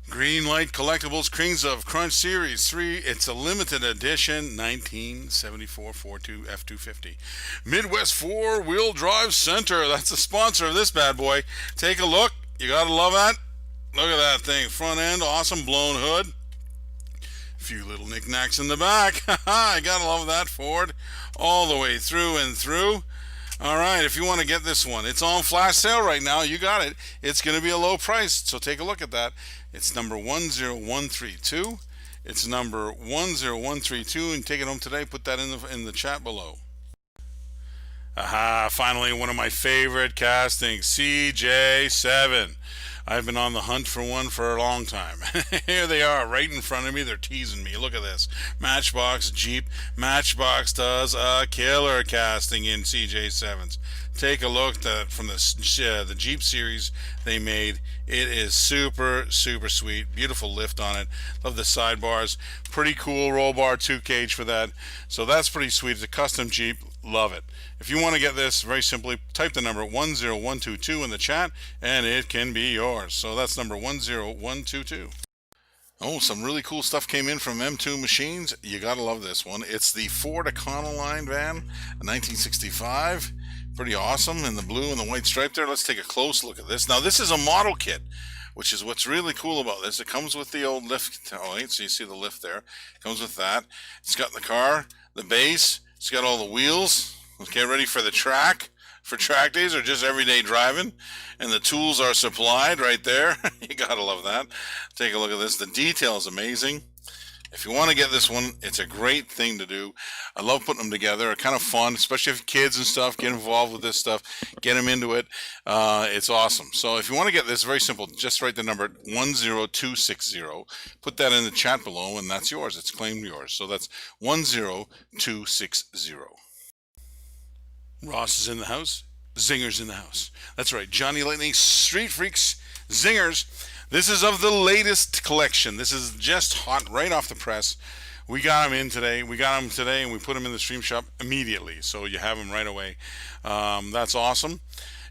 Greenlight Collectibles Kings of Crunch Series 3. It's a limited edition 1974 Ford F-250. Midwest 4-wheel drive center. That's the sponsor of this bad boy. Take a look. You gotta love that. Look at that thing. Front end, awesome blown hood. A few little knickknacks in the back. I gotta love that Ford. All the way through and through. All right, if you want to get this one, it's on flash sale right now. You got it. It's going to be a low price, so take a look at that. It's number 10132. It's number 10132, and take it home today. Put that in the chat below. Aha, finally one of my favorite castings, CJ7. I've been on the hunt for one for a long time. Here they are right in front of me. They're teasing me. Look at this. Matchbox Jeep. Matchbox does a killer casting in CJ7s. Take a look from the Jeep series they made. It is super, super sweet. Beautiful lift on it. Love the sidebars. Pretty cool roll bar 2 cage for that. So that's pretty sweet. It's a custom Jeep. Love it. If you want to get this, very simply, type the number 10122 in the chat, and it can be yours. So that's number 10122. Oh, some really cool stuff came in from M2 Machines. You gotta love this one. It's the Ford Econoline van, 1965. Pretty awesome in the blue and the white stripe there. Let's take a close look at this. Now, this is a model kit, which is what's really cool about this. It comes with the old lift. Oh, wait, so you see the lift there. It comes with that. It's got the car, the base. It's got all the wheels. Okay, ready for the track, for track days or just everyday driving. And the tools are supplied right there. You gotta love that. Take a look at this. The detail is amazing. If you want to get this one, it's a great thing to do. I love putting them together. They're kind of fun, especially if kids and stuff get involved with this stuff, get them into it. It's awesome. So if you want to get this, very simple. Just write the number 10260. Put that in the chat below, and that's yours. It's claimed yours. So that's 10260. Ross is in the house. Zingers in the house. That's right. Johnny Lightning, Street Freaks, Zingers. This is of the latest collection. This is just hot right off the press. We got them in today. We got them today, and we put them in the stream shop immediately. So you have them right away. That's awesome.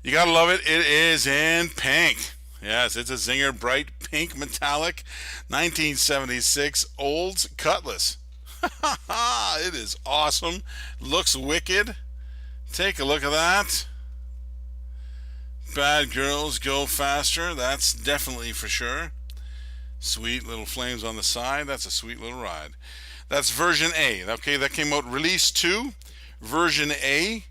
You got to love it. It is in pink. Yes, it's a Zinger bright pink metallic 1976 Olds Cutlass. It is awesome. Looks wicked. Take a look at that. Bad girls go faster. That's definitely for sure. Sweet little flames on the side. That's a sweet little ride. That's version A. Okay, that came out release 2, version A.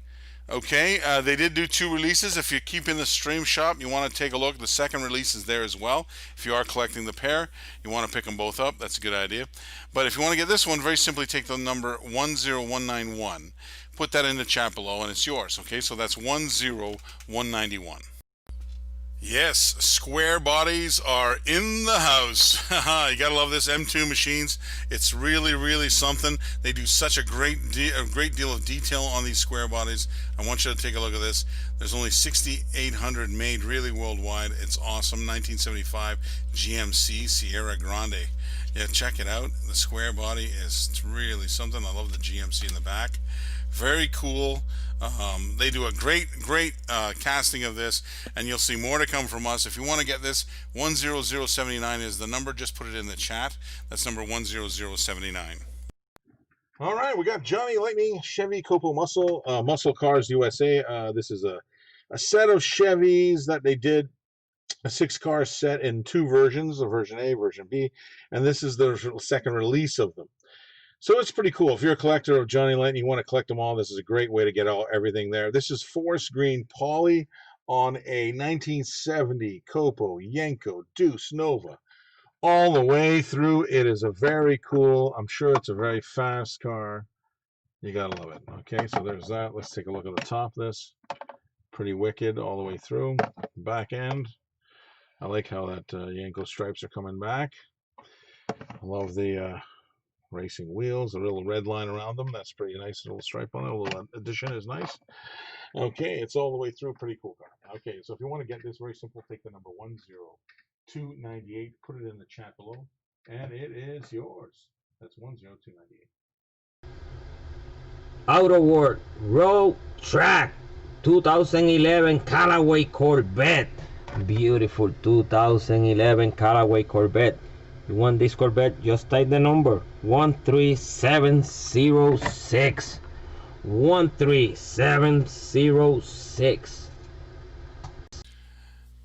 Okay, they did do 2 releases. If you keep in the stream shop, you want to take a look. The second release is there as well. If you are collecting the pair, you want to pick them both up. That's a good idea. But if you want to get this one, very simply take the number 10191. Put that in the chat below, and it's yours. Okay, so that's 10191. Yes, square bodies are in the house. You gotta love this M2 machines. It's really, really something. They do such a great deal of detail on these square bodies. I want you to take a look at this. There's only 6,800 made really worldwide. It's awesome. 1975 GMC Sierra Grande. Yeah, check it out. The square body is really something. I love the GMC in the back. Very cool. They do a great casting of this, and you'll see more to come from us. If you want to get this, 10079 is the number. Just put it in the chat. That's number 10079. All right, we got Johnny Lightning, Chevy Copo Muscle Cars USA. This is a set of Chevys that they did, a 6-car set in 2 versions, a version A, version B, and this is the second release of them. So it's pretty cool. If you're a collector of Johnny Lightning, you want to collect them all, this is a great way to get everything there. This is forest green poly on a 1970 Copo, Yenko, Deuce, Nova. All the way through. It is a very cool, I'm sure it's a very fast car. You gotta love it. Okay, so there's that. Let's take a look at the top of this. Pretty wicked all the way through. Back end. I like how that Yenko stripes are coming back. I love the racing wheels, a little red line around them. That's pretty nice. Little stripe on it. A little addition is nice. Okay, it's all the way through. Pretty cool car. Okay, so if you want to get this, very simple. Take the number 10298. Put it in the chat below, and it is yours. That's 10298. Auto World Road Track 2011 Callaway Corvette. Beautiful 2011 Callaway Corvette. You want this Corvette? Just type the number 13706. 13706.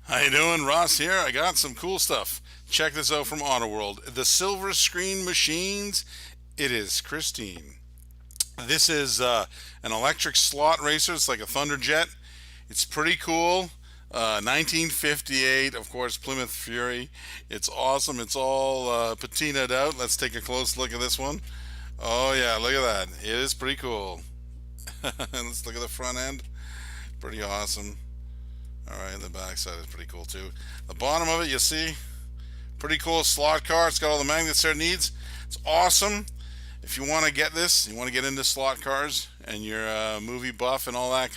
How you doing? Ross here. I got some cool stuff. Check this out from Auto World. The Silver Screen Machines. It is Christine. This is an electric slot racer. It's like a Thunderjet. It's pretty cool. 1958, of course, Plymouth Fury. It's awesome. It's all patinaed out. Let's take a close look at this one. Oh yeah, look at that. It is pretty cool. Let's look at the front end. Pretty awesome. Alright, the back side is pretty cool too. The bottom of it, you see, pretty cool slot car. It's got all the magnets there it needs. It's awesome. If you want to get this, you want to get into slot cars, and you're a movie buff and all that